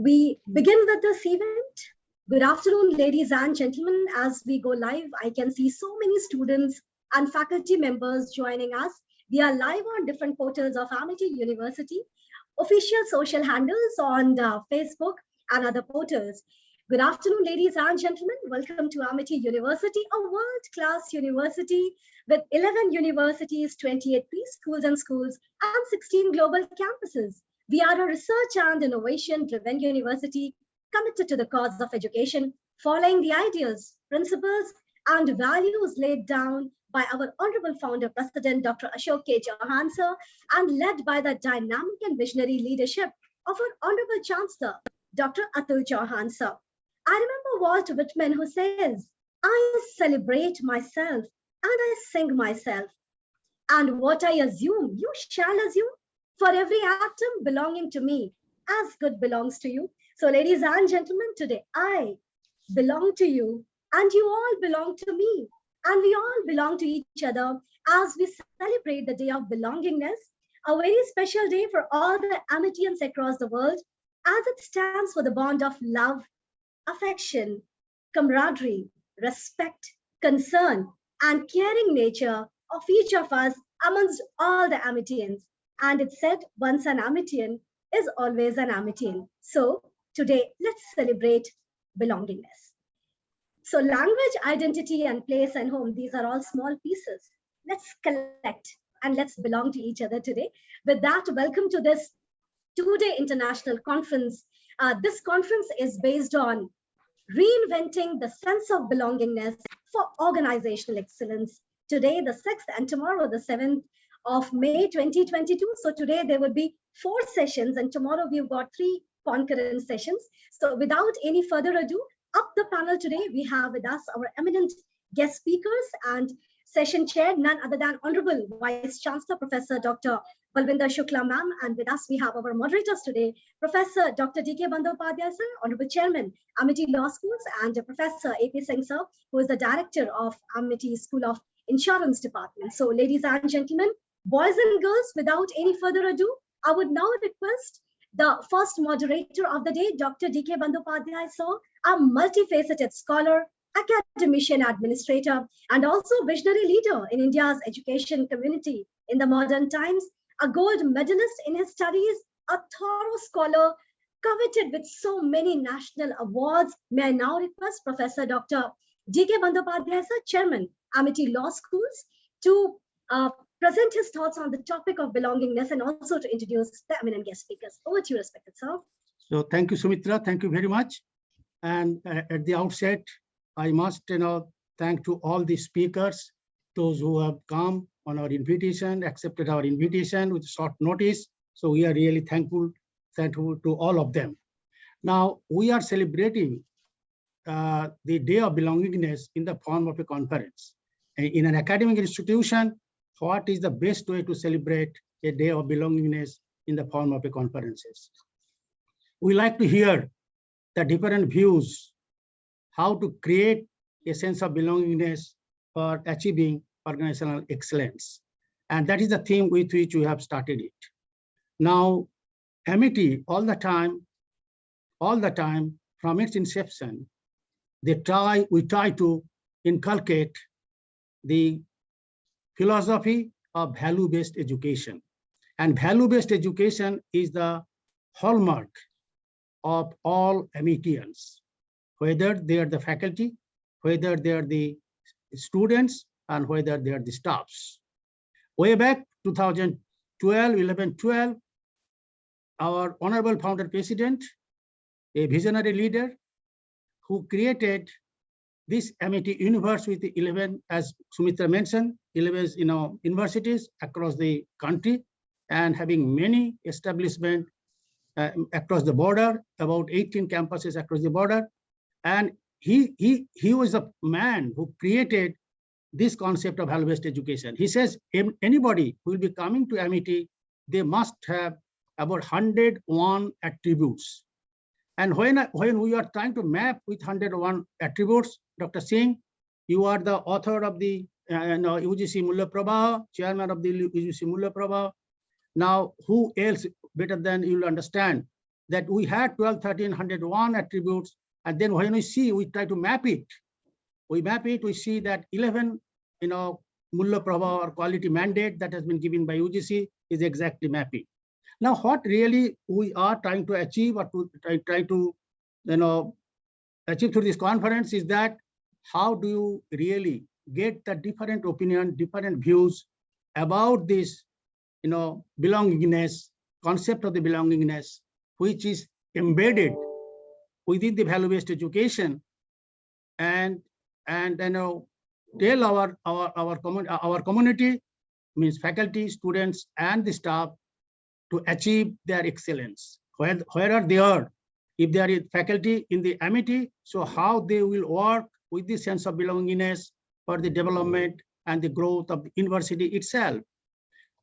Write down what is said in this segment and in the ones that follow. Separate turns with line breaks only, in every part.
We begin with this event. Good afternoon, ladies and gentlemen. As we go live, I can see so many students and faculty members joining us. We are live on different portals of Amity University, official social handles on Facebook and other portals. Good afternoon, ladies and gentlemen. Welcome to Amity University, a world-class university with 11 universities, 28 preschools and schools, and 16 global campuses. We are a research and innovation-driven university committed to the cause of education, following the ideas, principles, and values laid down by our Honorable Founder President, Dr. Ashok K. Chauhan sir, and led by the dynamic and visionary leadership of our Honorable Chancellor, Dr. Atul Chauhan sir. I remember Walt Whitman who says, I celebrate myself and I sing myself. And what I assume, you shall assume. For every atom belonging to me, as good belongs to you. So ladies and gentlemen, today I belong to you and you all belong to me. And we all belong to each other as we celebrate the day of belongingness, a very special day for all the Amitians across the world, as it stands for the bond of love, affection, camaraderie, respect, concern, and caring nature of each of us amongst all the Amitians. And it said, once an Amitian is always an Amitian. So today, let's celebrate belongingness. So language, identity, and place and home, these are all small pieces. Let's collect and let's belong to each other today. With that, welcome to this two-day international conference. This conference is based on reinventing the sense of belongingness for organizational excellence. Today, the 6th, and tomorrow, the 7th of May 2022. So today there will be 4 sessions and tomorrow we've got 3 concurrent sessions. So without any further ado, up the panel today, we have with us our eminent guest speakers and session chair, none other than Honorable Vice Chancellor, Professor Dr. Balvinder Shukla ma'am. And with us, we have our moderators today, Professor Dr. D.K. Bandyopadhyay sir, Honorable Chairman, Amity Law Schools, and Professor A.P. Singh sir, who is the Director of Amity School of Insurance Department. So ladies and gentlemen, boys and girls, without any further ado, I would now request the first moderator of the day, Dr. D.K. Bandyopadhyay sir, a multifaceted scholar, academician, administrator, and also visionary leader in India's education community in the modern times, a gold medalist in his studies, a thorough scholar, coveted with so many national awards. May I now request Professor Dr. D.K. Bandyopadhyay sir, Chairman, Amity Law Schools, to present his thoughts on the topic of belongingness and also to introduce the eminent guest speakers. Over to you, respected sir.
So thank you, Sumitra. Thank you very much. And at the outset, I must thank to all the speakers, those who have come on our invitation, accepted our invitation with short notice. So we are really thankful to all of them. Now we are celebrating the Day of Belongingness in the form of a conference. In an academic institution, what is the best way to celebrate a Day of Belongingness in the form of a conferences? We like to hear the different views, how to create a sense of belongingness for achieving organizational excellence. And that is the theme with which we have started it. Now, Amity, all the time, from its inception, we try to inculcate the philosophy of value-based education. And value-based education is the hallmark of all Amitians, whether they are the faculty, whether they are the students, and whether they are the staffs. Way back 2012, our Honorable Founder President, a visionary leader who created this Amity universe with the 11, as Sumitra mentioned, 11 universities across the country and having many establishments across the border, about 18 campuses across the border. And he was a man who created this concept of value-based education. He says anybody who will be coming to Amity, they must have about 101 attributes. And when we are trying to map with 101 attributes, Dr. Singh, you are the author of the UGC Mulla Prabha, chairman of the UGC Mulla Prabha. Now, who else better than you will understand that we had 12, 13, 101 attributes. And then when we try to map it. We map it, we see that 11, Mulla Prabha or quality mandate that has been given by UGC is exactly mapping. Now, what really we are trying to achieve or to try to, achieve through this conference is that how do you really get the different opinion, different views about this, belongingness, concept of the belongingness, which is embedded within the value-based education, and tell our community, means faculty, students, and the staff, to achieve their excellence. Where are they are? If they are faculty in the amity, so how they will work with the sense of belongingness for the development and the growth of the university itself.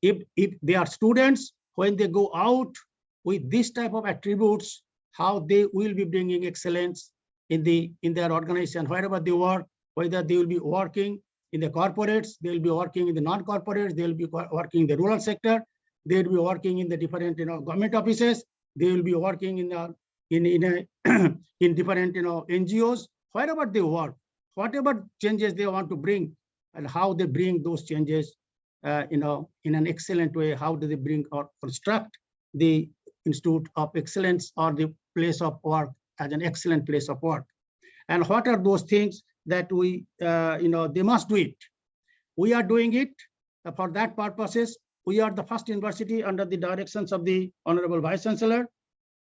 If they are students, when they go out with this type of attributes, how they will be bringing excellence in their organization, wherever they work, whether they will be working in the corporates, they will be working in the non-corporates, they will be working in the rural sector, they will be working in the different government offices, they will be working in different NGOs, wherever they work, whatever changes they want to bring, and how they bring those changes in an excellent way. How do they bring or construct the Institute of Excellence or the place of work as an excellent place of work? And what are those things that we, they must do it? We are doing it for that purposes. We are the first university under the directions of the Honorable Vice Chancellor.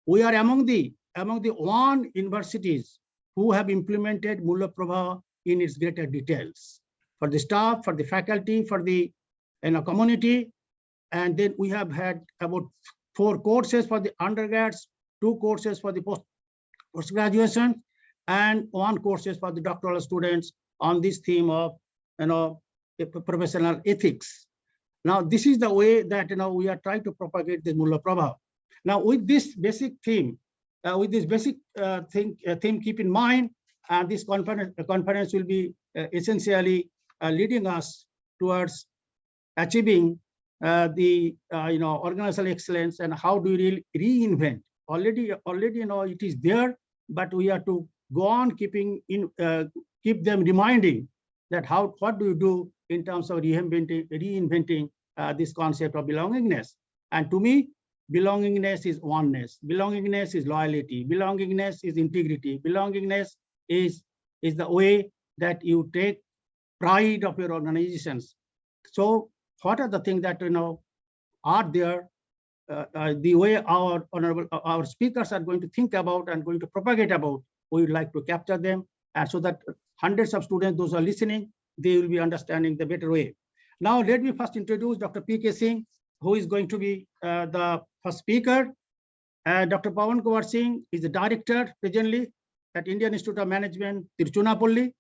We are among the one universities who have implemented Mulla Prabha in its greater details for the staff, for the faculty, for the community. And then we have had about 4 courses for the undergrads, 2 courses for the post-graduation, and 1 courses for the doctoral students on this theme of professional ethics. Now, this is the way that we are trying to propagate the Mulla Prabha. Now, with this basic theme, theme keep in mind, this conference will be essentially leading us towards achieving the organizational excellence, and how do we reinvent. Already it is there, but we have to go on keep them reminding that what do you do in terms of reinventing this concept of belongingness. And to me, belongingness is oneness, belongingness is loyalty, belongingness is integrity, belongingness is the way that you take pride of your organizations. So what are the things that are there, the way our speakers are going to think about and going to propagate about? We would like to capture them, and so that hundreds of students, those who are listening, they will be understanding the better way. Now, let me first introduce Dr. P.K. Singh, who is going to be the first speaker. Dr. Pawan Kumar Singh is the director presently at Indian Institute of Management, Tiruchirappalli.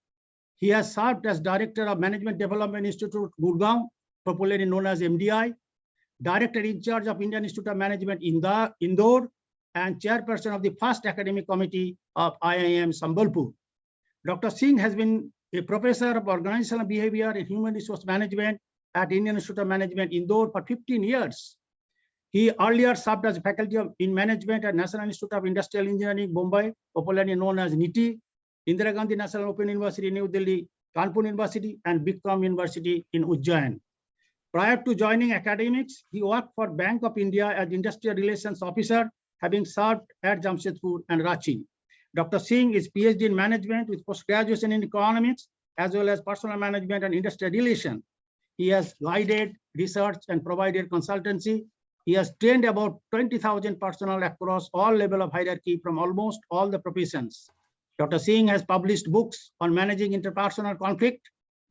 He has served as Director of Management Development Institute, Gurgaon, popularly known as MDI, Director in charge of Indian Institute of Management, Indore, and Chairperson of the first Academic Committee of IIM, Sambalpur. Dr. Singh has been a Professor of Organizational Behavior and Human Resource Management at Indian Institute of Management, Indore, for 15 years. He earlier served as faculty in management at National Institute of Industrial Engineering, Mumbai, popularly known as NITI, Indira Gandhi National Open University, New Delhi, Kanpur University, and Bikram University in Ujjain. Prior to joining academics, he worked for Bank of India as Industrial Relations Officer, having served at Jamshedpur and Ranchi. Dr. Singh is PhD in management with post-graduation in economics, as well as personal management and industrial relations. He has guided research and provided consultancy. He has trained about 20,000 personnel across all levels of hierarchy from almost all the professions. Dr. Singh has published books on managing interpersonal conflict,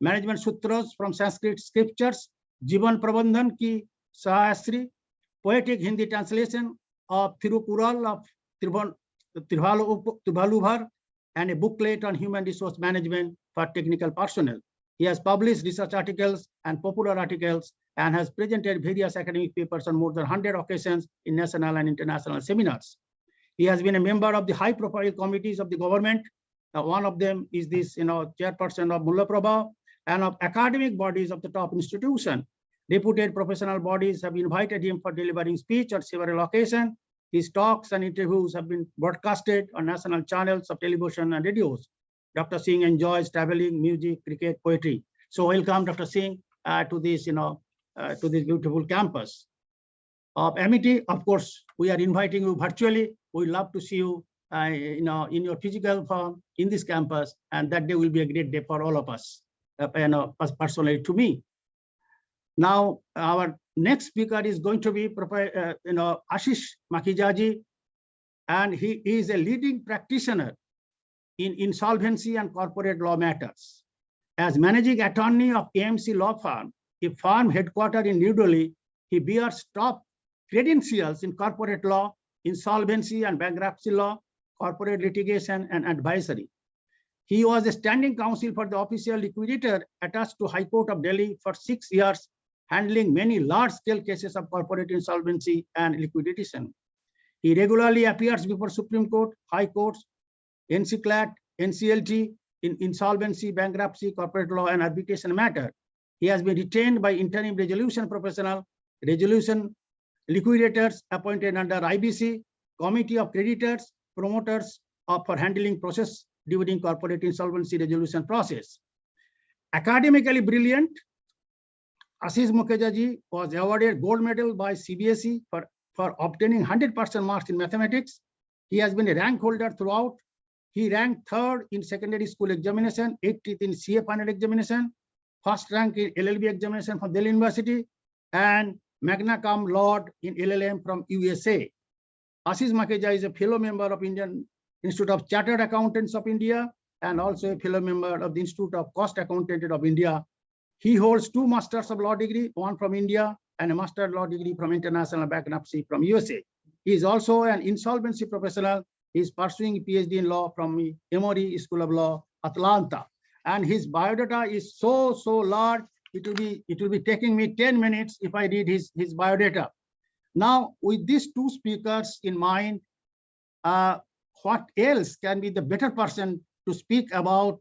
management sutras from Sanskrit scriptures, Jivan Prabandhan ki Sahasri, poetic Hindi translation of Thirukural of Tirvalubhar, and a booklet on human resource management for technical personnel. He has published research articles and popular articles, and has presented various academic papers on more than 100 occasions in national and international seminars. He has been a member of the high-profile committees of the government. One of them is this, chairperson of Mulla Prabha, and of academic bodies of the top institution. Reputed professional bodies have invited him for delivering speech on several occasions. His talks and interviews have been broadcasted on national channels of television and radios. Dr. Singh enjoys traveling, music, cricket, poetry. So welcome, Dr. Singh, to this, to this beautiful campus of Amity. Of course, we are inviting you virtually. We love to see you, in your physical form in this campus, and that day will be a great day for all of us, personally to me. Now, our next speaker is going to be Ashish Makhijaji, and he is a leading practitioner in insolvency and corporate law matters. As managing attorney of AMC Law Firm, a firm headquartered in New Delhi, he bears top credentials in corporate law, insolvency and bankruptcy law, corporate litigation, and advisory. He was a standing counsel for the official liquidator attached to High Court of Delhi for 6 years, handling many large-scale cases of corporate insolvency and liquidation. He regularly appears before Supreme Court, High Courts, NCLAT, NCLT in insolvency, bankruptcy, corporate law, and arbitration matter. He has been retained by interim resolution professional, resolution liquidators appointed under IBC, Committee of Creditors, promoters for handling process during corporate insolvency resolution process. Academically brilliant, Ashish Mukherjee was awarded gold medal by CBSE for obtaining 100% marks in mathematics. He has been a rank holder throughout. He ranked 3rd in secondary school examination, 80th in CA final examination, first rank in LLB examination from Delhi University, and magna cum laude in LLM from USA. Ashish Makheja is a fellow member of Indian Institute of Chartered Accountants of India and also a fellow member of the Institute of Cost Accountant of India. He holds 2 Masters of Law degree, one from India and a Master Law degree from International Bankruptcy from USA. He is also an insolvency professional. He is pursuing a PhD in law from Emory School of Law, Atlanta. And his biodata is so large, it will be taking me 10 minutes if I read his biodata. Now, with these 2 speakers in mind, what else can be the better person to speak about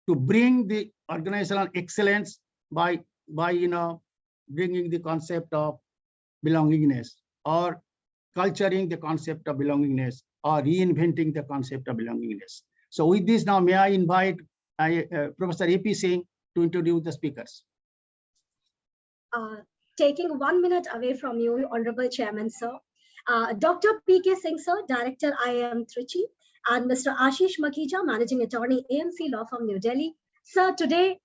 to bring the organizational excellence by bringing the concept of belongingness, or culturing the concept of belongingness, or reinventing the concept of belongingness. So with this, now may I invite Professor A.P. Singh to introduce the speakers.
Taking 1 minute away from you, Honorable Chairman, sir. Dr. P.K. Singh, sir, Director IIM Trichy, and Mr. Ashish Makheja, Managing Attorney, AMC Law Firm, New Delhi. Sir, today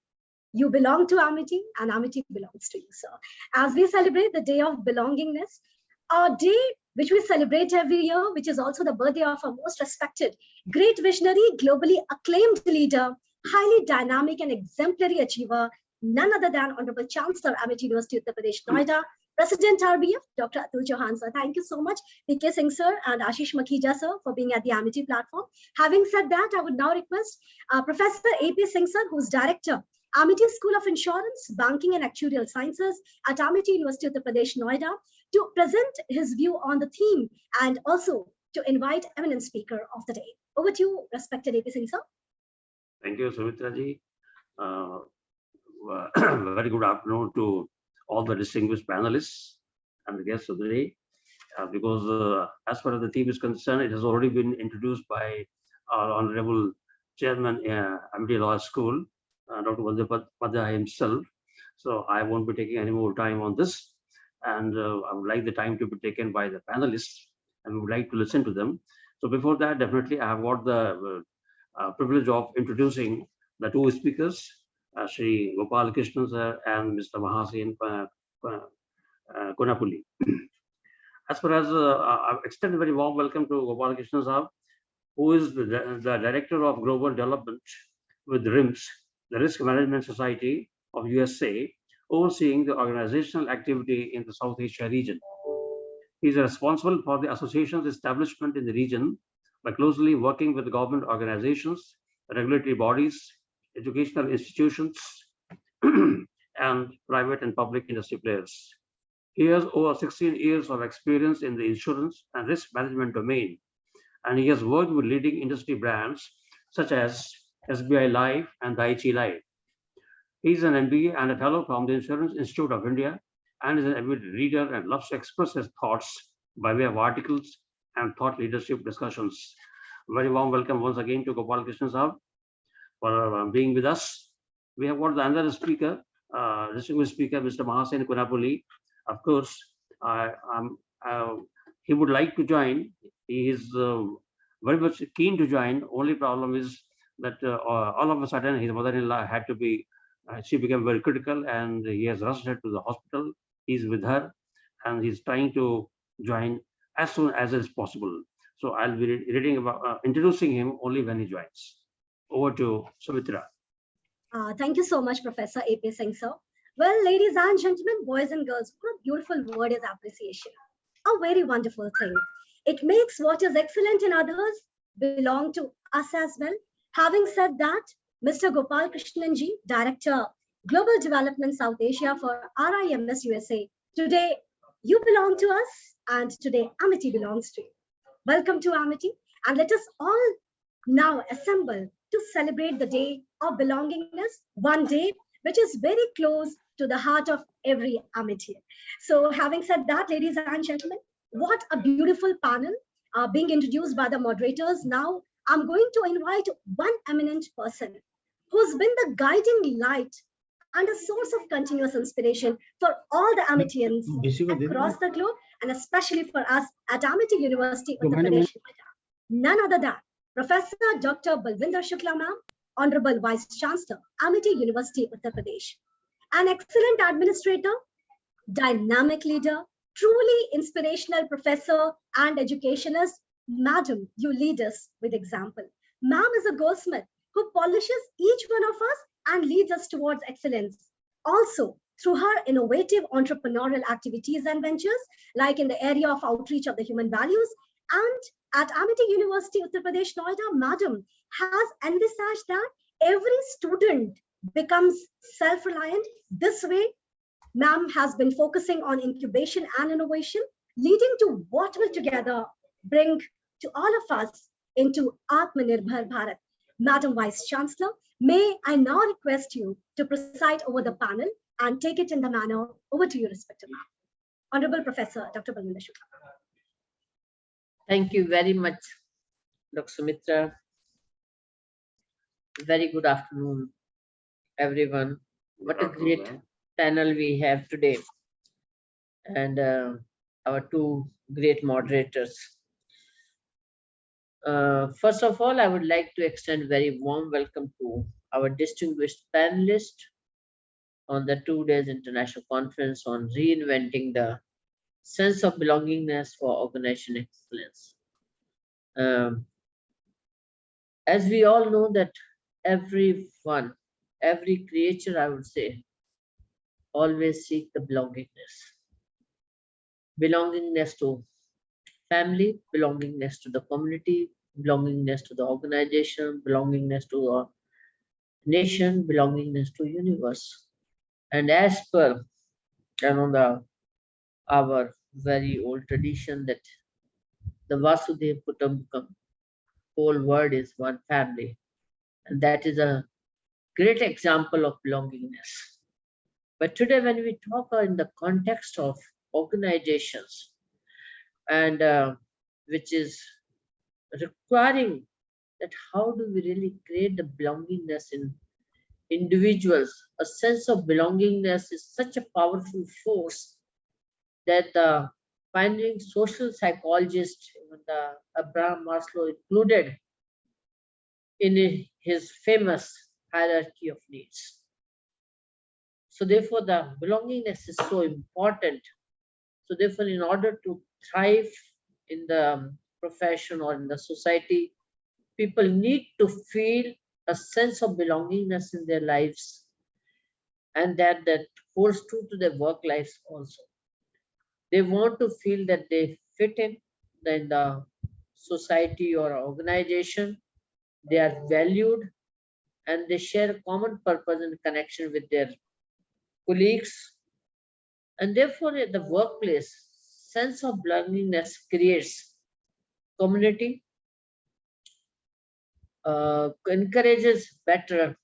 you belong to Amity and Amity belongs to you, sir. As we celebrate the Day of Belongingness, a day which we celebrate every year, which is also the birthday of our most respected, great visionary, globally acclaimed leader, highly dynamic and exemplary achiever, none other than Honorable Chancellor, Amity University, Uttar Pradesh, Noida, President RBF, Dr. Atul Chauhan, sir. Thank you so much, P.K. Singh, sir, and Ashish Makheja, sir, for being at the Amity platform. Having said that, I would now request Professor A.P. Singh, sir, who's Director, Amity School of Insurance, Banking and Actuarial Sciences at Amity University, Uttar Pradesh, Noida, to present his view on the theme and also to invite eminent speaker of the day. Over to you, respected A.P. Singh, sir.
Thank you, Sumitra ji. Very good afternoon to all the distinguished panelists and the guests of the day. Because as far as the theme is concerned, it has already been introduced by our Honorable Chairman, Amity Law School, Dr. Vandapadhyay himself. So I won't be taking any more time on this. And I would like the time to be taken by the panelists, and we would like to listen to them. So before that, definitely I have got the privilege of introducing the 2 speakers, Shri Gopal Krishnan sir and Mr. Mahasen Konapulli. As far as I've extended a very warm welcome to Gopal Krishnan sir, who is the Director of Global Development with RIMS, the Risk Management Society of USA, overseeing the organizational activity in the South Asia region. He is responsible for the association's establishment in the region by closely working with government organizations, regulatory bodies, educational institutions, and private and public industry players. He has over 16 years of experience in the insurance and risk management domain, and he has worked with leading industry brands such as SBI Life and Daiichi Life. He is an MBA and a fellow from the Insurance Institute of India, and is an avid reader and loves to express his thoughts by way of articles and thought leadership discussions. Very warm welcome once again to Gopal Krishna Sahab for being with us. We have got another speaker, distinguished speaker, Mr. Mahasen Kunapuli. Of course, he would like to join. He is very much keen to join. Only problem is that all of a sudden his mother-in-law had to be, she became very critical and he has rushed her to the hospital. He's with her and he's trying to join as soon as is possible. So I'll be reading about, introducing him only when he joins. Over to Sumitra.
Thank you so much, Professor A.P. Singh, sir. Well, ladies and gentlemen, boys and girls, what a beautiful word is appreciation. A very wonderful thing. It makes what is excellent in others belong to us as well. Having said that, Mr. Gopal Krishnan ji, Director, Global Development South Asia for RIMS USA, today you belong to us and today Amity belongs to you. Welcome to Amity, and let us all now assemble to celebrate the day of belongingness, one day which is very close to the heart of every Amity. So having said that, ladies and gentlemen, what a beautiful panel being introduced by the moderators. Now I'm going to invite one eminent person who's been the guiding light and a source of continuous inspiration for all the Amitians across the globe, and especially for us at Amity University, Uttar Pradesh. None other than Professor Dr. Balvinder Shukla ma'am, Honorable Vice Chancellor, Amity University, Uttar Pradesh. An excellent administrator, dynamic leader, truly inspirational professor and educationist. Madam, you lead us with example. Ma'am is a goldsmith who polishes each one of us and leads us towards excellence. Also, through her innovative entrepreneurial activities and ventures, like in the area of outreach of the human values, and at Amity University, Uttar Pradesh, Noida, Madam has envisaged that every student becomes self-reliant. This way, Ma'am has been focusing on incubation and innovation, leading to what will together bring to all of us into Atmanirbhar Bharat. Madam Vice Chancellor, may I now request you to preside over the panel and take it in the manner over to you, respected ma'am. Honorable Professor Dr. Balvinder Shukla.
Thank you very much, Dr. Sumitra. Very good afternoon, everyone. What a great panel we have today, and our two great moderators. First of all, I would like to extend very warm welcome to our distinguished panelists on the 2 days international conference on reinventing the sense of belongingness for organization excellence. As we all know that everyone, every creature, I would say, always seek the belongingness. Belongingness to family, belongingness to the community, belongingness to the organization, belongingness to the nation, belongingness to universe. And as per our very old tradition that the Vasudev Kutumbakam, whole world is one family, and that is a great example of belongingness. But today, when we talk in the context of organizations, and which is requiring that how do we really create the belongingness in individuals? A sense of belongingness is such a powerful force that the pioneering social psychologist, even the Abraham Maslow included in his famous hierarchy of needs. So therefore, the belongingness is so important. So therefore, in order to thrive in the profession or in the society, people need to feel a sense of belongingness in their lives, and that holds true to their work lives also. They want to feel that they fit in the society or organization, they are valued, and they share a common purpose and connection with their colleagues. And therefore, at the workplace, sense of belongingness creates community, encourages better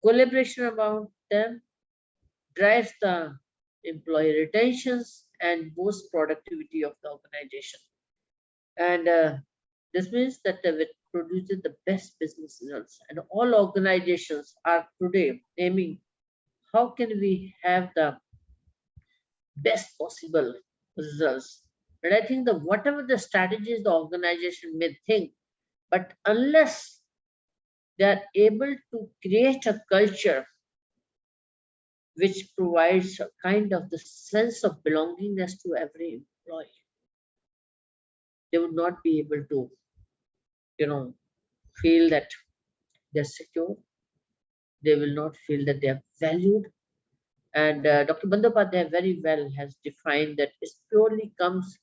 collaboration among them, drives the employee retentions, and boosts productivity of the organization. And this means that it produces the best business results. And all organizations are today aiming how can we have the best possible results. And I think that whatever the strategies the organization may think, but unless they are able to create a culture which provides a kind of the sense of belongingness to every employee, they would not be able to, feel that they're secure. They will not feel that they are valued. And Dr. Bandyopadhyay very well has defined that it purely comes,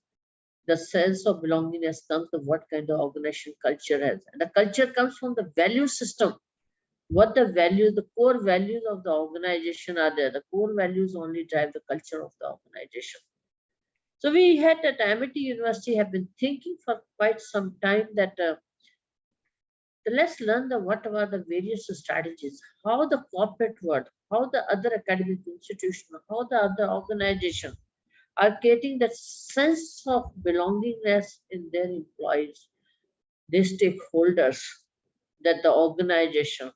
the sense of belongingness comes from what kind of organization culture has. And the culture comes from the value system. What the values, the core values of the organization are there. The core values only drive the culture of the organization. So we at Amity University have been thinking for quite some time that let's learn what are the various strategies, how the corporate world, how the other academic institution, how the other organization are creating that sense of belongingness in their employees, their stakeholders, that the organization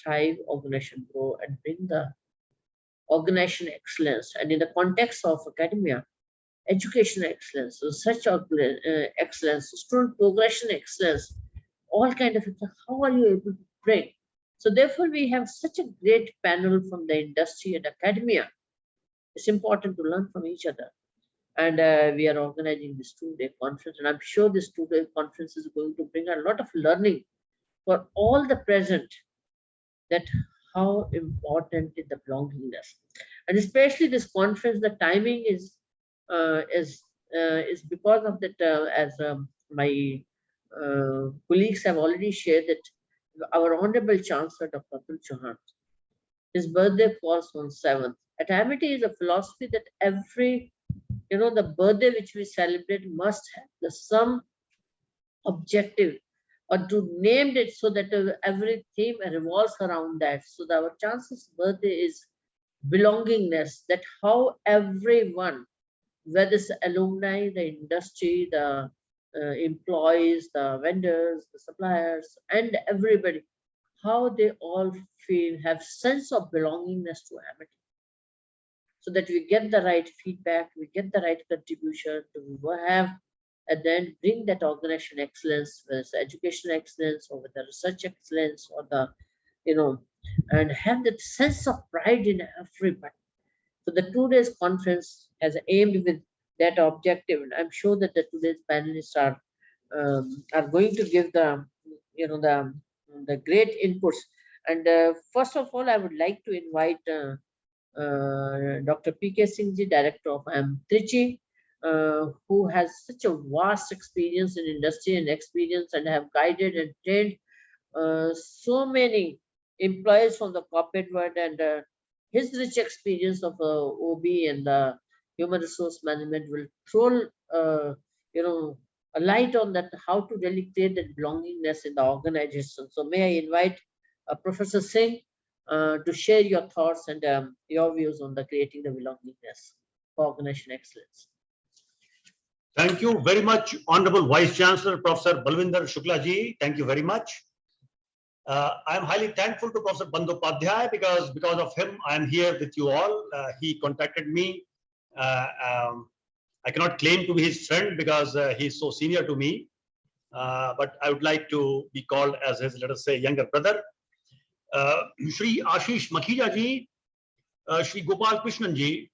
thrive, organization grow, and bring the organization excellence. And in the context of academia, education excellence, research excellence, student progression excellence, all kind of it, how are you able to bring? So therefore, we have such a great panel from the industry and academia. It's important to learn from each other. And we are organizing this two-day conference, and I'm sure this two-day conference is going to bring a lot of learning for all the present, that how important is the belongingness. And especially this conference, the timing is because of that, as my colleagues have already shared, that our Honorable Chancellor, Dr. Atul Chauhan, his birthday falls on 7th. At Amity is a philosophy that every, the birthday which we celebrate must have some objective, or to name it so that every theme revolves around that. So that our Chancellor's birthday is belongingness, that how everyone, whether it's alumni, the industry, the employees, the vendors, the suppliers, and everybody, how they all feel, have sense of belongingness to Amity, so that we get the right feedback, we get the right contribution to have, and then bring that organization excellence, whether it's education excellence or with the research excellence, or the, and have that sense of pride in everybody. So the 2 days conference has aimed with that objective, and I'm sure that the today's panelists are going to give the, the great inputs. And first of all, I would like to invite Dr. P.K. Singh ji, Director of Trichy, who has such a vast experience in industry and experience, and have guided and trained so many employees from the corporate world, and his rich experience of OB and the human resource management will throw a light on that, how to really create that belongingness in the organization. So may I invite Professor Singh to share your thoughts and your views on the creating the belongingness for organization excellence.
Thank you very much, Honorable Vice Chancellor, Professor Balwinder Shukla ji. Thank you very much. I am highly thankful to Professor Bandyopadhyay because of him, I am here with you all. He contacted me. I cannot claim to be his friend because he is so senior to me, but I would like to be called as his, let us say, younger brother. Shri Ashish Makhija ji, Shri Gopal Krishnan ji,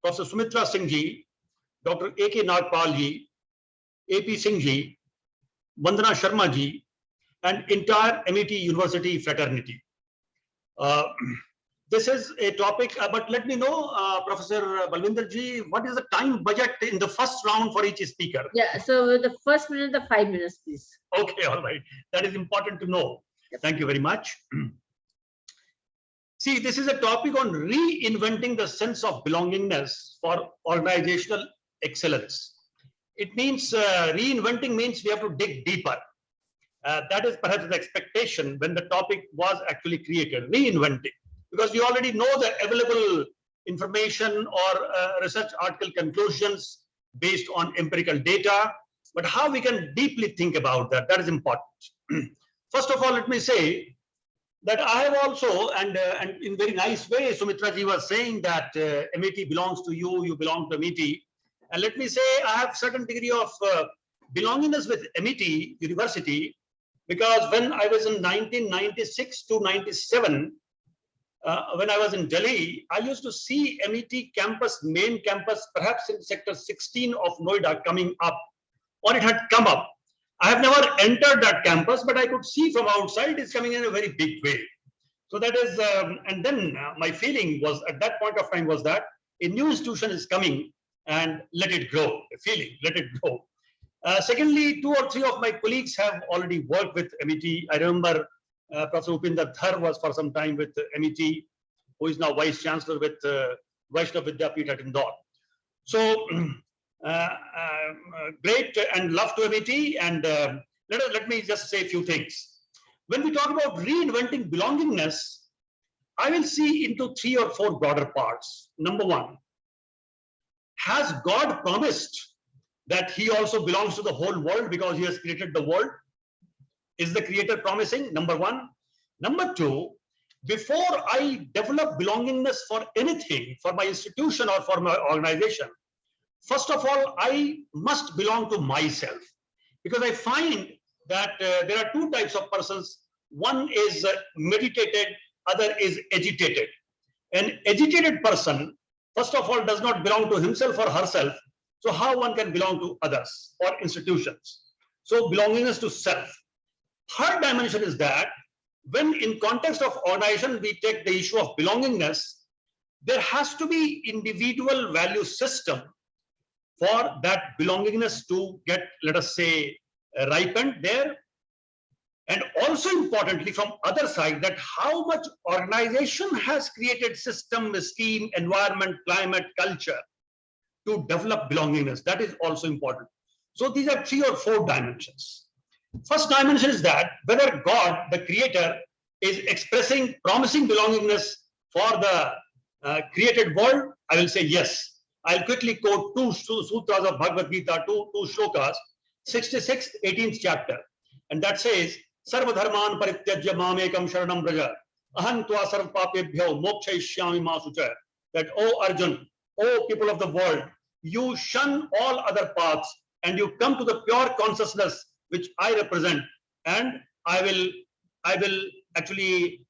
Professor Sumitra Singh ji, Dr. A.K. Nagpal ji, A.P. Singh ji, Vandana Sharma ji, and entire Amity University fraternity. This is a topic, but let me know, Professor Balwinder ji, what is the time budget in the first round for each speaker?
Yeah, so the first minute, the 5 minutes, please.
Okay, all right. That is important to know. Yep. Thank you very much. See, this is a topic on reinventing the sense of belongingness for organizational excellence. It means reinventing means we have to dig deeper. That is perhaps the expectation when the topic was actually created, reinventing, because we already know the available information or research article conclusions based on empirical data, but how we can deeply think about that. That is important. First of all, let me say that I have also, and in very nice way, Sumitra ji was saying that MET belongs to you, you belong to MET. And let me say, I have certain degree of belongingness with MET University, because when I was in 1996 to 97, when I was in Delhi, I used to see MET campus, main campus, perhaps in sector 16 of Noida coming up, or it had come up. I have never entered that campus, but I could see from outside it's coming in a very big way. So that is, and then my feeling was at that point of time was that a new institution is coming and let it grow, a feeling, let it grow. Secondly, 2 or 3 of my colleagues have already worked with MET. I remember Professor Upinder Dhar was for some time with MET, who is now Vice Chancellor with Vaishnav Vidyapith at Indore. So great and love to MET, and let me just say a few things. When we talk about reinventing belongingness, I will see into 3 or 4 broader parts. Number 1, has God promised that he also belongs to the whole world because he has created the world? Is the creator promising? Number 1. Number 2, before I develop belongingness for anything, for my institution or for my organization, first of all, I must belong to myself, because I find that there are 2 types of persons. One is meditated, other is agitated. An agitated person, first of all, does not belong to himself or herself. So how one can belong to others or institutions? So belongingness to self. Third dimension is that when in context of organization, we take the issue of belongingness, there has to be individual value system for that belongingness to get, let us say, ripened there. And also importantly, from other side, that how much organization has created system, scheme, environment, climate, culture to develop belongingness. That is also important. So these are 3 or 4 dimensions. First dimension is that whether God, the creator, is expressing, promising belongingness for the created world. I will say yes. I'll quickly quote 2 sutras of Bhagavad Gita, 2 shlokas, 66th, 18th chapter. And that says, Sarva dharman parityajya mamekam sharanam braja, aham tva sarva papebhyo mokshayishyami ma sucha. That, O Arjun, O people of the world, you shun all other paths and you come to the pure consciousness which I represent, and I will actually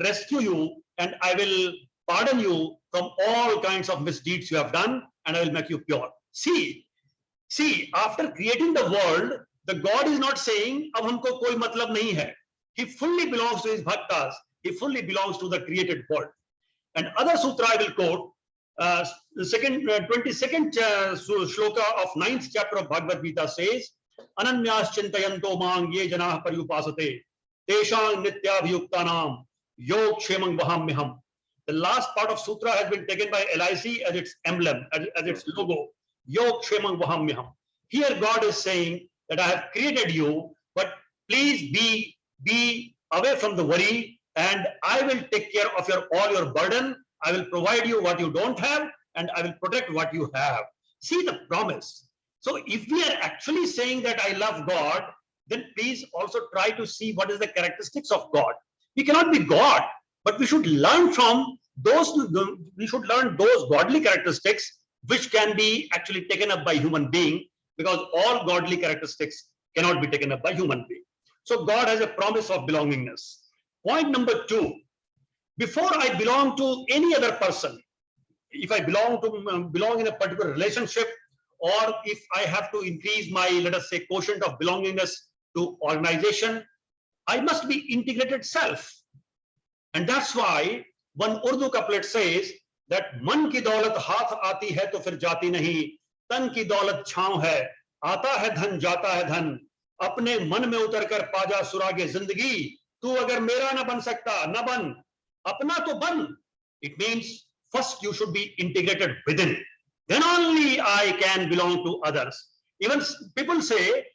rescue you, and I will pardon you from all kinds of misdeeds you have done, and I will make you pure. See, after creating the world, the God is not saying, ab humko koi matlab nahi hai. He fully belongs to his bhaktas. He fully belongs to the created world. And other sutra I will quote, the 22nd shloka of 9th chapter of Bhagavad Gita says, Ananyas chintayanto mang ye janah paryupasate, teshang nityabhyuktanam yog kshemang vahamyaham. The last part of sutra has been taken by LIC as its emblem, as its logo, yog kshemang vahamyaham. Here God is saying that I have created you, but please be away from the worry, and I will take care of all your burden. I will provide you what you don't have, and I will protect what you have. See the promise. So if we are actually saying that I love God, then please also try to see what is the characteristics of God. We cannot be God, but we should learn from those, we should learn those godly characteristics which can be actually taken up by human being, because all godly characteristics cannot be taken up by human being. So God has a promise of belongingness. Point number 2, before I belong to any other person, if I belong in a particular relationship, or if I have to increase my, let us say, quotient of belongingness to organization, I must be integrated self. And that's why one Urdu couplet says that man ki daulat haath aati hai to fir jati nahi, tan ki daulat chhav hai, aata hai dhan jata hai dhan, apne man mein utar kar paaja surage zindagi, tu agar mera na ban sakta, na ban, apna to ban. It means first you should be integrated within. Then only I can belong to others. Even people say,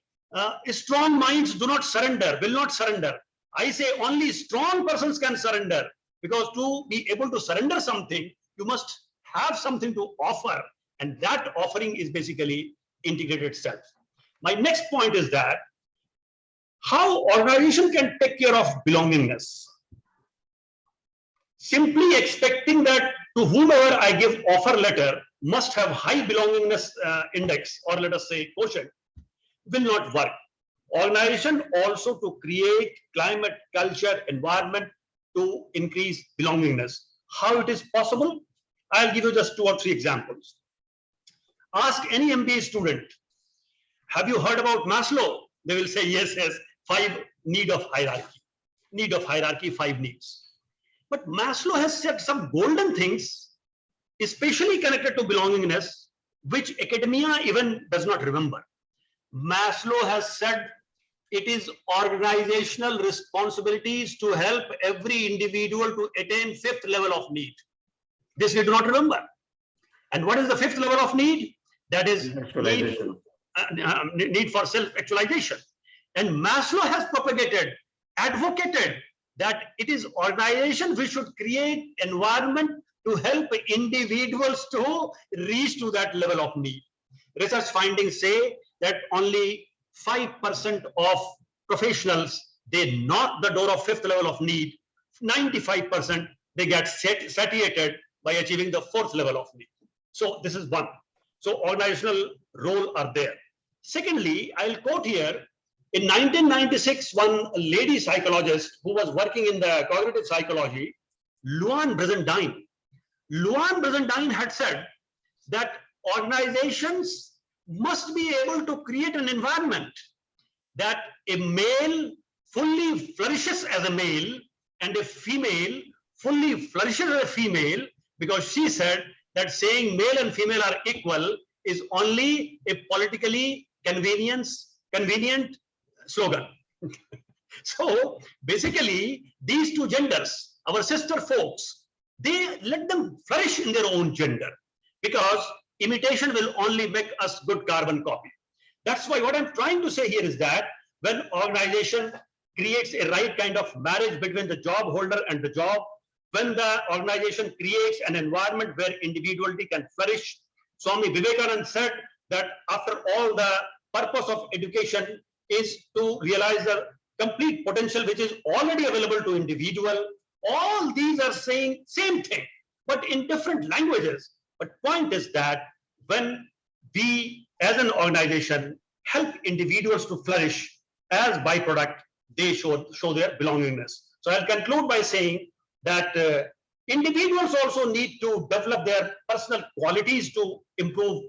strong minds do not surrender, will not surrender. I say only strong persons can surrender, because to be able to surrender something, you must have something to offer. And that offering is basically integrated self. My next point is that how organization can take care of belongingness. Simply expecting that to whomever I give offer letter must have high belongingness index, or let us say quotient, will not work. Organization also to create climate, culture, environment to increase belongingness. How it is possible? I'll give you just 2 or 3 examples. Ask any MBA student, have you heard about Maslow? They will say, yes, yes, 5 need of hierarchy, 5 needs. But Maslow has said some golden things, especially connected to belongingness, which academia even does not remember. Maslow has said it is organizational responsibilities to help every individual to attain 5th level of need. This we do not remember. And what is the 5th level of need? That is need for self-actualization. And Maslow has propagated, advocated that it is organization which should create environment to help individuals to reach to that level of need. Research findings say that only 5% of professionals, they knock the door of 5th level of need. 95% they get satiated by achieving the 4th level of need. So this is one. So organizational role are there. Secondly, I'll quote here, in 1996, one lady psychologist who was working in the cognitive psychology, Luan Brizendine had said that organizations must be able to create an environment that a male fully flourishes as a male and a female fully flourishes as a female, because she said that saying male and female are equal is only a politically convenient slogan. So basically, these 2 genders, our sister folks, they let them flourish in their own gender, because imitation will only make us good carbon copy. That's why what I'm trying to say here is that when organization creates a right kind of marriage between the job holder and the job, when the organization creates an environment where individuality can flourish, Swami Vivekananda said that after all, the purpose of education is to realize the complete potential which is already available to individual. All these are saying same thing, but in different languages. But point is that when we as an organization help individuals to flourish, as byproduct, they show their belongingness. So I'll conclude by saying that individuals also need to develop their personal qualities to improve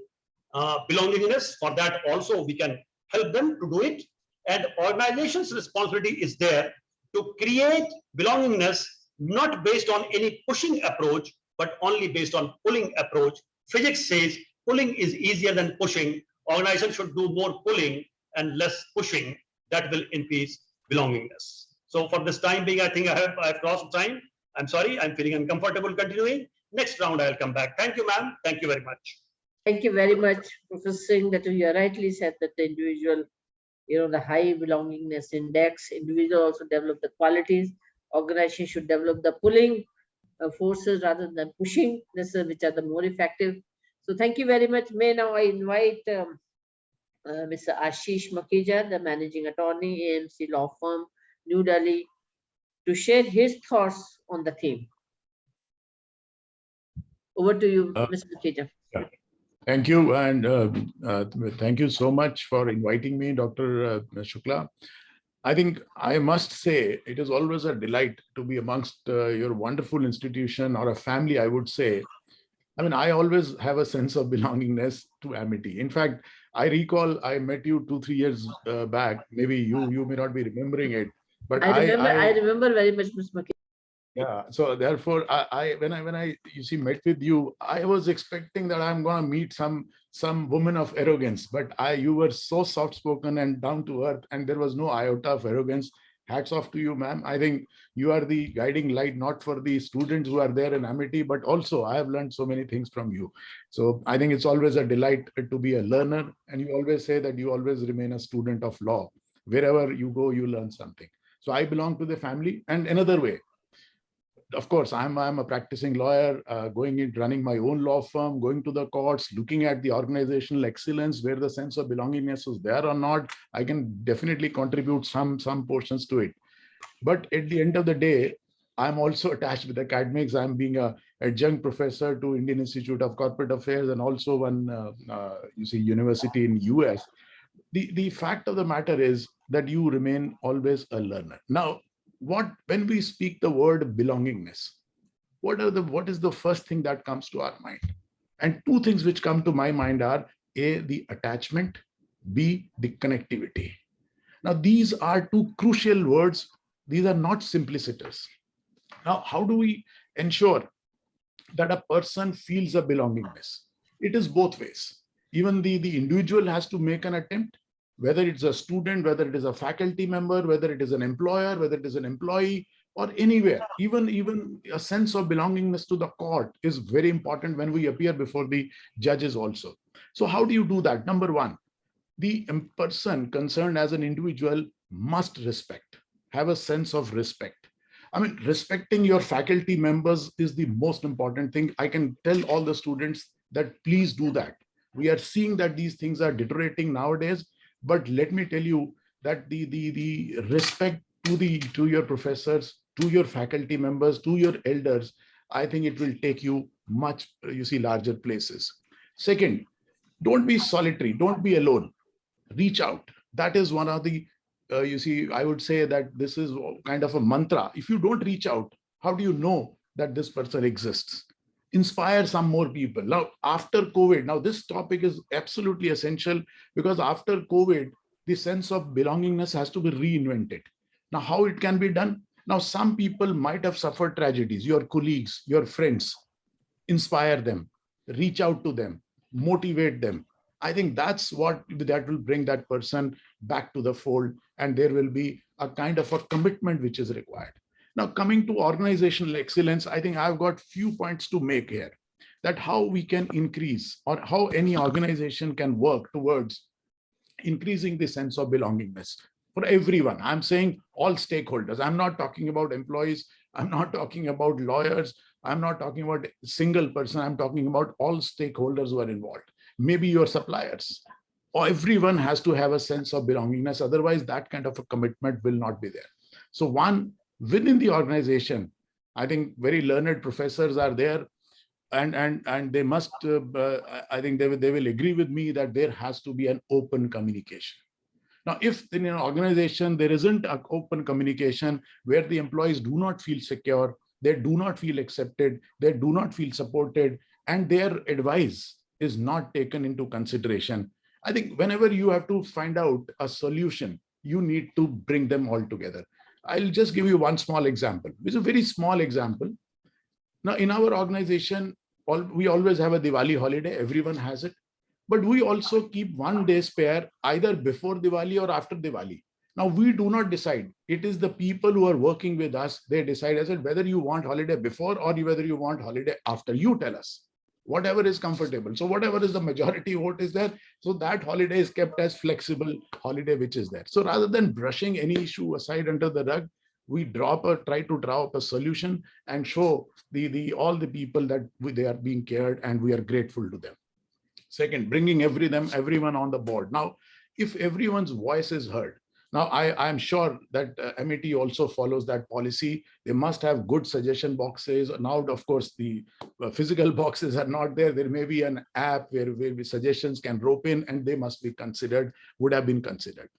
belongingness. For that also we can help them to do it. And organization's responsibility is there to create belongingness, not based on any pushing approach, but only based on pulling approach. Physics says pulling is easier than pushing. Organization should do more pulling and less pushing. That will increase belongingness. So for this time being, I think I have crossed time. I'm sorry, I'm feeling uncomfortable continuing. Next round, I'll come back. Thank you, ma'am. Thank you very much.
Thank you very much, Professor Singh, that you rightly said that the individual, the high belongingness index, individual also develop the qualities. Organization should develop the pulling forces rather than pushing, which are the more effective. So thank you very much. May now I invite Mr. Ashish Makhija, the managing attorney, AMC Law Firm, New Delhi, to share his thoughts on the theme. Over to you, Mr. Makhija.
Thank you, and thank you so much for inviting me, Dr. Shukla. I think I must say it is always a delight to be amongst your wonderful institution, or a family, I would say. I mean, I always have a sense of belongingness to Amity. In fact, I recall I met you 2-3 years back. Maybe you may not be remembering it, but
I remember very much, Mr. Makhija.
Yeah. So therefore, when I met with you, I was expecting that I'm going to meet some woman of arrogance, but you were so soft spoken and down to earth, and there was no iota of arrogance. Hats off to you, ma'am. I think you are the guiding light, not for the students who are there in Amity, but also I have learned so many things from you. So I think it's always a delight to be a learner. And you always say that you always remain a student of law. Wherever you go, you learn something. So I belong to the family. And another way, of course, I'm a practicing lawyer, going in, running my own law firm, going to the courts, looking at the organizational excellence, where the sense of belongingness is there or not. I can definitely contribute some portions to it. But at the end of the day, I'm also attached with academics. I'm being a adjunct professor to Indian Institute of Corporate Affairs and also one university in US. The fact of the matter is that you remain always a learner. Now, when we speak the word belongingness, what is the first thing that comes to our mind? And two things which come to my mind are A, the attachment, B, the connectivity. Now, these are two crucial words. These are not simplicitous. Now, how do we ensure that a person feels a belongingness? It is both ways. Even the individual has to make an attempt, whether it's a student, whether it is a faculty member, whether it is an employer, whether it is an employee, or anywhere. Even a sense of belongingness to the court is very important when we appear before the judges also. So how do you do that? Number one, the person concerned as an individual must respect, have a sense of respect. I mean, respecting your faculty members is the most important thing. I can tell all the students that please do that. We are seeing that these things are deteriorating nowadays, but let me tell you that the respect to your professors, to your faculty members, to your elders, I think it will take you much, larger places. Second, don't be solitary, don't be alone. Reach out. That is one of the, I would say that this is kind of a mantra. If you don't reach out, how do you know that this person exists? Inspire some more people. Now, after COVID, now this topic is absolutely essential, because after COVID, the sense of belongingness has to be reinvented. Now, how it can be done? Now, some people might have suffered tragedies, your colleagues, your friends. Inspire them, reach out to them, motivate them. I think that will bring that person back to the fold, and there will be a kind of a commitment which is required. Now, coming to organizational excellence, I think I've got few points to make here, that how we can increase, or how any organization can work towards increasing the sense of belongingness for everyone. I'm saying all stakeholders. I'm not talking about employees. I'm not talking about lawyers. I'm not talking about a single person. I'm talking about all stakeholders who are involved. Maybe your suppliers, or everyone has to have a sense of belongingness. Otherwise, that kind of a commitment will not be there. So one, within the organization, I think very learned professors are there, and they must, I think they will agree with me that there has to be an open communication. Now, if in an organization there isn't an open communication, where the employees do not feel secure, they do not feel accepted, they do not feel supported, and their advice is not taken into consideration, I think whenever you have to find out a solution, you need to bring them all together. I'll just give you one small example. It's a very small example. Now, in our organization, we always have a Diwali holiday. Everyone has it. But we also keep 1 day spare either before Diwali or after Diwali. Now, we do not decide. It is the people who are working with us. They decide as whether you want holiday before or whether you want holiday after. You tell us. Whatever is comfortable. So whatever is the majority vote is there. So that holiday is kept as flexible holiday which is there. So rather than brushing any issue aside under the rug, we try to draw up a solution and show all the people that they are being cared, and we are grateful to them. Second, bringing everyone on the board. Now, if everyone's voice is heard, now I'm sure that MET also follows that policy. They must have good suggestion boxes. Now, of course, the physical boxes are not there. There may be an app where suggestions can rope in, and they must be considered, would have been considered.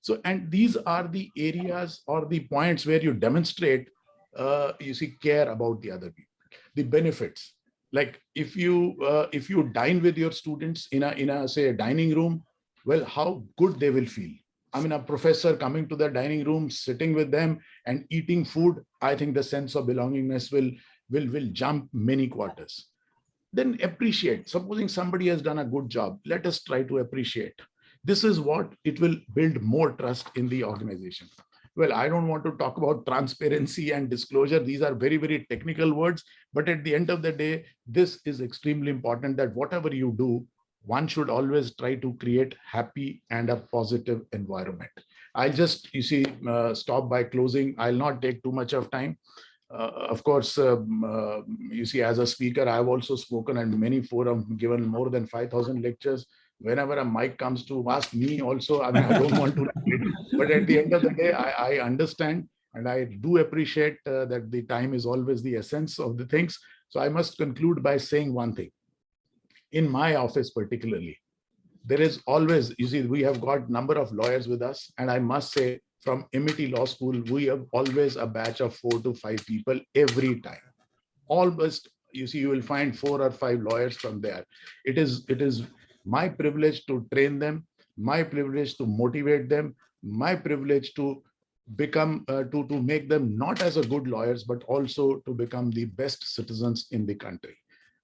So, and these are the areas or the points where you demonstrate, care about the other people, the benefits. Like if you dine with your students in a say a dining room, well, how good they will feel. I mean, a professor coming to the dining room, sitting with them and eating food, I think the sense of belongingness will jump many quarters. Then appreciate. Supposing somebody has done a good job, let us try to appreciate. This is what it will build more trust in the organization. Well, I don't want to talk about transparency and disclosure. These are very, very technical words. But at the end of the day, this is extremely important, that whatever you do, one should always try to create happy and a positive environment. I'll just, stop by closing. I'll not take too much of time. Of course, you see, as a speaker, I've also spoken at many forums, given more than 5,000 lectures. Whenever a mic comes to ask me also, I mean, I don't want to, but at the end of the day, I understand and I do appreciate that the time is always the essence of the things. So I must conclude by saying one thing. In my office particularly, there is always, you see, we have got number of lawyers with us, and I must say from Amity Law School, we have always a batch of 4 to 5 people every time. Almost, you see, you will find 4 or 5 lawyers from there. It is my privilege to train them, my privilege to motivate them, my privilege to become, to make them not as a good lawyers, but also to become the best citizens in the country.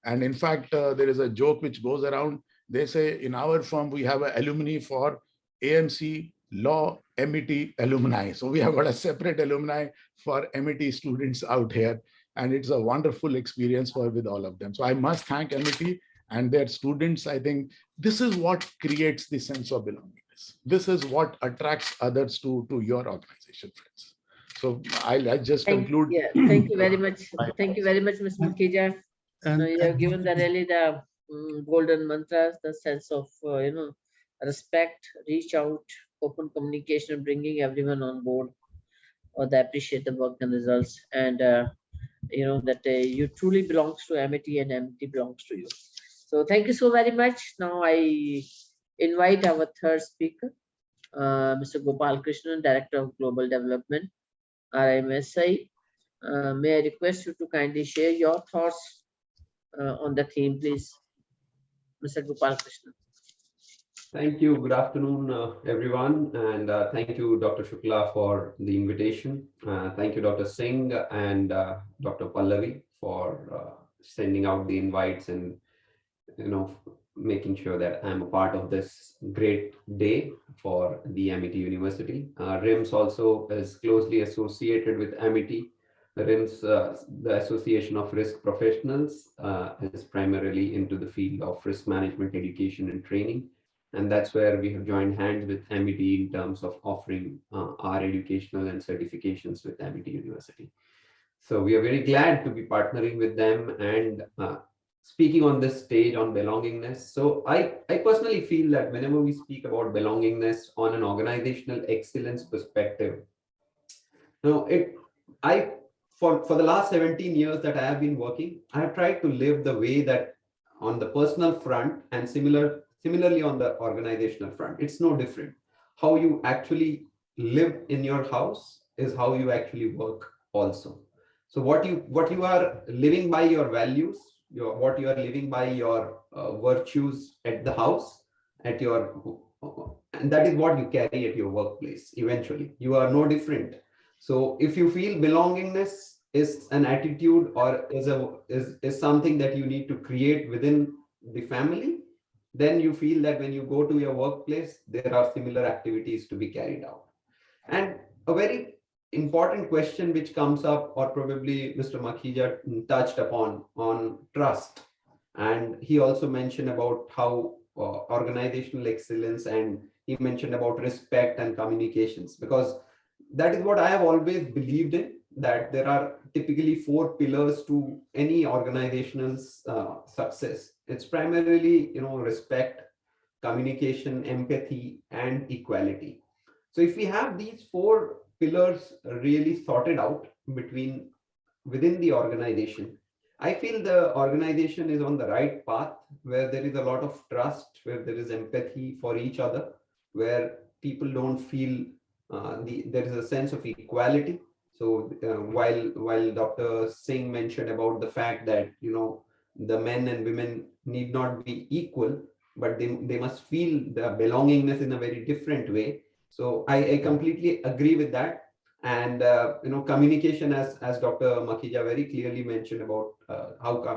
And in fact, there is a joke which goes around. They say in our firm, we have an alumni for AMC, Law, MET alumni. So we have got a separate alumni for MET students out here. And it's a wonderful experience with all of them. So I must thank MET and their students. I think this is what creates the sense of belongingness. This is what attracts others to your organization, friends. So I just conclude.
Thank you very much. Thank you very much, Ms. Mukhija. You have given the golden mantras, the sense of respect, reach out, open communication, bringing everyone on board, or they appreciate the work and results, and that you truly belongs to Amity and Amity belongs to you. So thank you so very much. Now I invite our third speaker, Mr. Gopal Krishnan, Director of Global Development, RMSI. May I request you to kindly share your thoughts on the theme, please, Mr. Gopal Krishnan.
Thank you. Good afternoon, everyone. And thank you, Dr. Shukla, for the invitation. Thank you, Dr. Singh and Dr. Pallavi for sending out the invites and, making sure that I'm a part of this great day for the Amity University. RIMS also is closely associated with Amity. RIMS, the Association of Risk Professionals, is primarily into the field of risk management, education, and training. And that's where we have joined hands with Amity in terms of offering our educational and certifications with Amity University. So we are very glad to be partnering with them and speaking on this stage on belongingness. So I personally feel that whenever we speak about belongingness on an organizational excellence perspective, for the last 17 years that I have been working, I have tried to live the way that on the personal front and similarly on the organizational front, it's no different. How you actually live in your house is how you actually work also. So what you are living by your values, what you are living by your virtues at the house, and that is what you carry at your workplace. Eventually, you are no different. So if you feel belongingness is an attitude or is something that you need to create within the family, then you feel that when you go to your workplace, there are similar activities to be carried out. And a very important question which comes up, or probably Mr. Mukhija touched upon, on trust. And he also mentioned about how organizational excellence, and he mentioned about respect and communications, because that is what I have always believed in, that there are typically 4 pillars to any organizational success. It's primarily, respect, communication, empathy, and equality. So if we have these 4 pillars really sorted out within the organization, I feel the organization is on the right path, where there is a lot of trust, where there is empathy for each other, where people don't feel there is a sense of equality. So while Dr. Singh mentioned about the fact that the men and women need not be equal, but they must feel the belongingness in a very different way. So I completely agree with that. And communication, as Dr. Mukhija very clearly mentioned about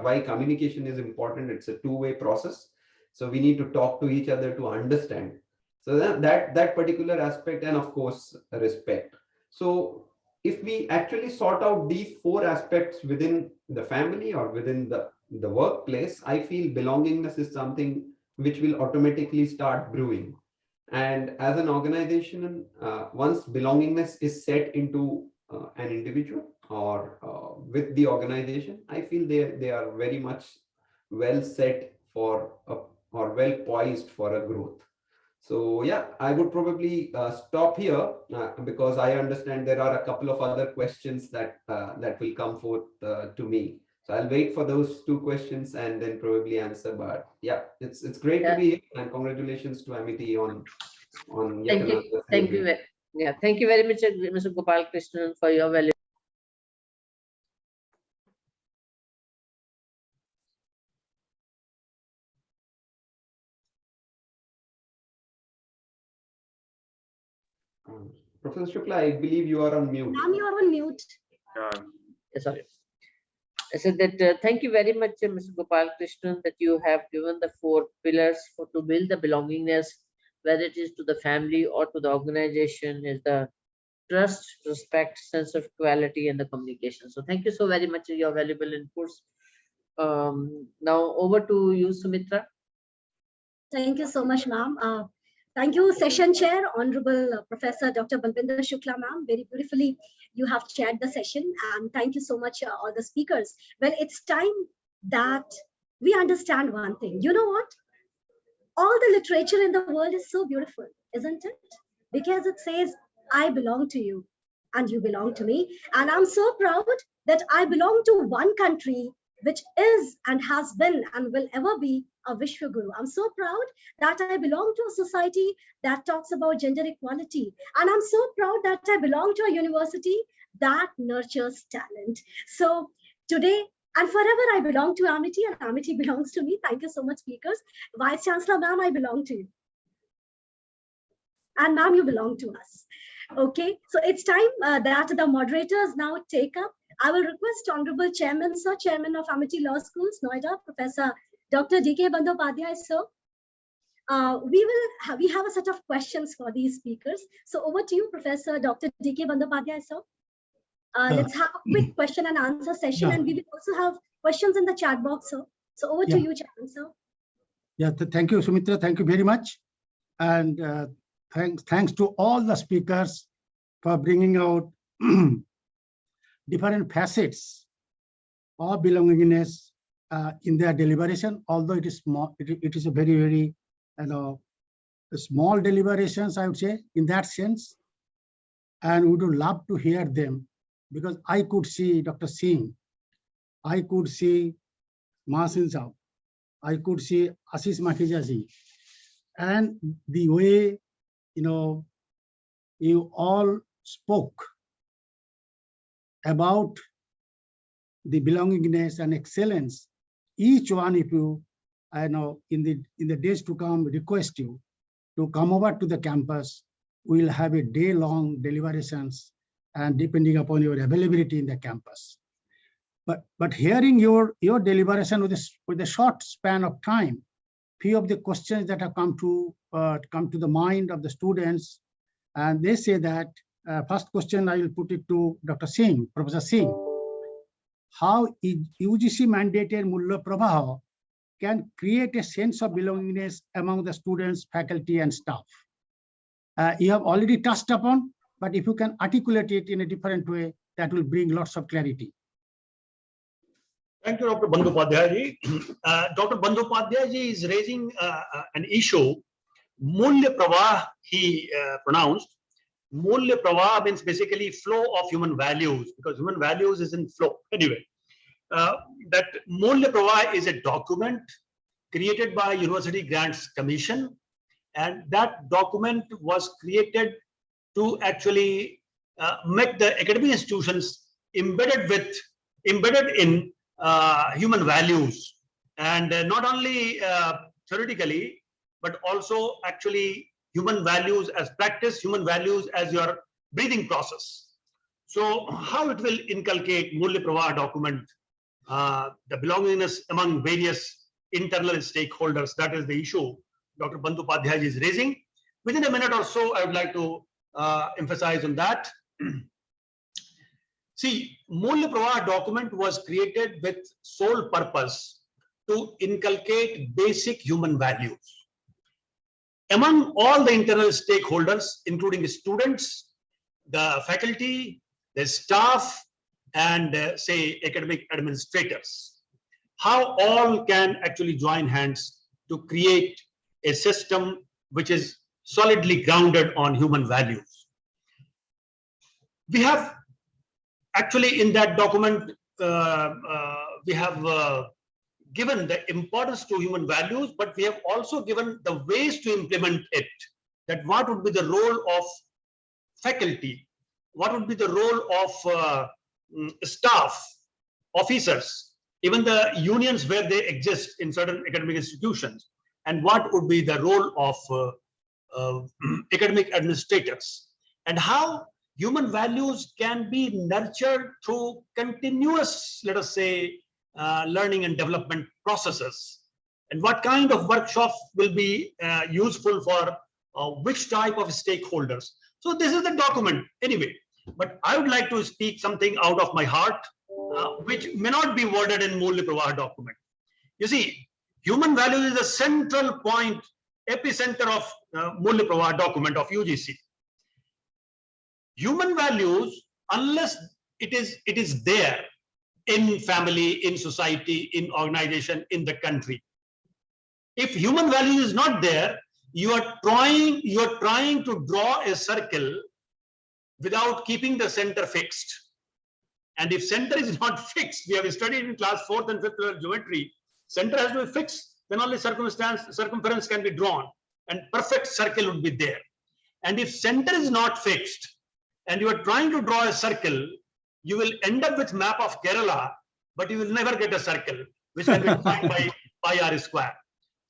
why communication is important. It's a two-way process. So we need to talk to each other to understand. So that particular aspect, and of course respect. So if we actually sort out these 4 aspects within the family or within the workplace, I feel belongingness is something which will automatically start brewing. And as an organization, once belongingness is set into an individual, or with the organization, I feel they are very much well set for or well poised for a growth. So yeah, I would probably stop here because I understand there are a couple of other questions that that will come forth to me. So I'll wait for those two questions and then probably answer. But yeah, it's great to be here, and congratulations to Amity on yet
Thank you.
another
Thank you.
celebration.
Yeah, thank you very much, Mr. Gopal Krishnan, for your valuable.
Professor Shukla, I believe you are on mute.
Ma'am, you are on mute.
Sorry. I said that thank you very much, Mr. Gopal Krishnan, that you have given the 4 pillars to build the belongingness, whether it is to the family or to the organization, is the trust, respect, sense of equality, and the communication. So thank you so very much for your valuable inputs. Now over to you, Sumitra.
Thank you so much, ma'am. Thank you, session chair, Honorable Professor Dr. Balvinder Shukla, ma'am. Very beautifully, you have chaired the session, and thank you so much, all the speakers. Well, it's time that we understand one thing. You know what? All the literature in the world is so beautiful, isn't it? Because it says, I belong to you and you belong to me. And I'm so proud that I belong to one country which is and has been and will ever be a Vishwa Guru. I'm so proud that I belong to a society that talks about gender equality. And I'm so proud that I belong to a university that nurtures talent. So today and forever, I belong to Amity and Amity belongs to me. Thank you so much, speakers. Vice Chancellor, ma'am, I belong to you. And ma'am, you belong to us. Okay, so it's time that the moderators now take up. I will request Honorable Chairman, Sir, Chairman of Amity Law Schools, Noida, Professor Dr. D.K. Bandyopadhyay, sir. We have a set of questions for these speakers. So over to you, Professor Dr. D.K. Bandyopadhyay, sir. Let's have a quick question and answer session, and we will also have questions in the chat box, sir. So over to you, Chairman, sir.
Yeah, thank you, Sumitra. Thank you very much. And thanks to all the speakers for bringing out different facets of belongingness in their deliberation. Although it is small, it is a very, very small deliberations, I would say, in that sense. And we would love to hear them, because I could see Dr. Singh, I could see Mahasin Saab, I could see Ashish Makhija ji, and the way you all spoke about the belongingness and excellence. Each one of you, I know, in the days to come, request you to come over to the campus. We'll have a day-long deliberations, and depending upon your availability in the campus. But hearing your deliberation with a short span of time, few of the questions that have come to the mind of the students, and they say that first question I will put it to Dr. Singh, Professor Singh. How UGC mandated Mulya Prabha can create a sense of belongingness among the students, faculty, and staff? You have already touched upon, but if you can articulate it in a different way, that will bring lots of clarity.
Thank you, Dr. Bandyopadhyay ji. Dr. Bandyopadhyay ji is raising an issue. Mulya Prabha, he pronounced. Mulya Prabha means basically flow of human values, because human values is in flow. Anyway, that Mulya Prabha is a document created by University Grants Commission, and that document was created to actually make the academic institutions embedded in human values, and not only theoretically, but also actually human values as practice, human values as your breathing process. So how it will inculcate Mulya Prabha document, the belongingness among various internal stakeholders, that is the issue Dr. Bandyopadhyay is raising. Within a minute or so, I would like to emphasize on that. See, Mulya Prabha document was created with sole purpose to inculcate basic human values among all the internal stakeholders, including the students, the faculty, the staff, and say academic administrators, how all can actually join hands to create a system which is solidly grounded on human values. We have actually in that document, we have given the importance to human values, but we have also given the ways to implement it. That what would be the role of faculty, what would be the role of staff, officers, even the unions where they exist in certain academic institutions, and what would be the role of academic administrators, and how human values can be nurtured through continuous, let us say, learning and development processes, and what kind of workshops will be useful for which type of stakeholders. So this is the document anyway, but I would like to speak something out of my heart, which may not be worded in Moolya Prawaha document. You see, human values is the central point, epicenter of Moolya Prawaha document of UGC. Human values, unless it is there in family, in society, in organization, in the country. If human value is not there, you are trying to draw a circle without keeping the center fixed. And if center is not fixed, we have studied in class 4th and 5th level geometry, center has to be fixed, then only circumference can be drawn and perfect circle would be there. And if center is not fixed and you are trying to draw a circle, you will end up with map of Kerala, but you will never get a circle, which can be defined by pi r square.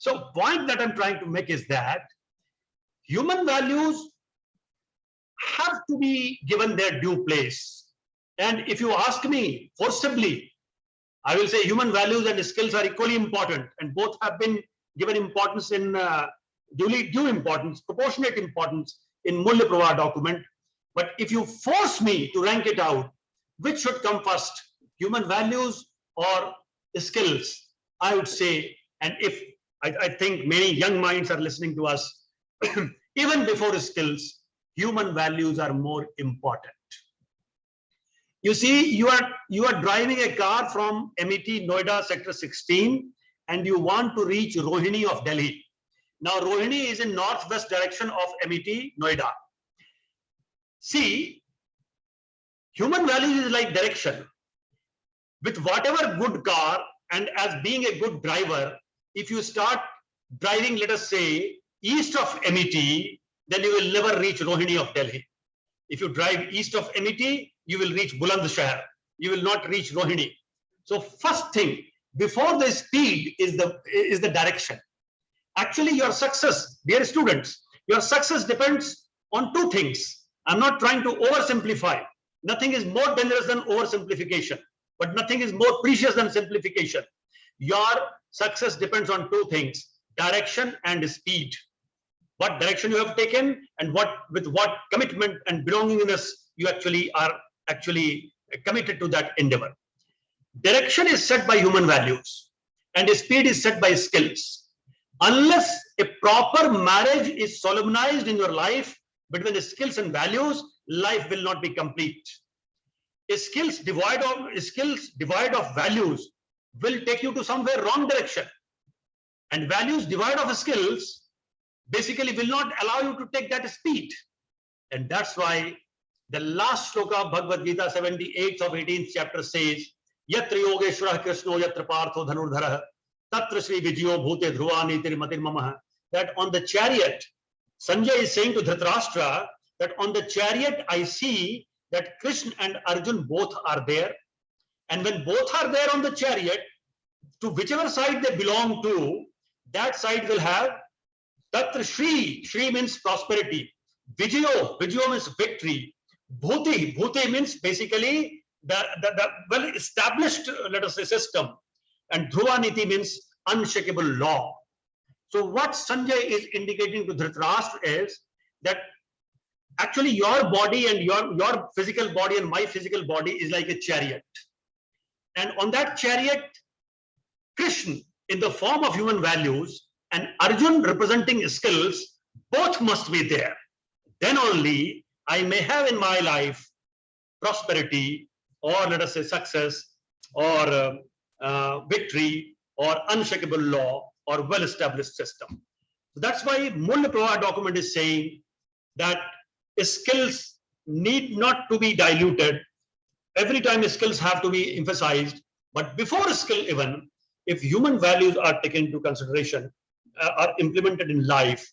So point that I'm trying to make is that human values have to be given their due place. And if you ask me forcibly, I will say human values and skills are equally important, and both have been given importance in due importance, proportionate importance in Moolya Prawaha document. But if you force me to rank it out, which should come first, human values or skills, I would say, and if I think many young minds are listening to us, even before skills, human values are more important. You see, you are driving a car from MET Noida sector 16 and you want to reach Rohini of Delhi. Now Rohini is in northwest direction of MET Noida. See, human values is like direction. With whatever good car and as being a good driver, if you start driving, let us say, east of MET, then you will never reach Rohini of Delhi. If you drive east of MET, you will reach Bulandshahr. You will not reach Rohini. So first thing, before the speed is the direction. Actually, your success, dear students, your success depends on two things. I'm not trying to oversimplify. Nothing is more dangerous than oversimplification, but nothing is more precious than simplification. Your success depends on two things, direction and speed. What direction you have taken and with what commitment and belongingness you actually are committed to that endeavor. Direction is set by human values and speed is set by skills. Unless a proper marriage is solemnized in your life between the skills and values, life will not be complete. Skills devoid of values will take you to somewhere wrong direction, and values devoid of skills basically will not allow you to take that speed. And that's why the last shloka of Bhagavad Gita, 78th of 18th chapter says, Yatra yogeshwarah krishno yatra partho dhanurdharah tatra shri vijayo bhute dhruvani tirmatir mamaha. That on the chariot, Sanjay is saying to Dhritarashtra that on the chariot I see that Krishna and Arjun both are there. And when both are there on the chariot, to whichever side they belong to, that side will have Tatra Shri. Shri means prosperity. Vijayo means victory. Bhuti means basically the well-established, let us say, system. And Dhruvaniti means unshakable law. So what Sanjay is indicating to Dhritarashtra is that actually your body and your physical body and my physical body is like a chariot. And on that chariot, Krishna in the form of human values and Arjun representing skills, both must be there. Then only I may have in my life prosperity, or let us say success, or victory, or unshakable law, or well-established system. So that's why Mulla Prabha document is saying that skills need not to be diluted. Every time skills have to be emphasized, but before skill even, if human values are taken into consideration, are implemented in life,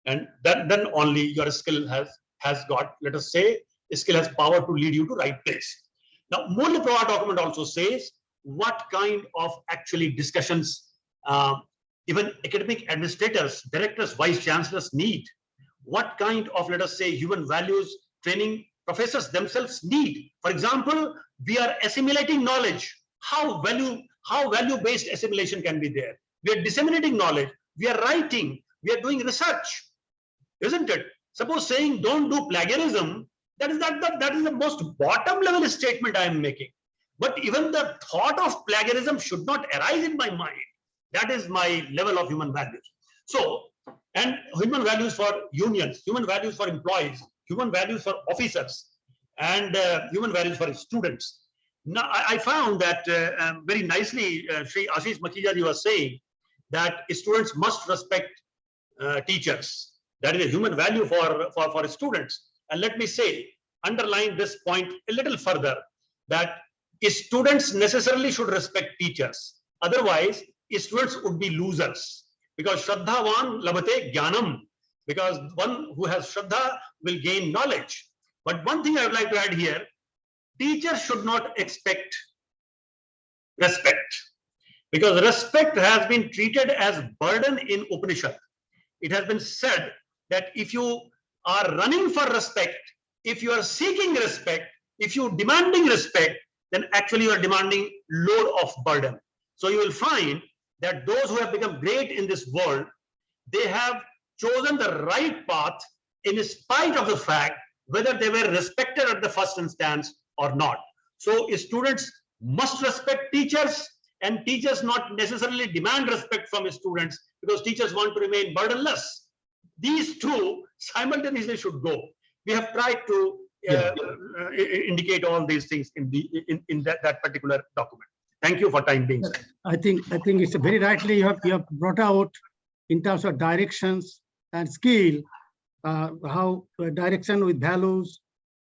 and then only your skill has got, let us say, skill has power to lead you to right place. Now, Mulla Prabha document also says what kind of actually discussions even academic administrators, directors, vice chancellors need. What kind of, let us say, human values training professors themselves need. For example, we are assimilating knowledge. How value-based assimilation can be there? We are disseminating knowledge. We are writing. We are doing research, isn't it? Suppose saying don't do plagiarism, that is the most bottom level statement I am making. But even the thought of plagiarism should not arise in my mind. That is my level of human values. So, and human values for unions, human values for employees, human values for officers, and human values for students. Now, I found that very nicely, Sri Ashish Makhija ji was saying that students must respect teachers. That is a human value for students. And let me say, underline this point a little further, that students necessarily should respect teachers. Otherwise, students would be losers. Because Shraddhavan labhate jnanam. Because one who has Shraddha will gain knowledge. But one thing I would like to add here, teachers should not expect respect. Because respect has been treated as burden in Upanishad. It has been said that if you are running for respect, if you are seeking respect, if you are demanding respect, then actually you are demanding load of burden. So you will find that those who have become great in this world, they have chosen the right path in spite of the fact whether they were respected at the first instance or not. So students must respect teachers, and teachers not necessarily demand respect from students because teachers want to remain burdenless. These two simultaneously should go. We have tried to indicate all these things in that particular document. Thank you for time being.
I think it's very rightly you have brought out in terms of directions and skill, how direction with values,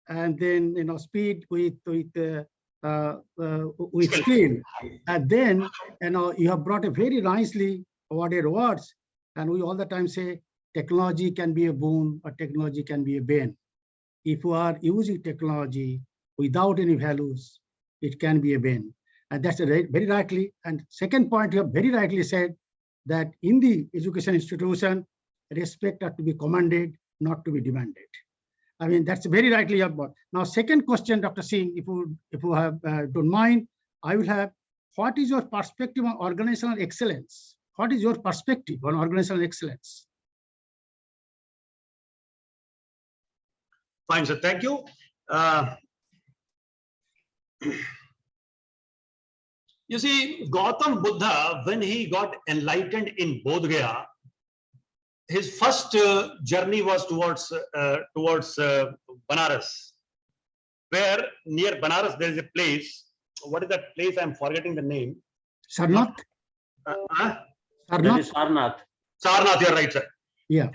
and then speed with skill, and then you have brought a very nicely worded words, and we all the time say technology can be a boon or technology can be a bane. If you are using technology without any values, it can be a bane. And that's very rightly. And second point, you have very rightly said that in the education institution, respect are to be commanded, not to be demanded. I mean, that's very rightly about. Now, second question, Dr. Singh, if you have don't mind, I will have, what is your perspective on organizational excellence? What is your perspective on organizational excellence?
Fine, sir. Thank you. You see, Gautam Buddha, when he got enlightened in Bodh Gaya, his first journey was towards Banaras, where near Banaras there is a place. What is that place? I'm forgetting the name.
Sarnath?
Sarnath. Sarnath.
Sarnath, you're right, sir.
Yeah.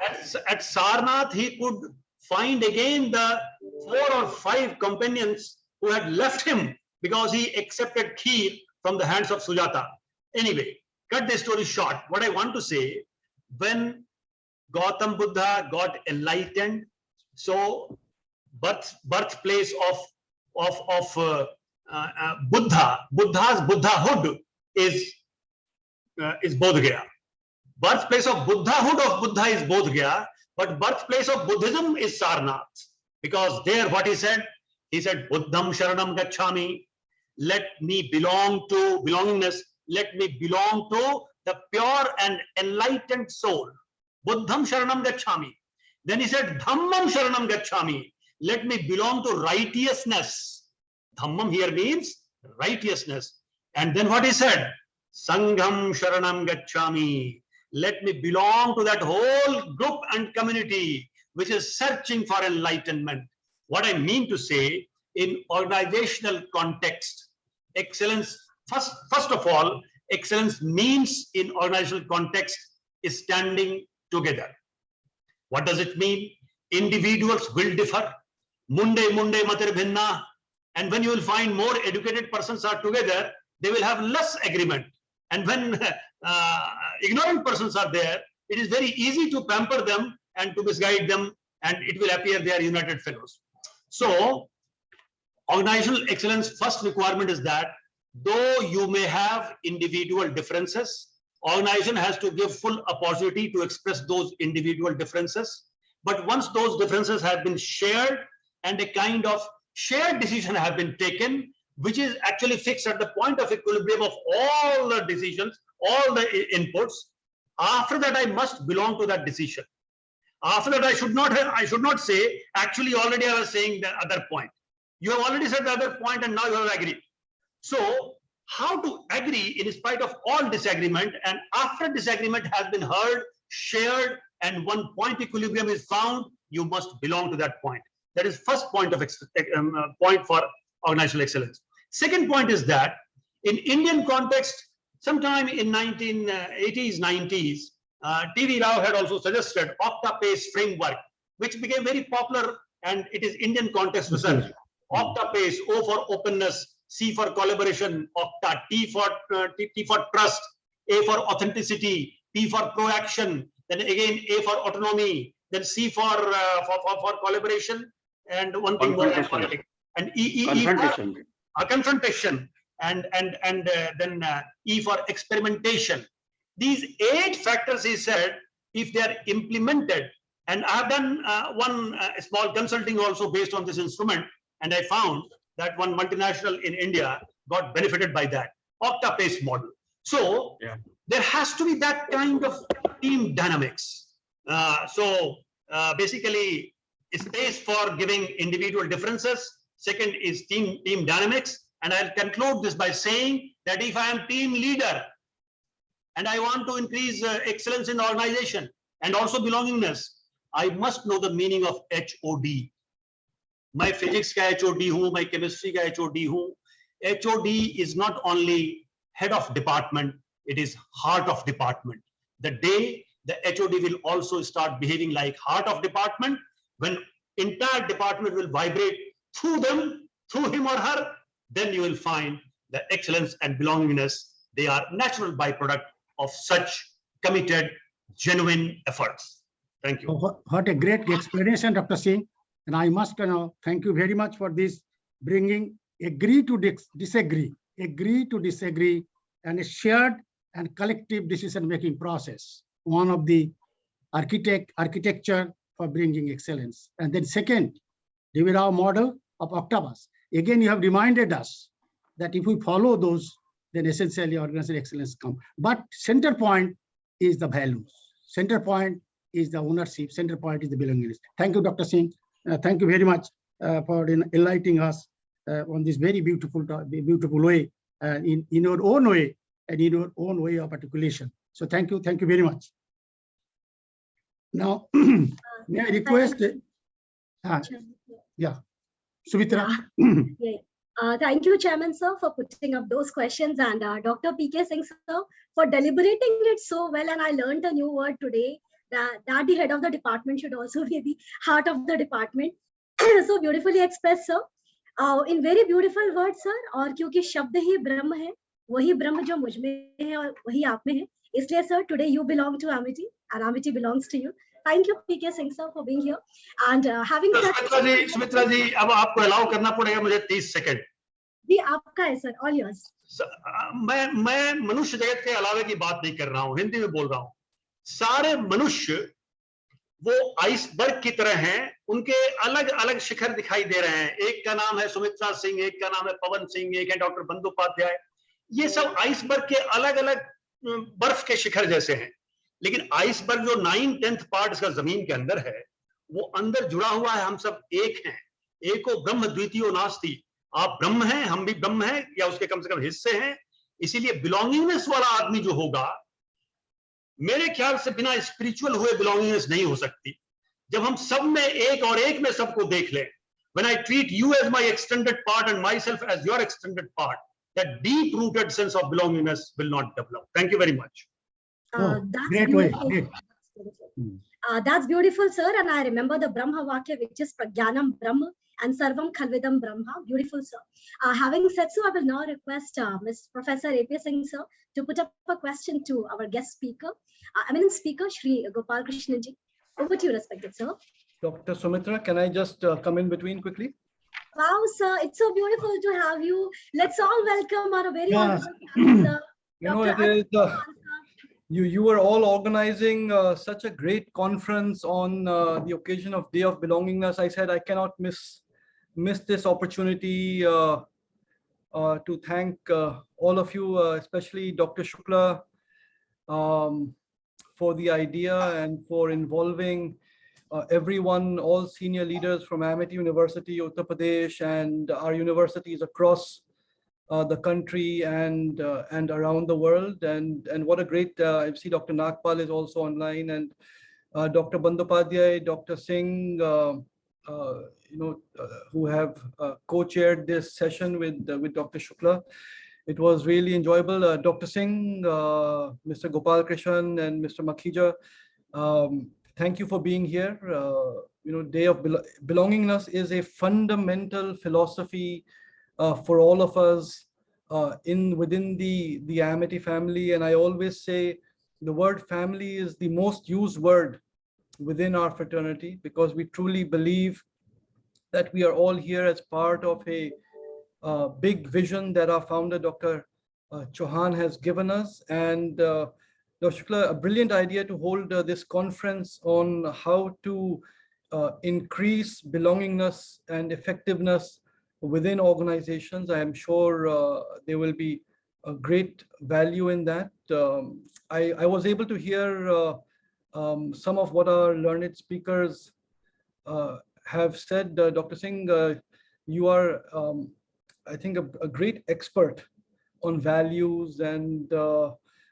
At Sarnath, he could find again the 4 or 5 companions who had left him because he accepted kheer from the hands of Sujata. Anyway, cut the story short. What I want to say, when Gautam Buddha got enlightened, so birthplace of Buddha's Buddhahood is Bodh Gaya. Birthplace of Buddhahood of Buddha is Bodh Gaya, but birthplace of Buddhism is Sarnath. Because there, what he said, Buddham Sharanam Gacchami. Let me belong to belongingness. Let me belong to the pure and enlightened soul. Buddham Sharanam Gacchami. Then he said, Dhammam Sharanam Gacchami. Let me belong to righteousness. Dhammam here means righteousness. And then what he said, Sangham Sharanam Gacchami. Let me belong to that whole group and community which is searching for enlightenment. What I mean to say, in organizational context. Excellence, first of all, excellence means in organizational context is standing together. What does it mean? Individuals will differ. Munde matir bhinna. And when you will find more educated persons are together, they will have less agreement. And when ignorant persons are there, it is very easy to pamper them and to misguide them, and it will appear they are united fellows. So, organizational excellence first requirement is that though you may have individual differences, organization has to give full opportunity to express those individual differences. But once those differences have been shared and a kind of shared decision have been taken, which is actually fixed at the point of equilibrium of all the decisions, all the inputs, after that I must belong to that decision. After that I should not say, actually already I was saying the other point. You have already said the other point and now you have agreed. So how to agree in spite of all disagreement, and after disagreement has been heard, shared, and one point equilibrium is found, you must belong to that point. That is first point of point for organizational excellence. Second point is that in Indian context, sometime in 1980s, 90s, T.V. Rao had also suggested Octa-Pace framework, which became very popular, and it is Indian context research. Octa-Pace, O for openness, C for collaboration, Octa, T for trust, A for authenticity, P for proaction, then again A for autonomy, then C for collaboration, and one thing more, and E for confrontation, and then E for experimentation. These 8 factors, he said, if they are implemented, and I have done one small consulting also based on this instrument, and I found that one multinational in India got benefited by that Octa-Pace model. So there has to be that kind of team dynamics. Basically, space for giving individual differences. Second is team dynamics. And I'll conclude this by saying that if I am team leader and I want to increase excellence in organization and also belongingness, I must know the meaning of HOD. My physics ka HOD hu, my chemistry ka HOD hu. HOD is not only head of department, it is heart of department. The day the HOD will also start behaving like heart of department, when entire department will vibrate through them, through him or her, then you will find the excellence and belongingness. They are natural byproduct of such committed, genuine efforts. Thank you.
What a great explanation, Dr. Singh. And I must thank you very much for this, bringing agree to disagree, and a shared and collective decision-making process. One of the architecture for bringing excellence. And then second, T.V. Rao model of Octopus. Again, you have reminded us that if we follow those, then essentially organizational excellence come. But center point is the values. Center point is the ownership. Center point is the belongingness. Thank you, Dr. Singh. Thank you very much for enlightening us on this very beautiful way, in your own way and in your own way of articulation. So thank you very much. Now, may I request? Sumitra.
Thank you, Chairman sir, for putting up those questions, and Dr. P.K. Singh sir for deliberating it so well. And I learned a new word today, that the head of the department should also be the heart of the department. So beautifully expressed, sir. In very beautiful words, sir. और क्योंकि शब्द ही ब्रह्म है, वही ब्रह्म जो मुझ में है और वही आप में है. इसलिए, sir, today you belong to Amity, and Amity belongs to you. Thank you, P.K. Singh sir, for being here. And having said,
Sumitra जी, अब आपको अलाउ करना पड़ेगा मुझे 30 सेकंड.
जी आपका है सर, all yours.
मैं मनुष्य जगत के अलावे की बात नहीं कर रहा हूँ, हिंदी में बोल रहा हूँ. सारे मनुष्य वो आइसबर्ग की तरह हैं, उनके अलग अलग शिखर दिखाई दे रहे हैं. एक का नाम है सुमित्रा सिंह, एक का नाम है पवन सिंह, एक है डॉक्टर बंदोपाध्याय. ये सब आइसबर्ग के अलग अलग बर्फ के शिखर जैसे हैं. लेकिन आइसबर्ग जो 9/10 पार्ट इसका जमीन के अंदर है, वो अंदर जुड़ा हुआ है. हम सब एक हैं. एको ब्रह्म द्वितीयो नास्ति. आप ब्रह्म हैं, हम भी ब्रह्म हैं, या उसके कम से कम हिस्से हैं. इसीलिए बिलोंगिंगनेस वाला आदमी जो होगा, मेरे ख्याल से बिना स्पिरिचुअल हुए बिलोंगिंगनेस नहीं हो सकती. जब हम सब में एक और एक में सबको देख लें, when I treat you as my extended part and myself as your extended part, that deep-rooted sense of belongingness will not develop. Thank you very much.
That's
Great way.
beautiful.
Great.
That's beautiful, sir. And I remember the Brahma Vakya, which is Pragyanam Brahma and Sarvam Khalvidam Brahma. Beautiful, sir. Having said so, I will now request Professor A.P. Singh, sir, to put up a question to our guest speaker, eminent speaker, Shri Gopal Krishnan ji. Over to you, respected sir.
Dr. Sumitra, can I just come in between quickly?
Wow, sir, it's so beautiful to have you. Let's all welcome our very honorable guest, sir.
You know, it is, you were all organizing such a great conference on the occasion of Day of Belongingness. I said I cannot miss this opportunity to thank all of you, especially Dr. Shukla, for the idea and for involving everyone, all senior leaders from Amity University, Uttar Pradesh, and our universities across the country and around the world. And what a great, I see Dr. Nagpal is also online, and Dr. Bandopadhyay, Dr. Singh, who have co-chaired this session with Dr. Shukla. It was really enjoyable. Dr. Singh, Mr. Gopal Krishnan, and Mr. Makhija, thank you for being here. Day of Belongingness is a fundamental philosophy for all of us within the Amity family. And I always say the word family is the most used word within our fraternity, because we truly believe that we are all here as part of a big vision that our founder, Dr. Chauhan, has given us. And Dr. Shukla, a brilliant idea to hold this conference on how to increase belongingness and effectiveness within organizations. I am sure there will be a great value in that. I was able to hear some of what our learned speakers have said. Dr. Singh, you are, I think, a great expert on values, and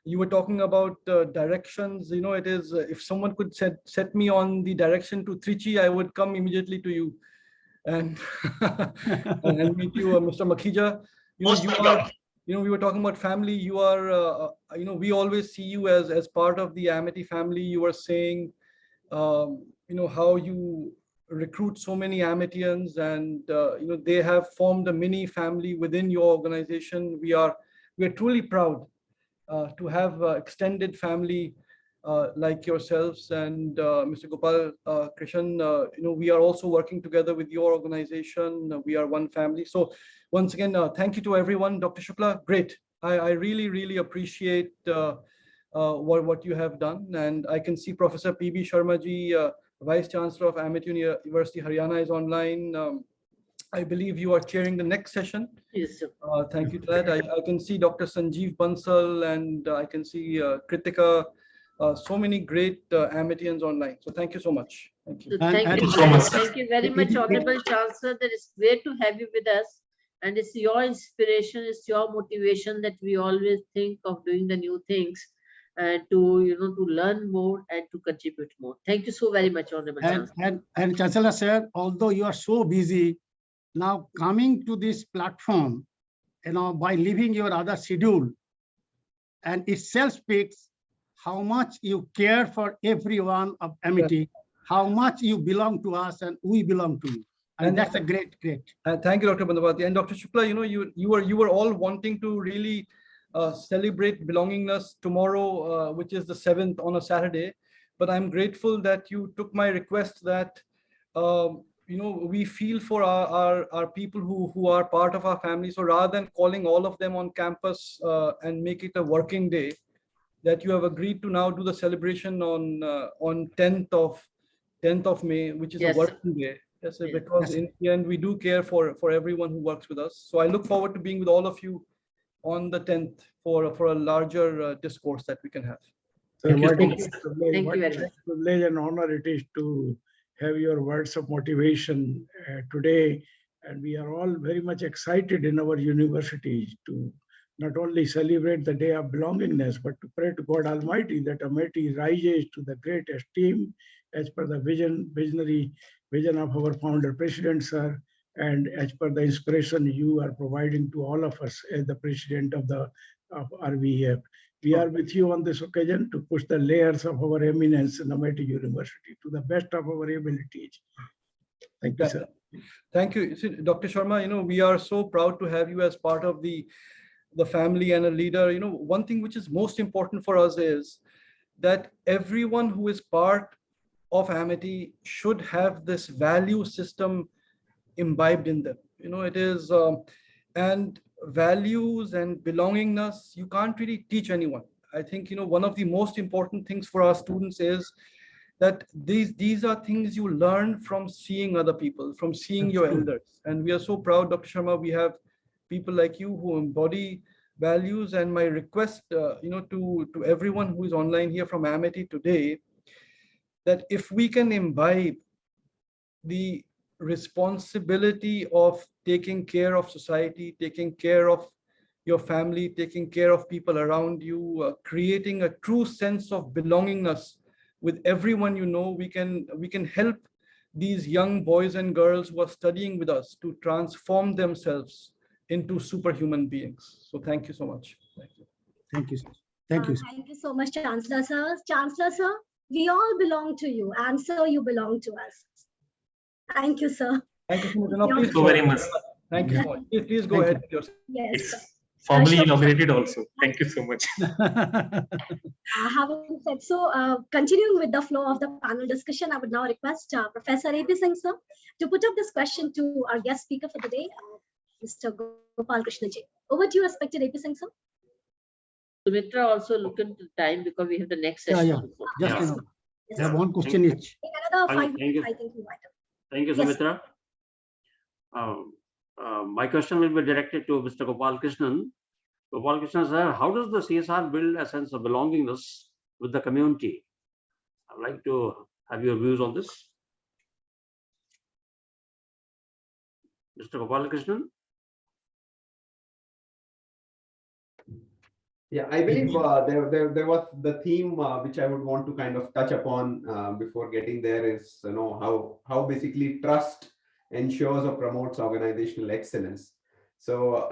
you were talking about directions. It is, if someone could set me on the direction to Trichy, I would come immediately to you and and meet you, Mr. Makhija. We were talking about family. You are, we always see you as part of the Amity family. You were saying, how you recruit so many Amitians, and they have formed a mini family within your organization. We are truly proud to have extended family like yourselves, and Mr. Gopal Krishnan. We are also working together with your organization. We are one family. So once again, thank you to everyone. Dr. Shukla, great. I really appreciate what you have done, and I can see Professor P.B. Sharma ji, Vice Chancellor of Amity University, Haryana, is online. I believe you are chairing the next session.
Yes, sir.
Thank you to that. I can see Dr. Sanjeev Bansal, and I can see Kritika. So many great Amitians online. So thank you so much. Thank you.
Thank you so much. Thank you very much, Honorable Chancellor. That is great to have you with us. And it's your inspiration, it's your motivation that we always think of doing the new things to learn more and to contribute more. Thank you so very much, Honorable Chancellor.
And Chancellor sir, although you are so busy, now coming to this platform, by leaving your other schedule, and itself speaks how much you care for everyone of Amity, how much you belong to us and we belong to you. And that's a great.
Thank you, Dr. Bandopadhyay. And Dr. Shukla, you were all wanting to really celebrate belongingness tomorrow, which is the 7th on a Saturday. But I'm grateful that you took my request that we feel for our people who are part of our family. So rather than calling all of them on campus and make it a working day, that you have agreed to now do the celebration on 10th of May, which is a working day. Yes, because in the end, we do care for everyone who works with us. So I look forward to being with all of you on the 10th for a larger discourse that we can have.
Thank you.
Thank you very much.
Privilege and honor it is to have your words of motivation today. And we are all very much excited in our universities to not only celebrate the Day of Belongingness, but to pray to God Almighty that Amity rises to the great esteem as per the visionary vision of our founder, President Sir,
And as per the inspiration you are providing to all of us as the president of RVF, we are with you on this occasion to push the layers of our eminence in Amity University to the best of our abilities. Thank you, sir.
Thank you. See, Dr. Sharma, we are so proud to have you as part of the family and a leader. One thing which is most important for us is that everyone who is part of Amity should have this value system imbibed in them. It is, and values and belongingness, you can't really teach anyone. I think, one of the most important things for our students is that these are things you learn from seeing other people, from seeing your elders. And we are so proud, Dr. Sharma, we have people like you who embody values. And my request, to everyone who is online here from Amity today, that if we can imbibe the responsibility of taking care of society, taking care of your family, taking care of people around you, creating a true sense of belongingness with everyone, we can help these young boys and girls who are studying with us to transform themselves into superhuman beings. So thank you so much. Thank you.
Thank you, sir. Thank you, sir.
Thank you so much, Chancellor sir. Chancellor sir, we all belong to you, and sir, you belong to us. Thank you, sir.
Thank you so much. Now, please
so very much.
Thank you so much. Please go ahead with your.
Yes.
It's formally
sure.
inaugurated also. Thank you so much.
Having said so, continuing with the flow of the panel discussion, I would now request Professor A.P. Singh sir to put up this question to our guest speaker for the day, Mr. Gopal Krishna ji. Over to you, respected A.P. Singh sir.
Sumitra, also look into the time because we have the next session.
Yeah. Just
Yes,
I have
sir.
one question each.
In another 5
Thank
minutes,
you.
I think we might have.
Thank you,
Yes.
Sumitra. My question will be directed to Mr. Gopal Krishnan. Gopal Krishnan, sir, how does the CSR build a sense of belongingness with the community? I'd like to have your views on this. Mr. Gopal Krishnan?
Yeah, I believe there was the theme which I would want to kind of touch upon before getting there is how basically trust ensures or promotes organizational excellence. So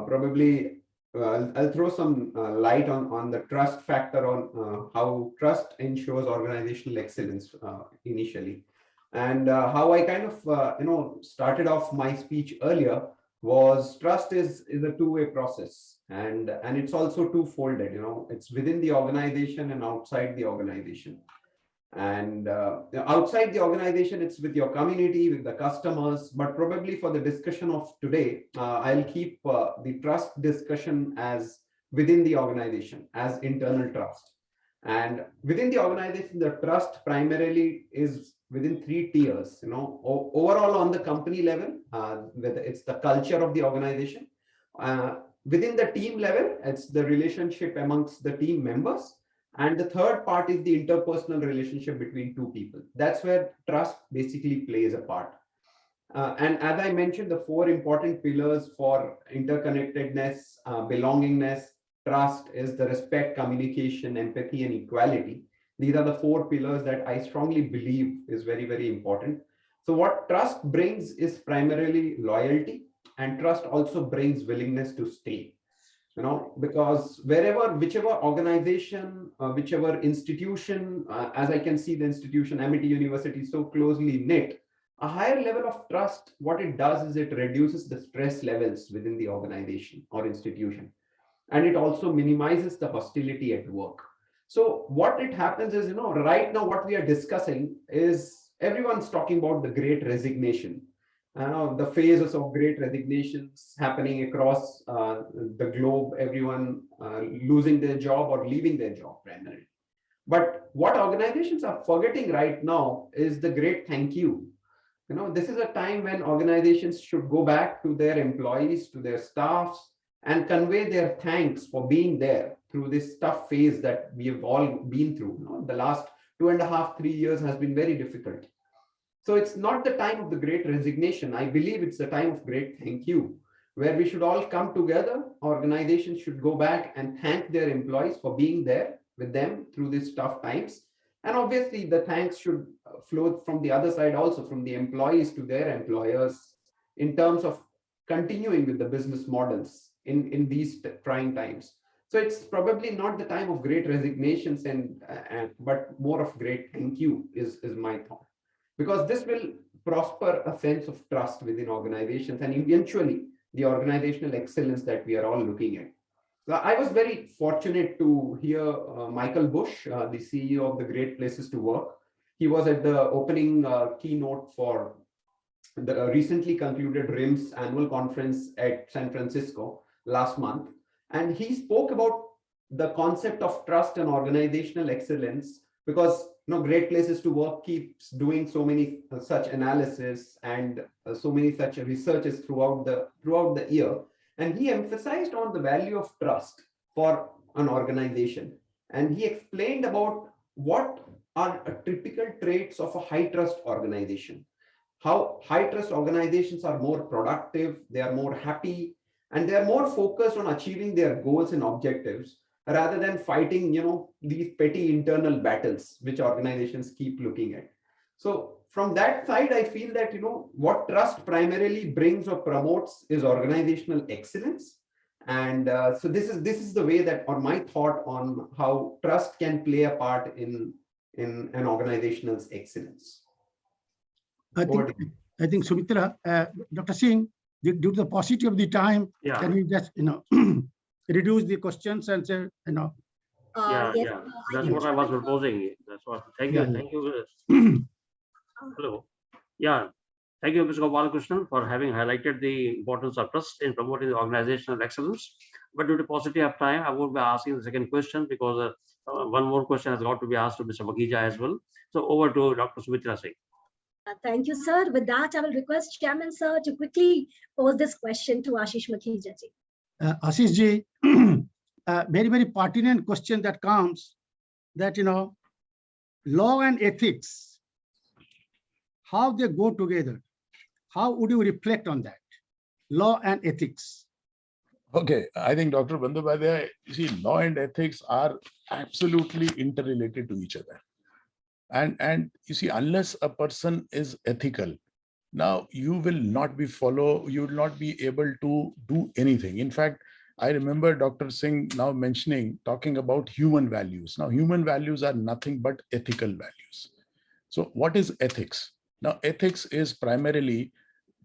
probably I'll throw some light on the trust factor, on how trust ensures organizational excellence initially, and how I kind of started off my speech earlier was trust is a two-way process, and it's also two-folded. It's within the organization and outside the organization. And outside the organization, it's with your community, with the customers. But probably for the discussion of today, I'll keep the trust discussion as within the organization, as internal trust. And within the organization, the trust primarily is within 3 tiers. Overall on the company level, whether it's the culture of the organization. Within the team level, it's the relationship amongst the team members. And the third part is the interpersonal relationship between two people. That's where trust basically plays a part. And as I mentioned, the 4 important pillars for interconnectedness, belongingness, trust is the respect, communication, empathy, and equality. These are the 4 pillars that I strongly believe is very, very important. So what trust brings is primarily loyalty, and trust also brings willingness to stay. Because whichever organization, whichever institution, as I can see the institution, Amity University is so closely knit, a higher level of trust, what it does is it reduces the stress levels within the organization or institution. And it also minimizes the hostility at work. So what it happens is, right now what we are discussing is everyone's talking about the great resignation. The phases of great resignations happening across the globe, everyone losing their job or leaving their job primarily. But what organizations are forgetting right now is the great thank you. This is a time when organizations should go back to their employees, to their staffs, and convey their thanks for being there through this tough phase that we have all been through. The last 2.5, 3 years has been very difficult. So it's not the time of the great resignation. I believe it's the time of great thank you, where we should all come together. Organizations should go back and thank their employees for being there with them through these tough times. And obviously the thanks should flow from the other side also, from the employees to their employers, in terms of continuing with the business models in these trying times. So it's probably not the time of great resignations but more of great thank you is my thought, because this will prosper a sense of trust within organizations and eventually the organizational excellence that we are all looking at. So I was very fortunate to hear Michael Bush, the CEO of the Great Places to Work. He was at the opening keynote for the recently concluded RIMS annual conference at San Francisco last month. And he spoke about the concept of trust and organizational excellence, because Great Places to Work keeps doing so many such analysis and so many such researches throughout the year. And he emphasized on the value of trust for an organization. And he explained about what are typical traits of a high trust organization, how high trust organizations are more productive, they are more happy, and they are more focused on achieving their goals and objectives rather than fighting, these petty internal battles which organizations keep looking at. So from that side, I feel that, what trust primarily brings or promotes is organizational excellence. And so this is the way that, or my thought on how trust can play a part in an organization's excellence.
I think Sumitra, Dr. Singh, due to the paucity of the time, can we just, reduce the questions and say,
Yes,
That's what I was proposing. That's what. Thank you.
Yeah.
Thank you. Hello. Yeah. Thank you, Mr. Gopalakrishnan, for having highlighted the importance of trust in promoting the organizational excellence. But due to paucity of time, I will be asking the second question, because one more question has got to be asked to Mr. Makhija as well. So over to Dr. Sumitra Singh.
Thank you, sir. With that, I will request Chairman, sir, to quickly pose this question to Ashish Makhija ji.
Ashish ji, very, very pertinent question that comes that, law and ethics, how they go together. How would you reflect on that? Law and ethics.
Okay, I think Dr. Bandyopadhyay, you see, law and ethics are absolutely interrelated to each other. And you see, unless a person is ethical, now you will not be able to do anything. In fact, I remember Dr. Singh now talking about human values. Now, human values are nothing but ethical values. So what is ethics? Now, ethics is primarily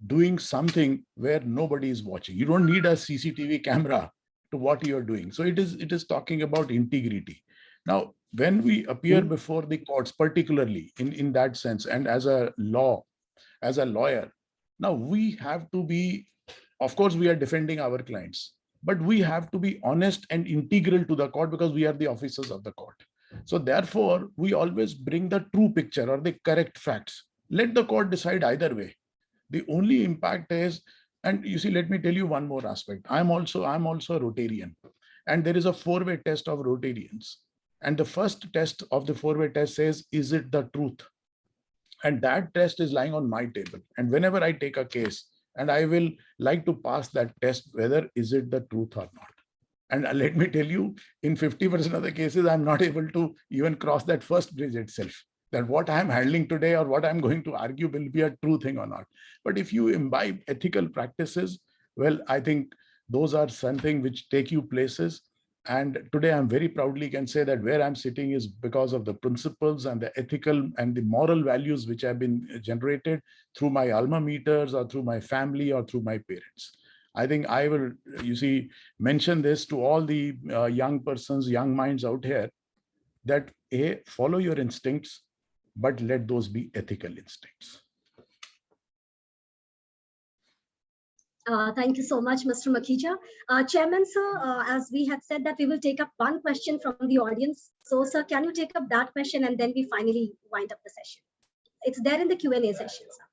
doing something where nobody is watching. You don't need a CCTV camera to what you're doing. So it is talking about integrity. Now, when we appear before the courts, particularly in that sense, and as a lawyer, now we have to be, of course, we are defending our clients, but we have to be honest and integral to the court because we are the officers of the court. So therefore, we always bring the true picture or the correct facts. Let the court decide either way. The only impact is, and you see, let me tell you one more aspect. I'm also a Rotarian, and there is a 4-way test of Rotarians. And the first test of the 4-way test says, is it the truth? And that test is lying on my table. And whenever I take a case, and I will like to pass that test, whether is it the truth or not. And let me tell you, in 50% of the cases, I'm not able to even cross that first bridge itself, that what I'm handling today or what I'm going to argue will be a true thing or not. But if you imbibe ethical practices, well, I think those are something which take you places. And today I'm very proudly can say that where I'm sitting is because of the principles and the ethical and the moral values which have been generated through my alma maters or through my family or through my parents. I think I will, mention this to all the young persons, young minds out here, that follow your instincts, but let those be ethical instincts.
Thank you so much, Mr. Makhija. Chairman, sir, as we had said that we will take up one question from the audience. So, sir, can you take up that question and then we finally wind up the session? It's there in the Q&A session, sir.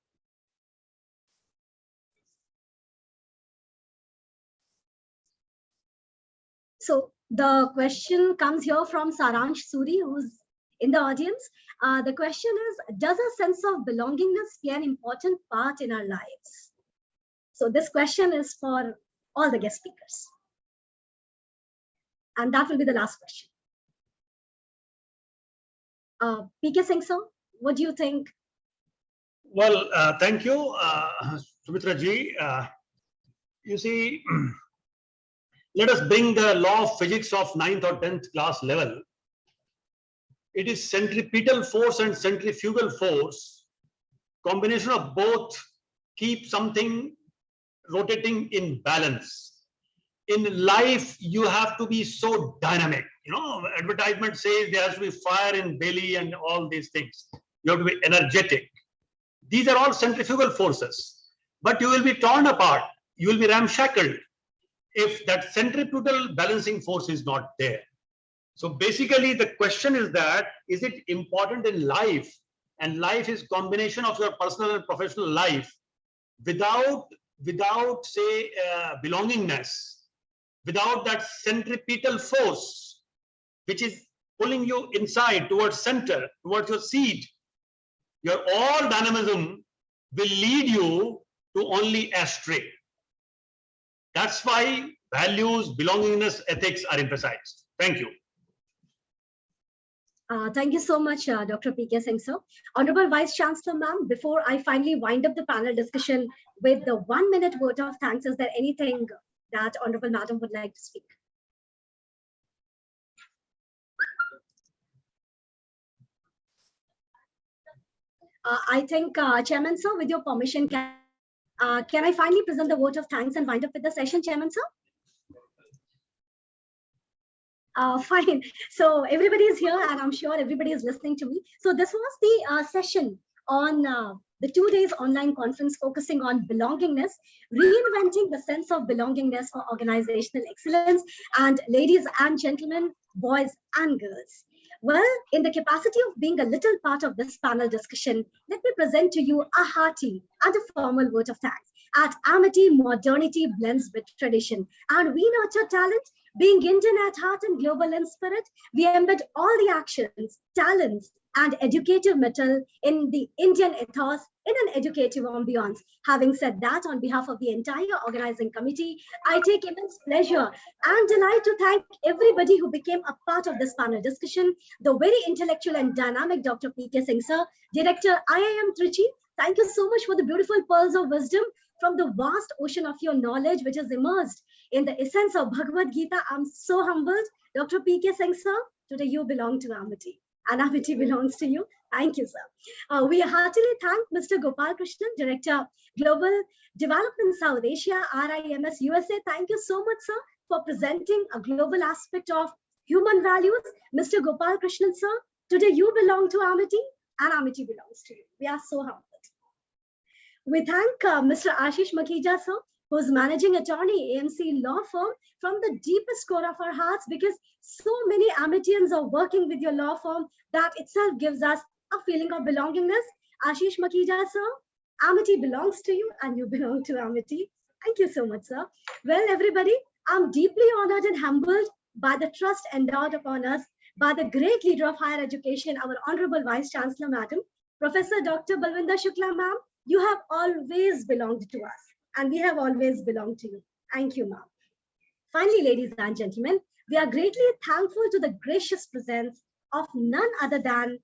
So the question comes here from Saransh Suri, who's in the audience. The question is, does a sense of belongingness play an important part in our lives? So this question is for all the guest speakers. And that will be the last question. PK Singh, sir, what do you think?
Well, thank you. Sumitra ji, you see, let us bring the law of physics of 9th or 10th class level. It is centripetal force and centrifugal force. Combination of both keep something rotating in balance. In life, you have to be so dynamic. You know, advertisement says there has to be fire in belly and all these things. You have to be energetic. These are all centrifugal forces, but you will be torn apart. You will be ramshackled if that centripetal balancing force is not there. So basically the question is that, is it important in life? And life is combination of your personal and professional life without say belongingness, without that centripetal force, which is pulling you inside towards center, towards your seat, your all dynamism will lead you to only astray. That's why values, belongingness, ethics are emphasized. Thank you.
Thank you so much, Dr. P.K. Singh, sir. Honorable Vice Chancellor, ma'am, before I finally wind up the panel discussion with the 1-minute vote of thanks, is there anything that Honorable Madam would like to speak? I think, Chairman, sir, with your permission, can I finally present the vote of thanks and wind up with the session, Chairman, sir? Fine. So everybody is here and I'm sure everybody is listening to me. So this was the session on the 2 days online conference focusing on belongingness, reinventing the sense of belongingness for organizational excellence. And ladies and gentlemen, boys and girls, well, in the capacity of being a little part of this panel discussion, let me present to you a hearty and a formal vote of thanks. At Amity, modernity blends with tradition, and we nurture talent. Being Indian at heart and global in spirit, we embed all the actions, talents, and educative metal in the Indian ethos in an educative ambiance. Having said that, on behalf of the entire organizing committee, I take immense pleasure and delight to thank everybody who became a part of this panel discussion. The very intellectual and dynamic Dr. P.K. Singh, sir, Director IIM Trichy, thank you so much for the beautiful pearls of wisdom from the vast ocean of your knowledge, which is immersed in the essence of Bhagavad Gita. I'm so humbled. Dr. P.K. Singh, sir, today you belong to Amity, and Amity belongs to you. Thank you, sir. We heartily thank Mr. Gopal Krishnan, Director, Global Development South Asia, RIMS USA. Thank you so much, sir, for presenting a global aspect of human values. Mr. Gopal Krishnan, sir, today you belong to Amity, and Amity belongs to you. We are so humbled. We thank Mr. Ashish Makhija, sir, who's managing attorney, AMC law firm, from the deepest core of our hearts, because so many Amitians are working with your law firm that itself gives us a feeling of belongingness. Ashish Makhija, sir, Amity belongs to you and you belong to Amity. Thank you so much, sir. Well, everybody, I'm deeply honored and humbled by the trust endowed upon us by the great leader of higher education, our Honorable Vice Chancellor, Madam, Professor Dr. Balwinder Shukla, ma'am. You have always belonged to us, and we have always belonged to you. Thank you, ma'am. Finally, ladies and gentlemen, we are greatly thankful to the gracious presence of none other than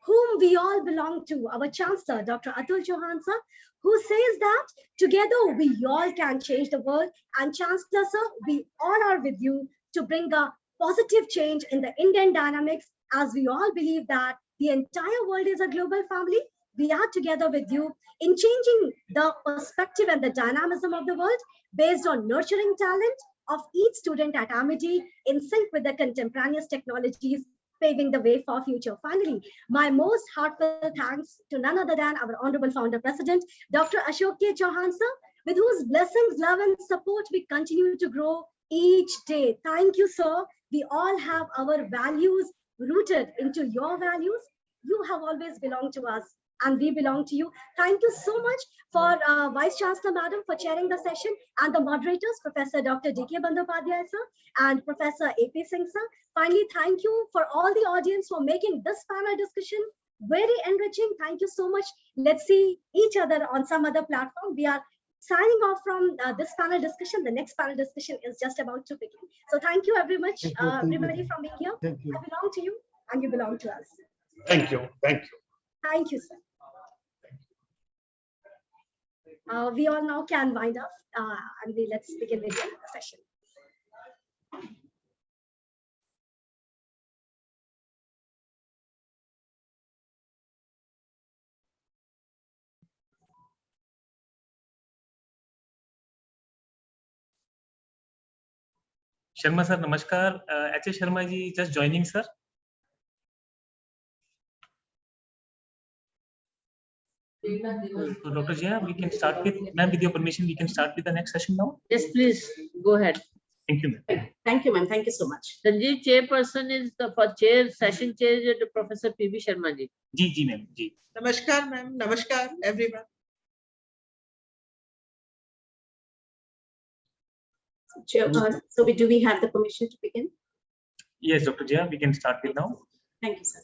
whom we all belong to, our Chancellor, Dr. Atul Chauhan, sir, who says that together we all can change the world. And Chancellor, sir, we all are with you to bring a positive change in the Indian dynamics, as we all believe that the entire world is a global family. We are together with you in changing the perspective and the dynamism of the world based on nurturing talent of each student at Amity in sync with the contemporaneous technologies, paving the way for future. Finally, my most heartfelt thanks to none other than our Honorable Founder President, Dr. Ashok K. Chauhan, sir, with whose blessings, love, and support we continue to grow each day. Thank you, sir. We all have our values rooted into your values. You have always belonged to us, and we belong to you. Thank you so much for Vice Chancellor, Madam, for chairing the session, and the moderators, Professor Dr. D.K. Bandyopadhyay, sir, and Professor A.P. Singh, sir. Finally, thank you for all the audience for making this panel discussion very enriching. Thank you so much. Let's see each other on some other platform. We are signing off from this panel discussion. The next panel discussion is just about to begin. So thank you very much, everybody, from being here. I belong to you, and you belong to us.
Thank you. Thank you.
Thank you, sir. We all now can wind up and let's begin again the session.
Sharma sir, namaskar. H.A. Sharma ji just joining, sir. So Dr. Jaya, we can start with, ma'am, with your permission, we can start with the next session now.
Yes, please go ahead.
Thank you, ma'am.
Thank you, ma'am. Thank you so much.
Sanjeev, chairperson is the for chair, session chair is Professor P.B. Sharma ji.
Ji, ma'am, ji.
Namaskar, ma'am. Namaskar, everyone. So do we have the permission to begin?
Yes, Dr. Jaya, we can start with now.
Thank you, sir.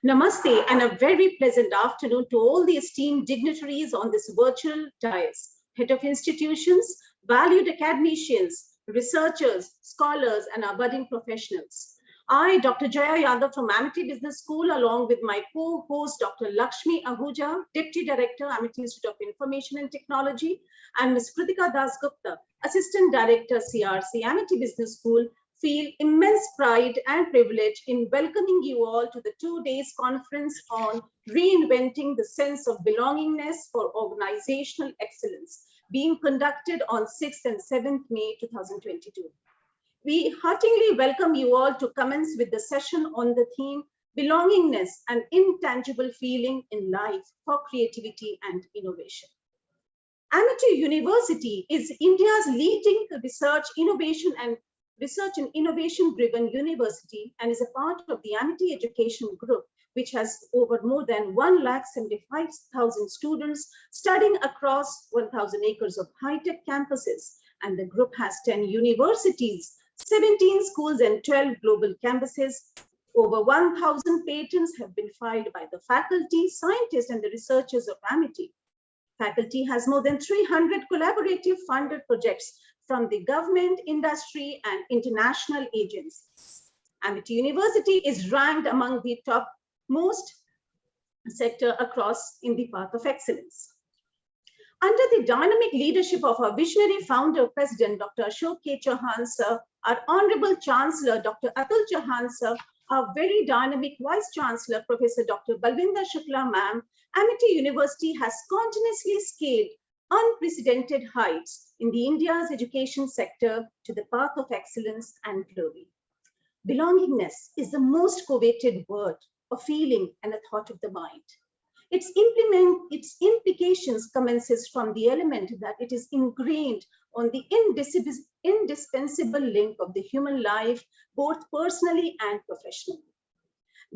Namaste and a very pleasant afternoon to all the esteemed dignitaries on this virtual dais, head of institutions, valued academicians, researchers, scholars, and our budding professionals. I, Dr. Jaya Yadav from Amity Business School, along with my co-host, Dr. Lakshmi Ahuja, Deputy Director, Amity Institute of Information and Technology, and Ms. Kritika Das Gupta, Assistant Director, CRC, Amity Business School, feel immense pride and privilege in welcoming you all to the 2 days conference on reinventing the sense of belongingness for organizational excellence, being conducted on 6th and 7th May 2022. We heartily welcome you all to commence with the session on the theme, belongingness, an intangible feeling in life for creativity and innovation. Amity University is India's leading research and innovation-driven university and is a part of the Amity Education Group, which has over more than 175,000 students studying across 1,000 acres of high-tech campuses. And the group has 10 universities, 17 schools, and 12 global campuses. Over 1,000 patents have been filed by the faculty, scientists, and the researchers of Amity. Faculty has more than 300 collaborative funded projects from the government, industry, and international agencies. Amity University is ranked among the top most sector across in the path of excellence. Under the dynamic leadership of our visionary founder, President Dr. Ashok K. Chauhan sir, our Honorable Chancellor, Dr. Atul Chauhan sir, our very dynamic Vice Chancellor, Professor Dr. Balvinder Shukla ma'am, Amity University has continuously scaled unprecedented heights in the India's education sector to the path of excellence and glory. Belongingness is the most coveted word, a feeling and a thought of the mind. Its implications commences from the element that it is ingrained on the indispensable link of the human life, both personally and professionally.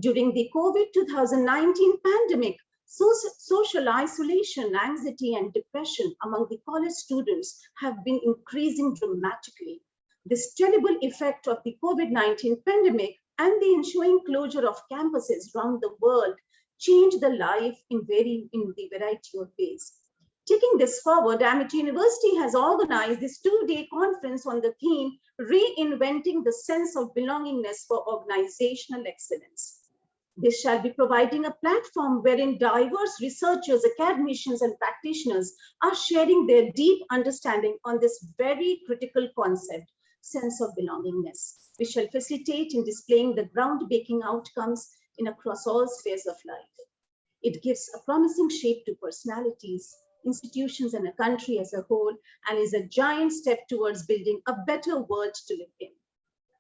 During the COVID-19 pandemic, social isolation, anxiety, and depression among the college students have been increasing dramatically. This terrible effect of the COVID-19 pandemic and the ensuing closure of campuses around the world changed the life in the variety of ways. Taking this forward, Amity University has organized this 2-day conference on the theme, Reinventing the Sense of Belongingness for Organizational Excellence. This shall be providing a platform wherein diverse researchers, academicians, and practitioners are sharing their deep understanding on this very critical concept, sense of belongingness. We shall facilitate in displaying the groundbreaking outcomes across all spheres of life. It gives a promising shape to personalities, institutions, and a country as a whole, and is a giant step towards building a better world to live in.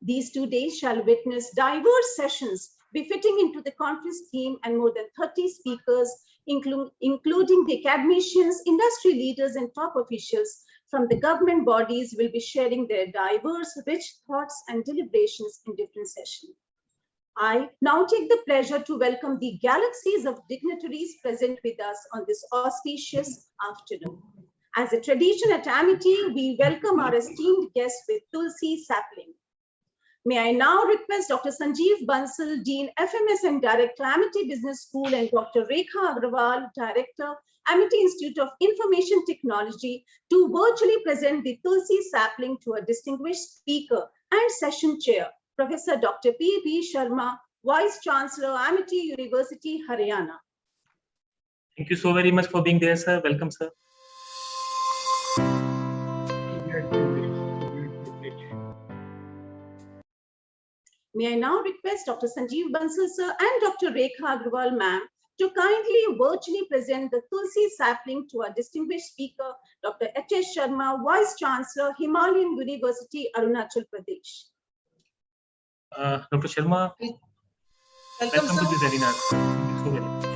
These 2 days shall witness diverse sessions befitting into the conference theme, and more than 30 speakers, including the academicians, industry leaders, and top officials from the government bodies will be sharing their diverse, rich thoughts and deliberations in different sessions. I now take the pleasure to welcome the galaxies of dignitaries present with us on this auspicious afternoon. As a tradition at Amity, we welcome our esteemed guests with Tulsi sapling. May I now request Dr. Sanjeev Bansal, Dean, FMS and Director, Amity Business School, and Dr. Rekha Agrawal, Director, Amity Institute of Information Technology, to virtually present the Tulsi sapling to a distinguished speaker and session chair, Professor Dr. P.B. Sharma, Vice Chancellor, Amity University, Haryana.
Thank you so very much for being there, sir. Welcome, sir.
May I now request Dr. Sanjeev Bansal sir and Dr. Rekha Agrawal ma'am to kindly virtually present the Tulsi sapling to our distinguished speaker, Dr. H.S. Sharma, Vice Chancellor, Himalayan University, Arunachal Pradesh.
Dr. Sharma, welcome to this webinar. Thank you so very much.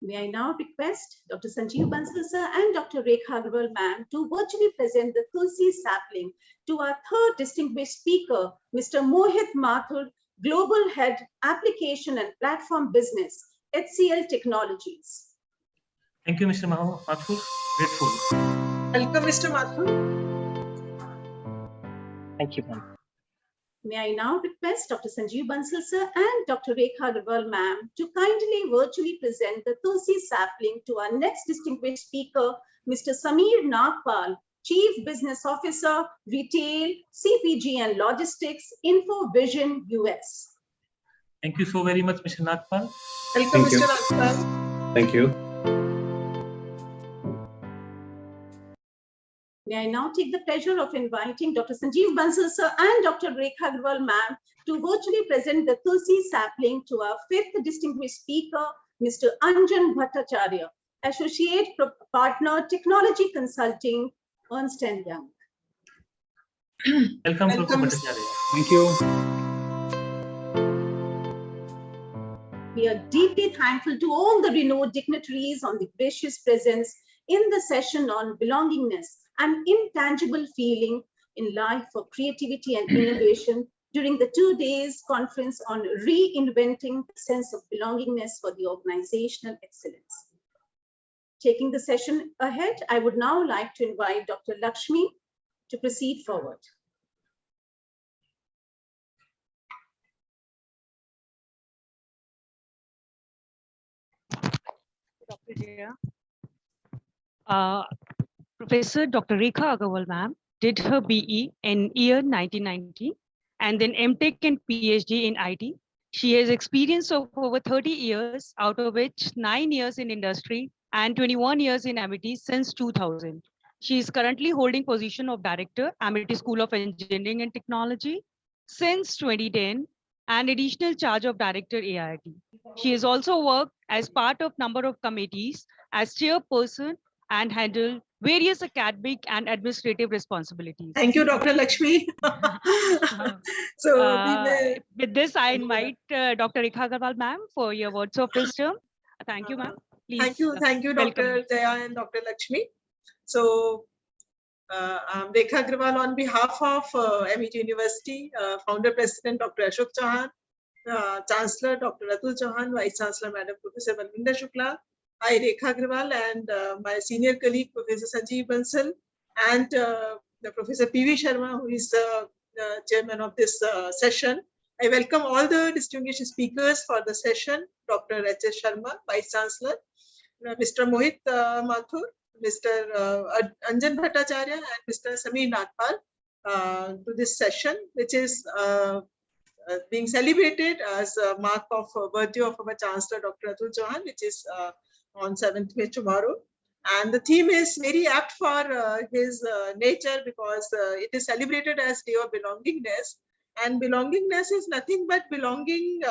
May I now request Dr. Sanjeev Bansal sir and Dr. Rekha Agrawal ma'am to virtually present the Tulsi sapling to our third distinguished speaker, Mr. Mohit Mathur, Global Head, Application and Platform Business, HCL Technologies.
Thank you, Mr. Mathur. Grateful.
Welcome, Mr. Mathur.
Thank you, ma'am.
May I now request Dr. Sanjeev Bansal sir and Dr. Rekha Agrawal ma'am to kindly virtually present the Tulsi sapling to our next distinguished speaker, Mr. Sameer Nagpal, Chief Business Officer, Retail, CPG and Logistics, InfoVision US.
Thank you so very much, Mr. Nagpal.
Welcome, Mr. Nagpal.
Thank you.
May I now take the pleasure of inviting Dr. Sanjeev Bansal sir and Dr. Rekha Agrawal ma'am to virtually present the Tulsi sapling to our fifth distinguished speaker, Mr. Anjan Bhattacharya, Associate Partner, Technology Consulting, Ernst & Young.
Welcome, Dr.
Welcome.
Bhattacharya.
Thank you.
We are deeply thankful to all the renowned dignitaries on the gracious presence in the session on belongingness, an intangible feeling in life for creativity and innovation during the 2 days conference on reinventing the sense of belongingness for the organizational excellence. Taking the session ahead, I would now like to invite Dr. Lakshmi to proceed forward.
Dr. Jaya. Professor Dr. Rekha Agrawal ma'am did her BE in year 1990 and then MTech and PhD in IT. She has experience of over 30 years, out of which 9 years in industry and 21 years in Amity since 2000. She is currently holding position of Director, Amity School of Engineering and Technology since 2010 and additional charge of Director AIT. She has also worked as part of number of committees as chairperson and handled various academic and administrative responsibilities.
Thank you, Dr. Lakshmi.
With this, I invite Dr. Rekha Agrawal ma'am for your words of wisdom. Thank you, ma'am.
Thank you,
welcome.
Dr. Jaya and Dr. Lakshmi. So, I'm Rekha Agrawal on behalf of MET University, Founder President Dr. Ashok Chauhan, Chancellor Dr. Atul Chauhan, Vice Chancellor Madam Professor Balvinder Shukla, I, Rekha Agrawal, and my senior colleague, Professor Sanjeev Bansal, and the Professor P.V. Sharma, who is the chairman of this session. I welcome all the distinguished speakers for the session, Dr. H.S. Sharma, Vice Chancellor, Mr. Mohit Mathur, Mr. Anjan Bhattacharya, and Mr. Sameer Nagpal to this session, which is being celebrated as a mark of birthday of our Chancellor, Dr. Atul Chauhan, which is on 7th May tomorrow. And the theme is very apt for his nature because it is celebrated as Day of Belongingness. And belongingness is nothing but belonging.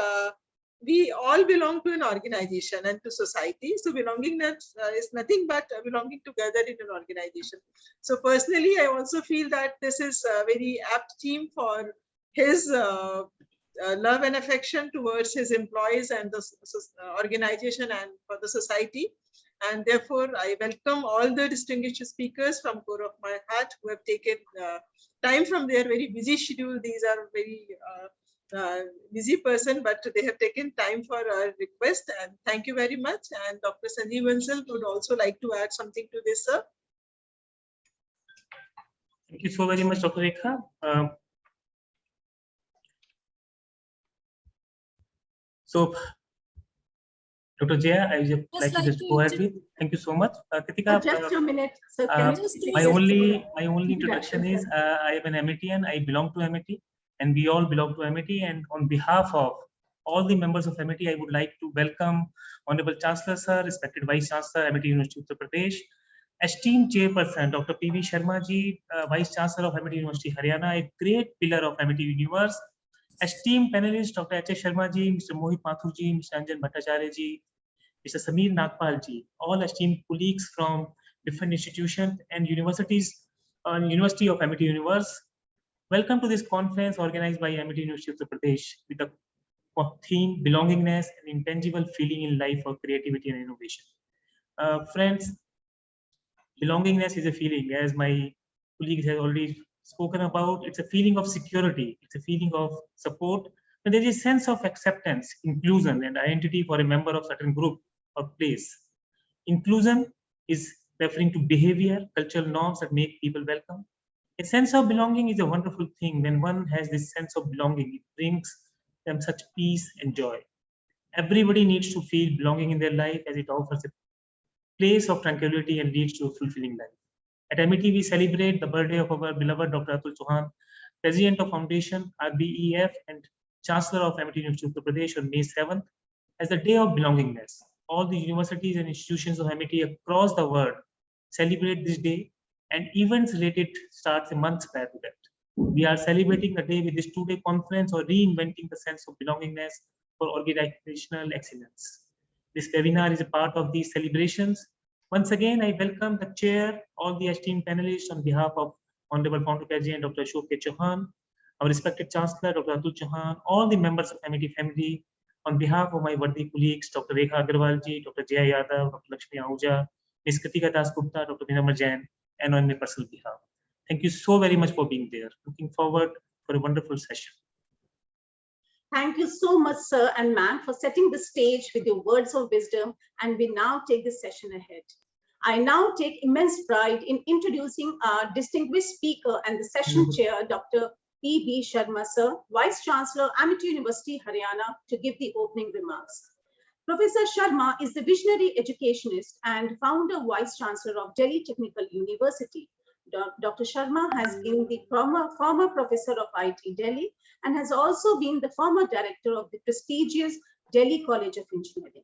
We all belong to an organization and to society. So belongingness is nothing but belonging together in an organization. So personally, I also feel that this is a very apt theme for his love and affection towards his employees and the organization and for the society. And therefore, I welcome all the distinguished speakers from core of my heart who have taken time from their very busy schedule. These are very busy person, but they have taken time for our request. And thank you very much. And Dr. Sanjeev Bansal would also like to add something to this, sir.
Thank you so very much, Dr. Rekha. So, Dr. Jaya, I would like to just go ahead with. Thank you so much. Kritika,
just a minute, sir.
My only introduction is I am an METian. I belong to MET, and we all belong to MET. And on behalf of all the members of MET, I would like to welcome Honorable Chancellor Sir, respected Vice Chancellor, MET University of Uttar Pradesh, Esteemed Chairperson, Dr. P.V. Sharma ji, Vice Chancellor of Amity University, Haryana, a great pillar of Amity Universe. Esteemed panelists, Dr. H. Sharma ji, Mr. Mohit Mathur ji, Mr. Anjan Bhattacharya ji, Mr. Sameer Nagpal ji, all esteemed colleagues from different institutions and universities, University of Amity Universe. Welcome to this conference organized by Amity University of Uttar Pradesh with the theme Belongingness, an intangible feeling in life of creativity and innovation. Friends, belongingness is a feeling, as my colleagues have already spoken about. It's a feeling of security. It's a feeling of support. And there is a sense of acceptance, inclusion, and identity for a member of certain group or place. Inclusion is referring to behavior, cultural norms that make people welcome. A sense of belonging is a wonderful thing. When one has this sense of belonging, it brings them such peace and joy. Everybody needs to feel belonging in their life, as it offers a place of tranquility and leads to a fulfilling life. At Amity, we celebrate the birthday of our beloved Dr. Atul Chauhan, President of Foundation, RBEF, and Chancellor of Amity University of Uttar Pradesh on May 7th, as the Day of Belongingness. All the universities and institutions of Amity across the world celebrate this day, and events related starts a month prior to that. We are celebrating the day with this two-day conference or reinventing the sense of belongingness for organizational excellence. This webinar is a part of these celebrations. Once again, I welcome the chair, all the esteemed panelists on behalf of Honorable Founder President Dr. Ashok K. Chauhan, our respected Chancellor Dr. Atul Chauhan, all the members of Amity family, on behalf of my worthy colleagues Dr. Rekha Agarwal ji, Dr. Jaya Yadav, Dr. Lakshmi Ahuja, Ms. Kritika Das Gupta, Dr. Vinamar Jain, and on my personal behalf. Thank you so very much for being there. Looking forward for a wonderful session.
Thank you so much, sir and ma'am, for setting the stage with your words of wisdom, and we now take this session ahead. I now take immense pride in introducing our distinguished speaker and the session chair, Dr. P.B. Sharma, sir, Vice Chancellor, Amity University, Haryana, to give the opening remarks. Professor Sharma is the visionary educationist and founder Vice Chancellor of Delhi Technical University. Dr. Sharma has been the former professor of IIT Delhi and has also been the former director of the prestigious Delhi College of Engineering.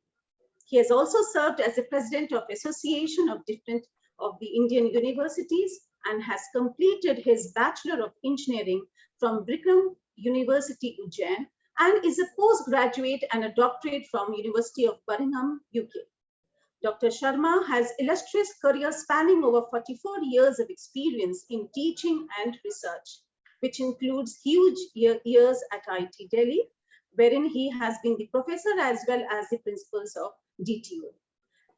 He has also served as the president of Association of different of the Indian universities and has completed his Bachelor of Engineering from Brigham University, Ujjain, and is a postgraduate and a doctorate from University of Birmingham, UK. Dr. Sharma has illustrious career spanning over 44 years of experience in teaching and research, which includes huge years at IIT Delhi, wherein he has been the professor as well as the principals of DTU.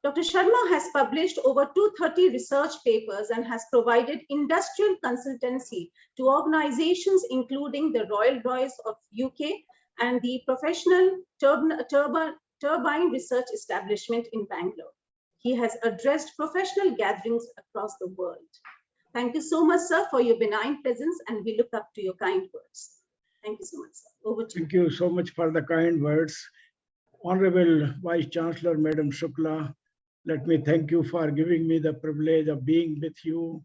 Dr. Sharma has published over 230 research papers and has provided industrial consultancy to organizations including the Rolls-Royce of UK and the Professional Turbine Research Establishment in Bangalore. He has addressed professional gatherings across the world. Thank you so much, sir, for your benign presence, and we look up to your kind words. Thank you so much, sir. Over to you.
Thank you so much for the kind words. Honorable Vice Chancellor, Madam Shukla, let me thank you for giving me the privilege of being with you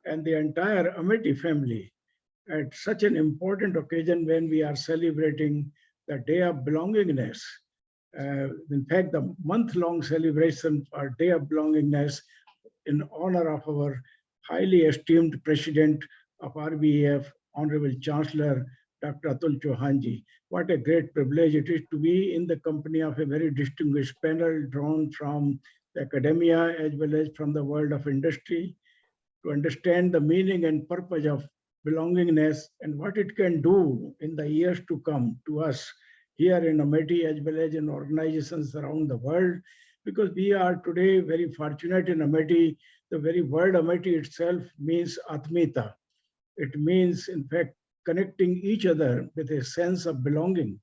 and the entire Amity family at such an important occasion when we are celebrating the Day of Belongingness. In fact, the month-long celebration for Day of Belongingness in honor of our highly esteemed President of RBEF, Honorable Chancellor, Dr. Atul Chauhan ji. What a great privilege it is to be in the company of a very distinguished panel drawn from the academia as well as from the world of industry to understand the meaning and purpose of belongingness and what it can do in the years to come to us here in Amity as well as in organizations around the world, because we are today very fortunate in Amity. The very word Amity itself means Atmita. It means, in fact, connecting each other with a sense of belonging.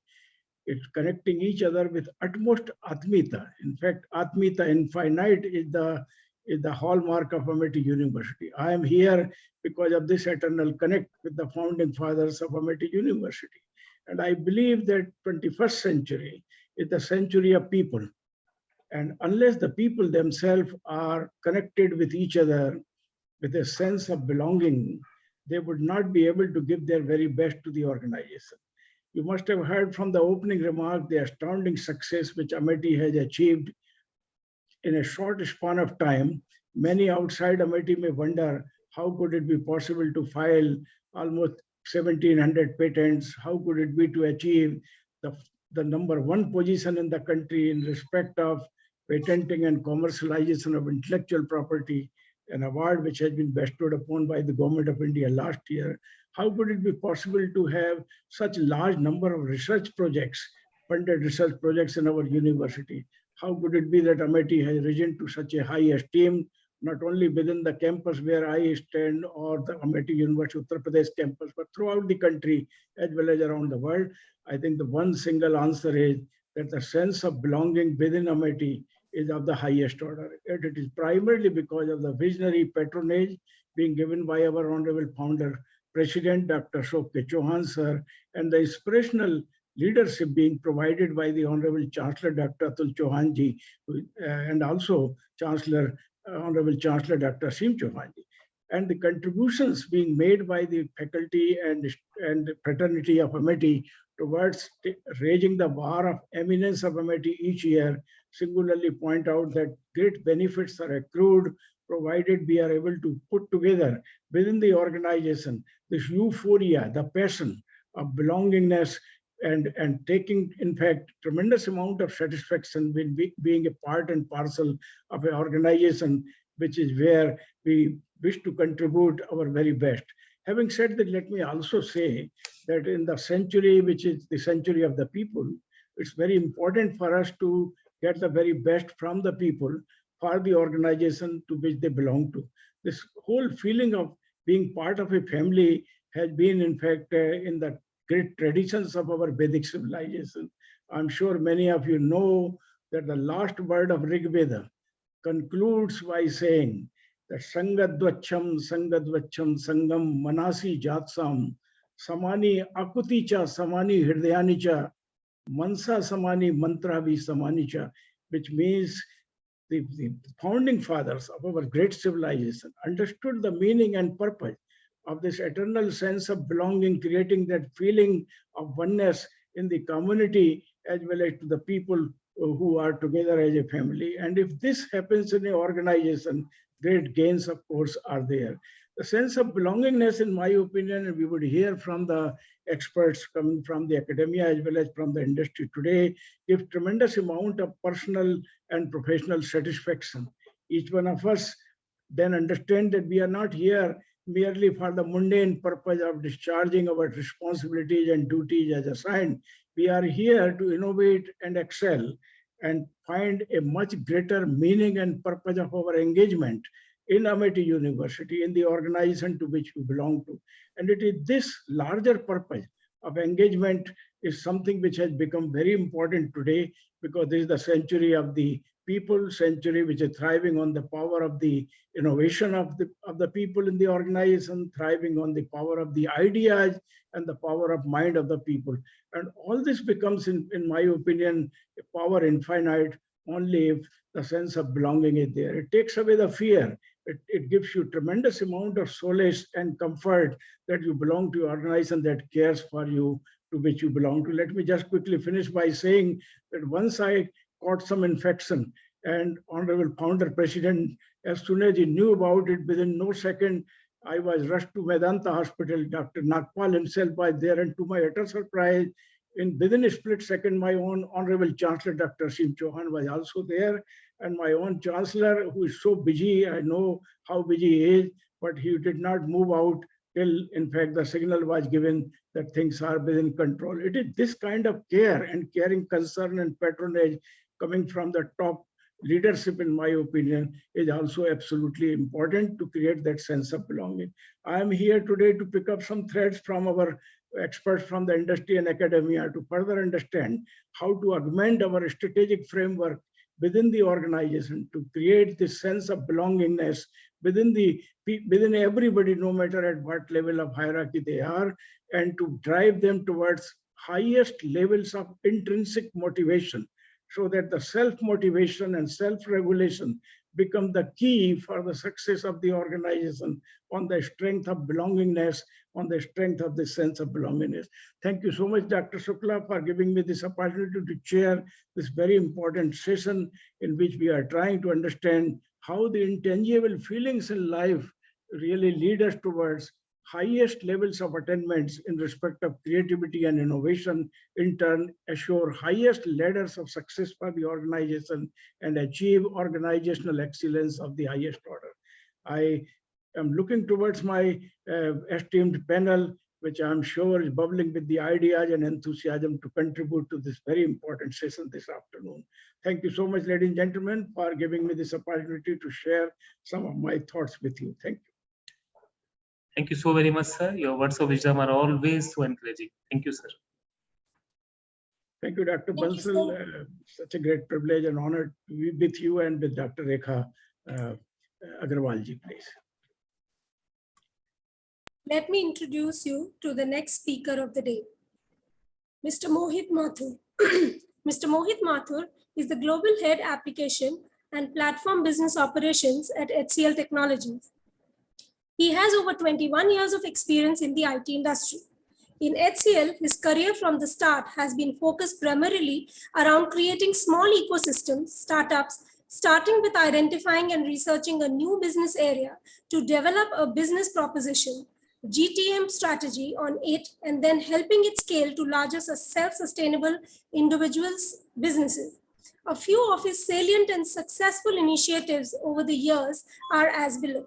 It's connecting each other with utmost Atmita. In fact, Atmita infinite is the hallmark of Amity University. I am here because of this eternal connect with the founding fathers of Amity University. And I believe that 21st century is the century of people. And unless the people themselves are connected with each other with a sense of belonging, they would not be able to give their very best to the organization. You must have heard from the opening remark the astounding success which Amity has achieved in a short span of time
Many outside Amity may wonder, how could it be possible to file almost 1,700 patents? How could it be to achieve the number one position in the country in respect of patenting and commercialization of intellectual property, an award which has been bestowed upon by the Government of India last year? How could it be possible to have such a large number of research projects, funded research projects in our university? How could it be that Amity has risen to such a high esteem, not only within the campus where I stand or the Amity University Uttar Pradesh campus, but throughout the country as well as around the world? I think the one single answer is that the sense of belonging within Amity is of the highest order. And it is primarily because of the visionary patronage being given by our honorable founder, President Dr. Ashok Chauhan sir, and the inspirational leadership being provided by the Honorable Chancellor Dr. Atul Chauhan ji, and also Honorable Chancellor Dr. Asim Chauhan ji. And the contributions being made by the faculty and fraternity of Amity towards raising the bar of eminence of Amity each year singularly point out that great benefits are accrued provided we are able to put together within the organization this euphoria, the passion of belongingness, and taking, in fact, tremendous amount of satisfaction with being a part and parcel of an organization, which is where we wish to contribute our very best. Having said that, let me also say that in the century, which is the century of the people, it's very important for us to get the very best from the people for the organization to which they belong to. This whole feeling of being part of a family has been, in fact, in the great traditions of our Vedic civilization. I'm sure many of you know that the last word of Rig Veda concludes by saying that Sangadvacham Sangam Manasi Jatsam Samani Akuticha Samani Hridayanicha Mansa Samani Mantravi Samanicha, which means the founding fathers of our great civilization understood the meaning and purpose of this eternal sense of belonging, creating that feeling of oneness in the community as well as to the people who are together as a family. And if this happens in an organization, great gains, of course, are there. The sense of belongingness, in my opinion, and we would hear from the experts coming from the academia as well as from the industry today, gives tremendous amount of personal and professional satisfaction. Each one of us then understand that we are not here merely for the mundane purpose of discharging our responsibilities and duties as assigned. We are here to innovate and excel and find a much greater meaning and purpose of our engagement in Amity University, in the organization to which we belong to. And it is this larger purpose of engagement is something which has become very important today, because this is the century of the people, century which is thriving on the power of the innovation of the people in the organization, thriving on the power of the ideas and the power of mind of the people. And all this becomes, in my opinion, a power infinite only if the sense of belonging is there. It takes away the fear. It gives you tremendous amount of solace and comfort that you belong to an organization that cares for you, to which you belong to. Let me just quickly finish by saying that once I caught some infection, and Honorable Founder President, as soon as he knew about it, within no second, I was rushed to Medanta Hospital. Dr. Nagpal himself was there, and to my utter surprise, within a split second, my own Honorable Chancellor, Dr. Asim Chauhan, was also there, and my own Chancellor, who is so busy, I know how busy he is, but he did not move out till, in fact, the signal was given that things are within control. It is this kind of care and caring concern and patronage coming from the top leadership, in my opinion, is also absolutely important to create that sense of belonging. I am here today to pick up some threads from our experts from the industry and academia to further understand how to augment our strategic framework within the organization to create this sense of belongingness within everybody, no matter at what level of hierarchy they are, and to drive them towards highest levels of intrinsic motivation, so that the self-motivation and self-regulation become the key for the success of the organization on the strength of belongingness, on the strength of the sense of belongingness. Thank you so much, Dr. Shukla, for giving me this opportunity to chair this very important session in which we are trying to understand how the intangible feelings in life really lead us towards highest levels of attainments in respect of creativity and innovation, in turn assure highest ladders of success for the organization and achieve organizational excellence of the highest order. I am looking towards my esteemed panel, which I'm sure is bubbling with the ideas and enthusiasm to contribute to this very important session this afternoon. Thank you so much, ladies and gentlemen, for giving me this opportunity to share some of my thoughts with you. Thank you.
Thank you so very much, sir. Your words of wisdom are always so encouraging. Thank you, sir.
Thank you, Dr. Bansal. Such a great privilege and honor to be with you and with Dr. Rekha Agarwalji, please.
Let me introduce you to the next speaker of the day, Mr. Mohit Mathur. Mr. Mohit Mathur is the Global Head Application and Platform Business Operations at HCL Technologies. He has over 21 years of experience in the IT industry. In HCL, his career from the start has been focused primarily around creating small ecosystems, startups, starting with identifying and researching a new business area to develop a business proposition, GTM strategy on it, and then helping it scale to larger self-sustainable individuals' businesses. A few of his salient and successful initiatives over the years are as below.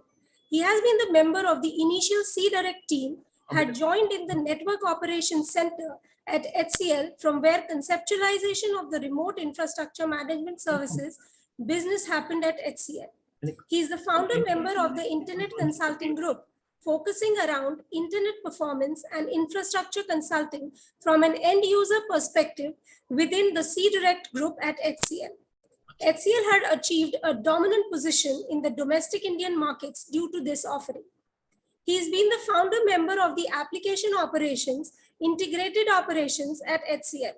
He has been the member of the initial C-Direct team, had joined in the Network Operations Center at HCL, from where conceptualization of the remote infrastructure management services business happened at HCL. He is the founder member of the Internet Consulting Group, focusing around internet performance and infrastructure consulting from an end user perspective within the C-Direct group at HCL. HCL had achieved a dominant position in the domestic Indian markets due to this offering. He has been the founder member of the Application Operations, Integrated Operations at HCL.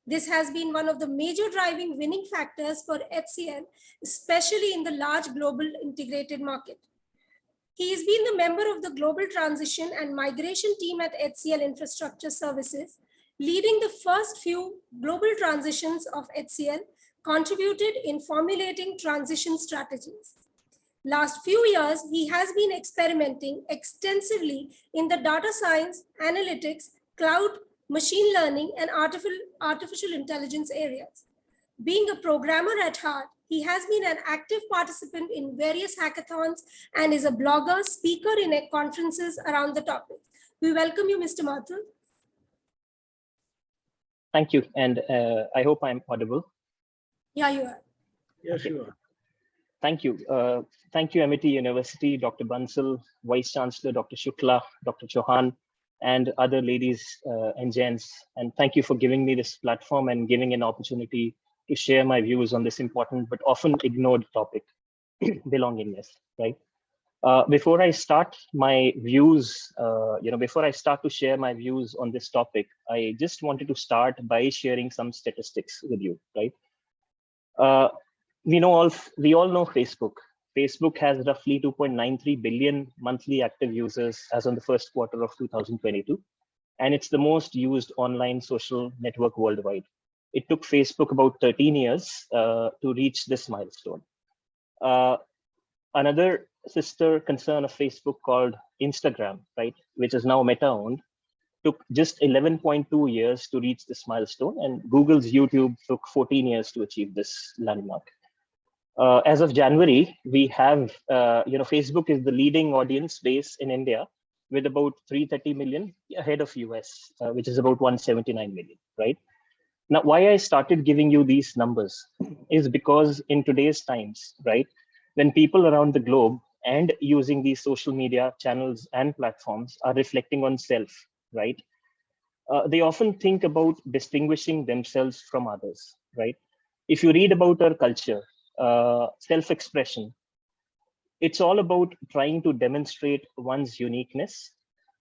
This has been one of the major driving winning factors for HCL, especially in the large global integrated market. He has been the member of the Global Transition and Migration team at HCL Infrastructure Services, leading the first few global transitions of HCL, contributed in formulating transition strategies. Last few years, he has been experimenting extensively in the data science, analytics, cloud, machine learning, and artificial intelligence areas. Being a programmer at heart, he has been an active participant in various hackathons and is a blogger, speaker in conferences around the topic. We welcome you, Mr. Mathur.
Thank you, and I hope I'm audible.
Yeah, you are.
Yes, you are.
Thank you. Thank you, MIT University, Dr. Bansal, Vice Chancellor, Dr. Shukla, Dr. Chauhan, and other ladies and gents. And thank you for giving me this platform and giving an opportunity to share my views on this important but often ignored topic, belongingness, right? Before I start my views, before I start to share my views on this topic, I just wanted to start by sharing some statistics with you, right? We all know Facebook. Facebook has roughly 2.93 billion monthly active users as on the first quarter of 2022, and it's the most used online social network worldwide. It took Facebook about 13 years to reach this milestone. Another sister concern of Facebook called Instagram, right, which is now Meta-owned, took just 11.2 years to reach this milestone, and Google's YouTube took 14 years to achieve this landmark. As of January, we have, Facebook is the leading audience base in India with about 330 million, ahead of US, which is about 179 million, right? Now, why I started giving you these numbers is because in today's times, right, when people around the globe and using these social media channels and platforms are reflecting on self, right, they often think about distinguishing themselves from others, right? If you read about our culture, self-expression, it's all about trying to demonstrate one's uniqueness,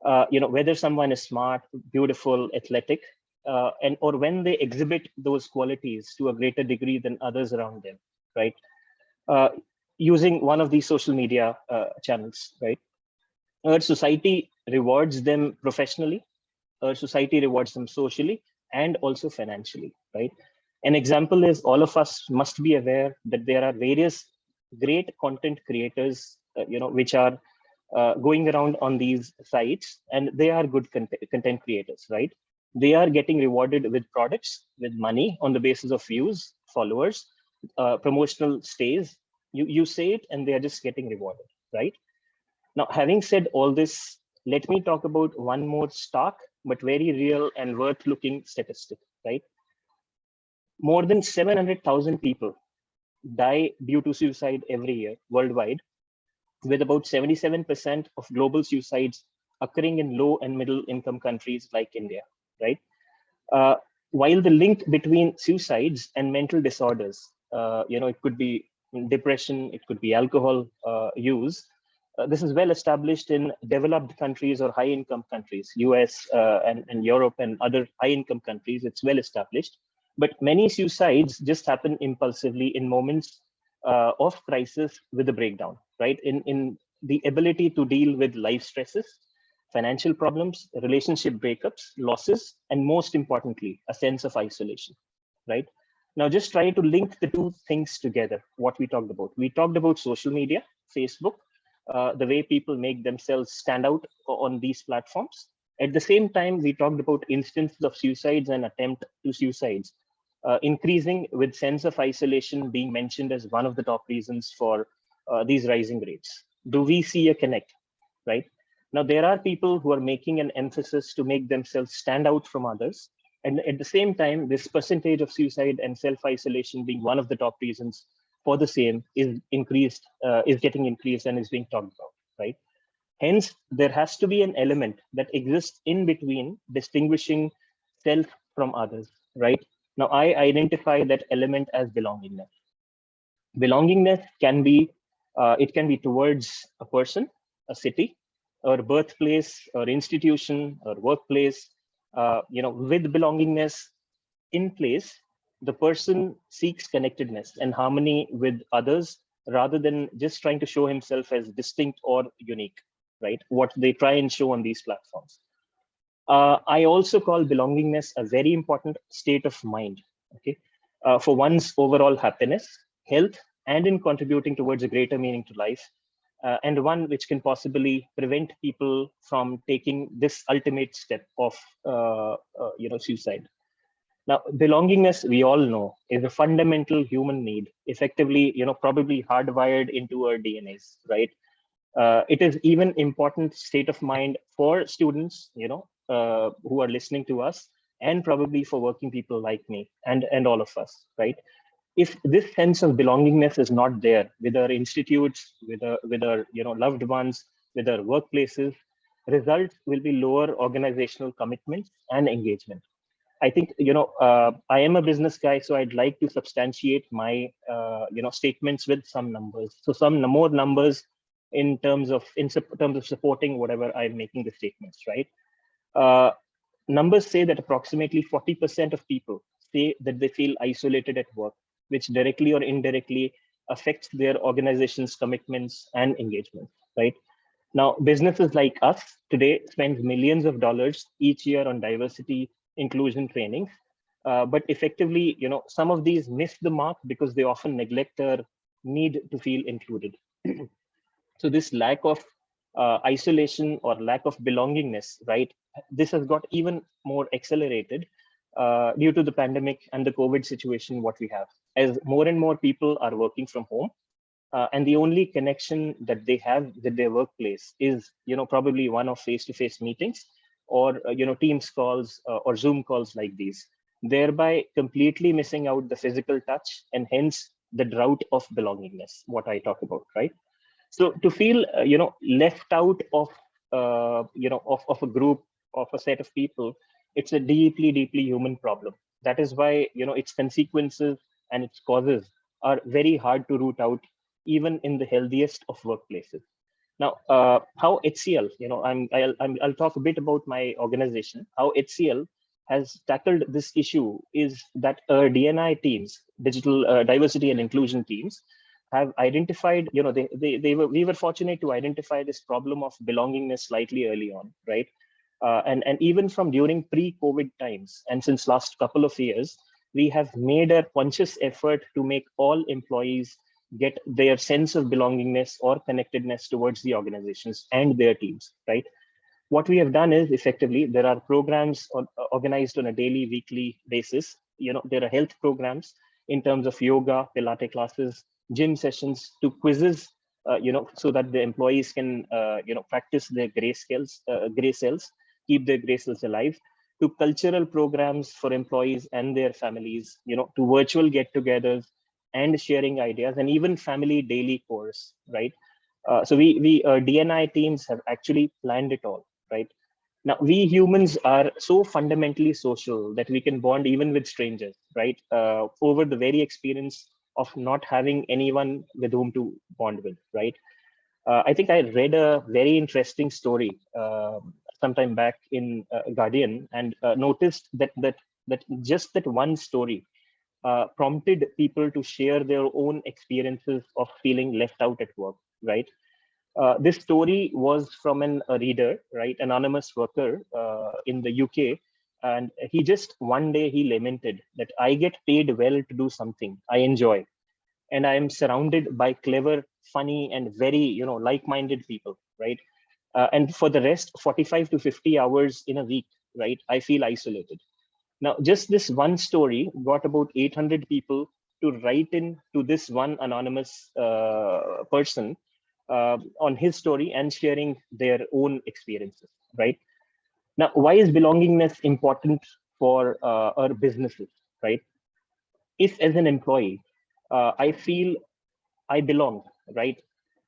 whether someone is smart, beautiful, athletic, or when they exhibit those qualities to a greater degree than others around them, right? Using one of these social media channels, right? Our society rewards them professionally, our society rewards them socially, and also financially, right? An example is all of us must be aware that there are various great content creators, which are going around on these sites, and they are good content creators, right? They are getting rewarded with products, with money on the basis of views, followers, promotional stays. You say it, and they are just getting rewarded, right? Now, having said all this, let me talk about one more stark but very real and worth looking statistic, right? More than 700,000 people die due to suicide every year worldwide, with about 77% of global suicides occurring in low and middle income countries like India, right? While the link between suicides and mental disorders, it could be depression, it could be alcohol use. This is well established in developed countries or high income countries, US and Europe and other high income countries. It's well established. But many suicides just happen impulsively in moments of crisis with a breakdown, right? In the ability to deal with life stresses, financial problems, relationship breakups, losses, and most importantly, a sense of isolation, right? Now, just try to link the two things together, what we talked about. We talked about social media, Facebook, the way people make themselves stand out on these platforms. At the same time, we talked about instances of suicides and attempt to suicides, increasing with sense of isolation being mentioned as one of the top reasons for these rising rates. Do we see a connect, right? Now, there are people who are making an emphasis to make themselves stand out from others. And at the same time, this percentage of suicide and self-isolation being one of the top reasons for the same is getting increased and is being talked about, right? Hence, there has to be an element that exists in between distinguishing self from others, right? Now, I identify that element as belongingness. Belongingness can be, it can be towards a person, a city, or birthplace, or institution, or workplace. With belongingness in place, the person seeks connectedness and harmony with others rather than just trying to show himself as distinct or unique, right? What they try and show on these platforms. I also call belongingness a very important state of mind, okay, for one's overall happiness, health, and in contributing towards a greater meaning to life, and one which can possibly prevent people from taking this ultimate step of, suicide. Now, belongingness, we all know, is a fundamental human need, effectively, probably hardwired into our DNAs, right? It is even important state of mind for students, who are listening to us, and probably for working people like me and all of us, right? If this sense of belongingness is not there with our institutes, with our loved ones, with our workplaces, results will be lower organizational commitments and engagement. I think, I am a business guy, so I'd like to substantiate my, statements with some numbers. So some more numbers in terms of supporting whatever I'm making the statements, right? Numbers say that approximately 40% of people say that they feel isolated at work, which directly or indirectly affects their organization's commitments and engagement, right? Now, businesses like us today spend millions of dollars each year on diversity, inclusion trainings, but effectively, some of these miss the mark because they often neglect their need to feel included. So this lack of isolation or lack of belongingness, right? This has got even more accelerated due to the pandemic and the COVID situation, what we have. As more and more people are working from home, and the only connection that they have with their workplace is, probably one of face-to-face meetings or, Teams calls or Zoom calls like these, thereby completely missing out the physical touch and hence the drought of belongingness, what I talk about, right? So to feel, left out of, of a group, of a set of people, it's a deeply, deeply human problem. That is why, its consequences and its causes are very hard to root out, even in the healthiest of workplaces. Now, how HCL, I'll talk a bit about my organization. How HCL has tackled this issue is that DNI teams, digital diversity and inclusion teams, have identified, we were fortunate to identify this problem of belongingness slightly early on, right? And even from during pre-COVID times, and since last couple of years, we have made a conscious effort to make all employees get their sense of belongingness or connectedness towards the organizations and their teams, right? What we have done is effectively there are programs organized on a daily, weekly basis. There are health programs in terms of yoga, Pilates classes, gym sessions, to quizzes, so that the employees can, practice their gray cells, keep their gray cells alive, to cultural programs for employees and their families, to virtual get-togethers and sharing ideas, and even family daily course, right? So we DNI teams have actually planned it all, right? Now, we humans are so fundamentally social that we can bond even with strangers, right? Over the very experience of not having anyone with whom to bond with, right? I think I read a very interesting story sometime back in Guardian, and noticed that just that one story prompted people to share their own experiences of feeling left out at work, right? This story was from a reader, right? Anonymous worker in the UK. And he just one day he lamented that I get paid well to do something I enjoy, and I am surrounded by clever, funny, and very, like-minded people, right? And for the rest, 45 to 50 hours in a week, right, I feel isolated. Now, just this one story got about 800 people to write in to this one anonymous person on his story and sharing their own experiences, right? Now, why is belongingness important for our businesses, right? If as an employee, I feel I belong, right?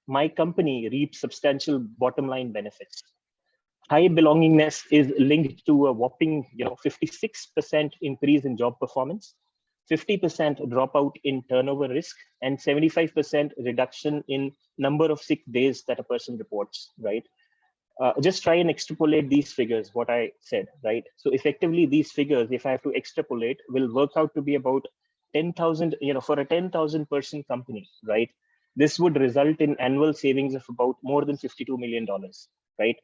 My company reaps substantial bottom line benefits. High belongingness is linked to a whopping 56% increase in job performance, 50% dropout in turnover risk, and 75% reduction in number of sick days that a person reports, right? Just try and extrapolate these figures, what I said, right? So effectively, these figures, if I have to extrapolate, will work out to be about 10,000, for a 10,000 person company, right? This would result in annual savings of about more than $52 million, right?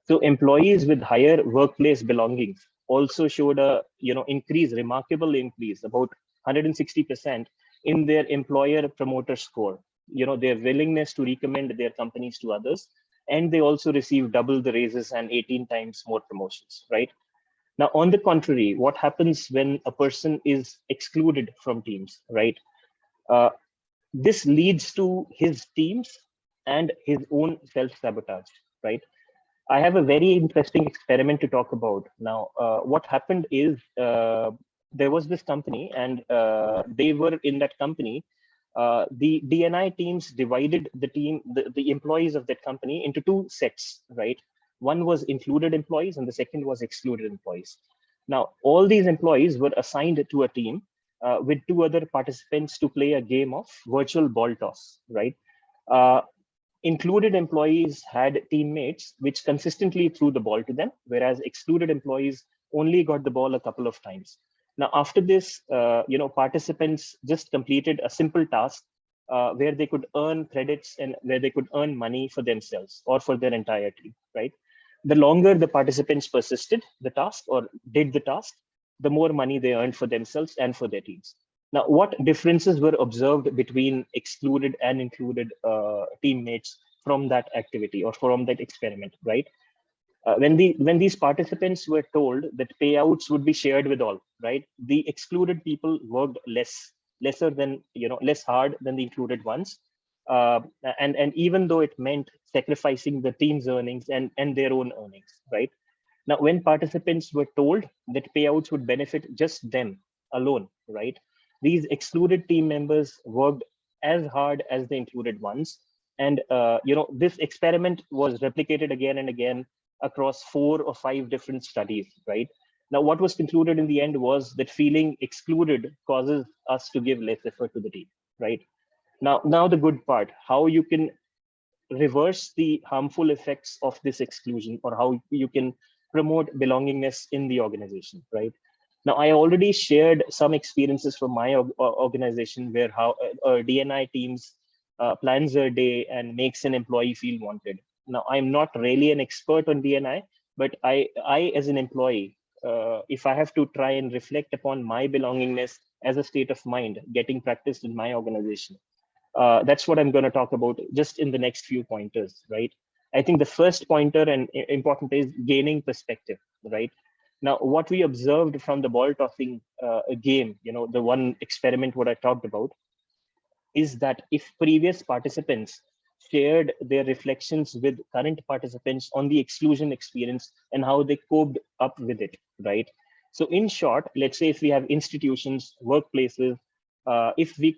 So employees with higher workplace belongings also showed a remarkable increase, about 160% in their employer promoter score. Their willingness to recommend their companies to others, and they also receive double the raises and 18 times more promotions, right? Now, on the contrary, what happens when a person is excluded from teams, right? This leads to his teams and his own self-sabotage, right? I have a very interesting experiment to talk about. Now, what happened is there was this company, and they were in that company. The DNI teams divided the employees of that company into two sets, right? One was included employees and the second was excluded employees. Now, all these employees were assigned to a team with two other participants to play a game of virtual ball toss, right? Included employees had teammates which consistently threw the ball to them, whereas excluded employees only got the ball a couple of times. Now, after this, participants just completed a simple task where they could earn credits and where they could earn money for themselves or for their entire team, right? The longer the participants persisted the task or did the task, the more money they earned for themselves and for their teams. Now, what differences were observed between excluded and included teammates from that activity or from that experiment, right? When these participants were told that payouts would be shared with all, right? The excluded people worked less hard than the included ones, and even though it meant sacrificing the team's earnings and their own earnings, right? Now, when participants were told that payouts would benefit just them alone, right? These excluded team members worked as hard as the included ones. And, this experiment was replicated again and again across 4 or 5 different studies, right? Now, what was concluded in the end was that feeling excluded causes us to give less effort to the team, right? Now the good part, how you can reverse the harmful effects of this exclusion, or how you can promote belongingness in the organization, right? Now, I already shared some experiences from my organization where how DNI teams plans their day and makes an employee feel wanted. Now, I'm not really an expert on DNI, but I as an employee, if I have to try and reflect upon my belongingness as a state of mind getting practiced in my organization, That's what I'm going to talk about just in the next few pointers, right? I think the first pointer and important is gaining perspective, right? Now, what we observed from the ball tossing game, the one experiment what I talked about, is that if previous participants shared their reflections with current participants on the exclusion experience and how they coped up with it, right? So in short, let's say if we have institutions, workplaces, if we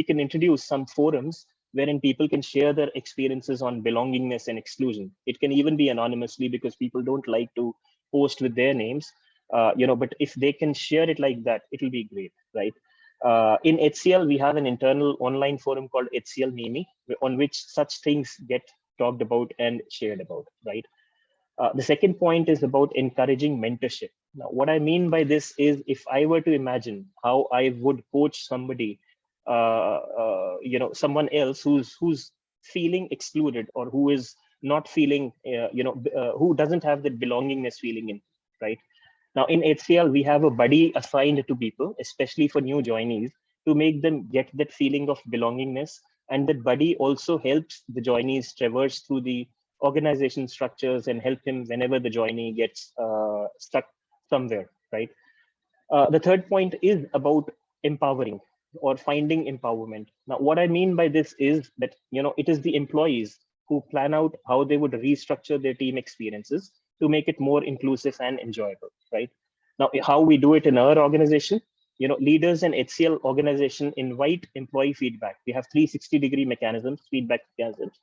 can introduce some forums wherein people can share their experiences on belongingness and exclusion. It can even be anonymously because people don't like to post with their names, but if they can share it like that, it will be great, right? In HCL, we have an internal online forum called HCL Mimi, on which such things get talked about and shared about, right? The second point is about encouraging mentorship. Now, what I mean by this is if I were to imagine how I would coach somebody, someone else who's feeling excluded or who is not feeling, who doesn't have that belongingness feeling in, right? Now in HCL, we have a buddy assigned to people, especially for new joinees, to make them get that feeling of belongingness. And that buddy also helps the joinees traverse through the organization structures and help him whenever the joinee gets stuck somewhere, right? The third point is about empowering or finding empowerment. Now, what I mean by this is that, it is the employees who plan out how they would restructure their team experiences to make it more inclusive and enjoyable, right? Now, how we do it in our organization, leaders and HCL organization invite employee feedback. We have 360-degree mechanisms, feedback mechanisms,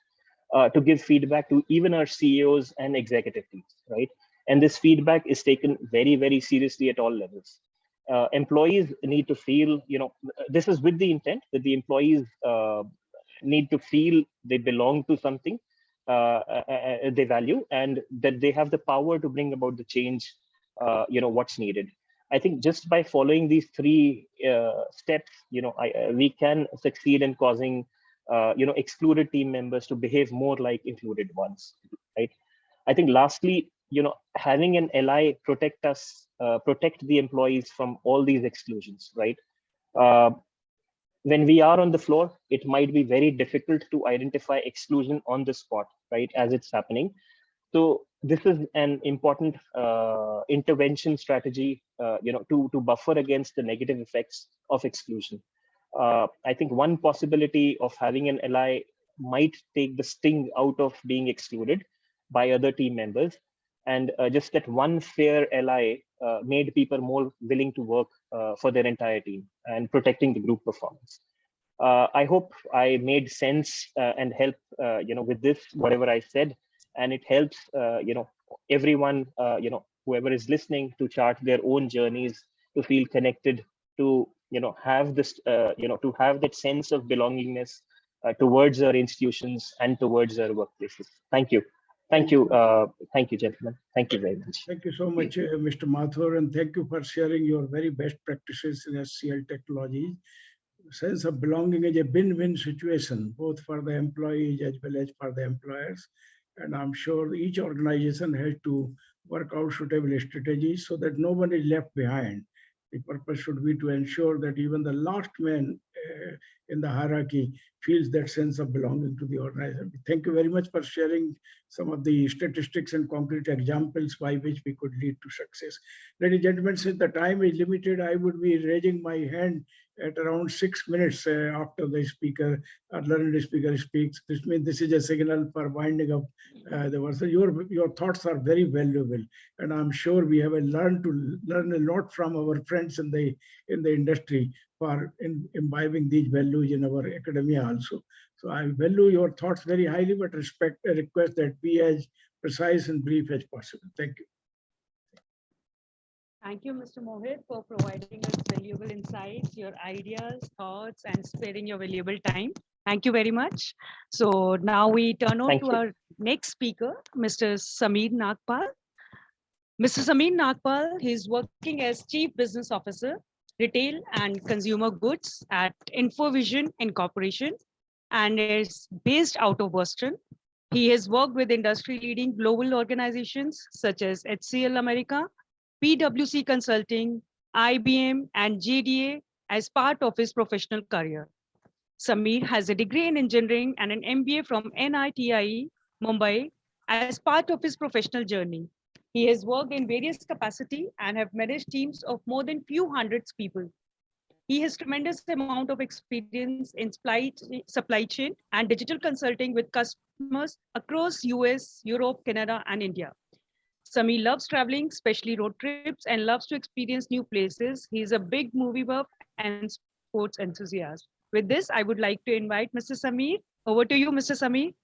to give feedback to even our CEOs and executive teams, right? And this feedback is taken very, very seriously at all levels. Employees need to feel, this is with the intent that the employees need to feel they belong to something they value, and that they have the power to bring about the change, what's needed. I think just by following these three steps, we can succeed in causing, excluded team members to behave more like included ones, right? I think lastly, having an ally protect the employees from all these exclusions, right? When we are on the floor, it might be very difficult to identify exclusion on the spot, right, as it's happening. So this is an important intervention strategy, to buffer against the negative effects of exclusion. I think one possibility of having an ally might take the sting out of being excluded by other team members, and just that one fair ally made people more willing to work for their entire team and protecting the group performance. I hope I made sense and help, with this, whatever I said, and it helps, everyone, whoever is listening, to chart their own journeys, to feel connected, to, have this, to have that sense of belongingness towards our institutions and towards our workplaces. Thank you. Thank you. Thank you, gentlemen. Thank you very much.
Thank you so much, Mr. Mathur, and thank you for sharing your very best practices in HCL technology. Sense of belonging is a win-win situation, both for the employees as well as for the employers. And I'm sure each organization has to work out suitable strategies so that no one is left behind. The purpose should be to ensure that even the last man in the hierarchy feels that sense of belonging to the organization. Thank you very much for sharing some of the statistics and concrete examples by which we could lead to success. Ladies and gentlemen, since the time is limited, I would be raising my hand at around 6 minutes after the speaker or learned speaker speaks. This means this is a signal for winding up the verse. Your thoughts are very valuable, and I'm sure we have learn a lot from our friends in the industry for imbibing these values in our academia also. So I value your thoughts very highly, but request that be as precise and brief as possible. Thank you.
Thank you, Mr. Mohit, for providing us valuable insights, your ideas, thoughts, and sparing your valuable time. Thank you very much. So now we turn on to our next speaker, Mr. Sameer Nagpal. Mr. Sameer Nagpal, he's working as Chief Business Officer, Retail and Consumer Goods at Infovision Incorporation, and is based out of Boston. He has worked with industry-leading global organizations such as HCL America, PwC Consulting, IBM, and JDA as part of his professional career. Sameer has a degree in engineering and an MBA from NITIE, Mumbai, as part of his professional journey. He has worked in various capacities and have managed teams of more than few hundreds people. He has tremendous amount of experience in supply chain and digital consulting with customers across US, Europe, Canada, and India. Sameer loves traveling, especially road trips, and loves to experience new places. He is a big movie buff and sports enthusiast. With this, I would like to invite Mr. Sameer. Over to you, Mr. Sameer.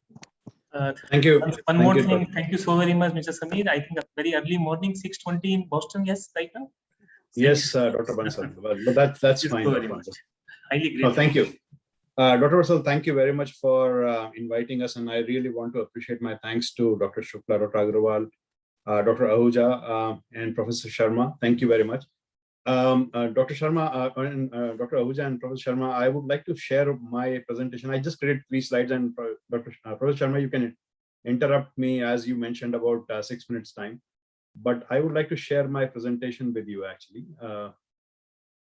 Thank you.
One more thing. Thank you so very much, Mr. Sameer. I think a very early morning, 6:20 in Boston. Yes, right now.
Yes, Dr. Bansal. But that's fine.
Very much. Highly grateful.
No, thank you. Dr. Bansal, thank you very much for inviting us. And I really want to appreciate my thanks to Dr. Shukla, Dr. Agrawal, Dr. Ahuja, and Professor Sharma. Thank you very much. Dr. Sharma and Dr. Ahuja and Professor Sharma, I would like to share my presentation. I just created 3 slides, and Professor Sharma, you can interrupt me as you mentioned about 6 minutes time. But I would like to share my presentation with you actually.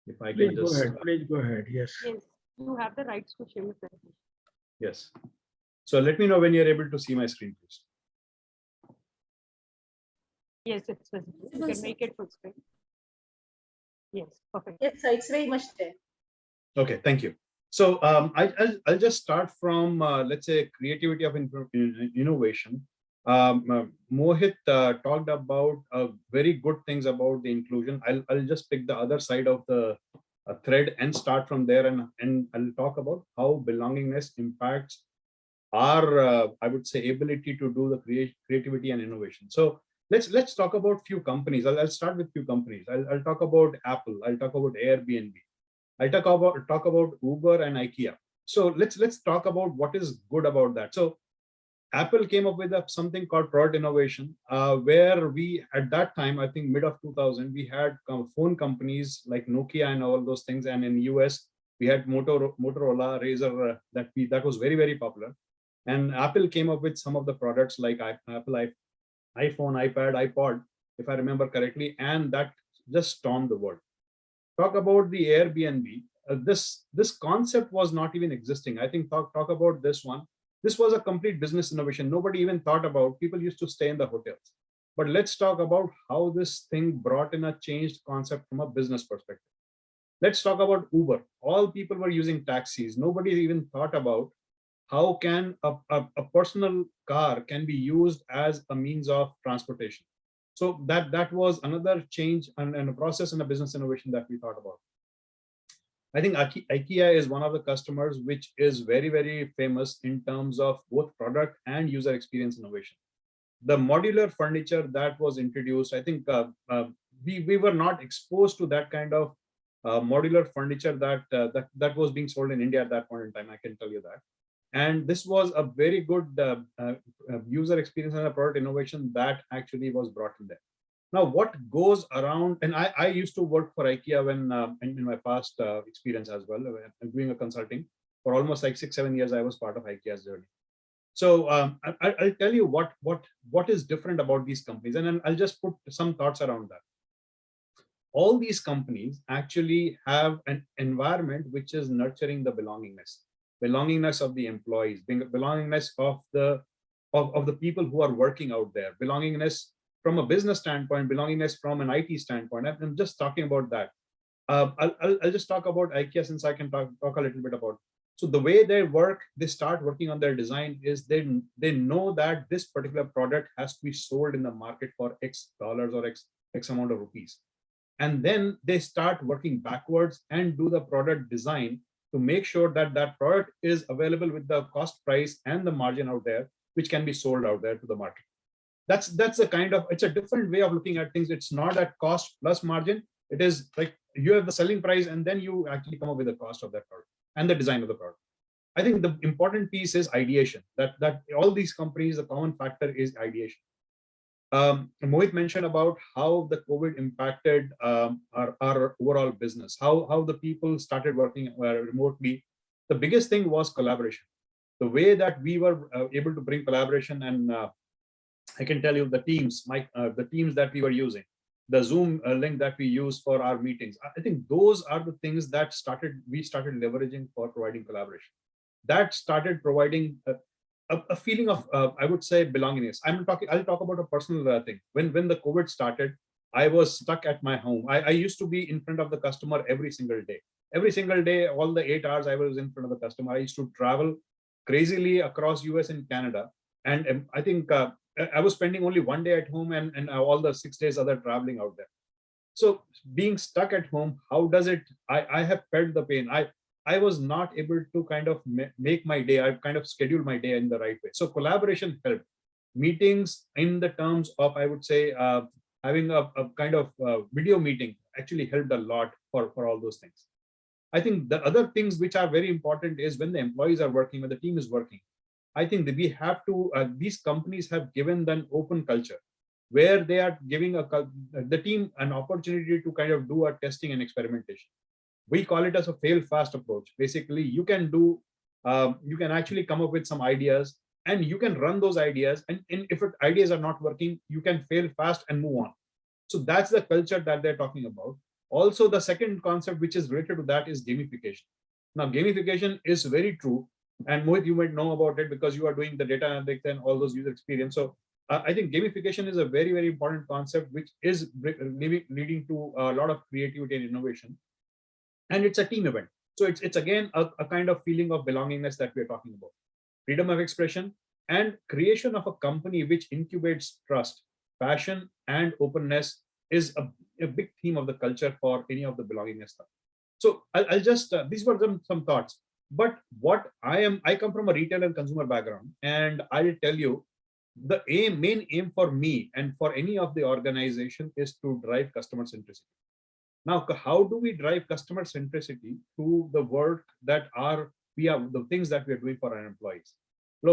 If I can just
please go ahead. Yes.
Yes, you have the rights to share your presentation.
Yes. So let me know when you're able to see my screen, please.
Yes, it's visible. You can make it full screen. Yes, perfect.
Yes, sir, it's very much there.
Okay, thank you. So I'll just start from, let's say, creativity of innovation. Mohit talked about very good things about the inclusion. I'll just pick the other side of the thread and start from there, and I'll talk about how belongingness impacts our, I would say, ability to do the creativity and innovation. So let's talk about few companies. I'll start with few companies. I'll talk about Apple. I'll talk about Airbnb. I'll talk about Uber and IKEA. So let's talk about what is good about that. So Apple came up with something called product innovation, where we, at that time, I think mid of 2000, we had phone companies like Nokia and all those things. And in US, we had Motorola, Razr, that was very, very popular. And Apple came up with some of the products like Apple iPhone, iPad, iPod, if I remember correctly, and that just stormed the world. Talk about the Airbnb. This concept was not even existing. I think talk about this one. This was a complete business innovation. Nobody even thought about. People used to stay in the hotels. But let's talk about how this thing brought in a changed concept from a business perspective. Let's talk about Uber. All people were using taxis. Nobody even thought about how can a personal car can be used as a means of transportation. So that was another change and a process and a business innovation that we thought about. I think IKEA is one of the customers which is very, very famous in terms of both product and user experience innovation. The modular furniture that was introduced, I think we were not exposed to that kind of modular furniture that was being sold in India at that point in time, I can tell you that. And this was a very good user experience and a product innovation that actually was brought in there. Now, what goes around, and I used to work for IKEA when in my past experience as well, doing a consulting for almost like 6-7 years. I was part of IKEA's journey. So I'll tell you what is different about these companies, and then I'll just put some thoughts around that. All these companies actually have an environment which is nurturing the belongingness of the employees, belongingness of the people who are working out there, belongingness from a business standpoint, belongingness from an IT standpoint. I'm just talking about that. I'll just talk about IKEA since I can talk a little bit about. So the way they work, they start working on their design is they know that this particular product has to be sold in the market for X dollars or X amount of rupees. And then they start working backwards and do the product design to make sure that that product is available with the cost price and the margin out there, which can be sold out there to the market. That's a kind of, it's a different way of looking at things. It's not at cost plus margin. It is like you have the selling price and then you actually come up with the cost of that product and the design of the product. I think the important piece is ideation. That all these companies, the common factor is ideation. Mohit mentioned about how the COVID impacted our overall business, how the people started working remotely. The biggest thing was collaboration. The way that we were able to bring collaboration, and I can tell you the teams that we were using. the Zoom link that we use for our meetings. I think those are the things that we started leveraging for providing collaboration. That started providing a feeling of, I would say, belongingness. I'll talk about a personal thing. When the COVID started, I was stuck at my home. I used to be in front of the customer every single day. Every single day, all the 8 hours I was in front of the customer. I used to travel crazily across US and Canada. And I think I was spending only 1 day at home and all the 6 days other traveling out there. So being stuck at home, how does it, I have felt the pain. I was not able to kind of make my day, I've kind of scheduled my day in the right way. So collaboration helped. Meetings in the terms of, I would say, having a kind of video meeting actually helped a lot for all those things. I think the other things which are very important is when the employees are working, when the team is working, I think that we have to, these companies have given them open culture where they are giving the team an opportunity to kind of do a testing and experimentation. We call it as a fail fast approach. Basically, you can do, you can actually come up with some ideas and you can run those ideas. And if ideas are not working, you can fail fast and move on. So that's the culture that they're talking about. Also, the second concept which is related to that is gamification. Now, gamification is very true. And Mohit, you might know about it because you are doing the data analytics and all those user experience. So I think gamification is a very, very important concept, which is leading to a lot of creativity and innovation. And it's a team event. So it's again a kind of feeling of belongingness that we're talking about. Freedom of expression and creation of a company which incubates trust, passion, and openness is a big theme of the culture for any of the belongingness stuff. So I'll just, these were some thoughts. But what I come from a retail and consumer background, and I'll tell you, the main aim for me and for any of the organization is to drive customer centricity. Now, how do we drive customer centricity through the work that the things that we are doing for our employees?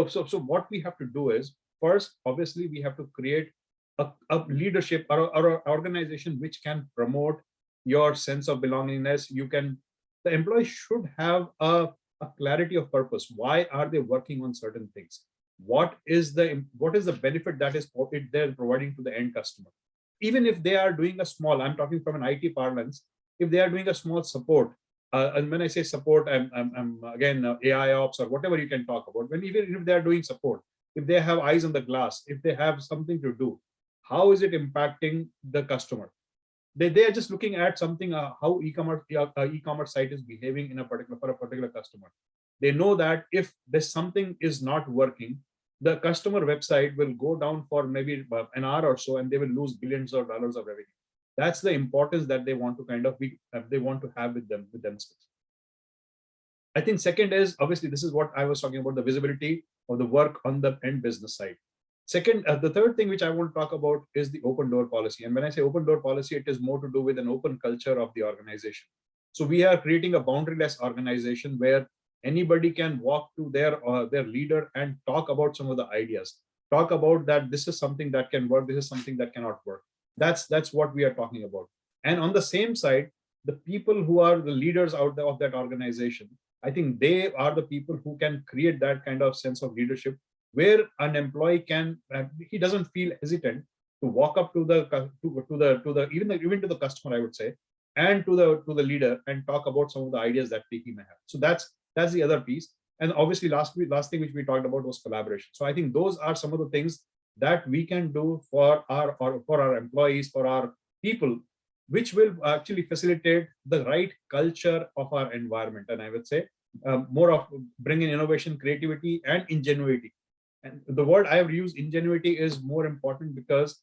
So what we have to do is, first, obviously, we have to create a leadership or an organization which can promote your sense of belongingness. The employees should have a clarity of purpose. Why are they working on certain things? What is the benefit that is they're providing to the end customer? Even if they are doing a small, I'm talking from an IT parlance, if they are doing a small support, and when I say support, I'm again AI ops or whatever you can talk about. Even if they are doing support, if they have eyes on the glass, if they have something to do, how is it impacting the customer? They are just looking at something, how e-commerce site is behaving for a particular customer. They know that if there's something is not working, the customer website will go down for maybe an hour or so, and they will lose billions of dollars of revenue. That's the importance that they want to kind of have with themselves. I think second is, obviously, this is what I was talking about, the visibility of the work on the end business side. Second, the third thing which I want to talk about is the open door policy. And when I say open door policy, it is more to do with an open culture of the organization. So we are creating a boundaryless organization where anybody can walk to their leader and talk about some of the ideas, talk about that this is something that can work, this is something that cannot work. That's what we are talking about. And on the same side, the people who are the leaders out there of that organization, I think they are the people who can create that kind of sense of leadership, where an employee can, he doesn't feel hesitant to walk up to even to the customer, I would say, and to the leader and talk about some of the ideas that he may have. So that's the other piece. And obviously, last thing which we talked about was collaboration. So I think those are some of the things that we can do for our employees, for our people, which will actually facilitate the right culture of our environment. And I would say more of bringing innovation, creativity, and ingenuity. And the word I have used, ingenuity, is more important because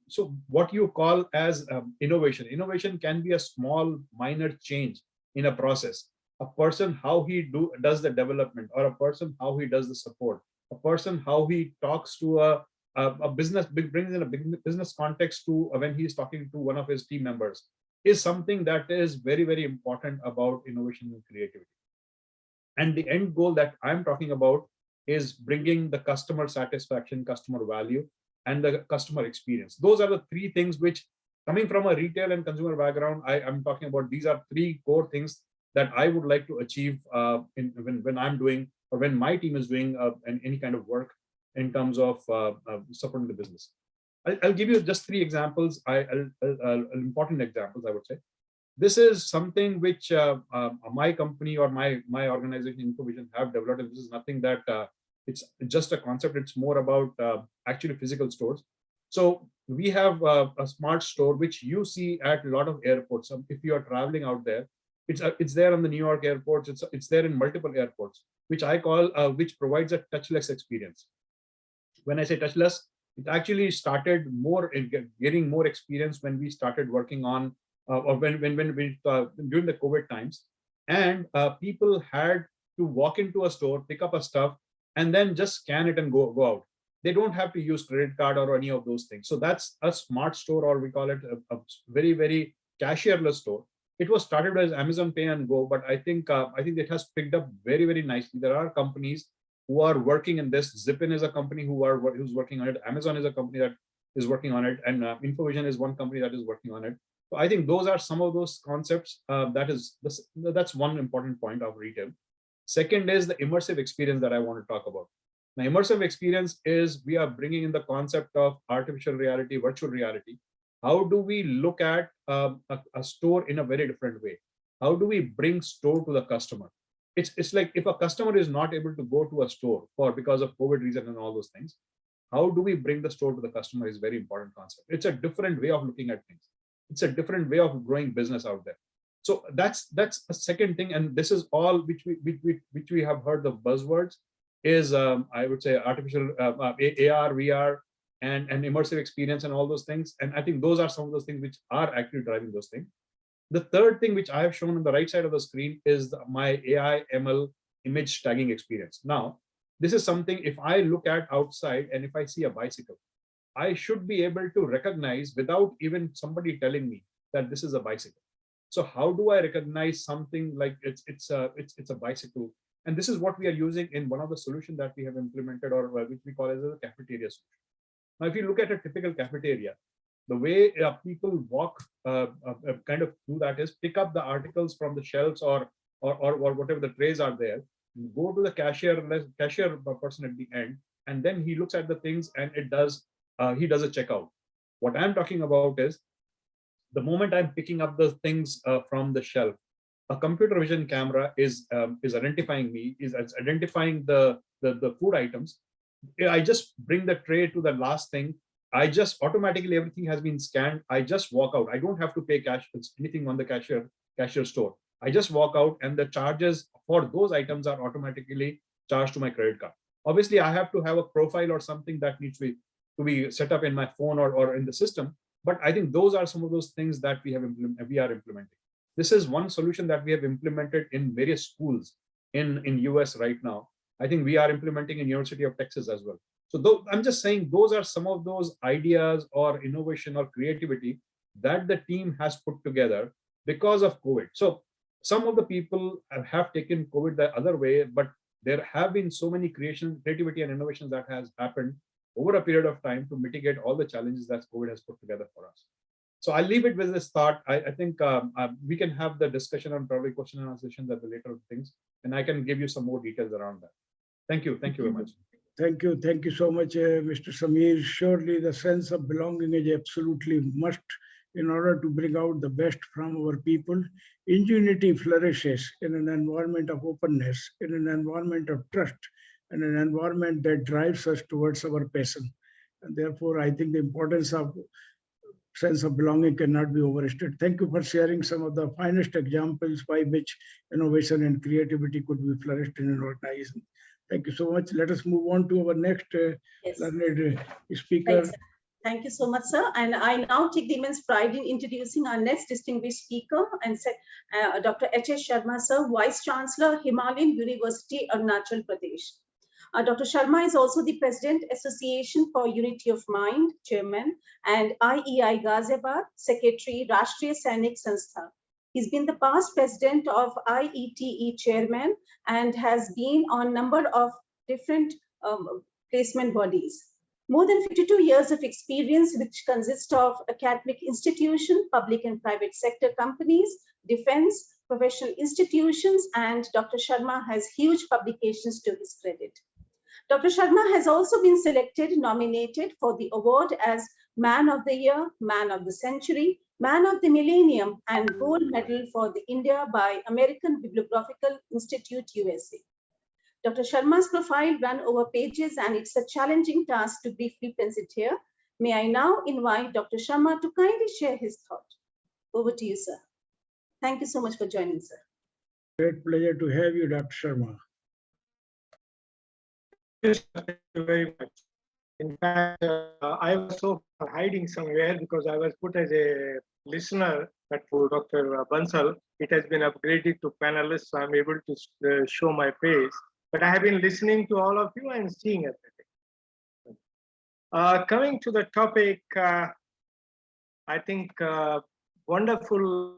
so what you call as innovation. Innovation can be a small, minor change in a process. A person, how he does the development, or a person, how he does the support, a person, how he talks to a business, brings in a business context to when he's talking to one of his team members, is something that is very, very important about innovation and creativity. And the end goal that I'm talking about is bringing the customer satisfaction, customer value, and the customer experience. Those are the three things which, coming from a retail and consumer background, I'm talking about. These are three core things that I would like to achieve when I'm doing, or when my team is doing any kind of work in terms of supporting the business. I'll give you just 3 examples, important examples, I would say. This is something which my company or my organization, InfoVision, have developed. And this is nothing that it's just a concept. It's more about actually physical stores. So we have a smart store which you see at a lot of airports. If you are traveling out there, it's there on the New York airports. It's there in multiple airports, which I call which provides a touchless experience. When I say touchless, it actually started more in getting more experience when we started working on or when we during the COVID times, and people had to walk into a store, pick up a stuff, and then just scan it and go out. They don't have to use credit card or any of those things. So that's a smart store, or we call it a very, very cashierless store. It was started as Amazon Pay and Go, but I think it has picked up very, very nicely. There are companies who are working in this. Zipin is a company who's working on it. Amazon is a company that is working on it, and InfoVision is one company that is working on it. So I think those are some of those concepts. That's one important point of retail. Second is the immersive experience that I want to talk about. Now, immersive experience is we are bringing in the concept of artificial reality, virtual reality. How do we look at a store in a very different way? How do we bring store to the customer? It's like if a customer is not able to go to a store because of COVID reason and all those things, how do we bring the store to the customer is very important concept. It's a different way of looking at things. It's a different way of growing business out there. So that's a second thing, and this is all which we have heard the buzzwords is I would say artificial AR, VR, and immersive experience and all those things. And I think those are some of those things which are actually driving those things. The third thing which I have shown on the right side of the screen is my AI ML image tagging experience. Now, this is something if I look at outside and if I see a bicycle, I should be able to recognize without even somebody telling me that this is a bicycle. So how do I recognize something like it's a bicycle? And this is what we are using in one of the solutions that we have implemented, or which we call as a cafeteria solution. Now, if you look at a typical cafeteria, the way people walk kind of do that is pick up the articles from the shelves or whatever the trays are there, go to the cashier person at the end, and then he looks at the things and he does a checkout. What I'm talking about is the moment I'm picking up the things from the shelf, a computer vision camera is identifying me, is identifying the food items. I just bring the tray to the last thing. I just automatically, everything has been scanned. I just walk out. I don't have to pay cash. It's anything on the cashier store. I just walk out, and the charges for those items are automatically charged to my credit card. Obviously, I have to have a profile or something that needs to be set up in my phone or in the system. But I think those are some of those things that we are implementing. This is one solution that we have implemented in various schools in US right now. I think we are implementing in University of Texas as well. So I'm just saying those are some of those ideas or innovation or creativity that the team has put together because of COVID. So some of the people have taken COVID the other way, but there have been so many creativity and innovations that has happened over a period of time to mitigate all the challenges that COVID has put together for us. So I'll leave it with this thought. I think we can have the discussion on probably question and answer sessions at the later things, and I can give you some more details around that. Thank you. Thank you very much.
Thank you. Thank you so much, Mr. Samir. Surely the sense of belonging is absolutely must in order to bring out the best from our people. Ingenuity flourishes in an environment of openness, in an environment of trust, and an environment that drives us towards our passion. And therefore, I think the importance of sense of belonging cannot be overstated. Thank you for sharing some of the finest examples by which innovation and creativity could be flourished in an organization. Thank you so much. Let us move on to our next learned speaker.
Thanks. Thank you so much, sir. And I now take the immense pride in introducing our next distinguished speaker, and Dr. H.S. Sharma, sir, Vice Chancellor, Himalayan University, Arunachal Pradesh. Dr. Sharma is also the President, Association for Unity of Mind, Chairman, and IEI Ghaziabad, Secretary, Rashtriya Sainik Sanstha. He's been the past President of IETE Chairman and has been on a number of different placement bodies. More than 52 years of experience, which consists of academic institution, public and private sector companies, defense, professional institutions, and Dr. Sharma has huge publications to his credit. Dr. Sharma has also been nominated for the award as Man of the Year, Man of the Century, Man of the Millennium, and Gold Medal for the India by American Bibliographical Institute, USA. Dr. Sharma's profile ran over pages, and it's a challenging task to briefly present here. May I now invite Dr. Sharma to kindly share his thought. Over to you, sir. Thank you so much for joining, sir.
Great pleasure to have you, Dr. Sharma.
Thank you very much. In fact, I was so hiding somewhere because I was put as a listener for Dr. Bansal. It has been upgraded to panelist, so I'm able to show my face. But I have been listening to all of you and seeing everything. Coming to the topic, I think wonderful.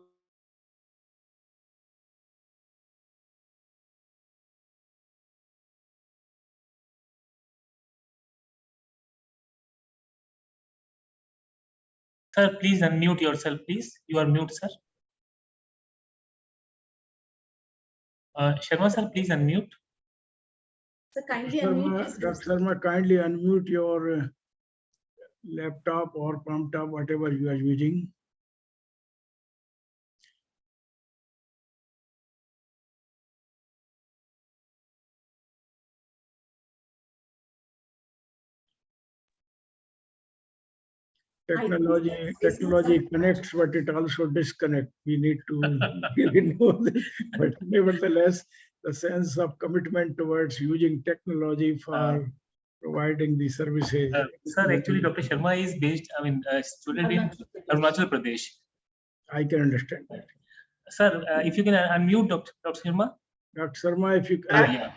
Sir, please unmute yourself, please. You are mute, sir. Sharma, sir, please unmute.
So kindly unmute.
Dr. Sharma, kindly unmute your laptop or palm top, whatever you are using. Technology connects, but it also disconnects. We need to really know this. But nevertheless, the sense of commitment towards using technology for providing the services.
Sir, actually, Dr. Sharma is based, student in Arunachal Pradesh.
I can understand that.
Sir, if you can unmute Dr. Sharma.
Dr. Sharma, if you can.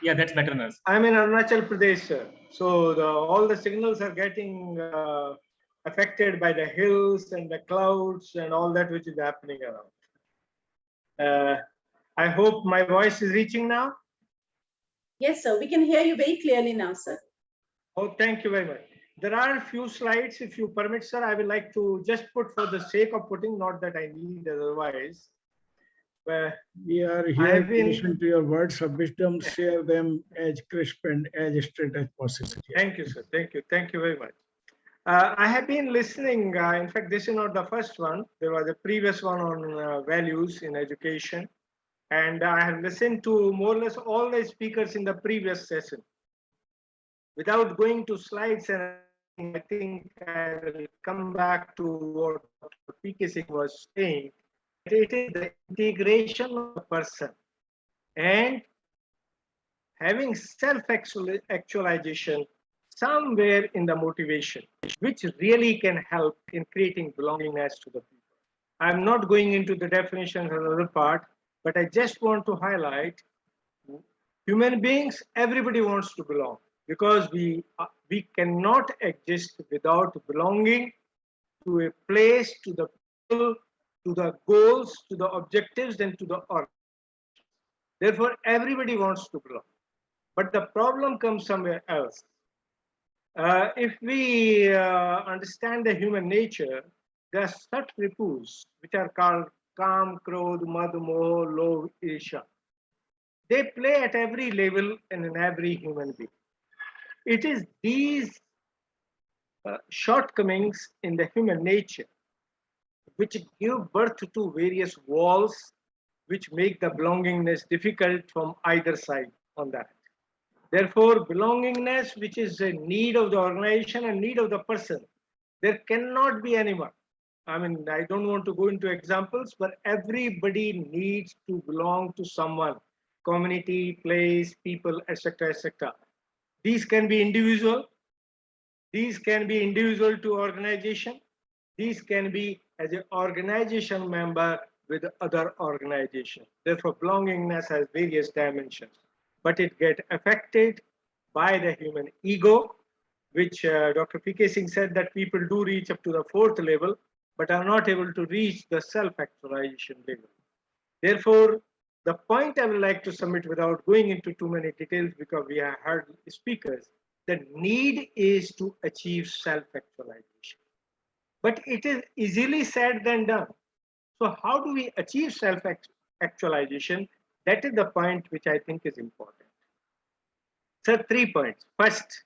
Yeah, that's better now.
I'm in Arunachal Pradesh, sir. So all the signals are getting affected by the hills and the clouds and all that which is happening around. I hope my voice is reaching now.
Yes, sir. We can hear you very clearly now, sir.
Oh, thank you very much. There are a few slides, if you permit, sir. I would like to just put for the sake of putting, not that I need otherwise.
We are here to listen to your words of wisdom, share them as crisp and as straight as possible.
Thank you, sir. Thank you. Thank you very much. I have been listening. In fact, this is not the first one. There was a previous one on values in education. And I have listened to more or less all the speakers in the previous session. Without going to slides, and I think I will come back to what Dr. P.K. Singh was saying. It is the integration of the person and having self-actualization somewhere in the motivation, which really can help in creating belongingness to the people. I'm not going into the definition of the other part, but I just want to highlight human beings, everybody wants to belong because we cannot exist without belonging to a place, to the people, to the goals, to the objectives, and to the organization. Therefore, everybody wants to belong. But the problem comes somewhere else. If we understand the human nature, there are such ripus which are called Kam, Krodh, Mad, Moh, Lobh, Irsha. They play at every level and in every human being. It is these shortcomings in the human nature which give birth to various walls which make the belongingness difficult from either side on that. Therefore, belongingness, which is a need of the organization and need of the person, there cannot be anyone. I mean, I don't want to go into examples, but everybody needs to belong to someone, community, place, people, etc., etc. These can be individual. These can be individual to organization. These can be as an organization member with other organization. Therefore, belongingness has various dimensions, but it gets affected by the human ego, which Dr. P.K. Singh said that people do reach up to the 4th level, but are not able to reach the self-actualization level. Therefore, the point I would like to submit without going into too many details, because we have heard speakers, the need is to achieve self-actualization. But it is easily said than done. So how do we achieve self-actualization? That is the point which I think is important. So 3 points. First,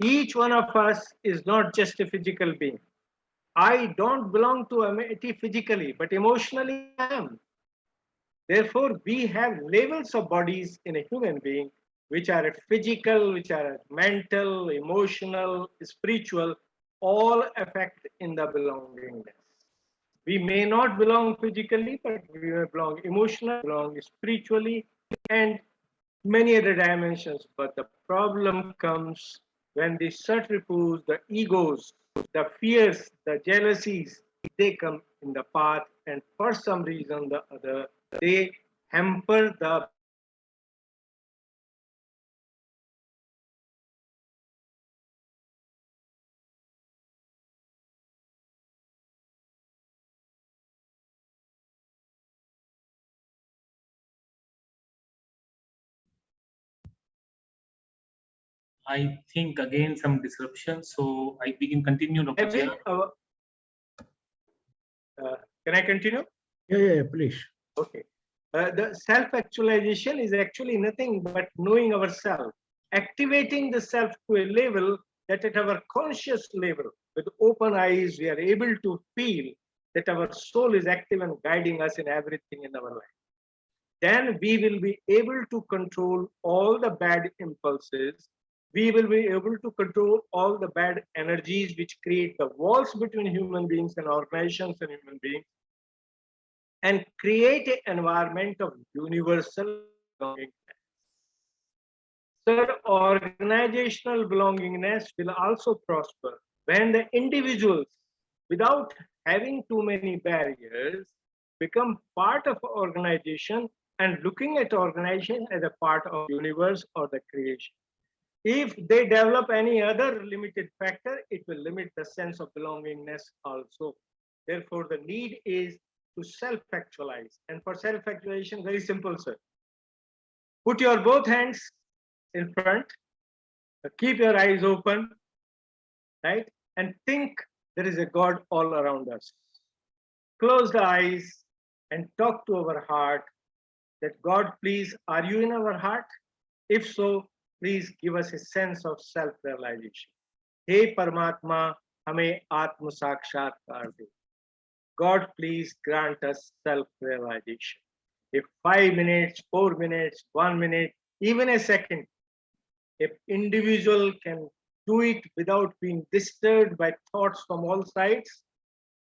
each one of us is not just a physical being. I don't belong to MIT physically, but emotionally I am. Therefore, we have levels of bodies in a human being, which are physical, which are mental, emotional, spiritual, all affect in the belongingness. We may not belong physically, but we may belong emotionally, belong spiritually, and many other dimensions. But the problem comes when the subterfuge, the egos, the fears, the jealousies, they come in the path, and for some reason or the other, they hamper the
I think again some disruption, so we can continue, Dr. Chair.
Can I continue?
Yeah, please.
Okay. The self-actualization is actually nothing but knowing ourselves, activating the self to a level that at our conscious level, with open eyes, we are able to feel that our soul is active and guiding us in everything in our life. Then we will be able to control all the bad impulses. We will be able to control all the bad energies which create the walls between human beings and organizations and human beings, and create an environment of universal belongingness. Sir, organizational belongingness will also prosper when the individuals, without having too many barriers, become part of organization and looking at organization as a part of universe or the creation. If they develop any other limited factor, it will limit the sense of belongingness also. Therefore, the need is to self-actualize. And for self-actualization, very simple, sir. Put your both hands in front, keep your eyes open, right? And think there is a God all around us. Close the eyes and talk to our heart that God, please, are you in our heart? If so, please give us a sense of self-realization. Hey Paramatma, hame Atma Sakshatkar de. God, please grant us self-realization. If 5 minutes, 4 minutes, 1 minute, even a second, if individual can do it without being disturbed by thoughts from all sides,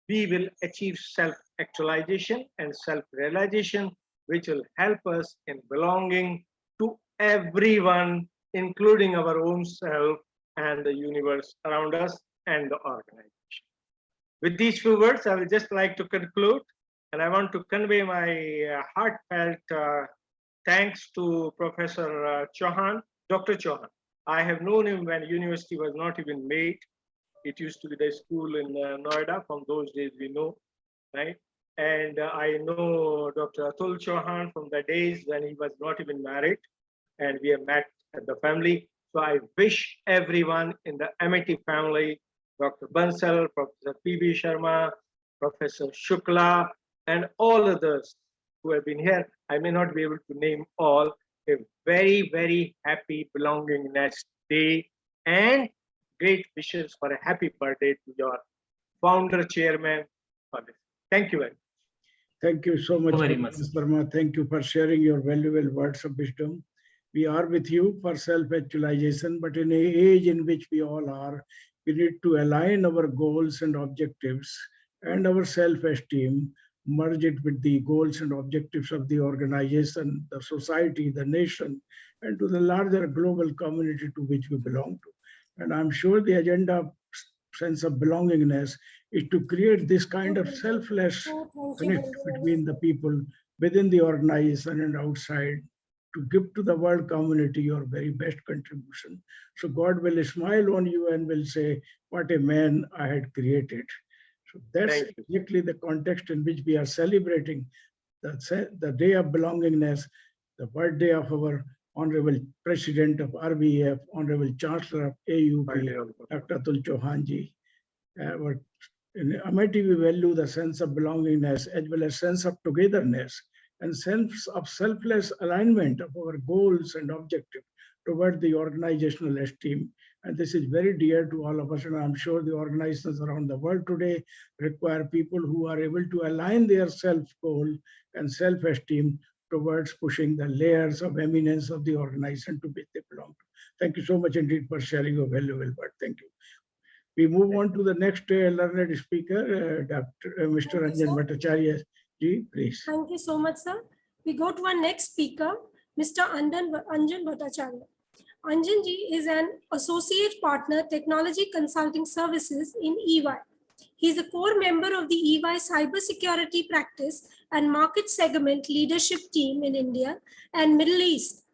we will achieve self-actualization and self-realization, which will help us in belonging to everyone, including our own self and the universe around us and the organization. With these few words, I would just like to conclude, and I want to convey my heartfelt thanks to Professor Chauhan, Dr. Chauhan. I have known him when university was not even made. It used to be the school in Noida. From those days we know, right? And I know Dr. Atul Chauhan from the days when he was not even married, and we have met at the family. So I wish everyone in the MIT family, Dr. Bansal, Professor P.B. Sharma, Professor Shukla, and all others who have been here, I may not be able to name all, a very, very happy belongingness day and great wishes for a happy birthday to your founder chairman for this. Thank you very much.
Thank you so much,
Very much.
Mr. Verma. Thank you for sharing your valuable words of wisdom. We are with you for self-actualization, but in an age in which we all are, we need to align our goals and objectives and our self-esteem, merge it with the goals and objectives of the organization, the society, the nation, and to the larger global community to which we belong to. And I'm sure the agenda sense of belongingness is to create this kind of selfless connect between the people within the organization and outside, to give to the world community your very best contribution. So God will smile on you and will say, what a man I had created. So that's exactly the context in which we are celebrating the day of belongingness, the birthday of our Honorable President of RBF, Honorable Chancellor of AUP, Dr. Atul Chauhan ji. In MIT, we value the sense of belongingness as well as sense of togetherness and sense of selfless alignment of our goals and objectives toward the organizational esteem. And this is very dear to all of us. And I'm sure the organizations around the world today require people who are able to align their self-goal and self-esteem towards pushing the layers of eminence of the organization to which they belong to. Thank you so much indeed for sharing your valuable word. Thank you. We move on to the next learned speaker, Mr. Anjan Bhattacharya ji, please.
Thank you so much, sir. We go to our next speaker, Mr. Anjan Bhattacharya. Anjan ji is an associate partner technology consulting services in EY. He is a core member of the EY cybersecurity practice and market segment leadership team in India and Middle East.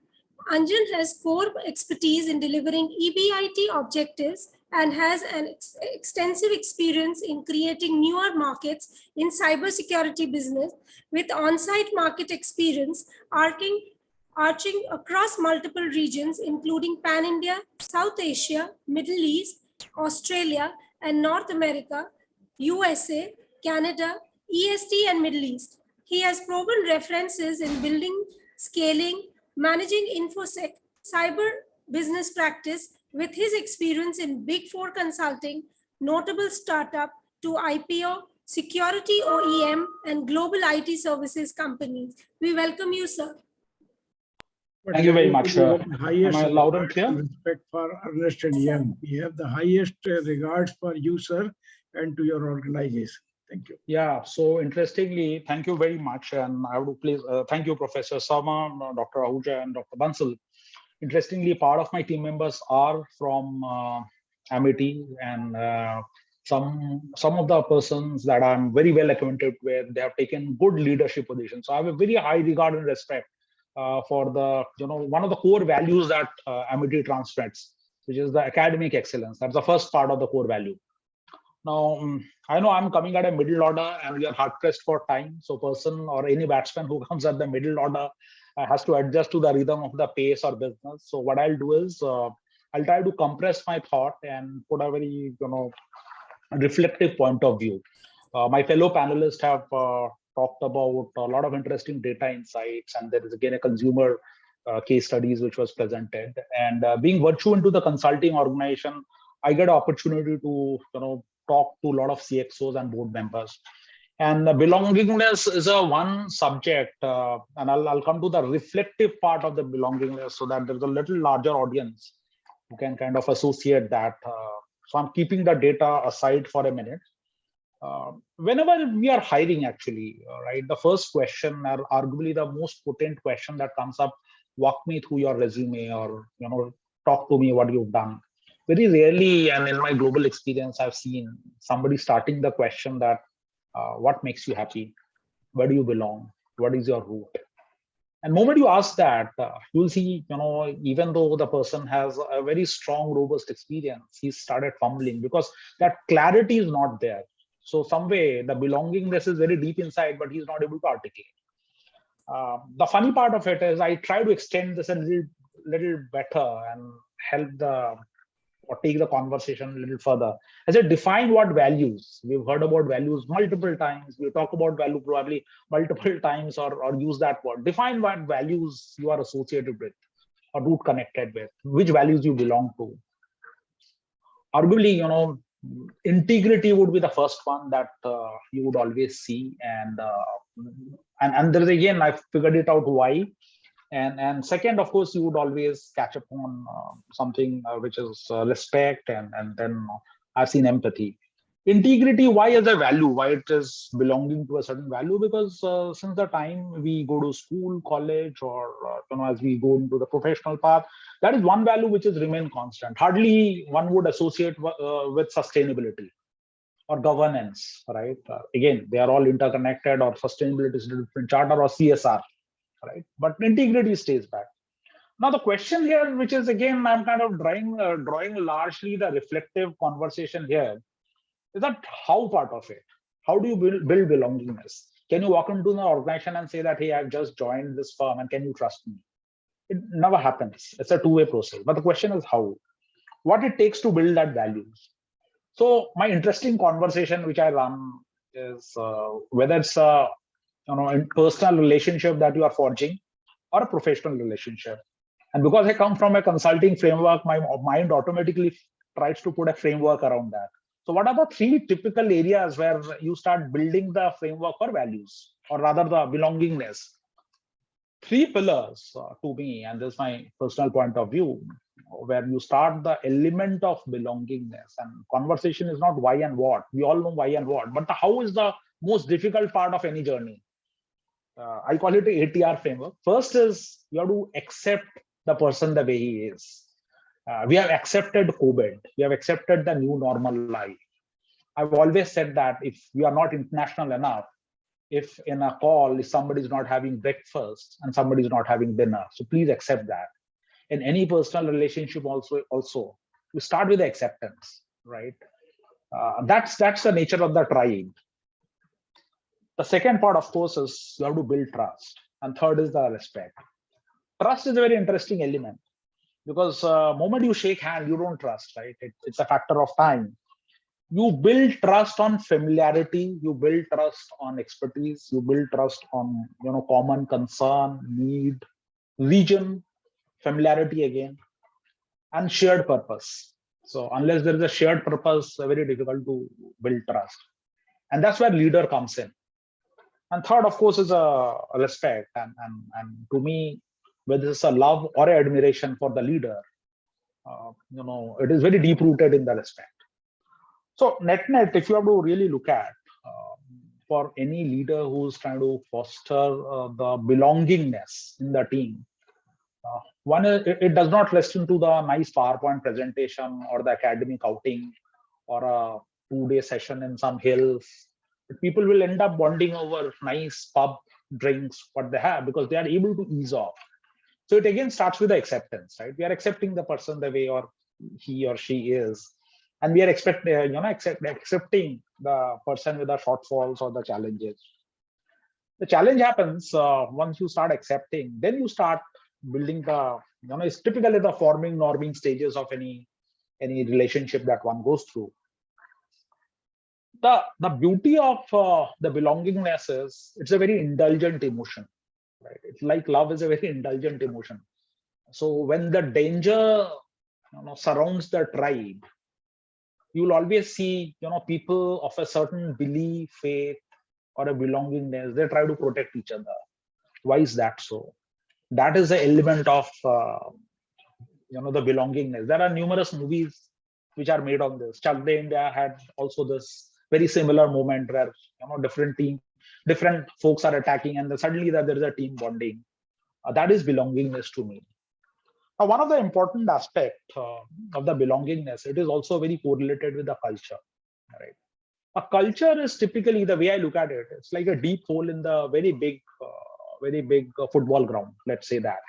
Anjan has core expertise in delivering EBIT objectives and has an extensive experience in creating newer markets in cybersecurity business with on-site market experience arching across multiple regions, including Pan-India, South Asia, Middle East, Australia, and North America, USA, Canada, EST, and Middle East. He has proven references in building, scaling, managing InfoSec, cyber business practice with his experience in Big Four consulting, notable startup to IPO, security OEM, and global IT services companies. We welcome you, sir.
Thank you very much. Am I loud and clear?
Respect for Ernst & Young. We have the highest regards for you, sir, and to your organization. Thank you.
Yeah, so interestingly, thank you very much. And I would please thank you, Professor Sama, Dr. Ahuja, and Dr. Bansal. Interestingly, part of my team members are from Amity, and some of the persons that I'm very well acquainted with, they have taken good leadership positions. So I have a very high regard and respect for the, one of the core values that Amity transmits, which is the academic excellence. That's the first part of the core value. Now, I know I'm coming at a middle order and we are hard pressed for time. So person or any batsman who comes at the middle order has to adjust to the rhythm of the pace or business. So what I'll do is I'll try to compress my thought and put a very, reflective point of view. My fellow panelists have talked about a lot of interesting data insights, and there is again a consumer case studies which was presented. And being virtue into the consulting organization, I get an opportunity to talk to a lot of CXOs and board members. And belongingness is a one subject, and I'll come to the reflective part of the belongingness so that there's a little larger audience who can kind of associate that. So I'm keeping the data aside for a minute. Whenever we are hiring, actually, right, the first question, or arguably the most potent question that comes up, walk me through your resume, or talk to me what you've done. Very rarely, and in my global experience, I've seen somebody starting the question that, what makes you happy? Where do you belong? What is your root? And the moment you ask that, you'll see, even though the person has a very strong, robust experience, he started fumbling because that clarity is not there. So some way the belongingness is very deep inside, but he's not able to articulate. The funny part of it is I try to extend this a little better and help or take the conversation a little further. I said, define what values. We've heard about values multiple times. We talk about value probably multiple times, or use that word. Define what values you are associated with or root connected with, which values you belong to. Arguably, integrity would be the first one that you would always see. And there is, again, I figured it out why. And second, of course, you would always catch up on something which is respect, and then I've seen empathy. Integrity, why is a value? Why it is belonging to a certain value? Because since the time we go to school, college, or as we go into the professional path, that is one value which has remained constant. Hardly one would associate with sustainability or governance, right? Again, they are all interconnected, or sustainability is a different charter, or CSR. Right, but integrity stays back. Now the question here, which is again, I'm kind of drawing largely the reflective conversation here, is that how part of it? How do you build belongingness? Can you walk into an organization and say that, hey, I've just joined this firm and can you trust me? It never happens. It's a two-way process. But the question is how? What it takes to build that values. So my interesting conversation which I run is whether it's in personal relationship that you are forging or a professional relationship. And because I come from a consulting framework, my mind automatically tries to put a framework around that. So what are the 3 typical areas where you start building the framework for values, or rather the belongingness? 3 pillars to me, and this is my personal point of view, where you start the element of belongingness. And conversation is not why and what. We all know why and what, but the how is the most difficult part of any journey. I call it the ATR framework. First is you have to accept the person the way he is. We have accepted COVID. We have accepted the new normal life. I've always said that if we are not international enough, if in a call, if somebody is not having breakfast and somebody is not having dinner, so please accept that. In any personal relationship also, you start with the acceptance, right? That's the nature of the tribe. The second part, of course, is you have to build trust. And third is the respect. Trust is a very interesting element, because moment you shake hand, you don't trust, right? It's a factor of time. You build trust on familiarity, you build trust on expertise, you build trust on common concern, need, region, familiarity again, and shared purpose. So unless there is a shared purpose, very difficult to build trust. And that's where leader comes in. And third, of course, is a respect. And to me, whether it's a love or admiration for the leader, it is very deep rooted in the respect. So net, if you have to really look at for any leader who's trying to foster the belongingness in the team, one is it does not rest into the nice PowerPoint presentation or the academic outing or a 2-day session in some hills. But people will end up bonding over nice pub drinks, what they have, because they are able to ease off. So it again starts with the acceptance, right? We are accepting the person the way or he or she is. And we are accepting the person with the shortfalls or the challenges. The challenge happens once you start accepting, then you start building the, it's typically the forming, norming stages of any relationship that one goes through. The beauty of the belongingness is it's a very indulgent emotion, right? It's like love is a very indulgent emotion. So when the danger surrounds the tribe, you'll always see, people of a certain belief, faith, or a belongingness, they try to protect each other. Why is that so? That is the element of, the belongingness. There are numerous movies which are made on this. Chak De India had also this very similar moment where, different folks are attacking, and suddenly there is a team bonding. That is belongingness to me. Now, one of the important aspects of the belongingness, it is also very correlated with the culture, right? A culture is typically, the way I look at it, it's like a deep hole in the very big football ground, let's say that.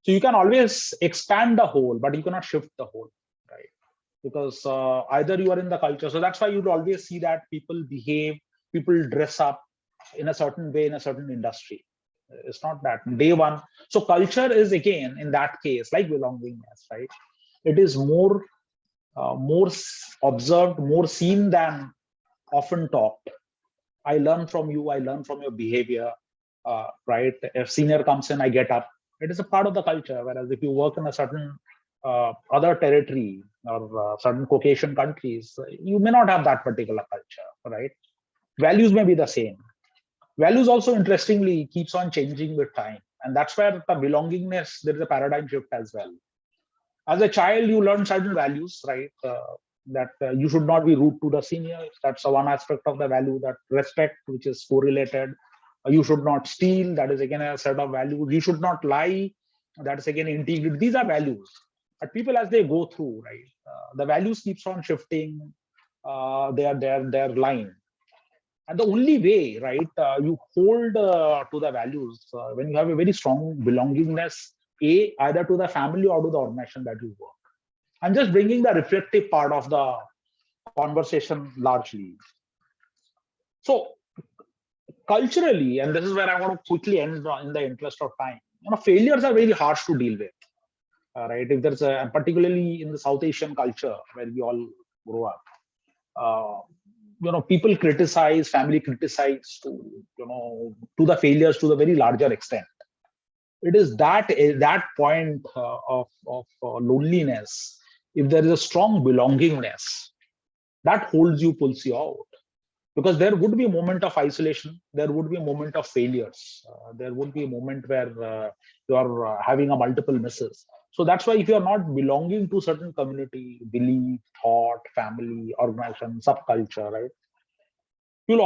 So you can always expand the hole, but you cannot shift the hole, right? Because either you are in the culture. So that's why you'd always see that people behave, people dress up in a certain way in a certain industry. It's not that day one. So culture is again, in that case, like belongingness, right? It is more observed, more seen than often talked. I learn from you, I learn from your behavior, right? If senior comes in, I get up. It is a part of the culture. Whereas if you work in a certain other territory or certain Caucasian countries, you may not have that particular culture, right? Values may be the same. Values also, interestingly, keeps on changing with time. And that's where the belongingness, there is a paradigm shift as well. As a child, you learn certain values, right? That you should not be rude to the seniors. That's one aspect of the value. That respect, which is correlated. You should not steal. That is again a set of values. You should not lie. That is again integrity. These are values. But people, as they go through, right, the values keeps on shifting their line. And the only way, right, you hold to the values when you have a very strong belongingness, either to the family or to the organization that you work. I'm just bringing the reflective part of the conversation largely. So culturally, and this is where I want to quickly end in the interest of time, failures are very harsh to deal with, right? If there's particularly in the South Asian culture where we all grow up, people criticize, family criticize to the failures to the very larger extent. it is that point of loneliness. If there is a strong belongingness, that holds you, pulls you out. Because there would be a moment of isolation, there would be a moment of failures, there would be a moment where you are having a multiple misses. So that's why if you are not belonging to certain community, belief, thought, family, organization, subculture, right, you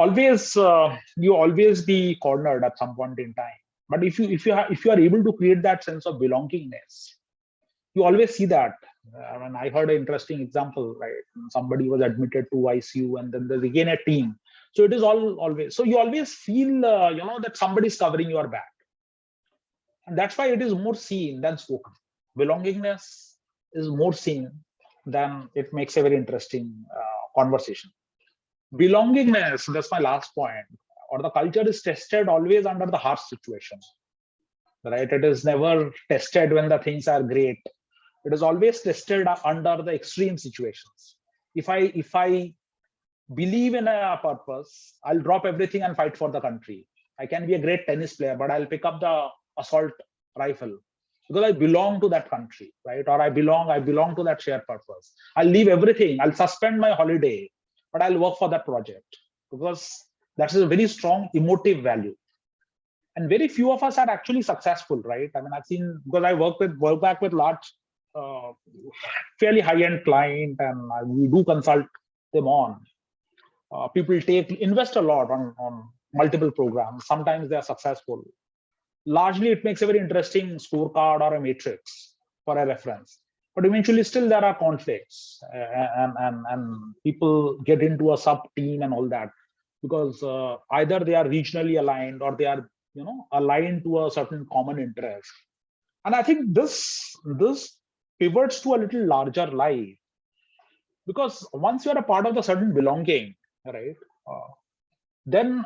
always be cornered at some point in time. But if you are able to create that sense of belongingness, you always see that. I heard an interesting example, right? Somebody was admitted to ICU, and then there's again a team. So it is always. So you always feel, that somebody is covering your back, and that's why it is more seen than spoken. Belongingness is more seen than it makes a very interesting conversation. Belongingness. That's my last point. Or the culture is tested always under the harsh situation, right? It is never tested when the things are great. It is always tested under the extreme situations. If I believe in a purpose, I'll drop everything and fight for the country. I can be a great tennis player, but I'll pick up the assault rifle because I belong to that country, right? Or I belong to that shared purpose. I'll leave everything. I'll suspend my holiday, but I'll work for that project because that is a very strong emotive value. And very few of us are actually successful, right? I've seen, because I work back with large, fairly high-end client, and we do consult them on. People invest a lot on multiple programs. Sometimes they are successful. Largely, it makes a very interesting scorecard or a matrix for a reference. But eventually, still there are conflicts, and people get into a sub-team and all that because either they are regionally aligned or they are, aligned to a certain common interest. And I think this pivots to a little larger life, because once you are a part of the certain belonging, right, then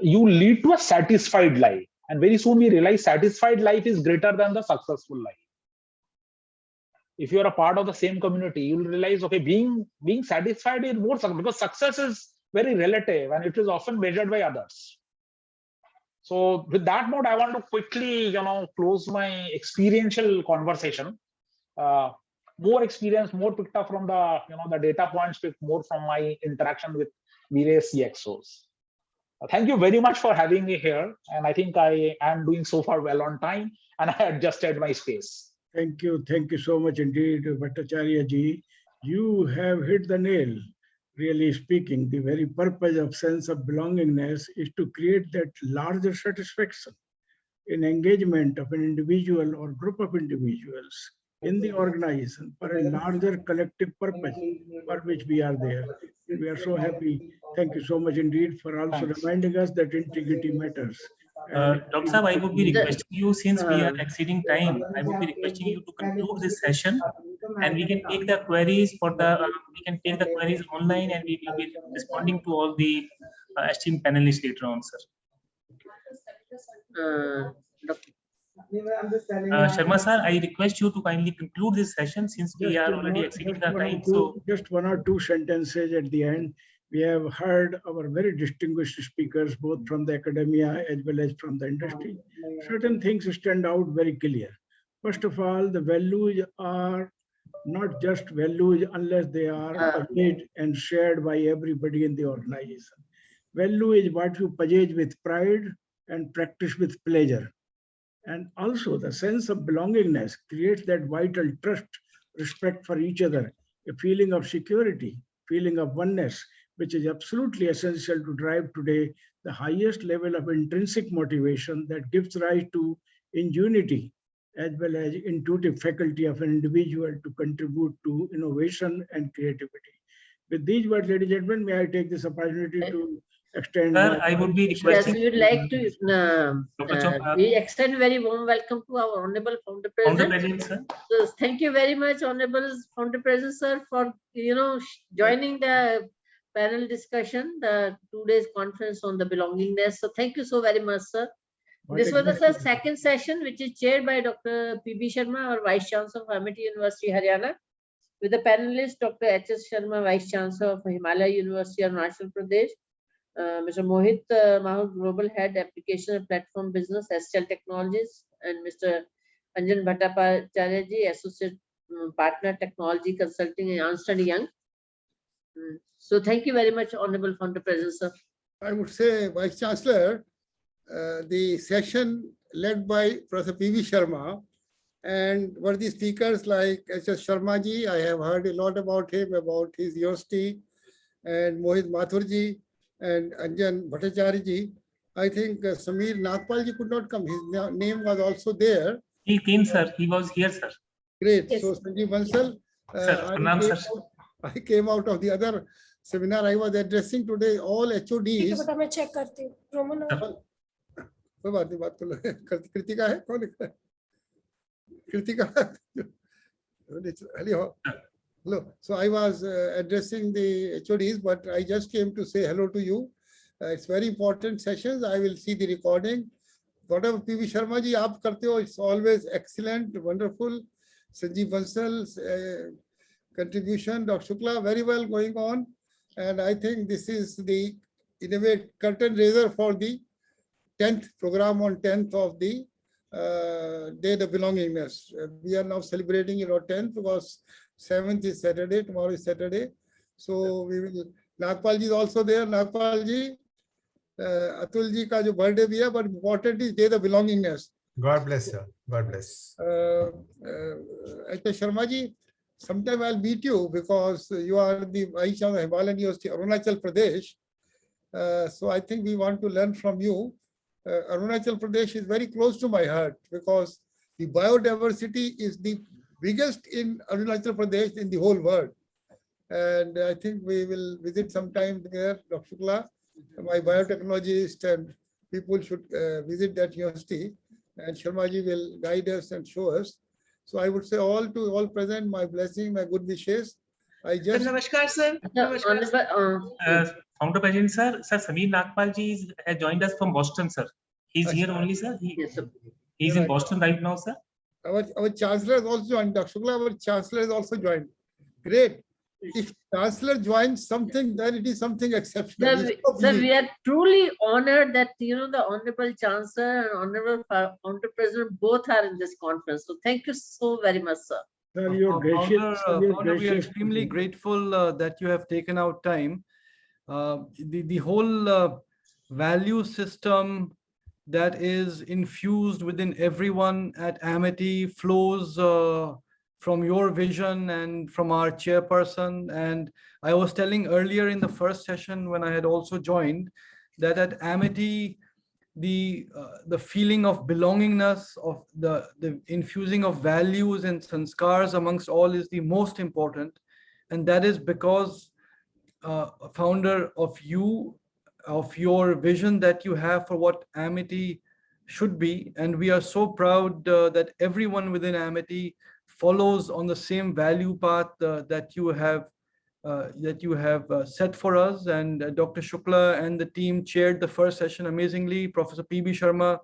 you lead to a satisfied life. And very soon we realize satisfied life is greater than the successful life. If you are a part of the same community, you'll realize, okay, being satisfied is more, because success is very relative and it is often measured by others. So with that note, I want to quickly, close my experiential conversation. More experience, more picked up from the, the data points, picked more from my interaction with various CXOs. Thank you very much for having me here. And I think I am doing so far well on time, and I adjusted my space.
Thank you so much indeed, Bhattacharya ji. You have hit the nail. Really speaking, the very purpose of sense of belongingness is to create that larger satisfaction in engagement of an individual or group of individuals in the organization for a larger collective purpose for which we are there. We are so happy. Thank you so much indeed for also reminding us that integrity matters.
Dr. Saab, I would be requesting you, since we are exceeding time, I would be requesting you to conclude this session, and we can take the queries online, and we will be responding to all the esteemed panelists later on, sir. Sharma sir, I request you to kindly conclude this session since we are already exceeding the time. So
just one or two sentences at the end. We have heard our very distinguished speakers, both from the academia as well as from the industry. Certain things stand out very clear. First of all, the values are not just values unless they are possessed and shared by everybody in the organization. Value is what you possess with pride and practice with pleasure. And also the sense of belongingness creates that vital trust, respect for each other, a feeling of security, feeling of oneness, which is absolutely essential to drive today the highest level of intrinsic motivation that gives rise to ingenuity as well as intuitive faculty of an individual to contribute to innovation and creativity. With these words, ladies and gentlemen, may I take this opportunity to extend.
Sir, I would be requesting.
Yes, we would like to we extend very warm welcome to our Honorable Founder President.
Sir.
So thank you very much, Honorable Founder President, sir, for joining the panel discussion, the 2 days conference on the belongingness. So thank you so very much, sir. This was the second session, which is chaired by Dr. P.B. Sharma, our Vice Chancellor of Amity University, Haryana, with the panelists Dr. H.S. Sharma, Vice Chancellor of Himalaya University, Arunachal Pradesh, Mr. Mohit Mathur, Global Head Application and Platform Business, STL Technologies, and Mr. Anjan Bhattacharya, Associate Partner Technology Consulting in Ernst & Young. So thank you very much, Honorable Founder President, sir.
I would say, Vice Chancellor, the session led by Professor P.V. Sharma and worthy speakers like H.S. Sharma ji, I have heard a lot about him, about his university, and Mohit Mathur ji and Anjan Bhattacharya ji. I think Samir Nagpal ji could not come. His name was also there.
He came, sir. He was here, sir.
Great.
Yes.
So Sanjeev Bansal,
Sir,
I came out of the other seminar. I was addressing today all HODs.
मैं check करती हूँ. Roman.
कोई बात नहीं, बात कर लो. कृतिका है, कौन लिखा है? Kritika. Hello. So I was addressing the HODs, but I just came to say hello to you. It's very important sessions. I will see the recording. Whatever P.V. Sharma ji aap karte ho, it's always excellent, wonderful. Sanjeev Bansal's contribution, Dr. Shukla, very well going on. And I think this is the innovate curtain raiser for the 10th program on 10th of the Day of Belongingness. We are now celebrating 10th because 7th is Saturday, tomorrow is Saturday. So we will, Nagpal ji is also there. Nagpal ji, Atul ji ka jo birthday bhi hai, but important is Day of Belongingness.
God bless you. God bless.
H.S. Sharma ji, sometime I'll meet you because you are the Vice Chancellor of Himalayan University, Arunachal Pradesh. So I think we want to learn from you. Arunachal Pradesh is very close to my heart because the biodiversity is the biggest in Arunachal Pradesh in the whole world. And I think we will visit sometime there, Dr. Shukla, my biotechnologist, and people should visit that university. And Sharma ji will guide us and show us. So I would say all present, my blessing, my good wishes. I just.
Namaskar, sir. Namaskar.
Founder President, sir. Sir, Samir Nagpal ji has joined us from Boston, sir. He's here only, sir. He's in Boston right now, sir.
Our Chancellor has also joined. Dr. Shukla, our Chancellor has also joined. Great. If Chancellor joins something, then it is something exceptional.
Sir, we are truly honored that the Honorable Chancellor and Honorable Founder President both are in this conference. So thank you so very much, sir.
Sir, you're gracious.
Founder, we are extremely grateful that you have taken out time. The whole value system that is infused within everyone at Amity flows from your vision and from our chairperson. And I was telling earlier in the first session when I had also joined that at Amity, the feeling of belongingness, of the infusing of values and sanskars amongst all is the most important. And that is because founder of your vision that you have for what Amity should be. And we are so proud that everyone within Amity follows on the same value path that you have set for us. And Dr. Shukla and the team chaired the first session amazingly. Professor P.B. Sharma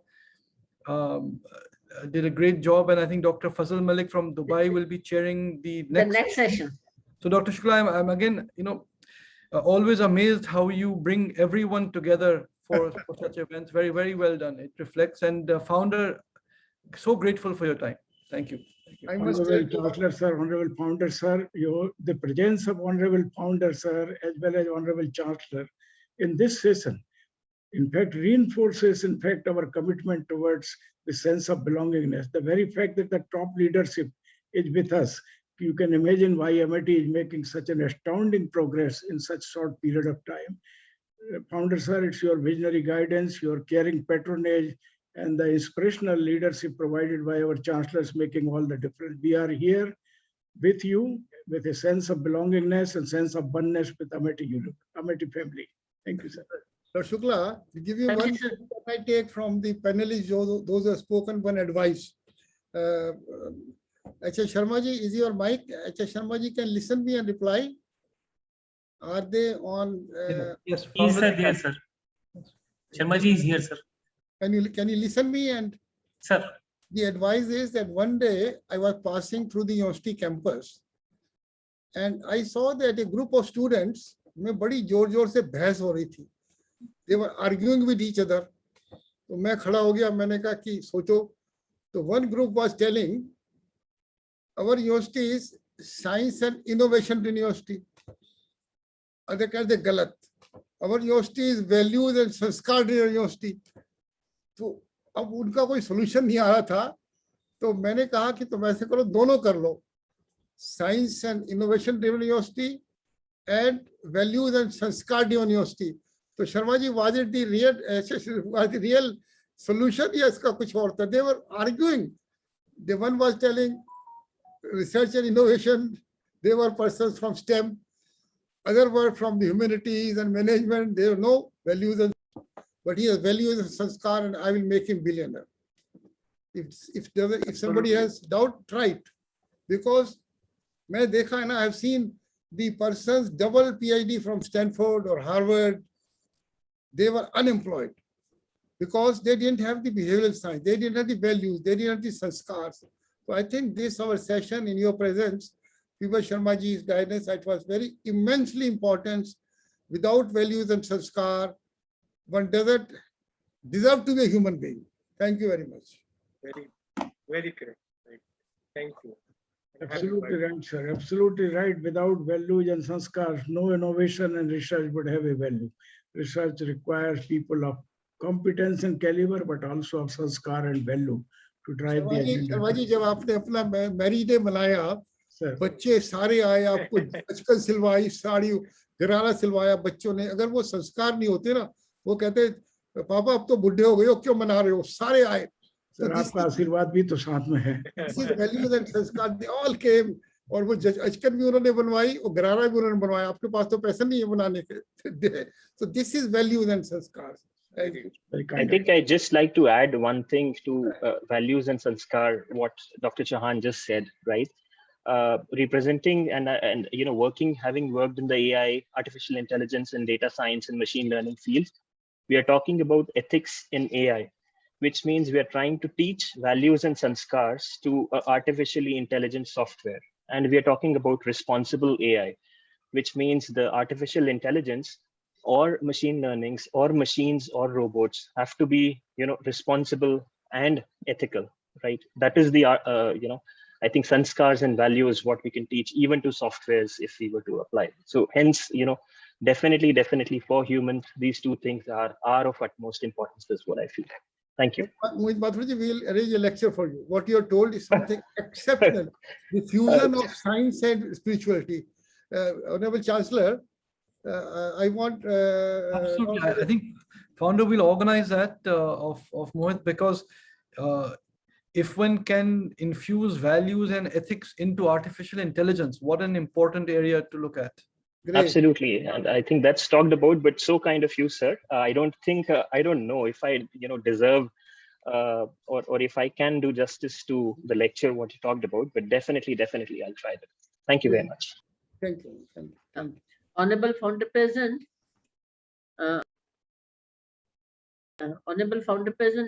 did a great job, and I think Dr. Fazal Malik from Dubai will be chairing the next
session.
So Dr. Shukla, I'm again, always amazed how you bring everyone together for such events. Very, very well done. It reflects, and founder, so grateful for your time. Thank you.
Honorable Chancellor, sir, Honorable Founder, sir, the presence of Honorable Founder, sir, as well as Honorable Chancellor in this session, in fact, reinforces, our commitment towards the sense of belongingness. The very fact that the top leadership is with us, you can imagine why Amity is making such an astounding progress in such short period of time. Founder, sir, it's your visionary guidance, your caring patronage, and the inspirational leadership provided by our chancellors making all the difference. We are here with you with a sense of belongingness and sense of oneness with Amity family. Thank you, sir.
Dr. Shukla, to give you one that I take from the panelists, those who have spoken, one advice. H.S. Sharma ji, is your mic? H.S. Sharma ji can listen me and reply. Are they on?
Yes,
Yes, sir. Yes, sir. Sharma ji is here, sir.
Can you listen me? And
sir,
the advice is that one day I was passing through the university campus and I saw that a group of students में बड़ी जोर-जोर से बहस हो रही थी. They were arguing with each other. तो मैं खड़ा हो गया, मैंने कहा कि सोचो. तो one group was telling, our university is science and innovation university. Other कहते गलत. Our university is values and संस्कार university. तो अब उनका कोई solution नहीं आ रहा था. तो मैंने कहा कि तुम ऐसे करो, दोनों कर लो. Science and innovation university and values and sanskar university. So Sharma ji, was it the real solution? Yes, ka kuch aur tha. They were arguing. The one was telling research and innovation. They were persons from STEM. Other were from the humanities and management. There were no values, but he has values and sanskar, and I will make him billionaire. If somebody has doubt, try it. Because I have seen the persons double PhD from Stanford or Harvard. They were unemployed because they didn't have the behavioral science, they didn't have the values, they didn't have the sanskars. So I think this our session in your presence, P.V. Sharma ji's guidance, it was very immensely important. Without values and sanskar, one doesn't deserve to be a human being. Thank you very much.
Very correct. Right. Thank you.
Absolutely right, sir. Absolutely right. Without values and sanskar, no innovation and research would have a value. Research requires people of competence and caliber, but also of sanskar and value to drive the agenda.
Sharma ji, जब आपने अपना marriage day मनाया, बच्चे सारे आए, आपको बचकन सिलवाई, साड़ी घराना सिलवाया बच्चों ने. अगर वो संस्कार नहीं होते ना, वो कहते पापा अब तो बुढ़े हो गए हो, क्यों मना रहे हो? सारे आए.
सर आपका आशीर्वाद भी तो साथ में है.
This is values and sanskar. They all came. और वो अचकन भी उन्होंने बनवाई और घराना भी उन्होंने बनवाया. आपके पास तो पैसा नहीं है बनाने के. So this is values and sanskar. Thank you.
I think I just like to add one thing to values and sanskar, what Dr. Chauhan just said, right? Representing and working, having worked in the AI, artificial intelligence and data science and machine learning fields, we are talking about ethics in AI, which means we are trying to teach values and sanskars to artificially intelligent software. And we are talking about responsible AI, which means the artificial intelligence or machine learnings or machines or robots have to be, responsible and ethical, right? That is the, I think sanskars and values, what we can teach even to softwares if we were to apply. So hence, definitely for humans, these two things are of utmost importance is what I feel. Thank you.
Mohit Mathurji, we will arrange a lecture for you. What you are told is something exceptional. The fusion of science and spirituality. Honorable Chancellor, I want...
Absolutely. I think founder will organize that of Mohit, because if one can infuse values and ethics into artificial intelligence, what an important area to look at.
Great. Absolutely. And I think that's talked about, but so kind of you, sir. I don't think, I don't know if I, deserve or if I can do justice to the lecture, what you talked about, but definitely I'll try that. Thank you very much.
Thank you. Thank you.
Honorable Founder President,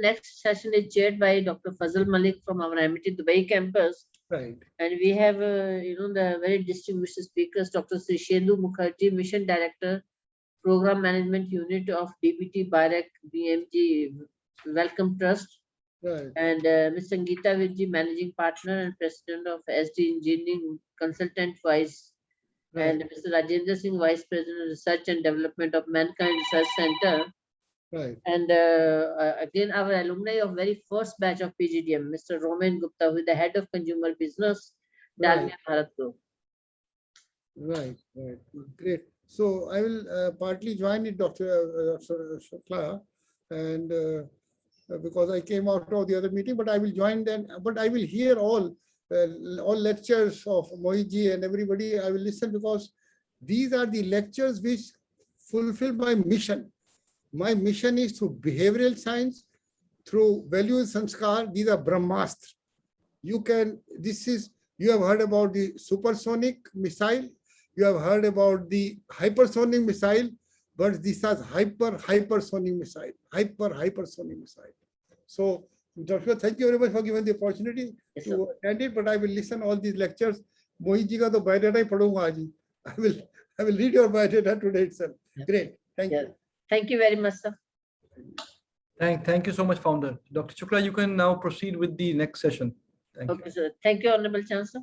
next session is chaired by Dr. Fazal Malik from our MIT Dubai campus.
Right.
And we have, the very distinguished speakers, Dr. Srishendu Mukherjee, Mission Director, Program Management Unit of DBT BIRAC BMG Welcome Trust.
Right.
And Ms. Sangeeta Virji, Managing Partner and President of SD Engineering Consultant Vice. Right. And Mr. Rajendra Singh, Vice President, Research and Development of Mankind Research Center.
Right.
And again, our alumni of very first batch of PGDM, Mr. Roman Gupta, who is the head of consumer business, Dalmia Bharat Group.
Right. Great. So I will partly join it, Dr. Shukla, and because I came out of the other meeting, but I will join then. But I will hear all lectures of Mohitji and everybody. I will listen because these are the lectures which fulfill my mission. My mission is through behavioral science, through values sanskar. These are Brahmastra. You have heard about the supersonic missile. You have heard about the hypersonic missile, but this is hypersonic missile. Hypersonic missile. So, Dr. Thank you very much for giving the opportunity to attend it. But I will listen all these lectures. Mohit ji ka to biodata hi padhunga aaj. I will read your biodata today itself. Great. Thank you.
Thank you very much, sir.
Thank you so much, Founder. Dr. Shukla, you can now proceed with the next session. Thank
Okay, sir. Thank you, Honorable Chancellor.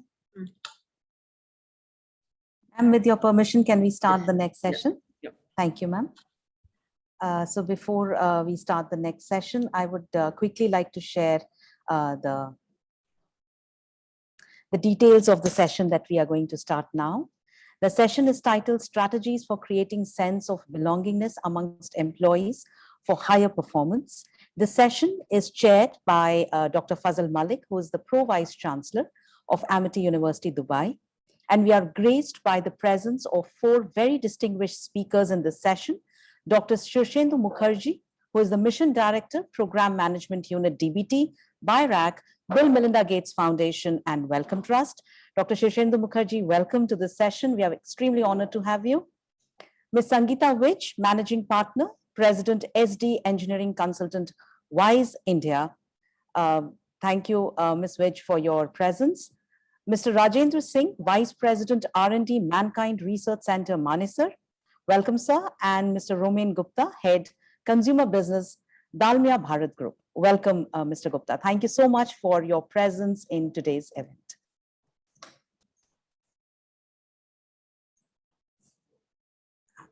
And with your permission, can we start the next session?
Yeah.
Thank you, ma'am. So before we start the next session, I would quickly like to share the details of the session that we are going to start now. The session is titled Strategies for Creating Sense of Belongingness Amongst Employees for Higher Performance. The session is chaired by Dr. Fazal Malik, who is the Pro-Vice Chancellor of Amity University, Dubai. And we are graced by the presence of 4 very distinguished speakers in this session. Dr. Shirshendu Mukherjee, who is the Mission Director, Program Management Unit, DBT, BIRAC, Bill Melinda Gates Foundation, and Wellcome Trust. Dr. Shirshendu Mukherjee, welcome to this session. We are extremely honored to have you. Ms. Sangeeta Vich, Managing Partner, President, SD Engineering Consultant, WISE India. Thank you, Ms. Vich, for your presence. Mr. Rajendra Singh, Vice President, R&D, Mankind Research Center, Manesar. Welcome, sir. And Mr. Romain Gupta, Head, Consumer Business, Dalmia Bharat Group. Welcome, Mr. Gupta. Thank you so much for your presence in today's event.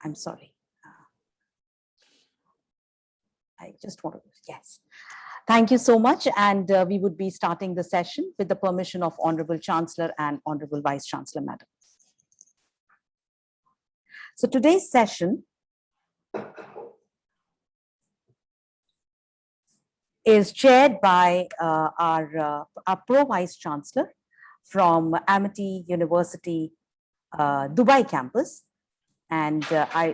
I'm sorry. I just want to, yes. Thank you so much. And we would be starting the session with the permission of Honorable Chancellor and Honorable Vice Chancellor, Madam. So today's session is chaired by our Pro-Vice Chancellor from Amity University, Dubai campus. And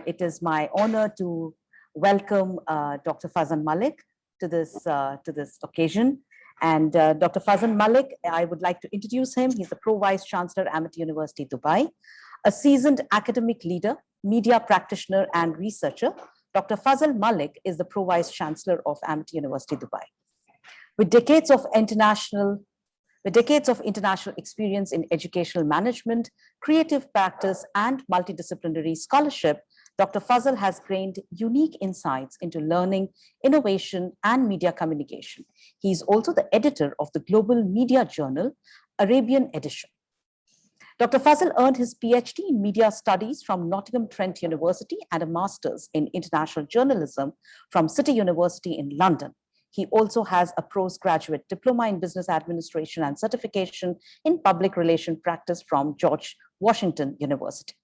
it is my honor to welcome Dr. Fazal Malik to this occasion. And Dr. Fazal Malik, I would like to introduce him. He's the Pro-Vice Chancellor, Amity University, Dubai, a seasoned academic leader, media practitioner, and researcher. Dr. Fazal Malik is the Pro-Vice Chancellor of Amity University, Dubai. With decades of international experience in educational management, creative practice, and multidisciplinary scholarship, Dr. Fazal has gained unique insights into learning, innovation, and media communication. He is also the editor of the global media journal, Arabian Edition. Dr. Fazal earned his PhD in media studies from Nottingham Trent University and a master's in international journalism from City University in London. He also has a postgraduate diploma in business administration and certification in public relation practice from George Washington University.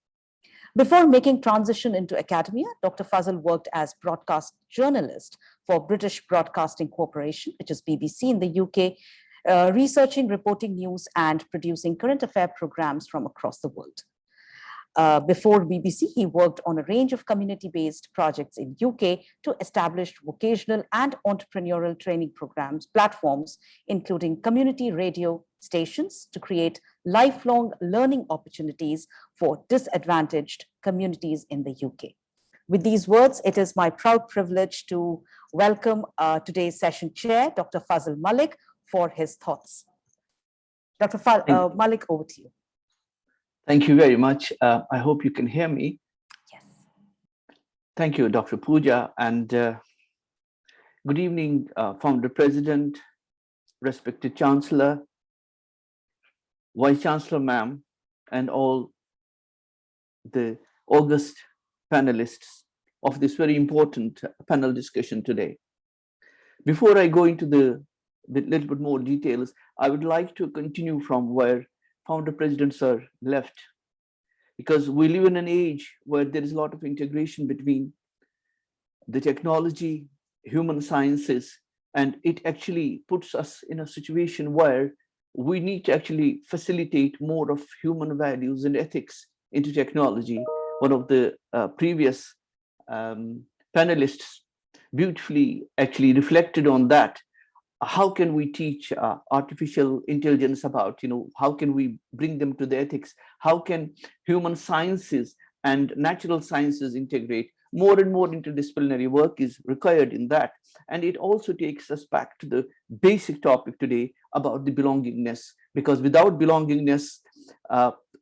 Before making transition into academia, Dr. Fazal worked as broadcast journalist for British Broadcasting Corporation, which is BBC in the UK, researching, reporting news, and producing current affair programs from across the world. Before BBC, he worked on a range of community-based projects in UK to establish vocational and entrepreneurial training platforms, including community radio stations to create lifelong learning opportunities for disadvantaged communities in the UK. With these words, it is my proud privilege to welcome today's session chair, Dr. Fazal Malik, for his thoughts. Dr. Malik, over to you.
Thank you very much. I hope you can hear me.
Yes.
Thank you, Dr. Pooja, and good evening, Founder President, respected Chancellor, Vice Chancellor, ma'am, and all the august panelists of this very important panel discussion today. Before I go into the little bit more details, I would like to continue from where Founder President Sir left, because we live in an age where there is a lot of integration between the technology, human sciences, and it actually puts us in a situation where we need to actually facilitate more of human values and ethics into technology. One of the previous panelists beautifully actually reflected on that. How can we teach artificial intelligence about, how can we bring them to the ethics? How can human sciences and natural sciences integrate? More and more interdisciplinary work is required in that. And it also takes us back to the basic topic today about the belongingness, because without belongingness,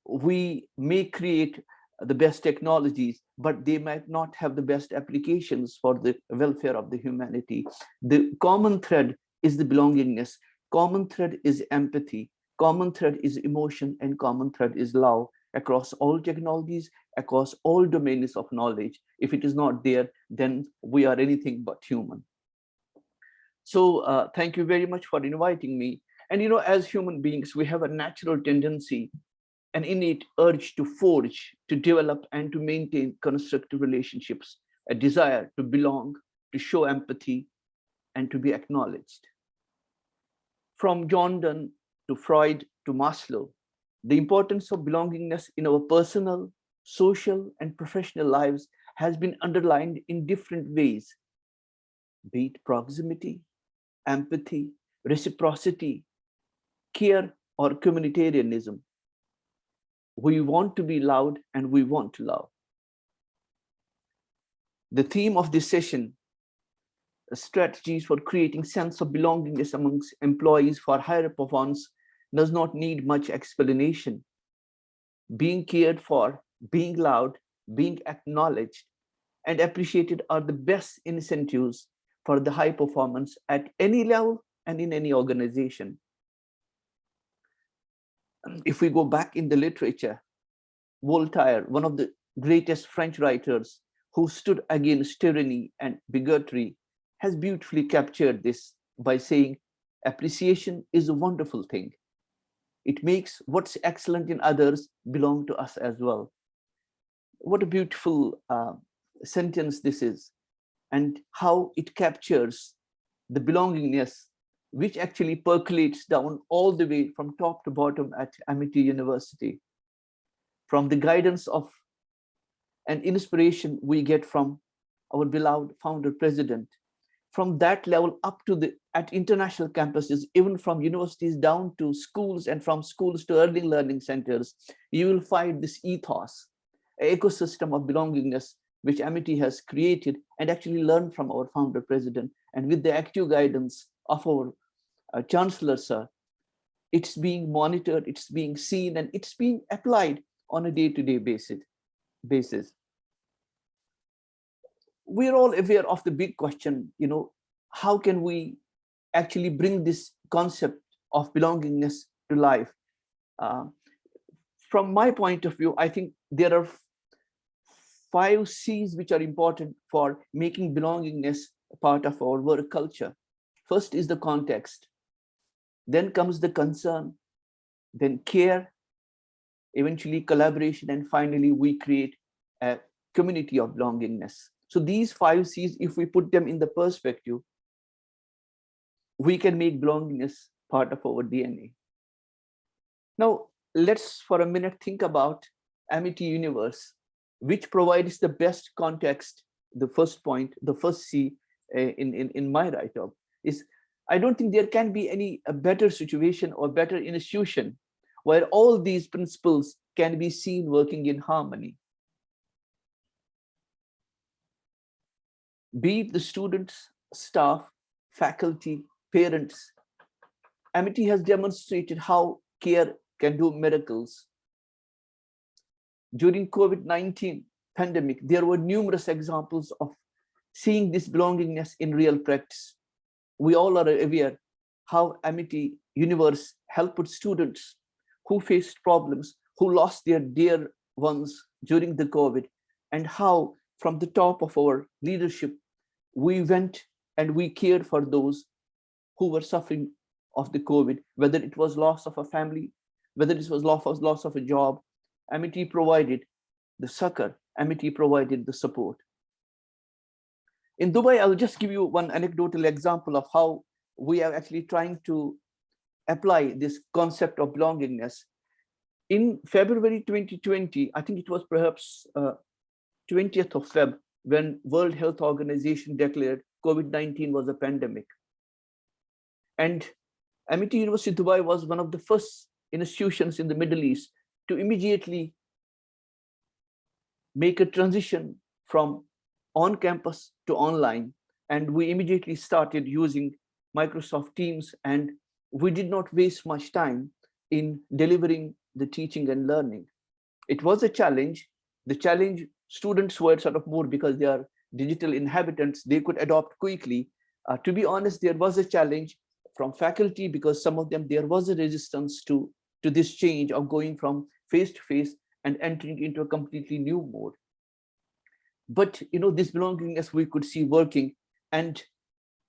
we may create the best technologies, but they might not have the best applications for the welfare of the humanity. The common thread is the belongingness. Common thread is empathy. Common thread is emotion, and common thread is love across all technologies, across all domains of knowledge. If it is not there, then we are anything but human. So thank you very much for inviting me. And as human beings, we have a natural tendency, an innate urge to forge, to develop, and to maintain constructive relationships, a desire to belong, to show empathy, and to be acknowledged. From John Donne to Freud to Maslow, the importance of belongingness in our personal, social, and professional lives has been underlined in different ways, be it proximity, empathy, reciprocity, care, or communitarianism. We want to be loved and we want to love. The theme of this session, strategies for creating sense of belongingness amongst employees for higher performance, does not need much explanation. Being cared for, being loved, being acknowledged, and appreciated are the best incentives for the high performance at any level and in any organization. If we go back in the literature, Voltaire, one of the greatest French writers who stood against tyranny and bigotry, has beautifully captured this by saying, appreciation is a wonderful thing. It makes what's excellent in others belong to us as well. What a beautiful sentence this is, and how it captures the belongingness, which actually percolates down all the way from top to bottom at Amity University. From the guidance of and inspiration we get from our beloved founder president, from that level up to at international campuses, even from universities down to schools, and from schools to early learning centers, you will find this ethos, an ecosystem of belongingness, which Amity has created and actually learned from our founder president. And with the active guidance of our Chancellor, sir, it's being monitored, it's being seen, and it's being applied on a day-to-day basis. We're all aware of the big question, how can we actually bring this concept of belongingness to life? From my point of view, I think there are 5 C's which are important for making belongingness a part of our work culture. First is the context, then comes the concern, then care, eventually collaboration, and finally we create a community of belongingness. So these 5 C's, if we put them in the perspective, we can make belongingness part of our DNA. Now, let's for a minute think about Amity Universe, which provides the best context. The first point, the first C in my write-up is, I don't think there can be any better situation or better institution where all these principles can be seen working in harmony. Be it the students, staff, faculty, parents, Amity has demonstrated how care can do miracles. During COVID-19 pandemic, there were numerous examples of seeing this belongingness in real practice. We all are aware how Amity Universe helped students who faced problems, who lost their dear ones during the COVID, and how from the top of our leadership, we went and we cared for those who were suffering of the COVID, whether it was loss of a family, whether it was loss of a job. Amity provided the succor, Amity provided the support. In Dubai, I'll just give you one anecdotal example of how we are actually trying to apply this concept of belongingness. In February 2020, I think it was perhaps 20th of Feb, when World Health Organization declared COVID-19 was a pandemic. And Amity University Dubai was one of the first institutions in the Middle East to immediately make a transition from on campus to online. And we immediately started using Microsoft Teams, and we did not waste much time in delivering the teaching and learning. It was a challenge, The challenge, students were sort of more because they are digital inhabitants, they could adopt quickly. To be honest, there was a challenge from faculty because some of them, there was a resistance to this change of going from face-to-face and entering into a completely new mode. But this belongingness we could see working, and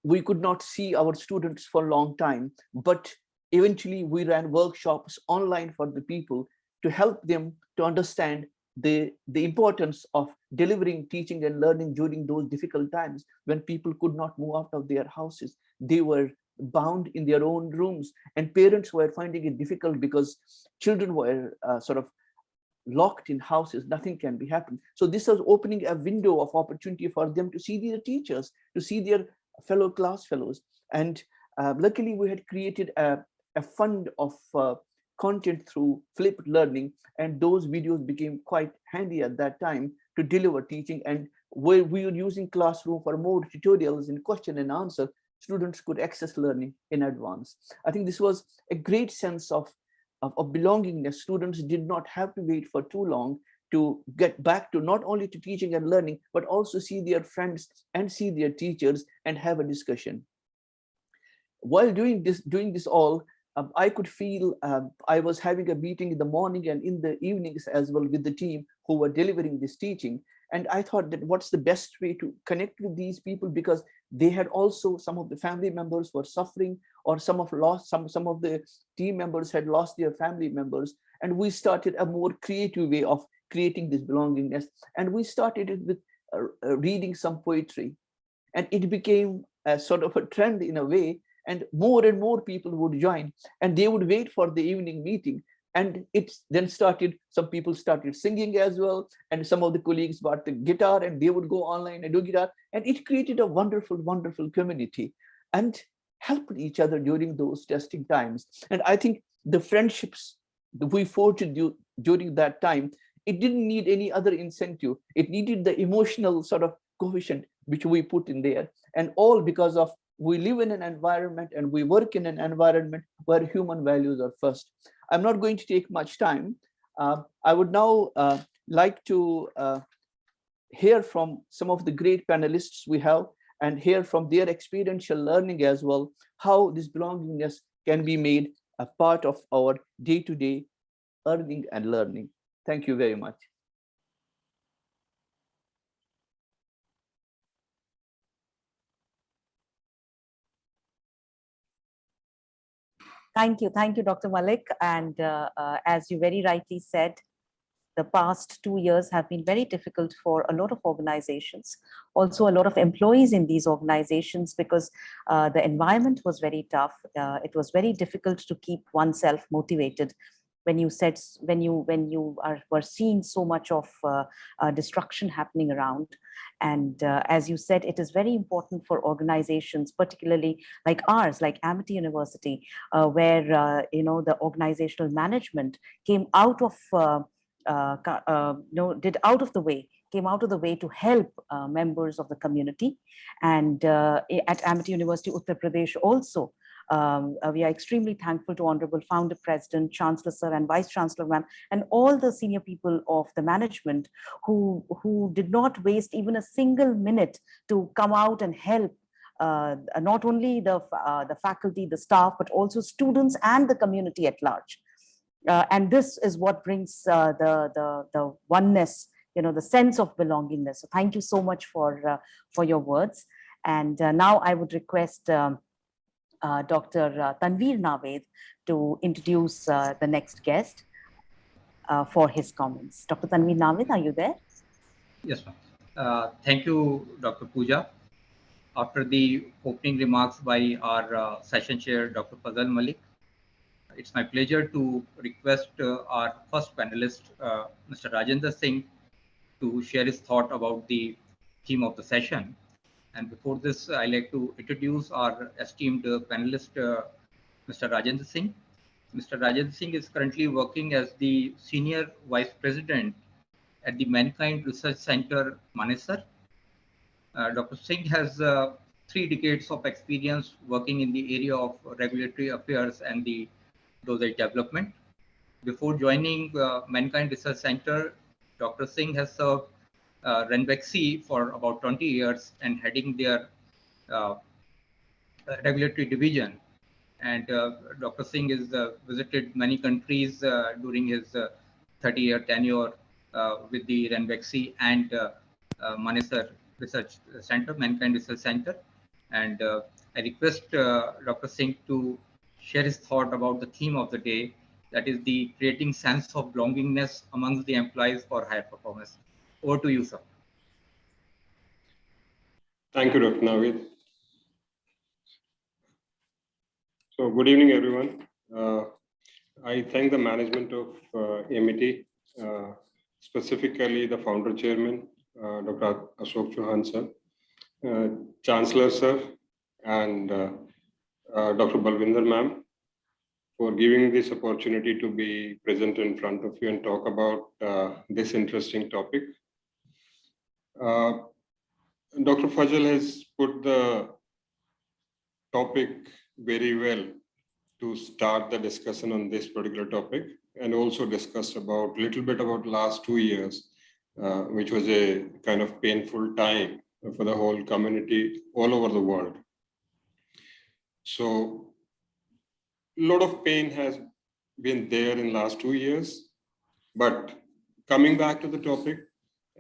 we could not see our students for a long time, but eventually we ran workshops online for the people to help them to understand the importance of delivering teaching and learning during those difficult times when people could not move out of their houses. They were bound in their own rooms, and parents were finding it difficult because children were sort of locked in houses. Nothing can be happened. So this was opening a window of opportunity for them to see their teachers, to see their fellow class fellows. And luckily we had created a fund of content through flipped learning, and those videos became quite handy at that time to deliver teaching. And where we were using classroom for more tutorials in question and answer, students could access learning in advance. I think this was a great sense of belongingness. Students did not have to wait for too long to get back to not only to teaching and learning, but also see their friends and see their teachers and have a discussion. While doing this all, I could feel I was having a meeting in the morning and in the evenings as well with the team who were delivering this teaching. And I thought that what's the best way to connect with these people, because they had also, some of the family members were suffering, or some of the team members had lost their family members. And we started a more creative way of creating this belongingness. And we started it with reading some poetry. And it became a sort of a trend in a way, and more people would join, and they would wait for the evening meeting. And it then started, some people started singing as well, and some of the colleagues bought the guitar and they would go online and do guitar, and it created a wonderful community and helped each other during those testing times. And I think the friendships that we forged during that time, it didn't need any other incentive. It needed the emotional sort of coefficient which we put in there, and all because of we live in an environment and we work in an environment where human values are first. I'm not going to take much time. I would now like to hear from some of the great panelists we have, and hear from their experiential learning as well, how this belongingness can be made a part of our day-to-day earning and learning. Thank you very much.
Thank you, Dr. Malik. And as you very rightly said, the past 2 years have been very difficult for a lot of organizations, also a lot of employees in these organizations, because the environment was very tough. It was very difficult to keep oneself motivated when you were seeing so much of destruction happening around. And as you said, it is very important for organizations, particularly like ours, like Amity University, where the organizational management came out of came out of the way to help members of the community. And at Amity University, Uttar Pradesh also, we are extremely thankful to Honorable Founder President, Chancellor Sir, and Vice Chancellor Ma'am, and all the senior people of the management who did not waste even a single minute to come out and help not only the faculty, the staff, but also students and the community at large. And this is what brings the oneness, the sense of belongingness. So thank you so much for your words. And now I would request Dr. Tanveer Naved to introduce the next guest for his comments. Dr. Tanveer Naved, are you there?
Yes, ma'am. Thank you, Dr. Pooja. After the opening remarks by our session chair, Dr. Fazal Malik, it's my pleasure to request our first panelist, Mr. Rajendra Singh, to share his thought about the theme of the session. And before this, I'd like to introduce our esteemed panelist, Mr. Rajendra Singh. Mr. Rajendra Singh is currently working as the Senior Vice President at the Mankind Research Center, Manesar. Dr. Singh has 3 decades of experience working in the area of regulatory affairs and the dosage development. Before joining Mankind Research Center, Dr. Singh has served Ranbaxy for about 20 years and heading their regulatory division. And Dr. Singh has visited many countries during his 30-year tenure with the Ranbaxy and Manesar Research Center, Mankind Research Center. And I request Dr. Singh to share his thought about the theme of the day, that is the creating sense of belongingness amongst the employees for higher performance. Over to you, sir.
Thank you, Dr. Navid. So good evening, everyone. I thank the management of MET, specifically the founder chairman, Dr. Ashok Chauhan sir, Chancellor sir, and Dr. Balwinder ma'am, for giving this opportunity to be present in front of you and talk about this interesting topic. Dr. Fazal has put the topic very well to start the discussion on this particular topic, and also discussed about little bit about last 2 years, which was a kind of painful time for the whole community all over the world. So a lot of pain has been there in last 2 years, but coming back to the topic,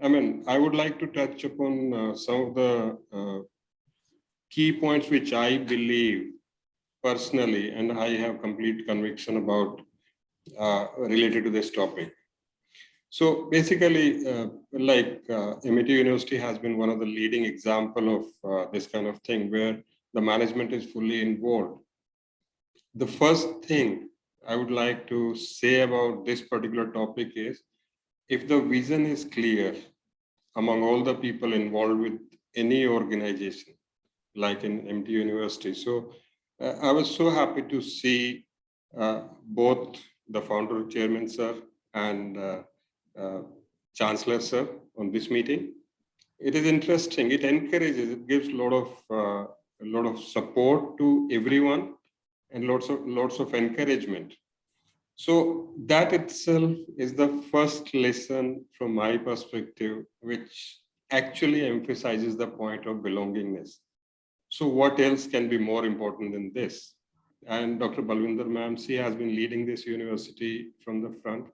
I mean, I would like to touch upon some of the key points which I believe personally, and I have complete conviction about related to this topic. So basically, MET University has been one of the leading example of this kind of thing where the management is fully involved. The first thing I would like to say about this particular topic is, if the vision is clear among all the people involved with any organization, like in MET University. So I was so happy to see both the founder chairman sir and Chancellor sir on this meeting. It is interesting. It encourages. It gives a lot of support to everyone and lots of encouragement. So that itself is the first lesson from my perspective, which actually emphasizes the point of belongingness. So what else can be more important than this? And Dr. Balwinder ma'am, she has been leading this university from the front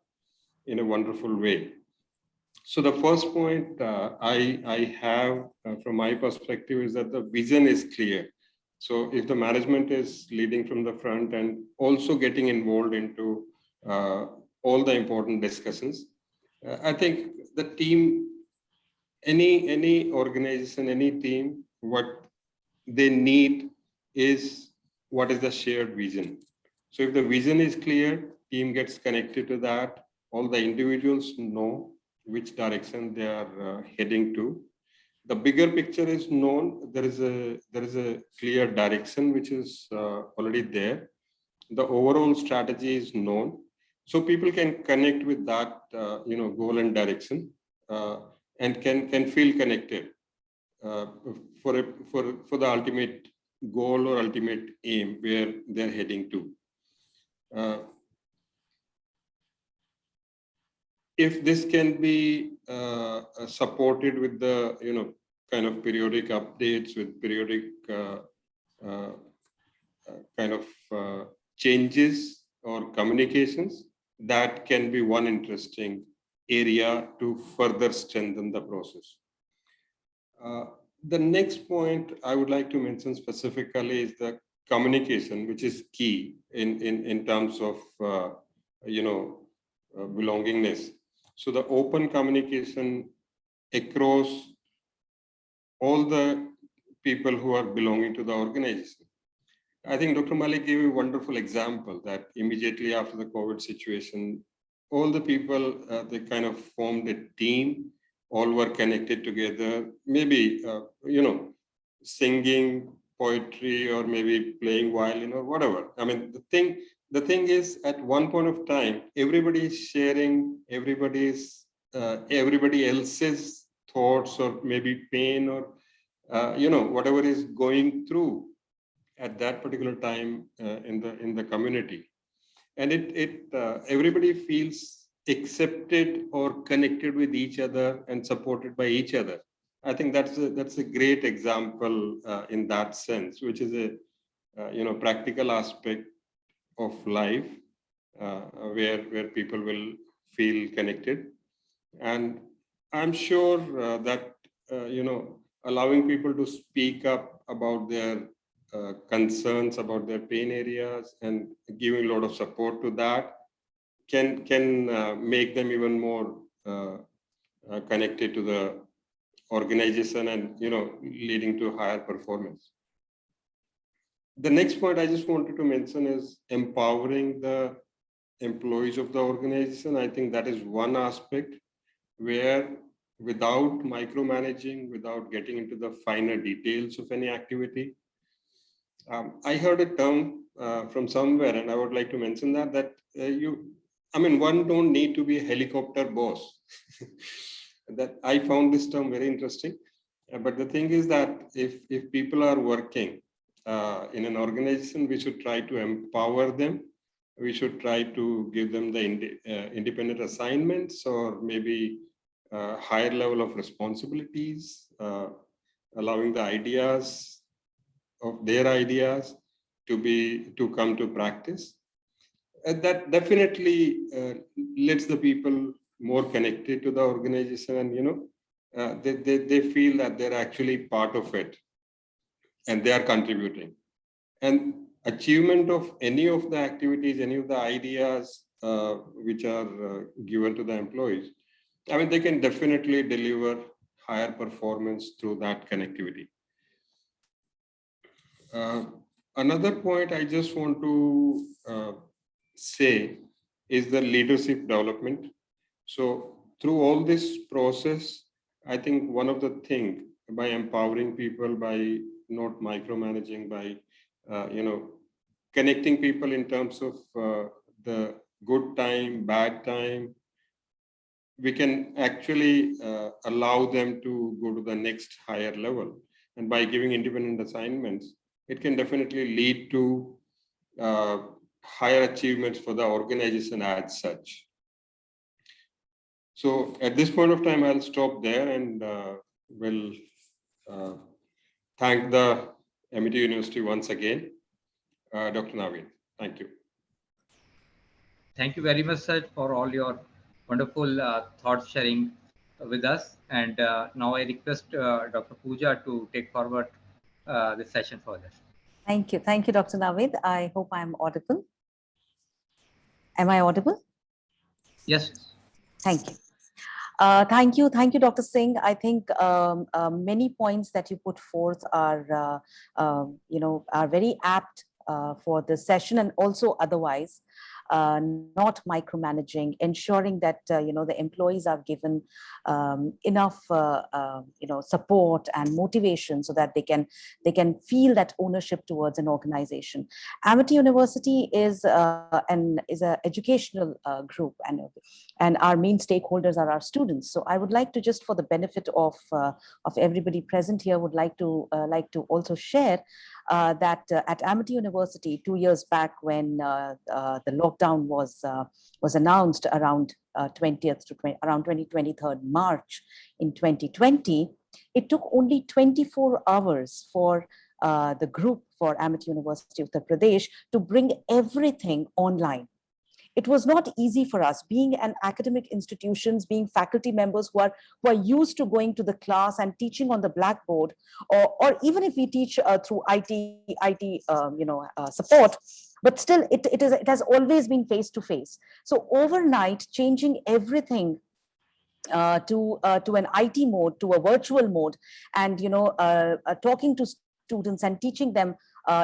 in a wonderful way. So the first point I have from my perspective is that the vision is clear. So if the management is leading from the front and also getting involved into all the important discussions, I think the team, any organization, any team, what they need is what is the shared vision. So if the vision is clear, team gets connected to that, all the individuals know which direction they are heading to. The bigger picture is known. There is a clear direction which is already there. The overall strategy is known, so people can connect with that goal and direction, and can feel connected for the ultimate goal or ultimate aim where they're heading to. If this can be supported with the kind of periodic updates, with periodic kind of changes or communications, that can be one interesting area to further strengthen the process. The next point I would like to mention specifically is the communication, which is key in terms of belongingness. So the open communication across all the people who are belonging to the organization. I think Dr. Malik gave a wonderful example that immediately after the COVID situation, all the people, they kind of formed a team, all were connected together, maybe, singing poetry or maybe playing violin or whatever. I mean, the thing is, at one point of time, everybody is sharing everybody else's thoughts or maybe pain or, whatever is going through at that particular time in the community. And everybody feels accepted or connected with each other and supported by each other. I think that's a great example in that sense, which is a practical aspect of life where people will feel connected. And I'm sure that allowing people to speak up about their concerns, about their pain areas, and giving a lot of support to that can make them even more connected to the organization and leading to higher performance. The next point I just wanted to mention is empowering the employees of the organization. I think that is one aspect where, without micromanaging, without getting into the finer details of any activity, I heard a term from somewhere, and I would like to mention that one don't need to be a helicopter boss. That I found this term very interesting. But the thing is that if people are working in an organization, we should try to empower them. We should try to give them the independent assignments, or maybe higher level of responsibilities, allowing the ideas of their ideas to come to practice. That definitely lets the people more connected to the organization, and they feel that they're actually part of it and they are contributing. And achievement of any of the activities, any of the ideas which are given to the employees, they can definitely deliver higher performance through that connectivity. Another point I just want to say is the leadership development. So through all this process, I think one of the things, by empowering people, by not micromanaging, by connecting people in terms of the good time, bad time, we can actually allow them to go to the next higher level. And by giving independent assignments, it can definitely lead to higher achievements for the organization as such. So at this point of time, I'll stop there and will thank the MIT University once again. Dr. Naveen, thank you.
Thank you very much, sir, for all your wonderful thoughts sharing with us. And now I request Dr. Pooja to take forward the session further.
Thank you. Thank you, Dr. Naveed. I hope I'm audible. Am I audible?
Yes.
Thank you. Thank you, Dr. Singh. I think many points that you put forth are, are very apt for this session, and also otherwise. Not micromanaging, ensuring that the employees are given enough support and motivation so that they can feel that ownership towards an organization. Amity University is an educational group, and our main stakeholders are our students. So I would like to, just for the benefit of everybody present here, would like to also share that at Amity University 2 years back, when the lockdown was announced around 23rd March in 2020, it took only 24 hours for the group for Amity University of Uttar Pradesh to bring everything online. It was not easy for us, being an academic institutions, being faculty members who are used to going to the class and teaching on the blackboard, or even if we teach through IT support, but still it has always been face to face. So overnight, changing everything to an IT mode, to a virtual mode, and talking to students and teaching them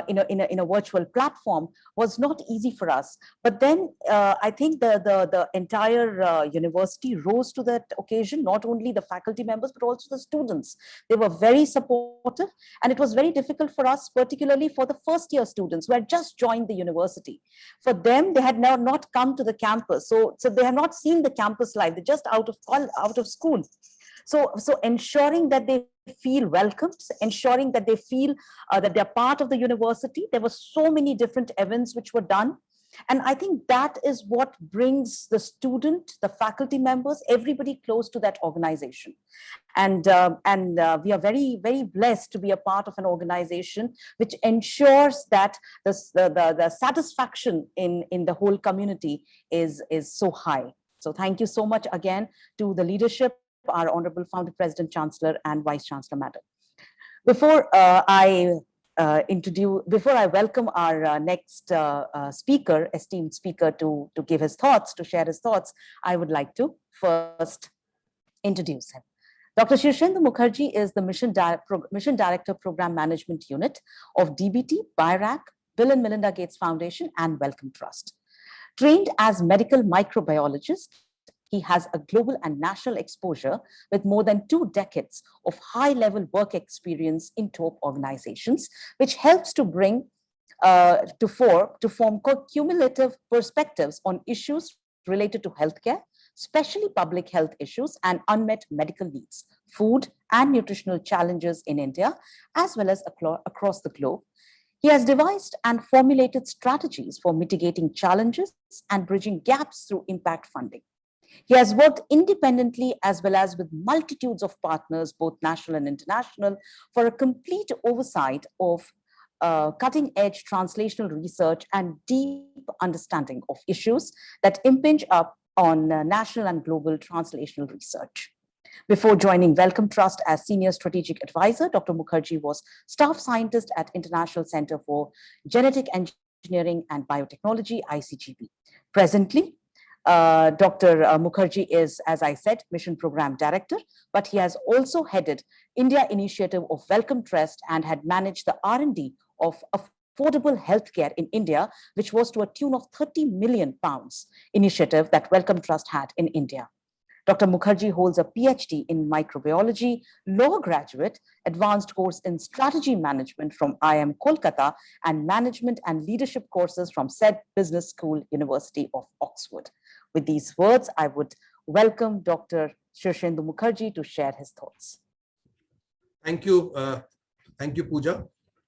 in a virtual platform was not easy for us. But then I think the entire university rose to that occasion, not only the faculty members, but also the students. They were very supportive, and it was very difficult for us, particularly for the first year students who had just joined the university. For them, they had now not come to the campus. So they had not seen the campus life. They're just out of school. So ensuring that they feel welcomed, ensuring that they feel that they're part of the university. There were so many different events which were done. And I think that is what brings the student, the faculty members, everybody close to that organization. And we are very, very blessed to be a part of an organization which ensures that the satisfaction in the whole community is so high. So thank you so much again to the leadership, our Honorable Founder, President, Chancellor, and Vice Chancellor, Madam. Before I welcome our next speaker, esteemed speaker, to give his thoughts, to share his thoughts, I would like to first introduce him. Dr. Shirshendu Mukherjee is the Mission Director Program Management Unit of DBT, BIRAC, Bill and Melinda Gates Foundation, and Wellcome Trust. Trained as medical microbiologist, he has a global and national exposure with more than 2 decades of high-level work experience in top organizations, which helps to bring to form cumulative perspectives on issues related to healthcare, especially public health issues and unmet medical needs, food and nutritional challenges in India, as well as across the globe. He has devised and formulated strategies for mitigating challenges and bridging gaps through impact funding. He has worked independently as well as with multitudes of partners, both national and international, for a complete oversight of cutting-edge translational research and deep understanding of issues that impinge on national and global translational research. Before joining Wellcome Trust as Senior Strategic Advisor, Dr. Mukherjee was Staff Scientist at International Center for Genetic Engineering and Biotechnology, ICGB. Presently, Dr. Mukherjee is, as I said, Mission Program Director, but he has also headed India initiative of Wellcome Trust and had managed the R&D of affordable healthcare in India, which was to a tune of £30 million initiative that Wellcome Trust had in India. Dr. Mukherjee holds a PhD in microbiology, law graduate, advanced course in strategy management from IIM Kolkata, and management and leadership courses from said Business School, University of Oxford. With these words, I would welcome Dr. Shirshendu Mukherjee to share his thoughts.
Thank you, Pooja,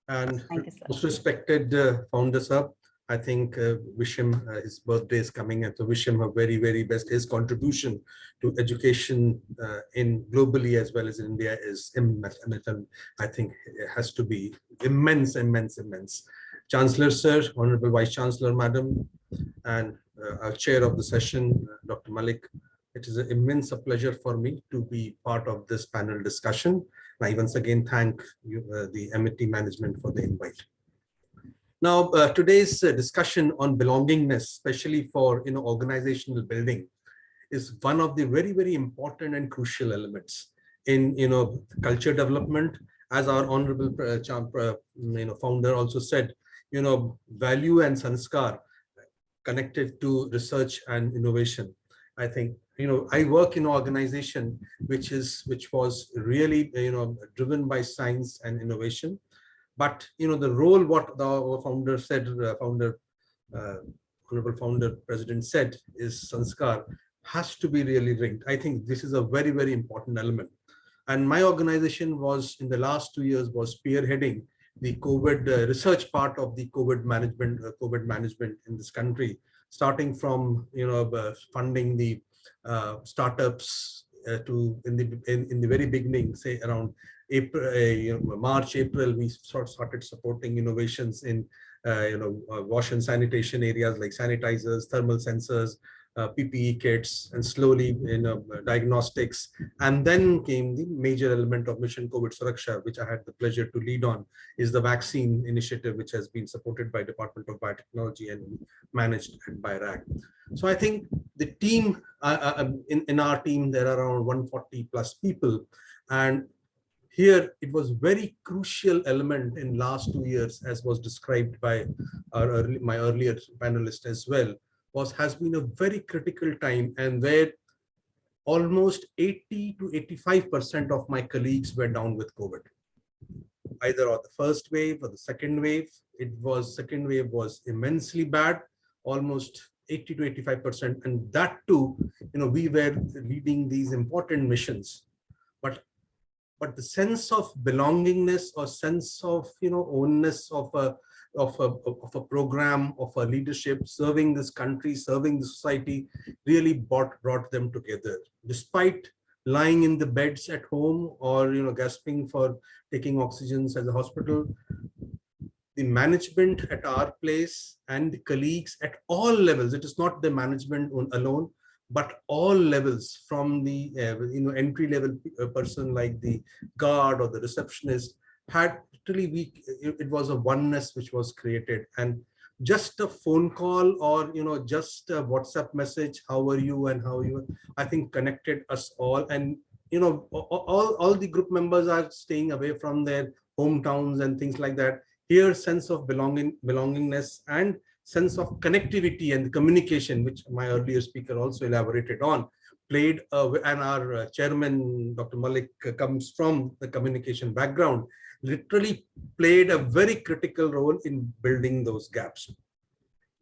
and most respected founder sir. I think wish him his birthday is coming, and so wish him a very, very best. His contribution to education in globally as well as in India is immense. I think it has to be immense, immense, immense. Chancellor sir, Honorable Vice Chancellor Madam, and our chair of the session, Dr. Malik. It is an immense pleasure for me to be part of this panel discussion. I once again thank you, the MIT management for the invite. Now, today's discussion on belongingness, especially for organizational building, is one of the very, very important and crucial elements in culture development. As our honorable founder also said, value and sanskar connected to research and innovation. I think I work in an organization which was really driven by science and innovation. But the role what the founder said, honorable founder president said, is sanskar has to be really linked. I think this is a very, very important element. And my organization was in the last 2 years was spearheading the COVID research part of the COVID management in this country, starting from funding the startups to in the very beginning, say around March, April, we started supporting innovations in wash and sanitation areas like sanitizers, thermal sensors, PPE kits, and slowly diagnostics. And then came the major element of Mission COVID Suraksha, which I had the pleasure to lead on, is the vaccine initiative, which has been supported by Department of Biotechnology and managed by RAC. So I think the team, in our team, there are around 140 plus people. And here, it was very crucial element in last 2 years, as was described by my earlier panelist as well, has been a very critical time, and where almost 80 to 85% of my colleagues were down with COVID, either on the first wave or the second wave. Second wave was immensely bad, almost 80 to 85%, and that too, we were leading these important missions, but the sense of belongingness or sense of ownness of of a program, of a leadership, serving this country, serving the society, really brought them together. Despite lying in the beds at home or gasping for taking oxygens at the hospital, the management at our place and the colleagues at all levels, it is not the management alone, but all levels, from the entry level person like the guard or the receptionist, had literally it was a oneness which was created. And just a phone call or just a WhatsApp message, how are you and how are you, I think connected us all. And all the group members are staying away from their hometowns and things like that. Here, sense of belongingness and sense of connectivity and communication, which my earlier speaker also elaborated on, played, and our chairman, Dr. Malik, comes from the communication background, literally played a very critical role in building those gaps.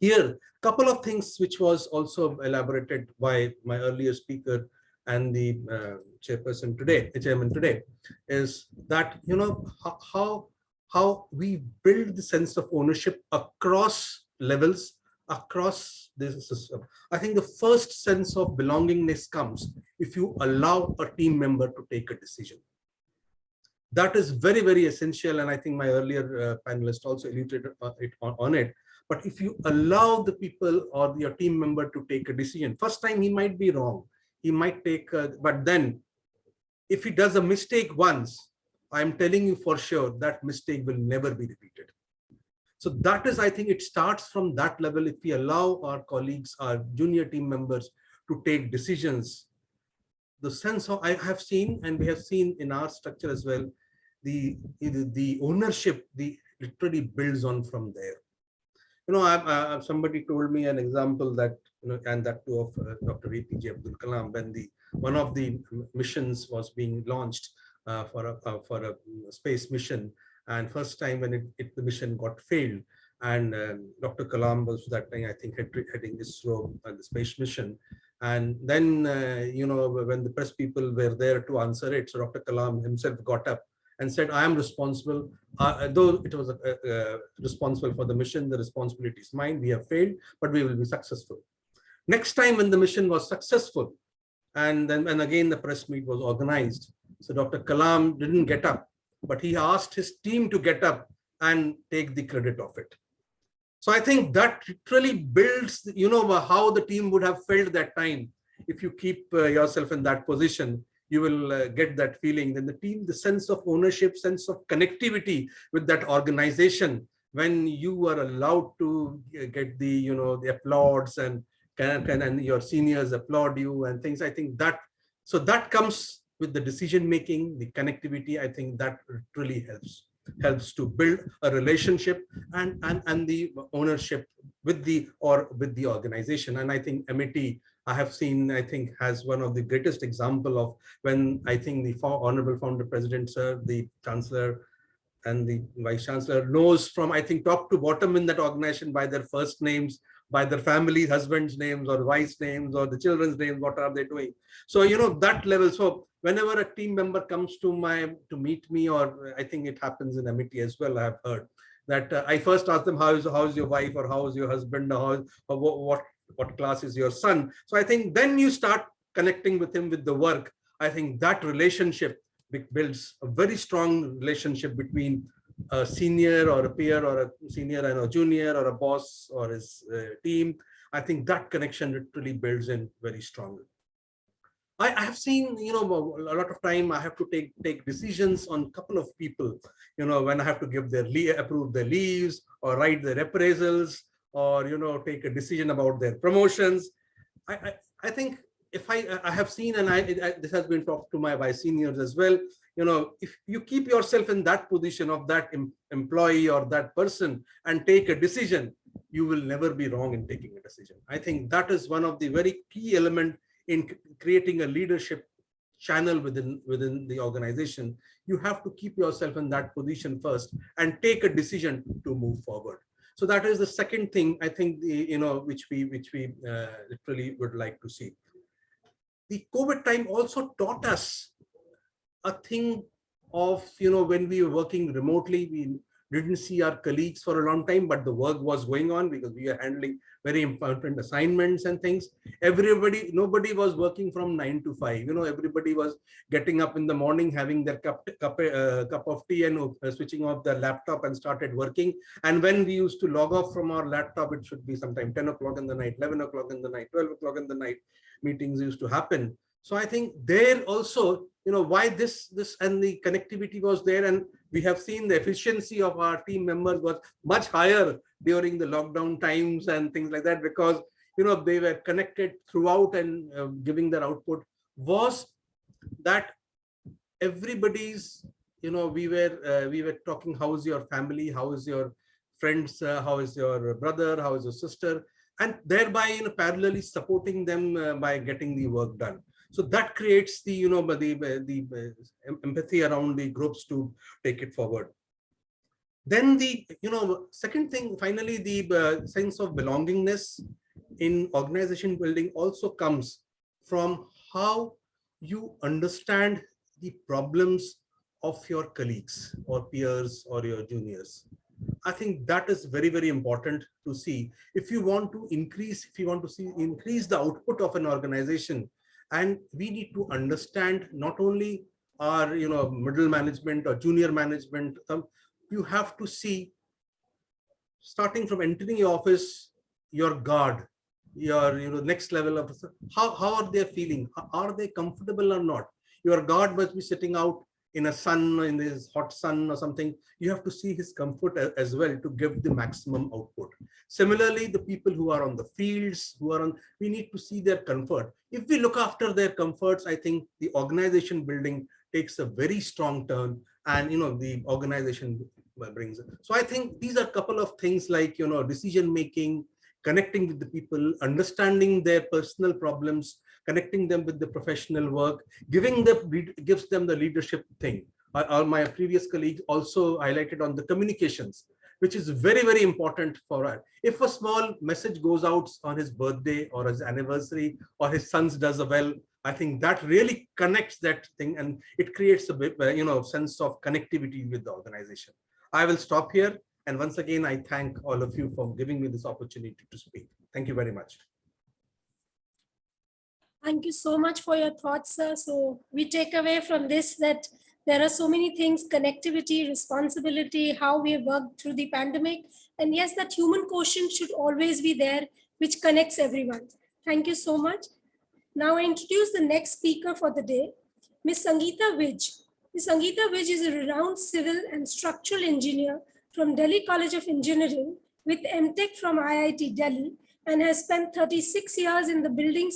Here, a couple of things which was also elaborated by my earlier speaker and the chairman today, is that how we build the sense of ownership across levels, across this system. I think the first sense of belongingness comes if you allow a team member to take a decision. That is very, very essential, and I think my earlier panelist also alluded on it. But if you allow the people or your team member to take a decision, first time he might be wrong, he might take, but then if he does a mistake once, I'm telling you for sure that mistake will never be repeated. So that is, I think it starts from that level. If we allow our colleagues, our junior team members to take decisions, the sense of, I have seen, and we have seen in our structure as well, the ownership, literally builds on from there. Somebody told me an example that, and that too of Dr. APJ Abdul Kalam, when one of the missions was being launched for a space mission, and first time when the mission got failed, and Dr. Kalam was that time, I think, heading ISRO and the space mission. And then, when the press people were there to answer it, so Dr. Kalam himself got up and said, I am responsible, though it was responsible for the mission, the responsibility is mine, we have failed, but we will be successful. Next time when the mission was successful, and again the press meet was organized, so Dr. Kalam didn't get up, but he asked his team to get up and take the credit of it. So I think that literally builds, how the team would have felt that time. If you keep yourself in that position, you will get that feeling. Then the team, the sense of ownership, sense of connectivity with that organization, when you are allowed to get the, the applauds and your seniors applaud you and things, I think that, so that comes with the decision making, the connectivity. I think that really helps to build a relationship and the ownership with the organization. And I think MIT, I have seen, I think, has one of the greatest example of when I think the Honorable Founder President, sir, the Chancellor and the Vice Chancellor knows from, I think, top to bottom in that organization by their first names, by their families, husbands' names or wife's names or the children's names, what are they doing? So, that level. So whenever a team member comes to meet me, or I think it happens in MIT as well, I have heard that I first ask them, how's your wife, or how's your husband, or what class is your son? So I think then you start connecting with him with the work. I think that relationship builds a very strong relationship between a senior or a peer, or a senior and a junior, or a boss or his team. I think that connection literally builds in very strongly. I have seen, a lot of time I have to take decisions on a couple of people, when I have to give approve their leaves, or write their appraisals, or, take a decision about their promotions. I think if I have seen, and this has been talked to my vice seniors as well, if you keep yourself in that position of that employee or that person and take a decision, you will never be wrong in taking a decision. I think that is one of the very key elements in creating a leadership channel within the organization. You have to keep yourself in that position first and take a decision to move forward. So that is the second thing, I think, which we literally would like to see. The COVID time also taught us a thing of, when we were working remotely, we didn't see our colleagues for a long time, but the work was going on because we are handling very important assignments and things. Nobody was working from 9 to 5. Everybody was getting up in the morning, having their cup of tea and switching off their laptop and started working. And when we used to log off from our laptop, it should be sometime 10 o'clock in the night, 11 o'clock in the night, 12 o'clock in the night, meetings used to happen. So I think there also, why this and the connectivity was there, and we have seen the efficiency of our team members was much higher during the lockdown times and things like that, because they were connected throughout and giving their output, was that everybody's, we were talking, how is your family, how is your friends, how is your brother, how is your sister, and thereby parallelly supporting them by getting the work done. So that creates the the empathy around the groups to take it forward. Then the second thing, finally, the sense of belongingness in organization building also comes from how you understand the problems of your colleagues or peers or your juniors. I think that is very, very important to see. If you want to increase the output of an organization, and we need to understand not only our middle management or junior management, you have to see, starting from entering your office, your guard, your next level of how are they feeling, are they comfortable or not. Your guard must be sitting out in a sun, in this hot sun or something. You have to see his comfort as well to give the maximum output. Similarly, the people who are on the fields, we need to see their comfort. If we look after their comforts, I think the organization building takes a very strong turn, and the organization brings it. So I think these are a couple of things like decision making, connecting with the people, understanding their personal problems, connecting them with the professional work, gives them the leadership thing. My previous colleagues also highlighted on the communications, which is very, very important for us. If a small message goes out on his birthday or his anniversary, or his son's does well, I think that really connects that thing, and it creates a bit, sense of connectivity with the organization. I will stop here. And once again, I thank all of you for giving me this opportunity to speak. Thank you very much.
Thank you so much for your thoughts, sir. So we take away from this that there are so many things: connectivity, responsibility, how we have worked through the pandemic. And yes, that human quotient should always be there, which connects everyone. Thank you so much. Now I introduce the next speaker for the day, Ms. Sangeeta Vij. Ms. Sangeeta Vij is a renowned civil and structural engineer from Delhi College of Engineering with MTech from IIT Delhi, and has spent 36 years in the building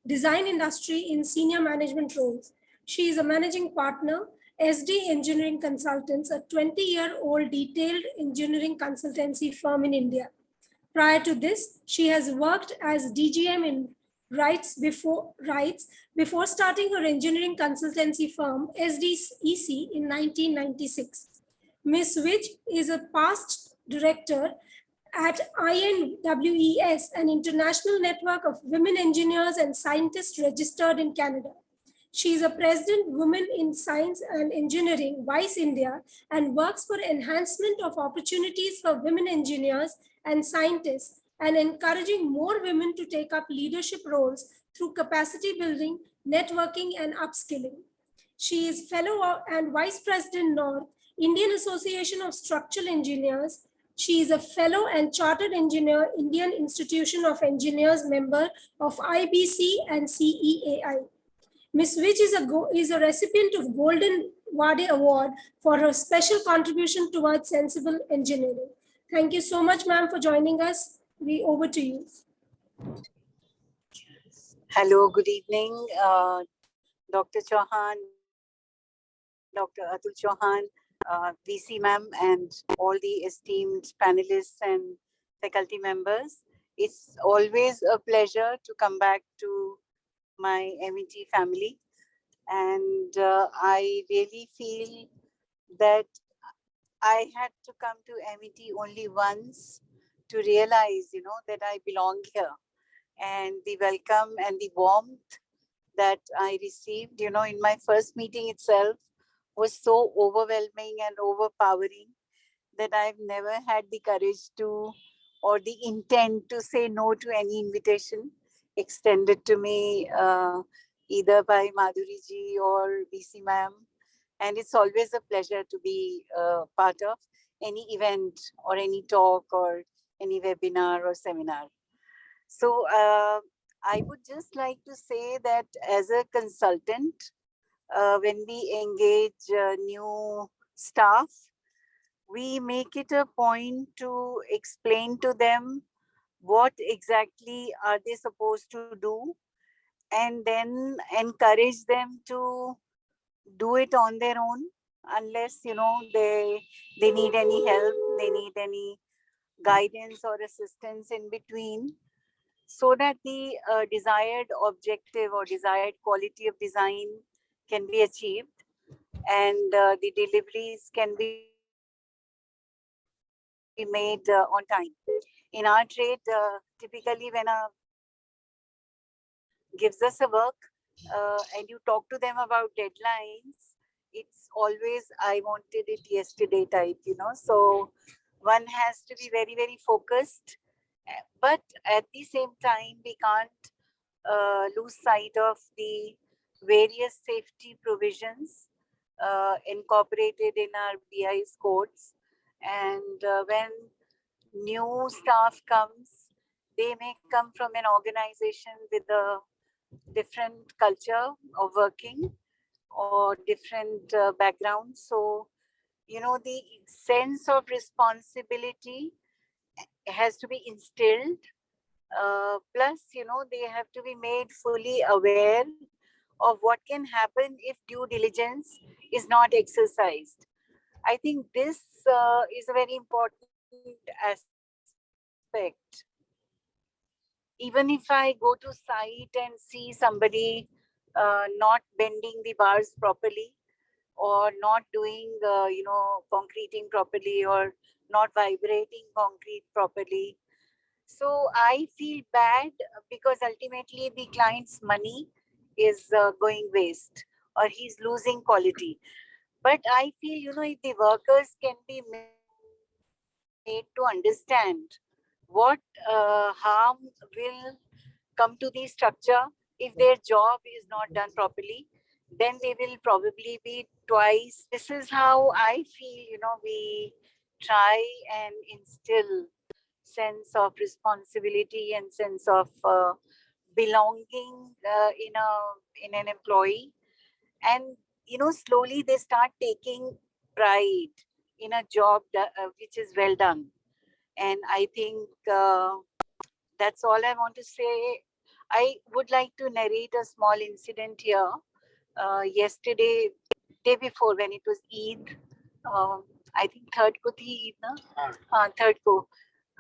design industry in senior management roles. She is a managing partner, SD Engineering Consultants, a 20-year-old detailed engineering consultancy firm in India. Prior to this, she has worked as DGM in Rights before starting her engineering consultancy firm, SDEC, in 1996. Ms. Vij is a past director at INWES, an international network of women engineers and scientists registered in Canada. She is a president, Women in Science and Engineering, WISE India, and works for enhancement of opportunities for women engineers and scientists, and encouraging more women to take up leadership roles through capacity building, networking, and upskilling. She is fellow and vice president, North, Indian Association of Structural Engineers. She is a fellow and chartered engineer, Indian Institution of Engineers member of IBC and CEAI. Ms. Vij is a recipient of Golden Vade Award for her special contribution towards sensible engineering. Thank you so much, ma'am, for joining us. Over to you.
Hello, good evening, Dr. Chauhan, Dr. Atul Chauhan, VC ma'am, and all the esteemed panelists and faculty members. It's always a pleasure to come back to my MET family. And I really feel that I had to come to MET only once to realize, that I belong here. And the welcome and the warmth that I received, in my first meeting itself was so overwhelming and overpowering. that I've never had the courage to or the intent to say no to any invitation extended to me either by Madhuri ji or VC ma'am. And it's always a pleasure to be part of any event or any talk or any webinar or seminar. So I would just like to say that as a consultant, when we engage new staff, we make it a point to explain to them what exactly are they supposed to do, and then encourage them to do it on their own, unless they need any help, they need any guidance or assistance in between, so that the desired objective or desired quality of design can be achieved, and the deliveries can be made on time. In our trade, typically when a gives us a work and you talk to them about deadlines, it's always I wanted it yesterday type, so one has to be very, very focused, but at the same time we can't lose sight of the various safety provisions incorporated in our BI's codes. And when new staff comes, they may come from an organization with a different culture of working or different background. So, the sense of responsibility has to be instilled. Plus, they have to be made fully aware of what can happen if due diligence is not exercised. I think this is a very important aspect. Even if I go to site and see somebody not bending the bars properly, or not doing, concreting properly, or not vibrating concrete properly, so I feel bad because ultimately the client's money is going waste or he's losing quality. But I feel, if the workers can be made to understand what harm will come to the structure if their job is not done properly, then they will probably be twice. This is how I feel, we try and instill sense of responsibility and sense of belonging in an employee, and slowly they start taking pride in a job which is well done. And I think that's all I want to say. I would like to narrate a small incident here. Yesterday, day before, when it was Eid, I think third ko thi Eid, na? Third ko.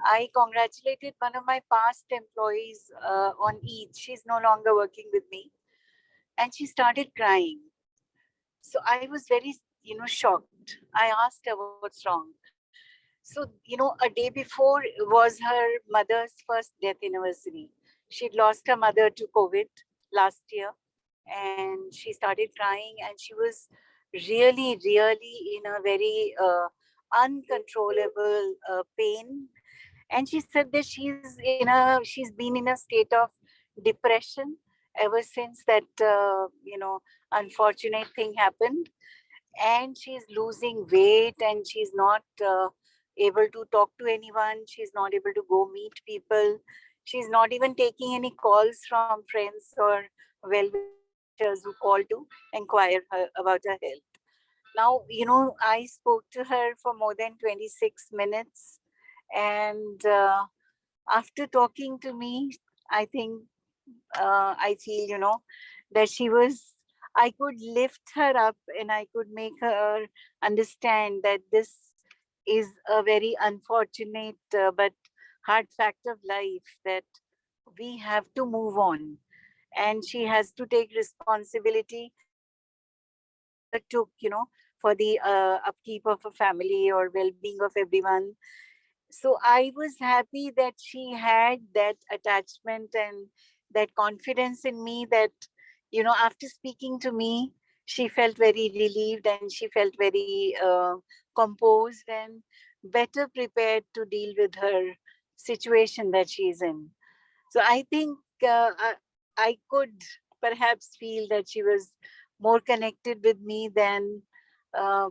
I congratulated one of my past employees on Eid. She's no longer working with me. And she started crying. So I was very, shocked. I asked her what's wrong. So, a day before was her mother's first death anniversary. She'd lost her mother to COVID last year, and she started crying, and she was really, really in a very uncontrollable pain. And she said that she's been in a state of depression ever since that, unfortunate thing happened. And she's losing weight, and she's not able to talk to anyone. She's not able to go meet people. She's not even taking any calls from friends or well-wishers who call to inquire about her health. Now, I spoke to her for more than 26 minutes. And after talking to me, I think I feel, that I could lift her up and I could make her understand that this is a very unfortunate but hard fact of life, that we have to move on. And she has to take responsibility took, for the upkeep of a family or well-being of everyone. So I was happy that she had that attachment and that confidence in me, that, after speaking to me, she felt very relieved and she felt very composed. And better prepared to deal with her situation that she's in. So I think I could perhaps feel that she was more connected with me than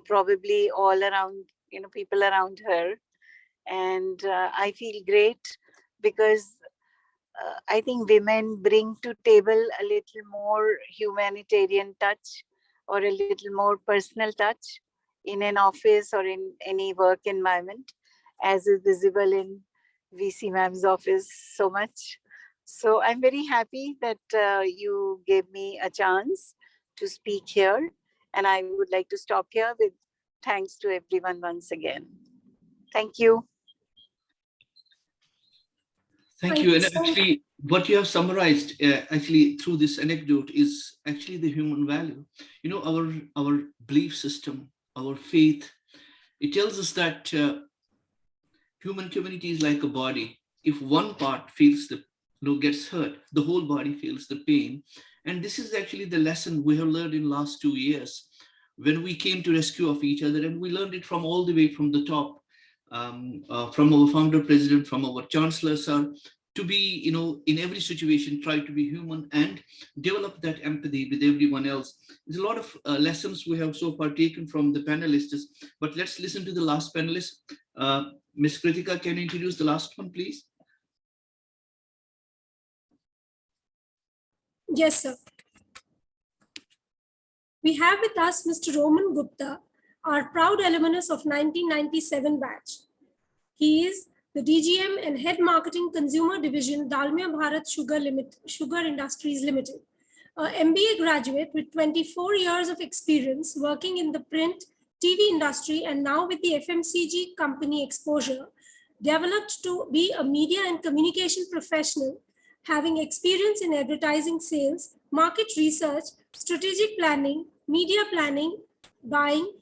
probably all around, people around her. And I feel great because I think women bring to table a little more humanitarian touch or a little more personal touch in an office or in any work environment, as is visible in VC ma'am's office so much. So I'm very happy that you gave me a chance to speak here. And I would like to stop here with thanks to everyone once again. Thank you.
Thank you. And actually, what you have summarized actually through this anecdote is actually the human value. You know, our belief system, our faith, it tells us that human community is like a body. If one part feels gets hurt, the whole body feels the pain. And this is actually the lesson we have learned in last 2 years when we came to rescue of each other, and we learned it from all the way from the top, from our founder president, from our chancellor sir, to be, in every situation, try to be human and develop that empathy with everyone else. There's a lot of lessons we have so far taken from the panelists, but let's listen to the last panelist. Ms. Kritika, can you introduce the last one, please?
Yes, sir. We have with us Mr. Roman Gupta, our proud alumnus of 1997 batch. He is the DGM and Head Marketing Consumer Division, Dalmia Bharat Sugar Industries Limited. A MBA graduate with 24 years of experience working in the print, TV industry, and now with the FMCG company exposure, developed to be a media and communication professional, having experience in advertising sales, market research, strategic planning, media planning, buying,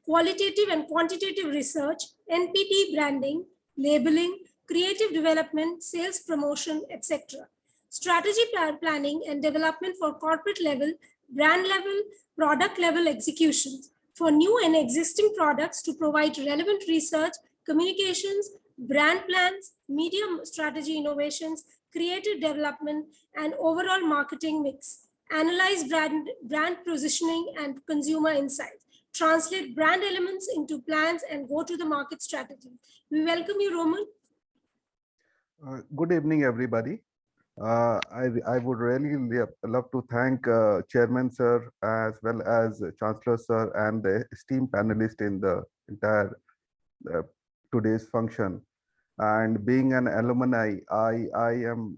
qualitative and quantitative research, NPD branding, labeling, creative development, sales promotion, etc. Strategy planning and development for corporate level, brand level, product level executions for new and existing products to provide relevant research, communications, brand plans, media strategy innovations, creative development, and overall marketing mix. Analyze brand positioning and consumer insights. Translate brand elements into plans and go to the market strategy. We welcome you, Roman.
Good evening, everybody. I would really love to thank Chairman Sir as well as Chancellor Sir and the esteemed panelists in the entire today's function. And being an alumni, I am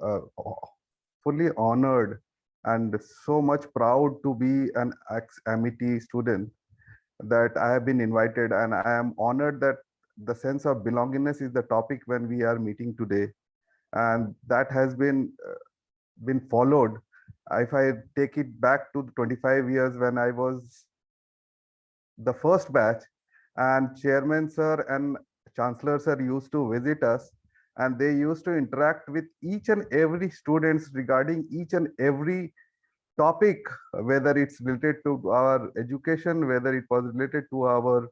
fully honored and so much proud to be an ex-MIT student that I have been invited, and I am honored that the sense of belongingness is the topic when we are meeting today, and that has been followed. If I take it back to 25 years when I was the first batch, and Chairman Sir and Chancellor Sir used to visit us, and they used to interact with each and every students regarding each and every topic, whether it's related to our education, whether it was related to our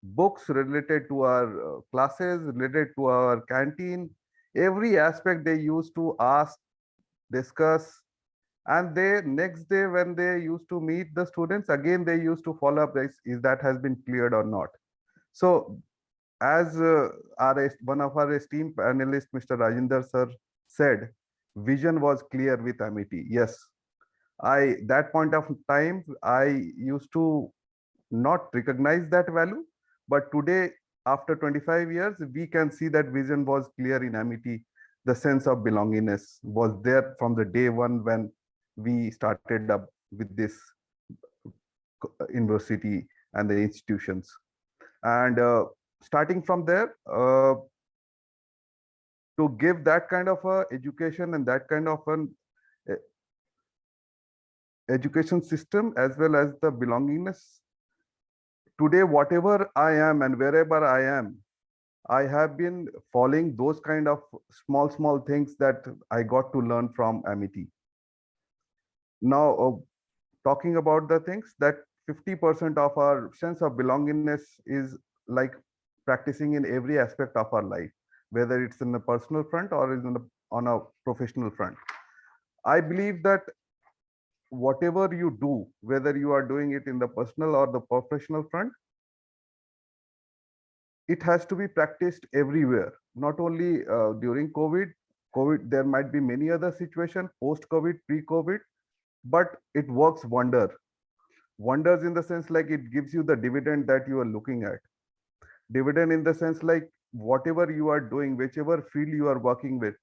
books, related to our classes, related to our canteen, every aspect they used to ask, discuss, and they next day when they used to meet the students, again they used to follow up this, is that has been cleared or not. So as one of our esteemed panelists, Mr. Rajinder sir said, vision was clear with MIT. Yes, that point of time, I used to not recognize that value, but today, after 25 years, we can see that vision was clear in MIT. The sense of belongingness was there from the day one when we started up with this university and the institutions. And starting from there, to give that kind of a education and that kind of an education system as well as the belongingness, today whatever I am and wherever I am, I have been following those kind of small things that I got to learn from MIT. Now talking about the things that 50% of our sense of belongingness is like practicing in every aspect of our life, whether it's in the personal front or is on a professional front. I believe that whatever you do, whether you are doing it in the personal or the professional front, it has to be practiced everywhere, not only during COVID. There might be many other situations, post-COVID, pre-COVID, but it works wonders in the sense like it gives you the dividend that you are looking at. Dividend in the sense like whatever you are doing, whichever field you are working with,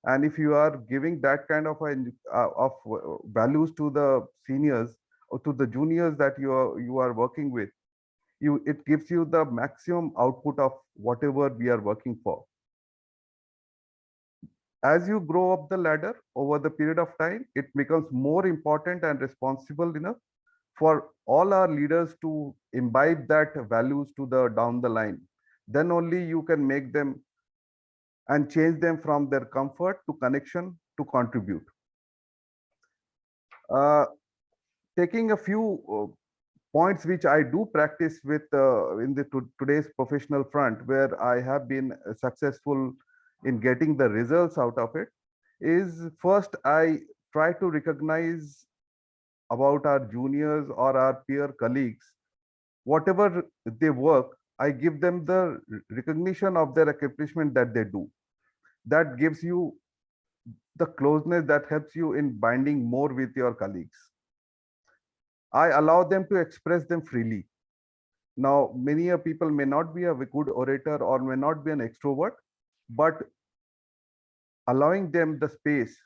and if you are giving that kind of values to the seniors or to the juniors that you are working with, it gives you the maximum output of whatever we are working for. As you grow up the ladder over the period of time, it becomes more important and responsible enough for all our leaders to imbibe that values to the down the line. Then only you can make them and change them from their comfort to connection to contribute. Taking a few points which I do practice with in the today's professional front, where I have been successful in getting the results out of it, is first I try to recognize about our juniors or our peer colleagues, whatever they work, I give them the recognition of their accomplishment that they do. That gives you the closeness that helps you in binding more with your colleagues. I allow them to express them freely. Now, many people may not be a good orator or may not be an extrovert, but allowing them the space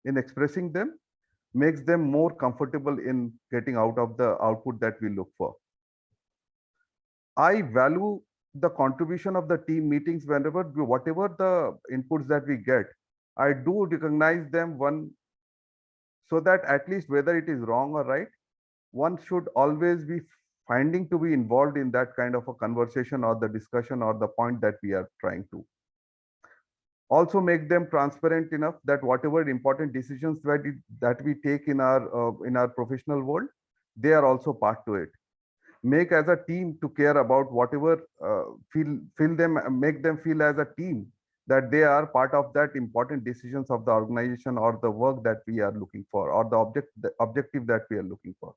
in expressing them makes them more comfortable in getting out of the output that we look for. I value the contribution of the team meetings whenever, whatever the inputs that we get, I do recognize them so that at least whether it is wrong or right, one should always be finding to be involved in that kind of a conversation or the discussion or the point that we are trying to. Also make them transparent enough that whatever important decisions that we take in our professional world, they are also part to it. Make as a team to care about whatever, make them feel as a team that they are part of that important decisions of the organization or the work that we are looking for or the objective that we are looking for.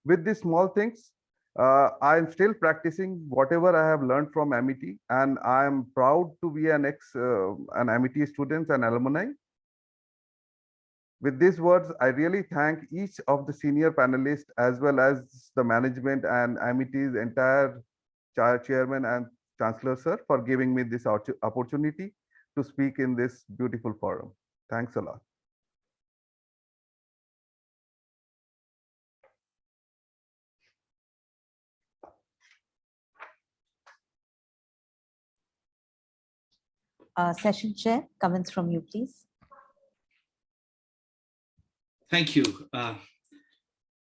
With these small things, I am still practicing whatever I have learned from Amity, and I am proud to be an Amity student and alumni. With these words, I really thank each of the senior panelists as well as the management and Amity's entire chairman and chancellor, sir, for giving me this opportunity to speak in this beautiful forum. Thanks a lot.
Session Chair, comments from you, please.
Thank you.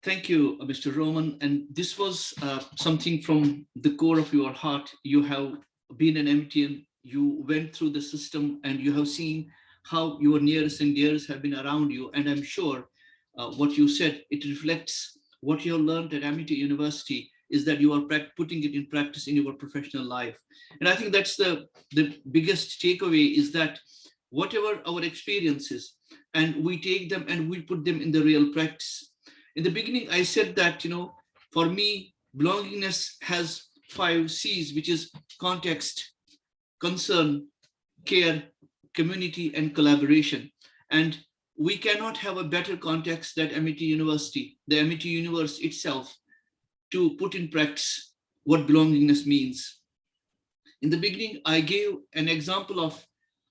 Thank you, Mr. Roman. And this was something from the core of your heart. You have been an MTN, you went through the system and you have seen how your nearest and dearest have been around you. And I'm sure what you said, it reflects what you have learned at Amity University is that you are putting it in practice in your professional life. And I think that's the biggest takeaway is that whatever our experiences, and we take them and we put them in the real practice. In the beginning, I said that, for me, belongingness has 5 C's, which is context, concern, care, community, and collaboration. And we cannot have a better context than Amity University, the Amity Universe itself, to put in practice what belongingness means. In the beginning, I gave an example of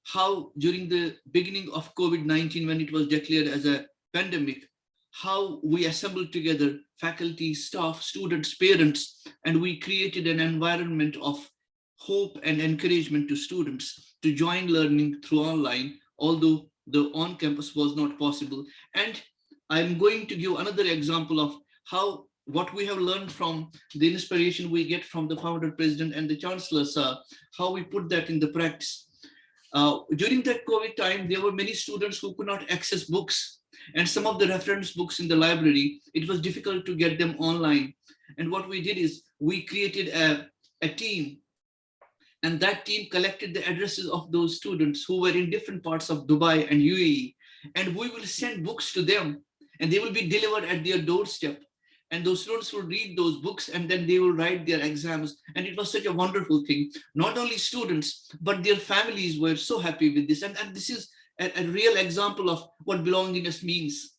how during the beginning of COVID-19, when it was declared as a pandemic, how we assembled together faculty, staff, students, parents, and we created an environment of hope and encouragement to students to join learning through online, although the on-campus was not possible. And I'm going to give another example of how what we have learned from the inspiration we get from the founder, president, and the chancellors, how we put that in the practice. During that COVID time, there were many students who could not access books, and some of the reference books in the library, it was difficult to get them online. And what we did is we created a a team, and that team collected the addresses of those students who were in different parts of Dubai and UAE, and we will send books to them, and they will be delivered at their doorstep. And those students will read those books, and then they will write their exams. And it was such a wonderful thing. Not only students, but their families were so happy with this. And this is a real example of what belongingness means.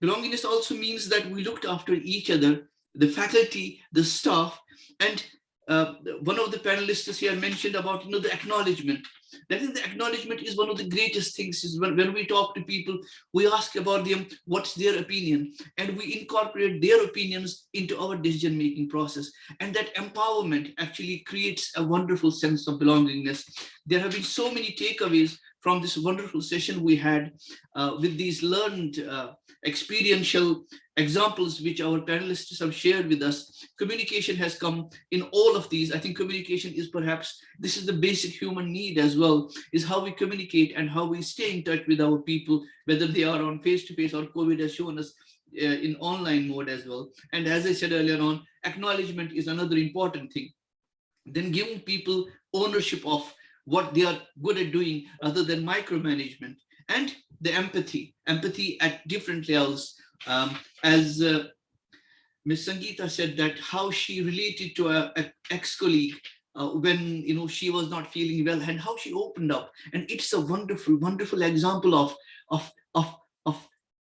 Belongingness also means that we looked after each other, the faculty, the staff, and one of the panelists here mentioned about the acknowledgement. That is, the acknowledgement is one of the greatest things. Is when we talk to people, we ask about them, what's their opinion, and we incorporate their opinions into our decision-making process. And that empowerment actually creates a wonderful sense of belongingness. There have been so many takeaways from this wonderful session we had with these learned experiential examples which our panelists have shared with us. Communication has come in all of these. I think communication is perhaps, this is the basic human need as well, is how we communicate and how we stay in touch with our people, whether they are on face-to-face or COVID has shown us in online mode as well. And as I said earlier on, acknowledgement is another important thing. Then giving people ownership of what they are good at doing rather than micromanagement. And the empathy at different levels. As Ms. Sangeeta said, that how she related to an ex-colleague when she was not feeling well, and how she opened up. And it's a wonderful, wonderful example of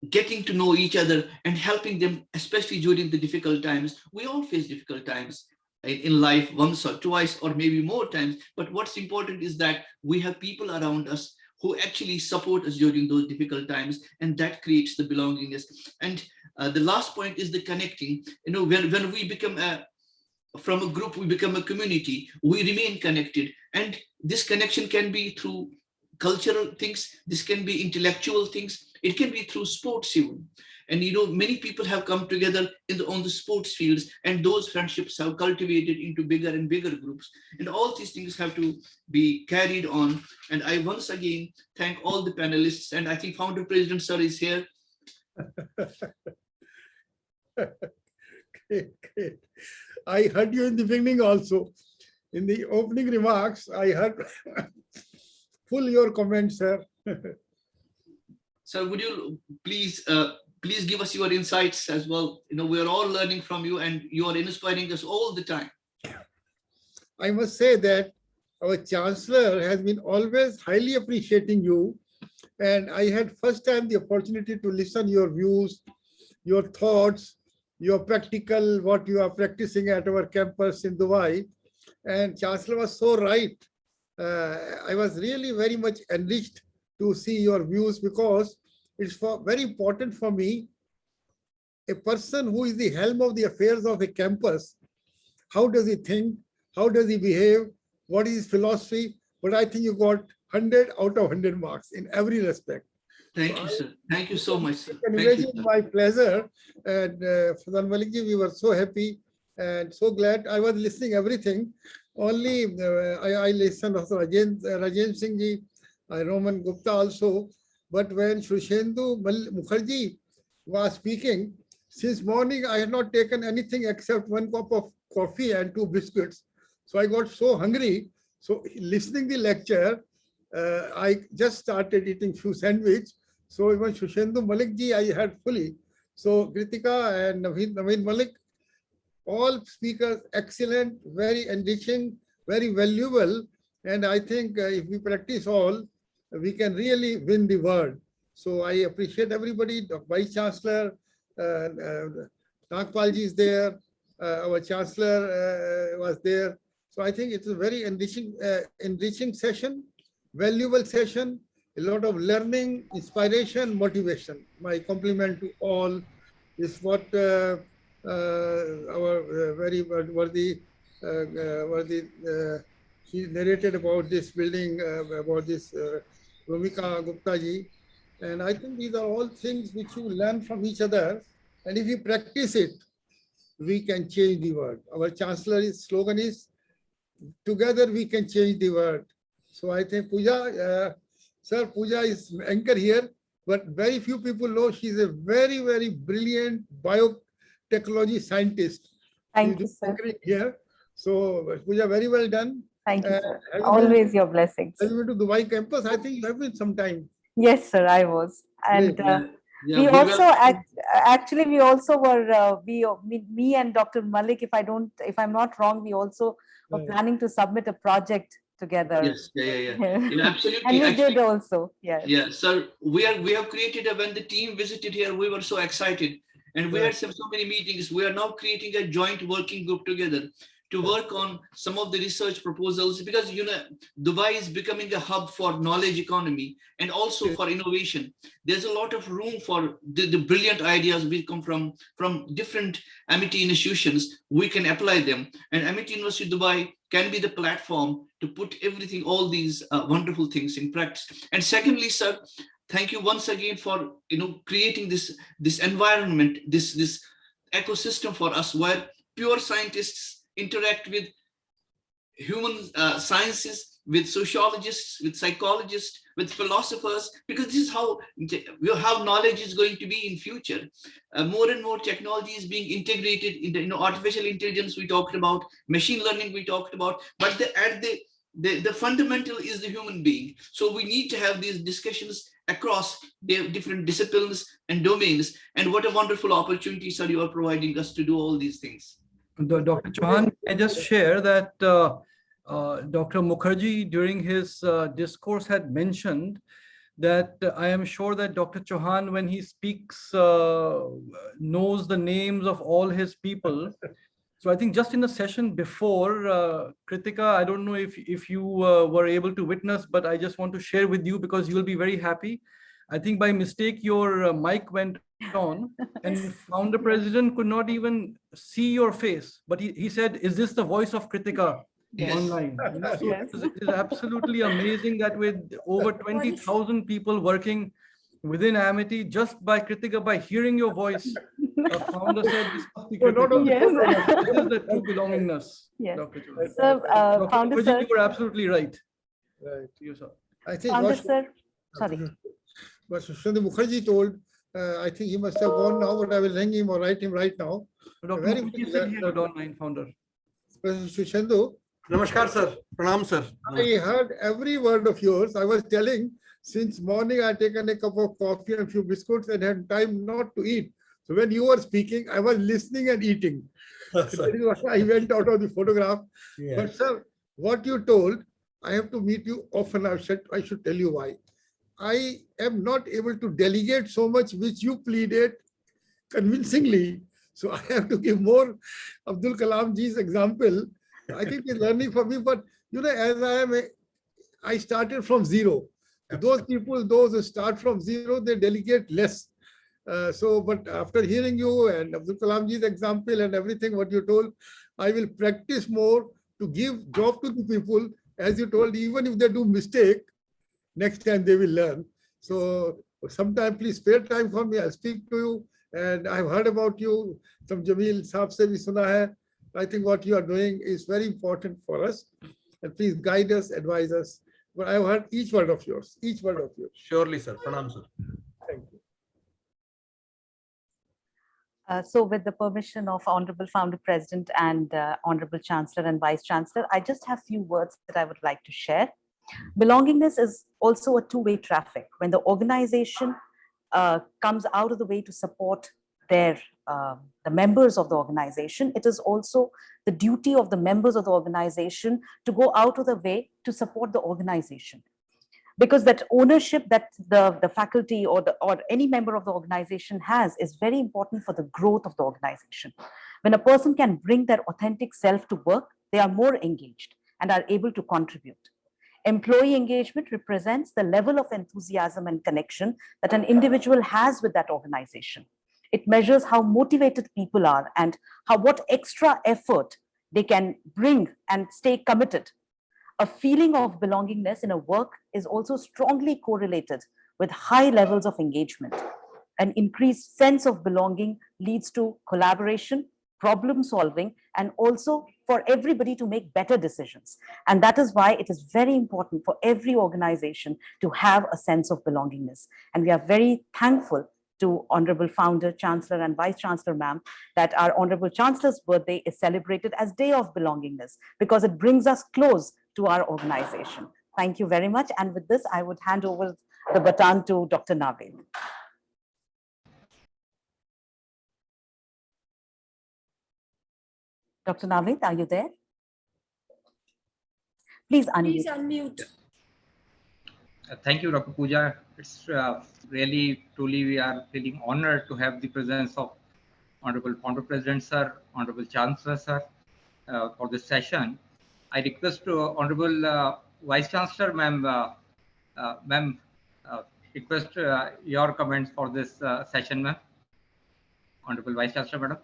getting to know each other and helping them, especially during the difficult times. We all face difficult times in life, once or twice or maybe more times. But what's important is that we have people around us who actually support us during those difficult times, and that creates the belongingness. And the last point is the connecting. When we become from a group, we become a community, we remain connected. And this connection can be through cultural things, this can be intellectual things, it can be through sports even. And many people have come together on the sports fields, and those friendships have cultivated into bigger and bigger groups. And all these things have to be carried on. And I once again thank all the panelists, and I think Founder President Sir is here.
Great. I heard you in the beginning also. In the opening remarks, I heard full your comments, sir.
Sir, would you please give us your insights as well? We are all learning from you, and you are inspiring us all the time.
I must say that our Chancellor has been always highly appreciating you. And I had first time the opportunity to listen your views, your thoughts, your practical, what you are practicing at our campus in Dubai. And Chancellor was so right. I was really very much enriched to see your views, because it's very important for me, a person who is the helm of the affairs of a campus. How does he think? How does he behave? What is his philosophy? But I think you got 100 out of 100 marks in every respect.
Thank you, sir. Thank you so much, sir.
Imagine my pleasure. And Fazal Malik ji, we were so happy and so glad. I was listening everything. Only I listened also Rajen Singh ji, Roman Gupta also. But when Shushendu Mukherjee was speaking, since morning I had not taken anything except 1 cup of coffee and 2 biscuits. So I got so hungry. So listening the lecture, I just started eating few sandwich. So even Shushendu Malik ji I had fully. So Kritika and Naveen Malik, all speakers excellent, very enriching, very valuable. And I think if we practice all, we can really win the world. So I appreciate everybody. The Vice Chancellor, Nagpal ji is there. Our Chancellor was there. So I think it's a very enriching session, valuable session, a lot of learning, inspiration, motivation. My compliment to all is what our very worthy she narrated about this building, about this Rumika Gupta ji. And I think these are all things which you learn from each other. And if you practice it, we can change the world. Our Chancellor's slogan is, together we can change the world. So I think Pooja, Sir, Pooja is anchor here, but very few people know she's a very, very brilliant biotechnology scientist.
Thank you, sir.
Here. So, Pooja, very well done.
Thank you, sir.
Have you
Always your blessings.
Have you been to Dubai campus? I think you have been sometime.
Yes, sir, I was. And
Yeah,
we
we
also
were-
actually we also were me and Dr. Malik, if I'm not wrong, we also were planning to submit a project together.
Yes, yeah, absolutely.
And we
Actually,
did also, yes.
yeah, sir, we have created when the team visited here, we were so excited, and we had so many meetings. We are now creating a joint working group together to work on some of the research proposals, because Dubai is becoming a hub for knowledge economy and also for innovation. There's a lot of room for the brilliant ideas we come from different Amity institutions. We can apply them, and Amity University Dubai can be the platform to put everything, all these wonderful things in practice. And secondly, sir, thank you once again for creating this environment, this ecosystem for us, where pure scientists interact with human sciences, with sociologists, with psychologists, with philosophers, because this is how knowledge is going to be in future. More and more technology is being integrated into artificial intelligence we talked about, machine learning we talked about, but the fundamental is the human being. So we need to have these discussions across the different disciplines and domains. And what a wonderful opportunity, sir, you are providing us to do all these things.
Dr. Chauhan, I just share that Dr. Mukherjee during his discourse had mentioned that I am sure that Dr. Chauhan, when he speaks, knows the names of all his people. So I think just in the session before, Kritika, I don't know if you were able to witness, but I just want to share with you because you'll be very happy. I think by mistake, your mic went on and founder president could not even see your face, but he said, "Is this the voice of Kritika?" Online? So it is absolutely amazing that with over 20,000 people working within Amity, just by Kritika, by hearing your voice, a founder said this must be Kritika. This is the true belongingness.
Yes.
Dr. Chauhan.
So,
Dr.
founder
Mukherjee,
sir,
you were absolutely right.
Right.
You, sir.
I think
founder
what
sir, sorry.
But Shri Mukherjee told, I think he must have gone now, but I will ring him or write him right now.
Dr.
Very
Mukherjee said he had online, founder.
Shishendu.
Namaskar, sir. Pranam, sir.
I heard every word of yours. I was telling, since morning I had taken a cup of coffee and a few biscuits and had time not to eat. So when you were speaking, I was listening and eating. That is why I went out of the photograph.
Yeah.
But sir, what you told, I have to meet you often. I should tell you why. I am not able to delegate so much which you pleaded convincingly. So I have to give more Abdul Kalam ji's example. I think it's learning for me, but as I started from zero. Those people, those who start from zero, they delegate less. But after hearing you and Abdul Kalam ji's example and everything what you told, I will practice more to give job to the people. As you told, even if they do mistake, next time they will learn. So sometime please spare time for me. I'll speak to you. And I've heard about you. Some Jamil Saab se bhi suna hai. I think what you are doing is very important for us. And please guide us, advise us. But I've heard each word of yours, each word of yours.
Surely, sir. Pranam, sir.
Thank you.
So with the permission of Honorable Founder President and Honorable Chancellor and Vice Chancellor, I just have few words that I would like to share. Belongingness is also a two-way traffic. When the organization comes out of the way to support the members of the organization, it is also the duty of the members of the organization to go out of the way to support the organization. Because that ownership that the faculty or any member of the organization has is very important for the growth of the organization. When a person can bring their authentic self to work, they are more engaged and are able to contribute. Employee engagement represents the level of enthusiasm and connection that an individual has with that organization. It measures how motivated people are and what extra effort they can bring and stay committed. A feeling of belongingness in a work is also strongly correlated with high levels of engagement. An increased sense of belonging leads to collaboration, problem solving, and also for everybody to make better decisions. And that is why it is very important for every organization to have a sense of belongingness. And we are very thankful to Honorable Founder, Chancellor, and Vice Chancellor, ma'am, that our Honorable Chancellor's birthday is celebrated as Day of Belongingness because it brings us close to our organization. Thank you very much. And with this, I would hand over the baton to Dr. Naveen. Dr. Naveen, are you there? Please unmute.
Please unmute.
Thank you, Dr. Pooja. It's really, truly, we are feeling honored to have the presence of Honorable Founder President, sir, Honorable Chancellor, sir, for this session. I request Honorable Vice Chancellor, ma'am, request your comments for this session, ma'am. Honorable Vice Chancellor, madam.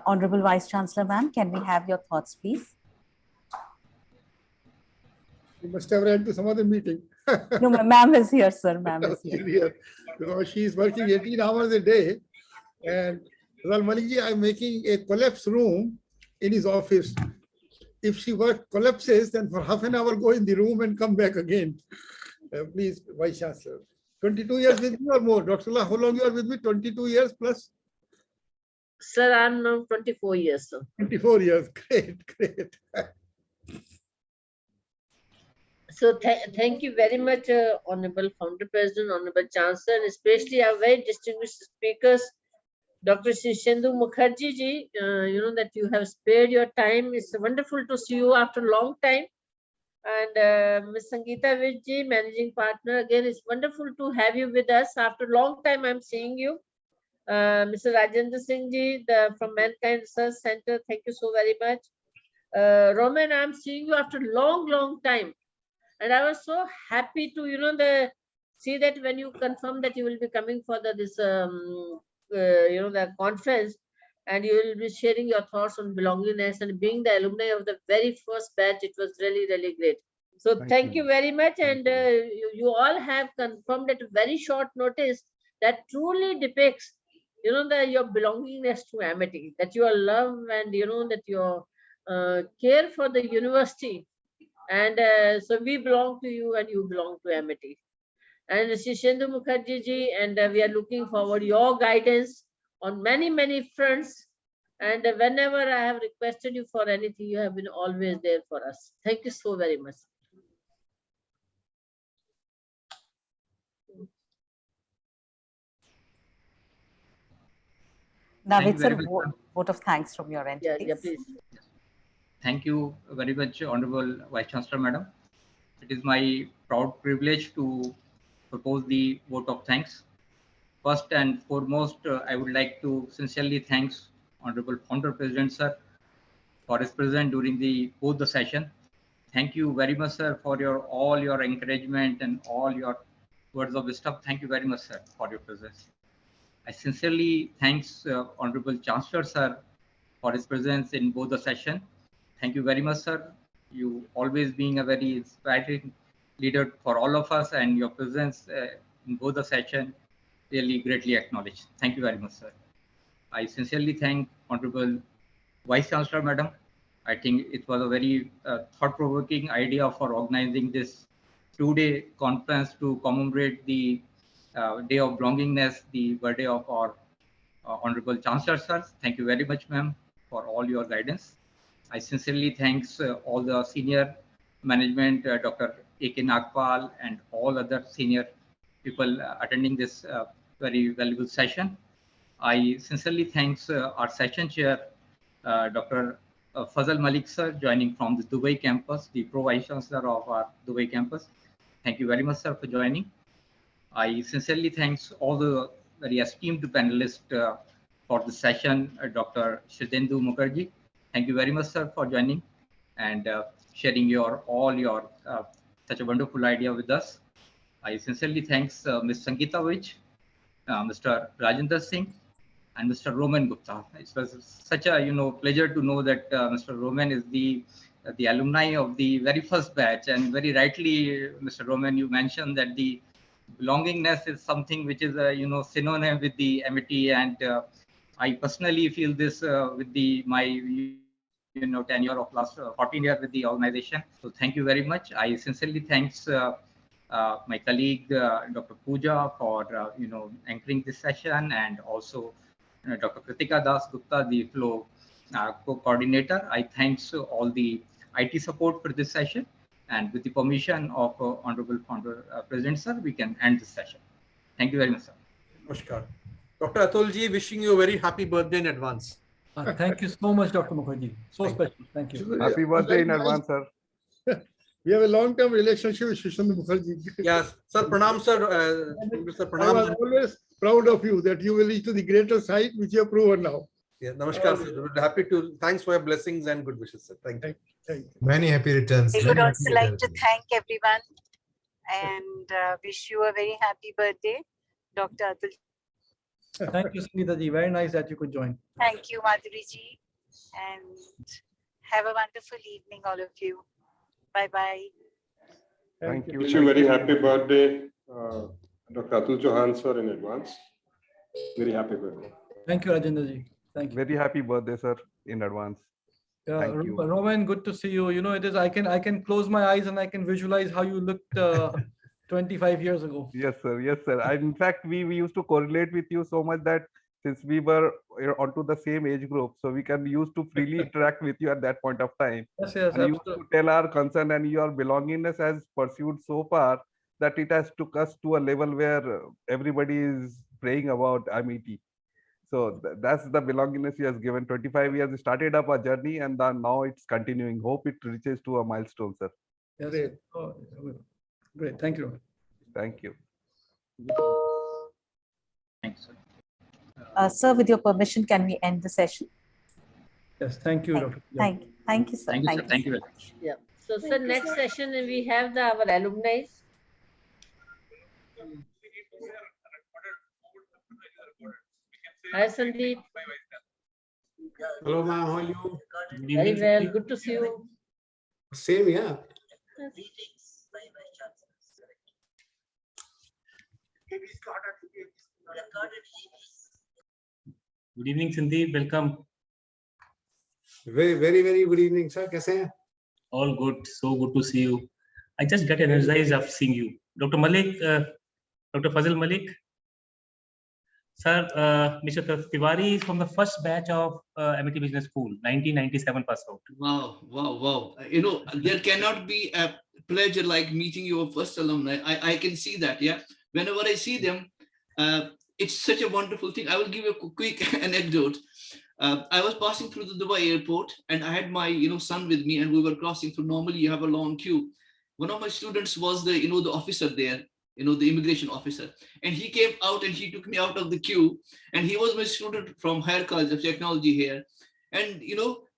Honorable Vice Chancellor, ma'am, can we have your thoughts, please?
You must have ran to some other meeting.
No, ma'am is here, sir. Ma'am is
She's
here.
here because she is working 18 hours a day. And Ral Malikji, I'm making a collapse room in his office. If she collapses, then for half an hour, go in the room and come back again. Please, Vice Chancellor. 22 years with me or more? Dr. Allah, how long you are with me? 22 years plus?
Sir, I'm now 24 years, sir.
24 years. Great, great.
So thank you very much, Honorable Founder President, Honorable Chancellor, and especially our very distinguished speakers, Dr. Shishendu Mukherjee ji, you know that you have spared your time. It's wonderful to see you after a long time. And Ms. Sangeeta Vij ji, Managing Partner, again, it's wonderful to have you with us. After a long time, I'm seeing you. Mr. Rajendra Singh ji, from Mankind Research Center, thank you so very much. Roman, I'm seeing you after a long time. And I was so happy to, you know, see that when you confirm that you will be coming for this, you know, the conference, and you will be sharing your thoughts on belongingness and being the alumni of the very first batch. It was really, really great. So thank you very much. And you all have confirmed at a very short notice that truly depicts, you know, your belongingness to Amity, that your love and, you know, that your care for the university. And so we belong to you and you belong to Amity. And Shishendu Mukherjee ji, and we are looking forward your guidance on many fronts. And whenever I have requested you for anything, you have been always there for us. Thank you so very much.
Navid, sir, vote of thanks from your end,
Yeah, please.
Thank you very much, Honorable Vice Chancellor, madam. It is my proud privilege to propose the vote of thanks. First and foremost, I would like to sincerely thank Honorable Founder President, sir, for his presence during both the session. Thank you very much, sir, for all your encouragement and all your words of wisdom. Thank you very much, sir, for your presence. I sincerely thanks Honorable Chancellor, sir, for his presence in both the session. Thank you very much, sir. You always being a very inspiring leader for all of us, and your presence in both the session really greatly acknowledged. Thank you very much, sir. I sincerely thank Honorable Vice Chancellor, madam. I think it was a very thought-provoking idea for organizing this two-day conference to commemorate the Day of Belongingness, the birthday of our Honorable Chancellor, sir. Thank you very much, ma'am, for all your guidance. I sincerely thanks all the senior management, Dr. A.K. Nagpal, and all other senior people attending this very valuable session. I sincerely thanks our session chair, Dr. Fazal Malik, sir, joining from the Dubai campus, the Pro-Vice Chancellor of our Dubai campus. Thank you very much, sir, for joining. I sincerely thanks all the very esteemed panelists for the session, Dr. Shishendu Mukherjee. Thank you very much, sir, for joining and sharing all your such a wonderful idea with us. I sincerely thanks Ms. Sangeeta Vij, Mr. Rajendra Singh, and Mr. Roman Gupta. It was such a pleasure to know that Mr. Roman is the alumni of the very first batch, and very rightly, Mr. Roman, you mentioned that the belongingness is something which is synonym with the Amity, and I personally feel this with my tenure of last 14 years with the organization. So thank you very much. I sincerely thanks my colleague Dr. Pooja for anchoring this session, and also Dr. Kritika Das Gupta, the flow co-coordinator. I thanks all the IT support for this session, and with the permission of Honorable Founder President Sir, we can end this session. Thank you very much, sir.
Namaskar. Dr. Atulji, wishing you a very happy birthday in advance.
Thank you so much, Dr. Mukherjee. So special. Thank you.
Happy birthday in advance, sir.
We have a long-term relationship with Shishant Mukherjee.
Yes, sir. Pranam, sir. Mr. Pranam.
I was always proud of you that you will reach to the greatest height, which you have proven now.
Yeah, namaskar, sir. Happy to. Thanks for your blessings and good wishes, sir. Thank you.
Thank you.
Many happy returns.
I would also like to thank everyone and wish you a very happy birthday, Dr. Atul.
Thank you, Smita ji. Very nice that you could join.
Thank you, Madhuri ji, and have a wonderful evening, all of you. Bye-bye.
Thank you.
Wish you very happy birthday, Dr. Atul Chauhan sir, in advance. Very happy birthday.
Thank you, Rajendra ji. Thank you.
Very happy birthday, sir, in advance. Thank you.
Roman, good to see you. You know, it is. I can close my eyes and I can visualize how you looked 25 years ago.
Yes, sir. Yes, sir. And in fact, we used to correlate with you so much that since we were onto the same age group, so we can use to freely interact with you at that point of time.
Yes, yes,
and you used to tell our concern, and your belongingness has pursued so far that it has took us to a level where everybody is praying about MET. So that's the belongingness he has given. 25 years started up a journey, and now it's continuing. Hope it reaches to a milestone, sir.
Yes. Great. Oh, great. Thank you.
Thank you.
Thanks, sir.
Sir, with your permission, can we end the session?
Yes, thank you, Dr.
Thank you, sir.
Thank you, sir. Thank you very much.
Yeah. So, sir, next session we have our alumni. Hi, Sandeep.
Hello, ma'am. How are you?
Very well. Good to see you.
Same, yeah.
Good evening, Sandeep. Welcome.
Very, very, very good evening, sir. कैसे हैं?
All good. So good to see you. I just get energized after seeing you. Dr. Malik, Dr. Fazil Malik. Sir, Mr. Tiwari is from the first batch of MIT Business School, 1997 pass out.
Wow, wow, wow. You know, there cannot be a pleasure like meeting your first alumni. I can see that, yeah. Whenever I see them, it's such a wonderful thing. I will give you a quick anecdote. I was passing through the Dubai airport and I had my son with me and we were crossing through. Normally you have a long queue. One of my students was the the officer there, the immigration officer, and he came out and he took me out of the queue, and he was my student from Higher College of Technology here. And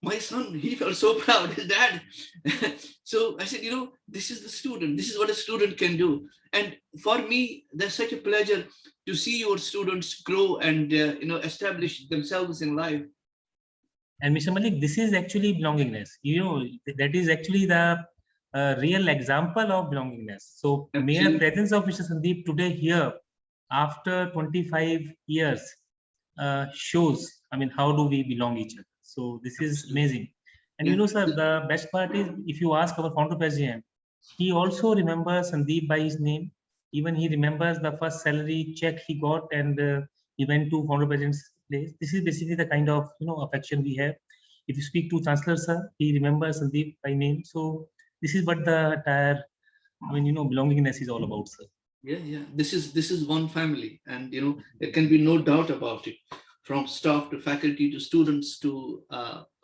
my son, he felt so proud, his dad. So I said, this is the student, this is what a student can do. And for me, that's such a pleasure to see your students grow and establish themselves in life.
And Mr. Malik, this is actually belongingness. That is actually the real example of belongingness. So mere presence of Mr. Sandeep today here after 25 years shows, how do we belong each other. So this is amazing. And sir, the best part is if you ask our founder president, he also remembers Sandeep by his name. Even he remembers the first salary check he got and he went to founder president's place. This is basically the kind of affection we have. If you speak to Chancellor sir, he remembers Sandeep by name. So this is what the entire, belongingness is all about, sir.
Yeah. This is one family, and there can be no doubt about it. From staff to faculty to students to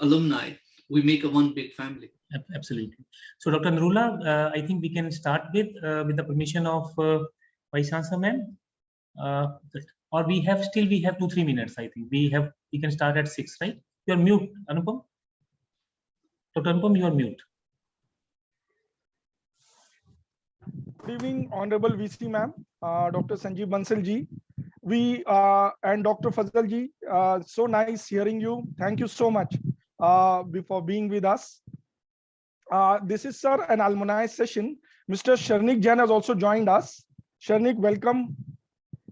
alumni, we make a one big family.
Absolutely. So, Dr. Narula, I think we can start with the permission of Vice Chancellor, ma'am. Or we have 2-3 minutes. I think we can start at 6, right? You're mute, Anupam. Dr. Anupam, you are mute.
Good evening, Honorable VC ma'am, Dr. Sanjeev Bansal ji. We and Dr. Fazal ji, so nice hearing you. Thank you so much for being with us. This is, sir, an alumni session. Mr. Sharnik Jain has also joined us. Sharnik, welcome.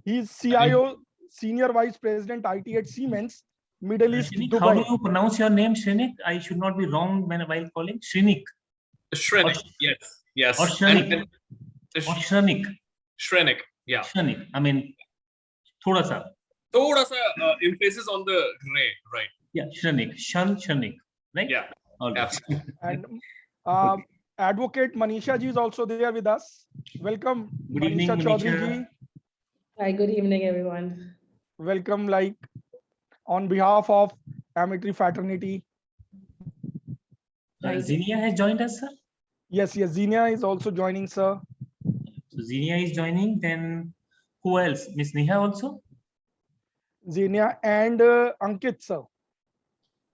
He is CIO, Senior Vice President IT at Siemens, Middle East,
Shrenik, how do
Dubai.
you pronounce your name, Shrenik? I should not be wrong while calling. Shrenik.
Shrenik, yes, yes.
Or Shrenik. Or Shrenik.
Shrenik, yeah.
Shrenik. I mean, thoda sa.
Thoda sa emphasis on the re, right?
Yeah, Shrenik. Shrenik, right?
Yeah.
All right.
Absolutely.
And Advocate Manisha ji is also there with us. Welcome,
Good evening,
Manisha Chaudhary
Manisha.
ji.
Hi, good evening, everyone.
Welcome, on behalf of Amity Fraternity.
Zinnia has joined us, sir.
Yes, Zinnia is also joining, sir.
So Zinnia is joining. Then who else? Miss Neha also?
Zinnia and Ankit, sir.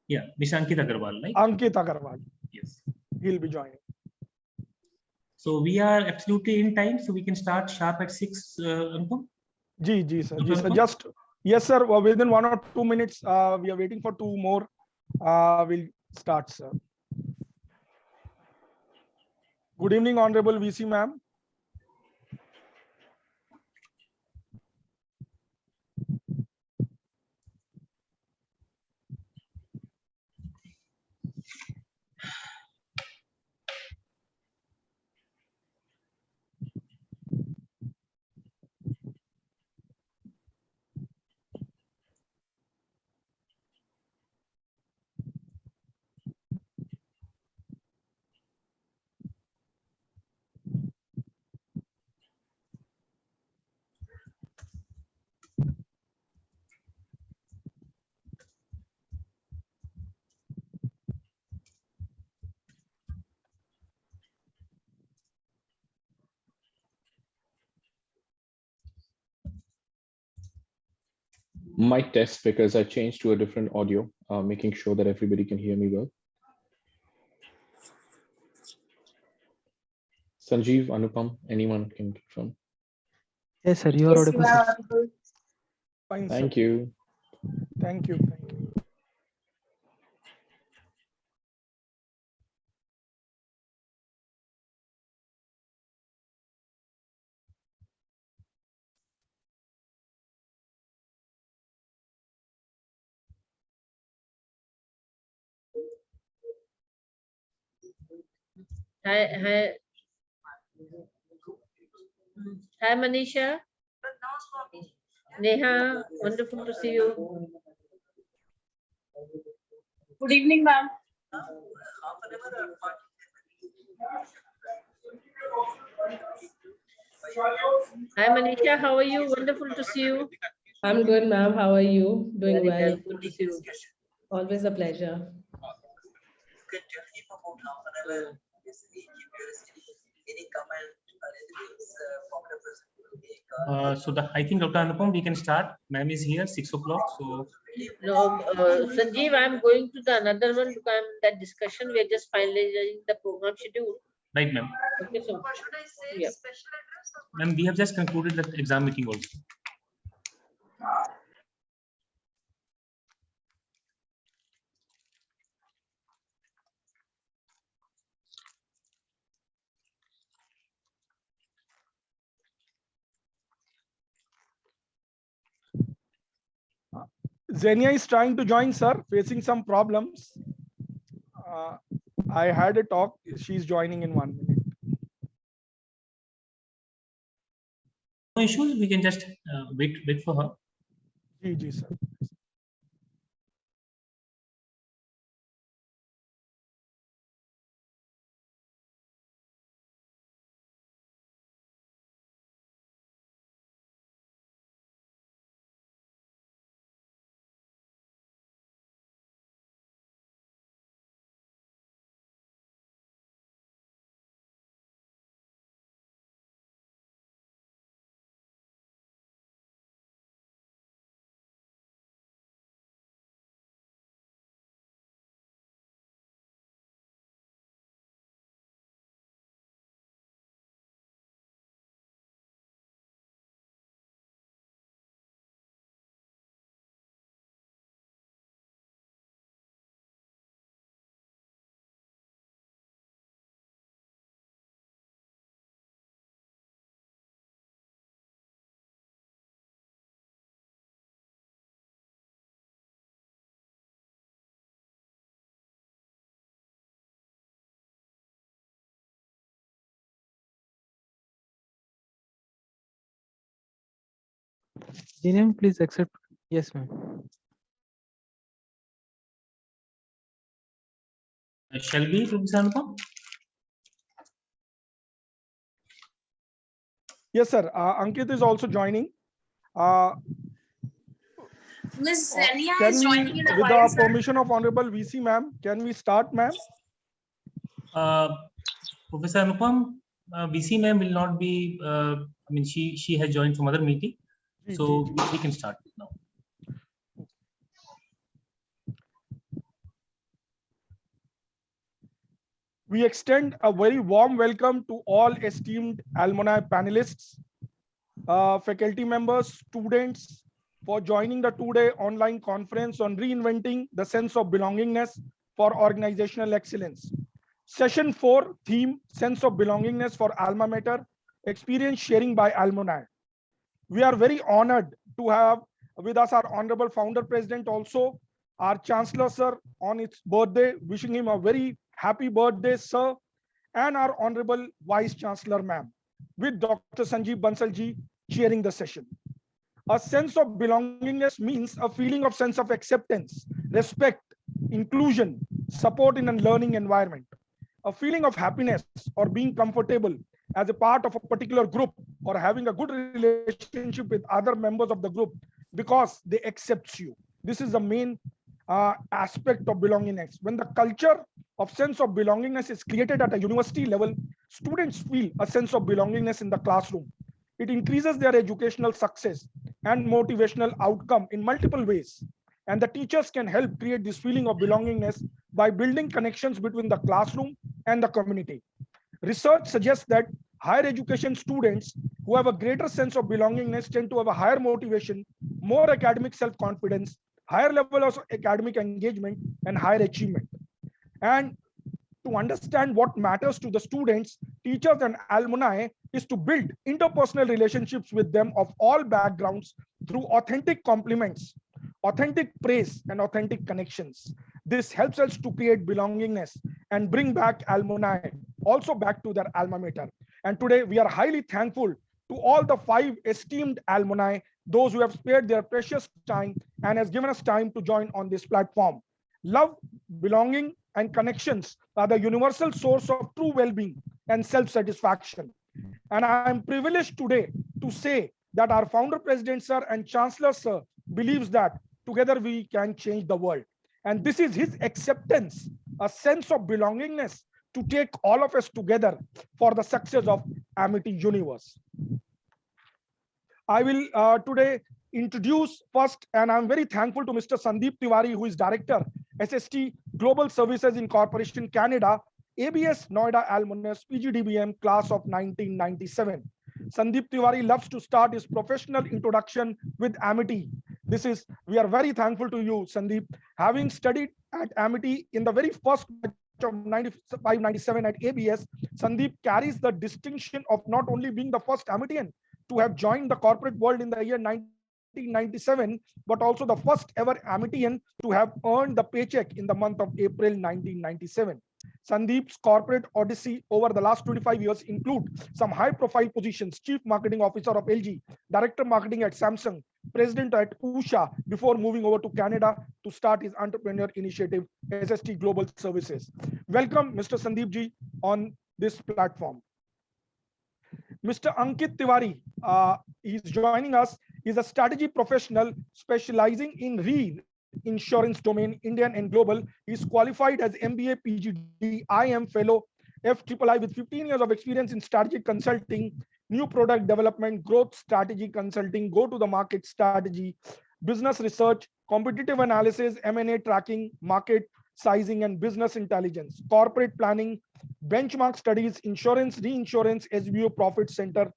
Yeah, Miss Ankit Agarwal, right?
Ankit Agarwal.
Yes.
He'll be joining.
So we are absolutely in time, so we can start sharp at 6, Anupam?
Ji, sir. Just, yes, sir. Within 1 or 2 minutes, we are waiting for 2 more. We'll start, sir. Good evening, Honorable VC ma'am.
Mic test because I changed to a different audio, making sure that everybody can hear me well. Sanjeev, Anupam, anyone can confirm?
Yes, sir, you are audible, sir.
Fine,
Thank
sir.
you.
Thank you. Thank you.
Hi, Manisha. Neha, wonderful to see you.
Good evening, ma'am.
Hi, Manisha. How are you? Wonderful to see you.
I'm good, ma'am. How are you? Doing
Very
well.
Good to see you.
Always a pleasure.
So I think Dr. Anupam, we can start. Ma'am is here, 6 o'clock. So
No, Sanjeev, I'm going to the another one because I'm that discussion. We are just finalizing the program schedule.
right, ma'am.
Okay, so yeah.
Ma'am, we have just concluded the exam meeting also.
Xenia is trying to join, sir, facing some problems. I had a talk. She's joining in 1 minute.
No issues. We can just wait for her.
Ji, sir.
Jinam, please accept. Yes, ma'am.
Shall we, Professor Anupam?
Yes, sir. Ankit is also joining.
Miss Zenia
Can
is
we,
joining in a
with
while,
the
sir.
permission of Honorable VC ma'am, can we start, ma'am?
Professor Anupam, VC ma'am will not be, I mean, she has joined some other meeting. So we can start now.
We extend a very warm welcome to all esteemed alumni panelists, faculty members, students for joining the two-day online conference on reinventing the sense of belongingness for organizational excellence. Session 4, theme, sense of belongingness for alma mater, experience sharing by alumni. We are very honored to have with us our Honorable Founder President also, our Chancellor Sir on its birthday, wishing him a very happy birthday, sir, and our Honorable Vice Chancellor Ma'am, with Dr. Sanjeev Bansal ji chairing the session. A sense of belongingness means a feeling of sense of acceptance, respect, inclusion, support in a learning environment, a feeling of happiness or being comfortable as a part of a particular group or having a good relationship with other members of the group because they accept you. This is the main aspect of belongingness. When the culture of sense of belongingness is created at a university level, students feel a sense of belongingness in the classroom. It increases their educational success and motivational outcome in multiple ways. And the teachers can help create this feeling of belongingness by building connections between the classroom and the community. Research suggests that higher education students who have a greater sense of belongingness tend to have a higher motivation, more academic self-confidence, higher level of academic engagement, and higher achievement. And to understand what matters to the students, teachers, and alumni is to build interpersonal relationships with them of all backgrounds through authentic compliments, authentic praise, and authentic connections. This helps us to create belongingness and bring back alumni also back to their alma mater. And today we are highly thankful to all the 5 esteemed alumni, those who have spared their precious time and has given us time to join on this platform. Love, belonging, and connections are the universal source of true well-being and self-satisfaction. And I am privileged today to say that our founder president, sir, and chancellor, sir, believes that together we can change the world. And this is his acceptance, a sense of belongingness to take all of us together for the success of Amity Universe. I will today introduce first, and I'm very thankful to Mr. Sandeep Tiwari, who is Director, SST Global Services Incorporation, Canada, ABS Noida Alumnus, PGDBM, class of 1997. Sandeep Tiwari loves to start his professional introduction with Amity. We are very thankful to you, Sandeep. Having studied at Amity in the very first batch of 95-97 at ABS, Sandeep carries the distinction of not only being the first Amitian to have joined the corporate world in the year 1997, but also the first ever Amitian to have earned the paycheck in the month of April 1997. Sandeep's corporate odyssey over the last 25 years include some high-profile positions: Chief Marketing Officer of LG, Director Marketing at Samsung, President at Usha, before moving over to Canada to start his entrepreneur initiative, SST Global Services. Welcome, Mr. Sandeep ji, on this platform. Mr. Ankit Tiwari, he's joining us. He's a strategy professional specializing in reinsurance domain, Indian and global. He's qualified as MBA, PGD, IM fellow, FIII with 15 years of experience in strategic consulting, new product development, growth strategy consulting, go-to-the-market strategy, business research, competitive analysis, M&A tracking, market sizing and business intelligence, corporate planning, benchmark studies, insurance, reinsurance, SBO profit center,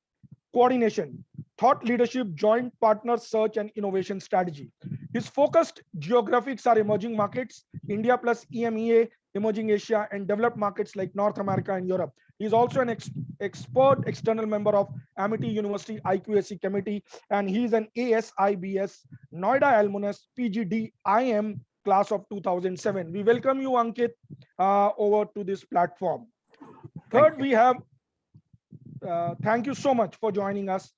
coordination, thought leadership, joint partner search and innovation strategy. His focused geographics are emerging markets, India plus EMEA, emerging Asia, and developed markets like North America and Europe. He is also an expert external member of Amity University IQAC committee, and he is an ASIBS Noida alumnus, PGD IM class of 2007. We welcome you, Ankit, over to this platform. Third, we have, thank you so much for joining us.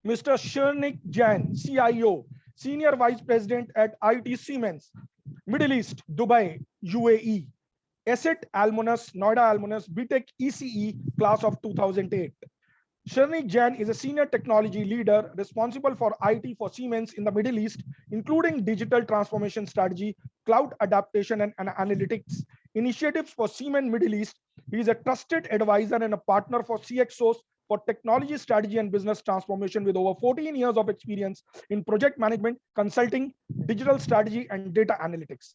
Mr. Shernik Jain, CIO, Senior Vice President at IT Siemens, Middle East, Dubai, UAE. Asset Almonus, Noida Almonus, BTech ECE, class of 2008. Shernik Jain is a senior technology leader responsible for IT for Siemens in the Middle East, including digital transformation strategy, cloud adaptation, and analytics initiatives for Siemens Middle East. He is a trusted advisor and a partner for CXOs for technology strategy and business transformation with over 14 years of experience in project management, consulting, digital strategy, and data analytics.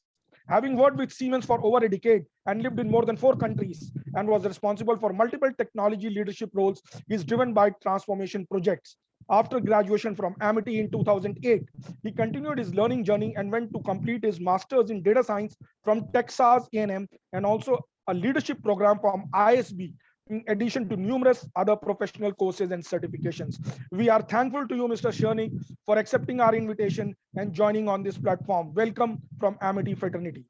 Having worked with Siemens for over a decade and lived in more than 4 countries and was responsible for multiple technology leadership roles, he is driven by transformation projects. After graduation from Amity in 2008, he continued his learning journey and went to complete his master's in data science from Texas A&M and also a leadership program from ISB, in addition to numerous other professional courses and certifications. We are thankful to you, Mr. Shernik, for accepting our invitation and joining on this platform. Welcome from Amity Fraternity.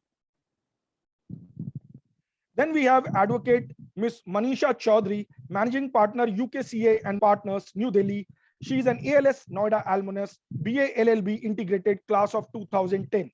Then we have Advocate Ms. Manisha Chaudhary, Managing Partner, UKCA and Partners, New Delhi. She is an ALS Noida alumnus, BA LLB integrated class of 2010.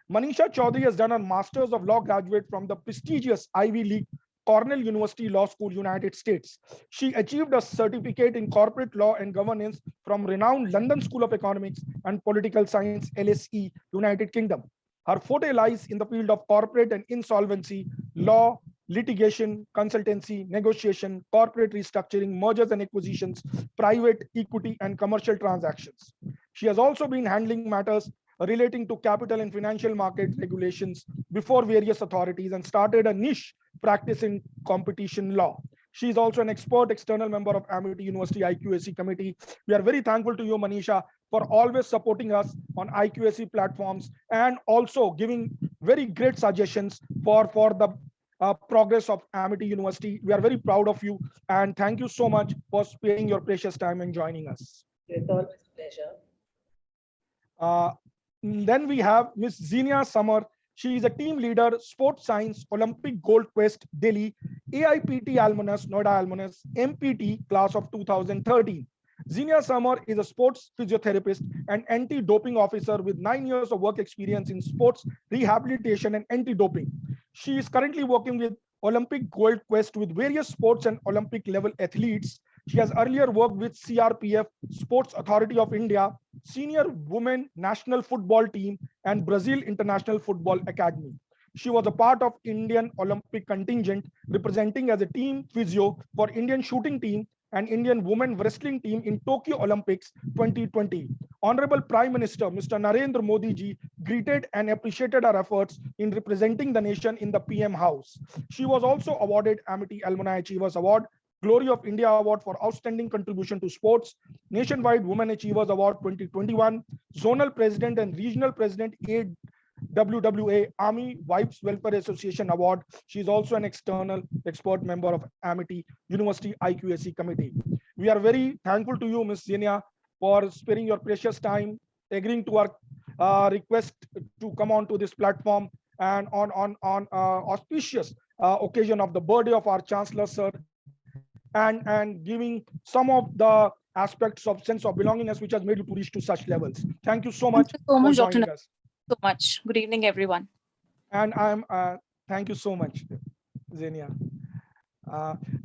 Manisha Chaudhary has done a Masters of Law graduate from the prestigious Ivy League Cornell University Law School, United States. She achieved a certificate in corporate law and governance from renowned London School of Economics and Political Science, LSE, United Kingdom. Her forte lies in the field of corporate and insolvency, law, litigation, consultancy, negotiation, corporate restructuring, mergers and acquisitions, private equity, and commercial transactions. She has also been handling matters relating to capital and financial market regulations before various authorities and started a niche practice in competition law. She is also an expert external member of Amity University IQAC committee. We are very thankful to you, Manisha, for always supporting us on IQAC platforms and also giving very great suggestions for the progress of Amity University. We are very proud of you and thank you so much for sparing your precious time and joining us.
It's always a pleasure.
Then we have Ms. Zinia Samar. She is a team leader, sports science, Olympic Gold Quest, Delhi, AIPT alumnus, Noida alumnus, MPT class of 2013. Zinia Samar is a sports physiotherapist and anti-doping officer with 9 years of work experience in sports rehabilitation and anti-doping. She is currently working with Olympic Gold Quest with various sports and Olympic level athletes. She has earlier worked with CRPF, Sports Authority of India, Senior Women National Football Team, and Brazil International Football Academy. She was a part of Indian Olympic contingent representing as a team physio for Indian shooting team and Indian women wrestling team in Tokyo Olympics 2020. Honorable Prime Minister, Mr. Narendra Modi ji greeted and appreciated her efforts in representing the nation in the PM House. She was also awarded Amity Alumni Achievers Award, Glory of India Award for Outstanding Contribution to Sports, Nationwide Women Achievers Award 2021, Zonal President and Regional President AWWA Army Wives Welfare Association Award. She is also an external expert member of Amity University IQAC Committee. We are very thankful to you, Ms. Zinia, for sparing your precious time, agreeing to our request to come on to this platform and on auspicious occasion of the birthday of our Chancellor, sir, and giving some of the aspects of sense of belongingness which has made you to reach to such levels. Thank you so much for joining us.
So much. Good evening, everyone.
And thank you so much, Zenia.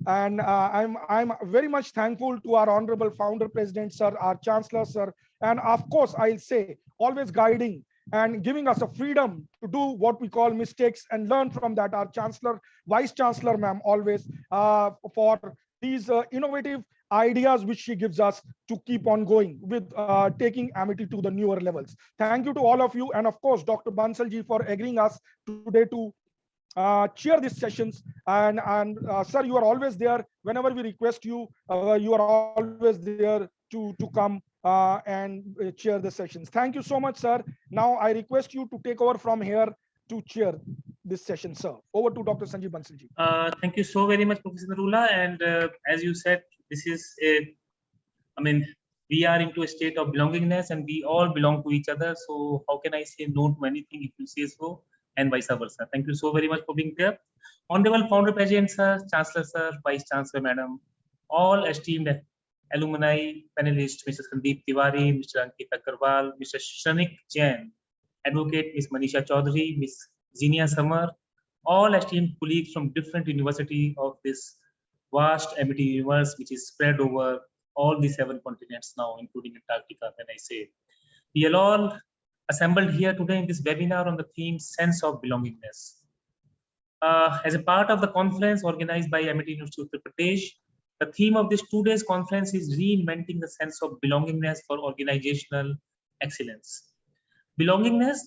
I'm very much thankful to our honorable founder president, sir, our chancellor, sir, and of course I'll say always guiding and giving us a freedom to do what we call mistakes and learn from that. Our chancellor, vice chancellor, ma'am, always for these innovative ideas which she gives us to keep on going with taking Amity to the newer levels. Thank you to all of you, and of course Dr. Bansalji for agreeing us today to chair these sessions. And sir, you are always there whenever we request you. You are always there to come and chair the sessions. Thank you so much, sir. Now I request you to take over from here to chair this session, sir. Over to Dr. Sanjeev Bansalji.
Thank you so very much, Professor Narula. And as you said, this is we are into a state of belongingness and we all belong to each other. So how can I say no to anything if you say so, and vice versa. Thank you so very much for being there. Honorable Founder President, sir, Chancellor, sir, Vice Chancellor, Madam, all esteemed alumni panelists, Mr. Sandeep Tiwari, Mr. Ankit Agarwal, Mr. Shanik Jain, Advocate Ms. Manisha Chaudhary, Ms. Zinia Samar, all esteemed colleagues from different universities of this vast MIT universe, which is spread over all the 7 continents now, including Antarctica, when I say. We are all assembled here today in this webinar on the theme Sense of Belongingness. As a part of the conference organized by MIT University of Uttar Pradesh, the theme of this 2 days conference is reinventing the sense of belongingness for organizational excellence. Belongingness,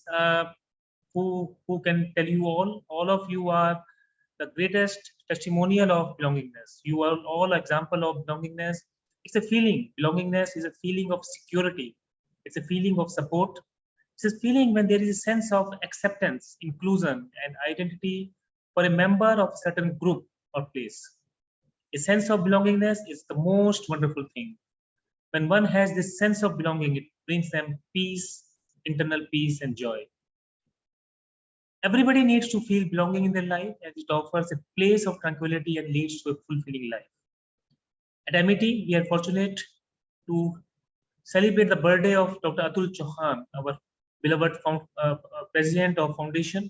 who can tell you all of you are the greatest testimonial of belongingness. You are all example of belongingness. It's a feeling. Belongingness is a feeling of security. It's a feeling of support. It's a feeling when there is a sense of acceptance, inclusion, and identity for a member of a certain group or place. A sense of belongingness is the most wonderful thing. When one has this sense of belonging, it brings them peace, internal peace and joy. Everybody needs to feel belonging in their life, and it offers a place of tranquility and leads to a fulfilling life. At MIT, we are fortunate to celebrate the birthday of Dr. Atul Chauhan, our beloved president of Foundation,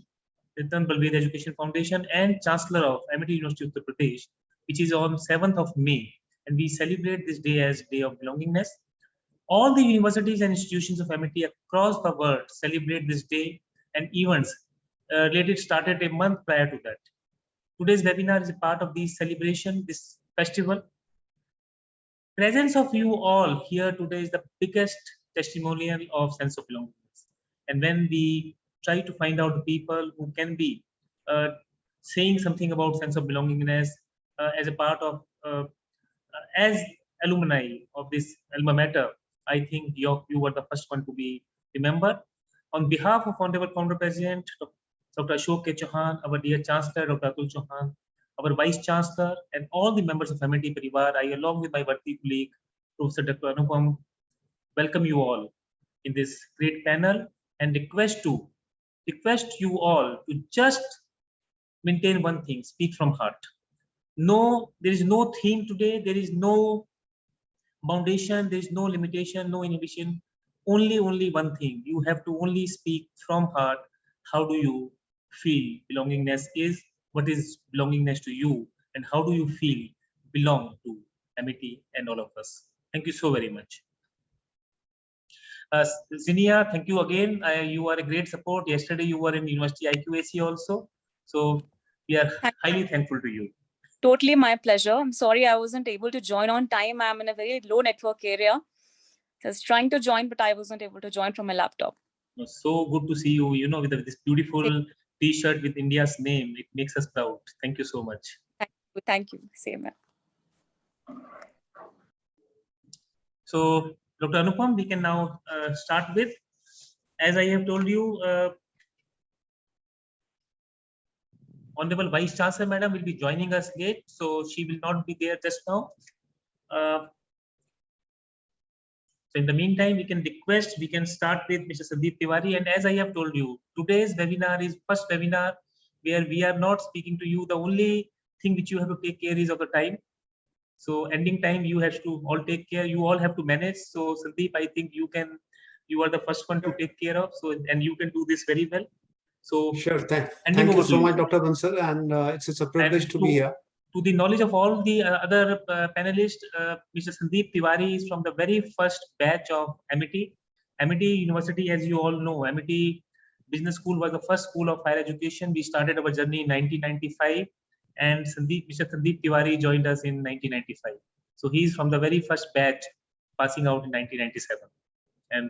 Ratan Balvir Education Foundation, and Chancellor of MIT University of Uttar Pradesh, which is on 7th of May. And we celebrate this day as Day of Belongingness. All the universities and institutions of MIT across the world celebrate this day, and events related started a month prior to that. Today's webinar is a part of this celebration, this festival. Presence of you all here today is the biggest testimonial of sense of belongingness. And when we try to find out people who can be saying something about sense of belongingness as a part of, as alumni of this alma mater, I think you were the first one to be remembered. On behalf of Honorable Founder President, Dr. Ashok K. Chauhan, our dear Chancellor, Dr. Atul Chauhan, our Vice Chancellor, and all the members of MIT Parivar, I, along with my worthy colleague, Professor Dr. Anupam, welcome you all in this great panel and request you all to just maintain one thing: speak from heart. No, there is no theme today. There is no foundation. There is no limitation, no inhibition. Only one thing. You have to only speak from heart. How do you feel belongingness is? What is belongingness to you? And how do you feel belong to MIT and all of us? Thank you so very much. Zinia, thank you again. You are a great support. Yesterday you were in University IQAC also. So we are highly thankful to you.
Totally my pleasure. I'm sorry I wasn't able to join on time. I'm in a very low network area. I was trying to join, but I wasn't able to join from my laptop.
So good to see you, with this beautiful T-shirt with India's name. It makes us proud. Thank you so much.
Thank you. Same.
So, Dr. Anupam, we can now start with, as I have told you, Honorable Vice Chancellor Madam will be joining us late, so she will not be there just now. So in the meantime, we can start with Mr. Sandeep Tiwari. And as I have told you, today's webinar is first webinar where we are not speaking to you. The only thing which you have to take care is of the time. So ending time, you have to all take care. You all have to manage. So Sandeep, I think you are the first one to take care of. So, and you can do this very well. So
sure. Thank you so much, Dr. Bansal. And it's a privilege to be here.
To the knowledge of all the other panelists, Mr. Sandeep Tiwari is from the very first batch of MIT. MIT University, as you all know, MIT Business School was the first school of higher education. We started our journey in 1995, and Mr. Sandeep Tiwari joined us in 1995. So he's from the very first batch, passing out in 1997. And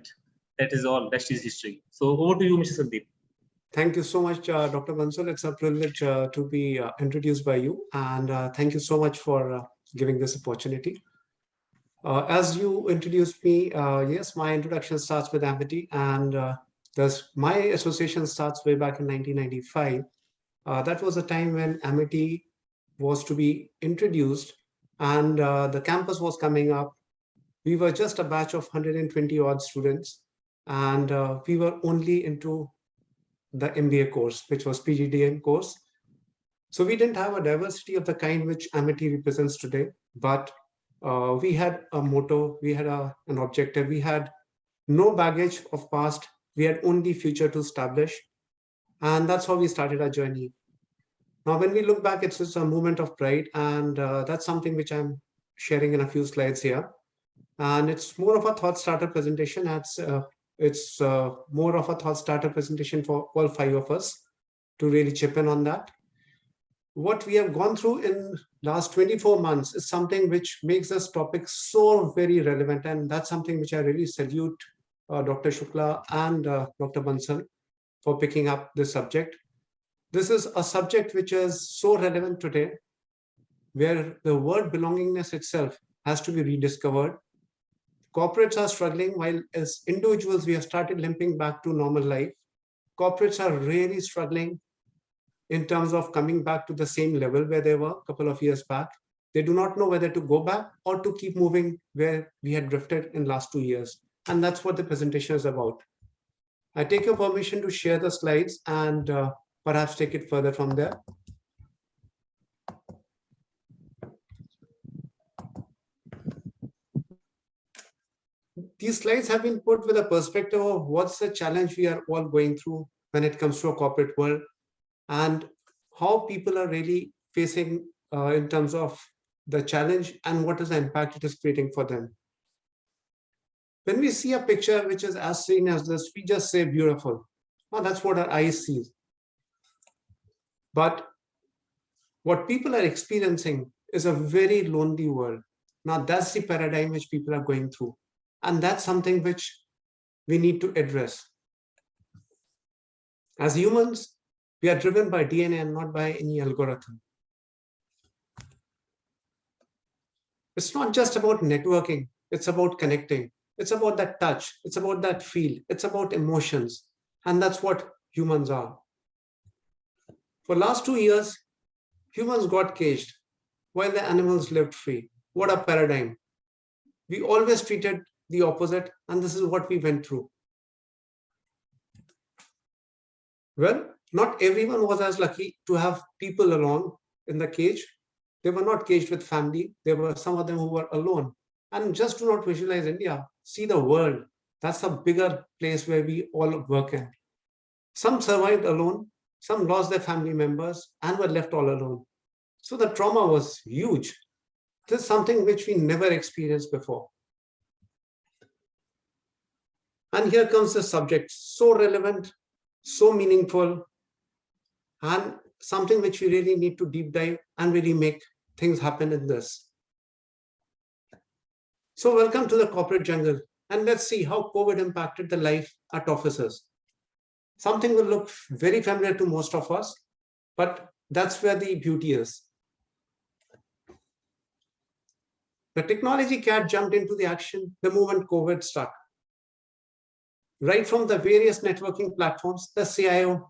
that is all, rest is history. So over to you, Mr. Sandeep.
Thank you so much, Dr. Bansal. It's a privilege to be introduced by you. And thank you so much for giving this opportunity. As you introduced me, yes, my introduction starts with MIT. And my association starts way back in 1995. That was a time when MIT was to be introduced and the campus was coming up. We were just a batch of 120 odd students. And we were only into the MBA course, which was PGDM course. So we didn't have a diversity of the kind which MIT represents today, but
we had a motto, we had an objective, we had no baggage of past, we had only future to establish. And that's how we started our journey. Now, when we look back, it's just a moment of pride, and that's something which I'm sharing in a few slides here. And it's more of a thought starter presentation. It's more of a thought starter presentation for all 5 of us to really chip in on that. What we have gone through in last 24 months is something which makes this topic so very relevant. And that's something which I really salute Dr. Shukla and Dr. Bansal for picking up this subject. This is a subject which is so relevant today, where the word belongingness itself has to be rediscovered. Corporates are struggling, while as individuals, we have started limping back to normal life. Corporates are really struggling in terms of coming back to the same level where they were a couple of years back. They do not know whether to go back or to keep moving where we had drifted in last 2 years. And that's what the presentation is about. I take your permission to share the slides and perhaps take it further from there. These slides have been put with a perspective of what's the challenge we are all going through when it comes to a corporate world, and how people are really facing in terms of the challenge and what is the impact it is creating for them. When we see a picture which is as seen as this, we just say beautiful. Now, that's what our eyes see. But what people are experiencing is a very lonely world. Now, that's the paradigm which people are going through. And that's something which we need to address. As humans, we are driven by DNA and not by any algorithm. It's not just about networking, it's about connecting. It's about that touch, it's about that feel, it's about emotions. And that's what humans are. For last 2 years, humans got caged while the animals lived free. What a paradigm. We always treated the opposite, and this is what we went through. Well, not everyone was as lucky to have people along in the cage. They were not caged with family. There were some of them who were alone. And just do not visualize India. See the world. That's a bigger place where we all work in. Some survived alone. Some lost their family members and were left all alone. So the trauma was huge. This is something which we never experienced before. And here comes the subject, so relevant, so meaningful, and something which we really need to deep dive and really make things happen in this. So welcome to the corporate jungle, and let's see how COVID impacted the life at offices. Something will look very familiar to most of us, but that's where the beauty is. The technology cat jumped into the action the moment COVID struck. Right from the various networking platforms, the CIO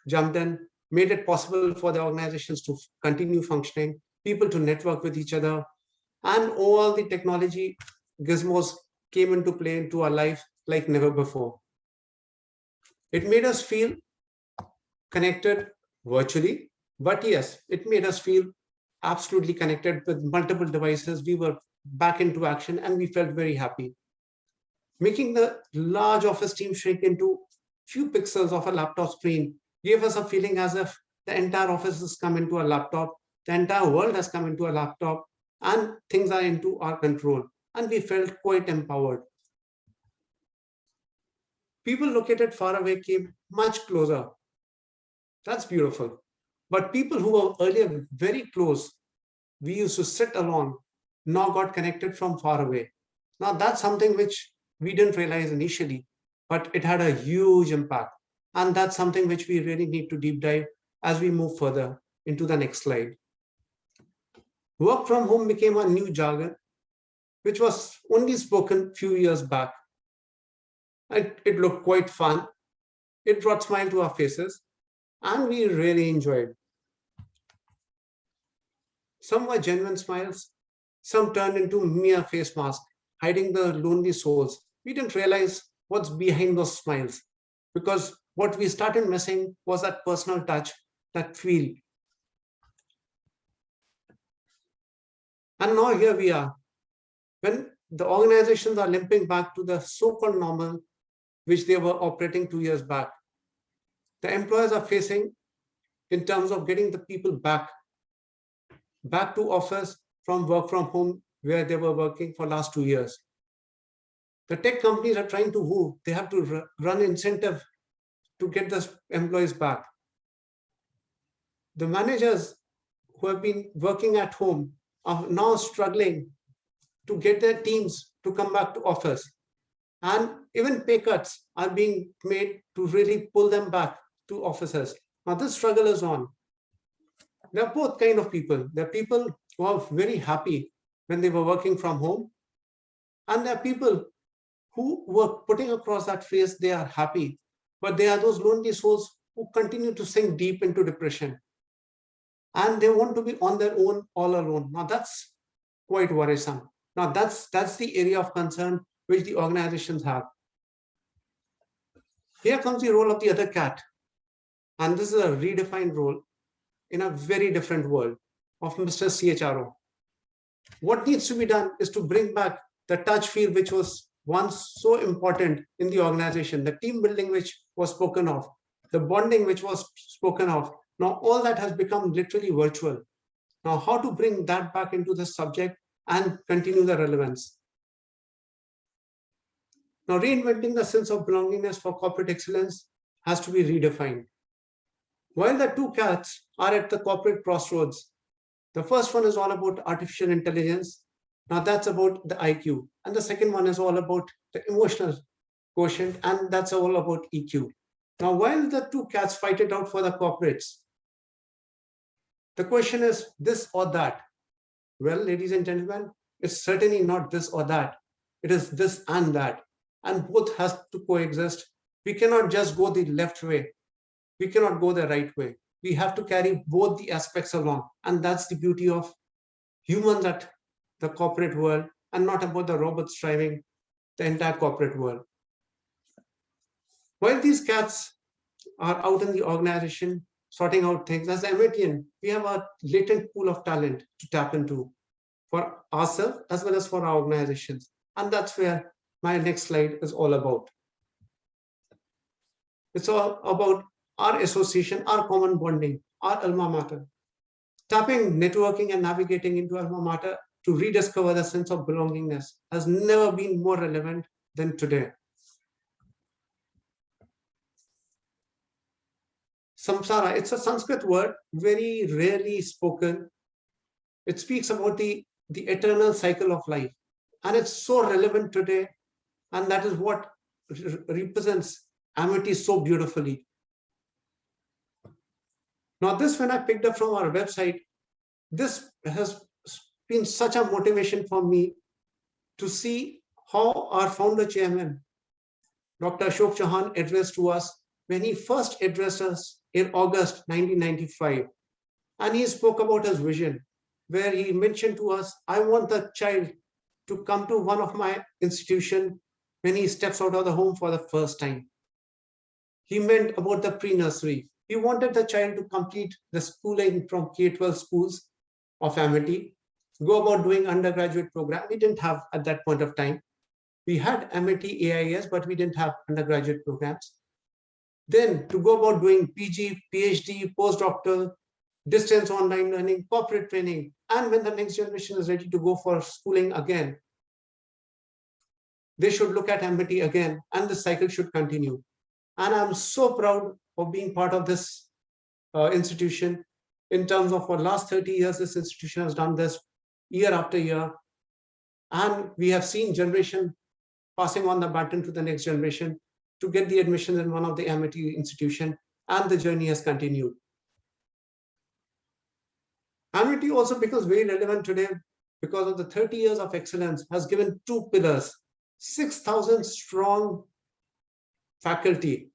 jumped in, made it possible for the organizations to continue functioning, people to network with each other, and all the technology gizmos came into play into our life like never before. It made us feel connected virtually, but yes, it made us feel absolutely connected with multiple devices. We were back into action and we felt very happy. Making the large office team shrink into few pixels of a laptop screen gave us a feeling as if the entire office has come into a laptop, the entire world has come into a laptop, and things are into our control. And we felt quite empowered. People located far away came much closer. That's beautiful. But people who were earlier very close, we used to sit along, now got connected from far away. Now that's something which we didn't realize initially, but it had a huge impact. And that's something which we really need to deep dive as we move further into the next slide. Work from home became a new jargon, which was only spoken a few years back. It looked quite fun. It brought smile to our faces, and we really enjoyed. Some were genuine smiles, some turned into mere face masks, hiding the lonely souls. We didn't realize what's behind those smiles, because what we started missing was that personal touch, that feel. And now here we are. when the organizations are limping back to the so-called normal, which they were operating 2 years back, the employers are facing in terms of getting the people back to office from work from home where they were working for last 2 years. The tech companies are trying to move. They have to run incentive to get the employees back. The managers who have been working at home are now struggling to get their teams to come back to office. And even pay cuts are being made to really pull them back to offices. Now this struggle is on. There are both kind of people. There are people who are very happy when they were working from home. And there are people who were putting across that phrase, they are happy. But they are those lonely souls who continue to sink deep into depression. And they want to be on their own, all alone. Now that's quite worrisome. Now that's the area of concern which the organizations have. Here comes the role of the other cat. And this is a redefined role in a very different world of Mr. CHRO. What needs to be done is to bring back the touch feel which was once so important in the organization, the team building which was spoken of, the bonding which was spoken of. Now all that has become literally virtual. Now how to bring that back into the subject and continue the relevance? Now reinventing the sense of belongingness for corporate excellence has to be redefined. While the two cats are at the corporate crossroads, the first one is all about artificial intelligence. Now that's about the IQ. And the second one is all about the emotional quotient, and that's all about EQ. Now, while the two cats fight it out for the corporates, the question is this or that. Well, ladies and gentlemen, it's certainly not this or that. It is this and that. And both has to coexist. We cannot just go the left way. We cannot go the right way. We have to carry both the aspects along. And that's the beauty of humans at the corporate world, and not about the robots driving the entire corporate world. While these cats are out in the organization sorting out things, as MITian, we have a latent pool of talent to tap into for ourselves as well as for our organizations. And that's where my next slide is all about. It's all about our association, our common bonding, our alma mater. Tapping, networking, and navigating into alma mater to rediscover the sense of belongingness has never been more relevant than today. Samsara, it's a Sanskrit word, very rarely spoken. It speaks about the eternal cycle of life. And it's so relevant today. And that is what represents Amity so beautifully. Now this, when I picked up from our website, this has been such a motivation for me to see how our founder chairman, Dr. Ashok Chauhan, addressed to us when he first addressed us in August 1995. And he spoke about his vision, where he mentioned to us, I want the child to come to one of my institutions when he steps out of the home for the first time. He meant about the pre-nursery. He wanted the child to complete the schooling from K-12 schools of Amity, go about doing undergraduate program. We didn't have at that point of time. We had Amity AIS, but we didn't have undergraduate programs. Then to go about doing PG, PhD, postdoctoral, distance online learning, corporate training. And when the next generation is ready to go for schooling again, they should look at Amity again, and the cycle should continue. And I'm so proud of being part of this institution. In terms of for last 30 years, this institution has done this year after year. And we have seen generation passing on the baton to the next generation to get the admission in one of the Amity institution, and the journey has continued. Amity also becomes very relevant today because of the 30 years of excellence has given two pillars, 6,000 strong faculty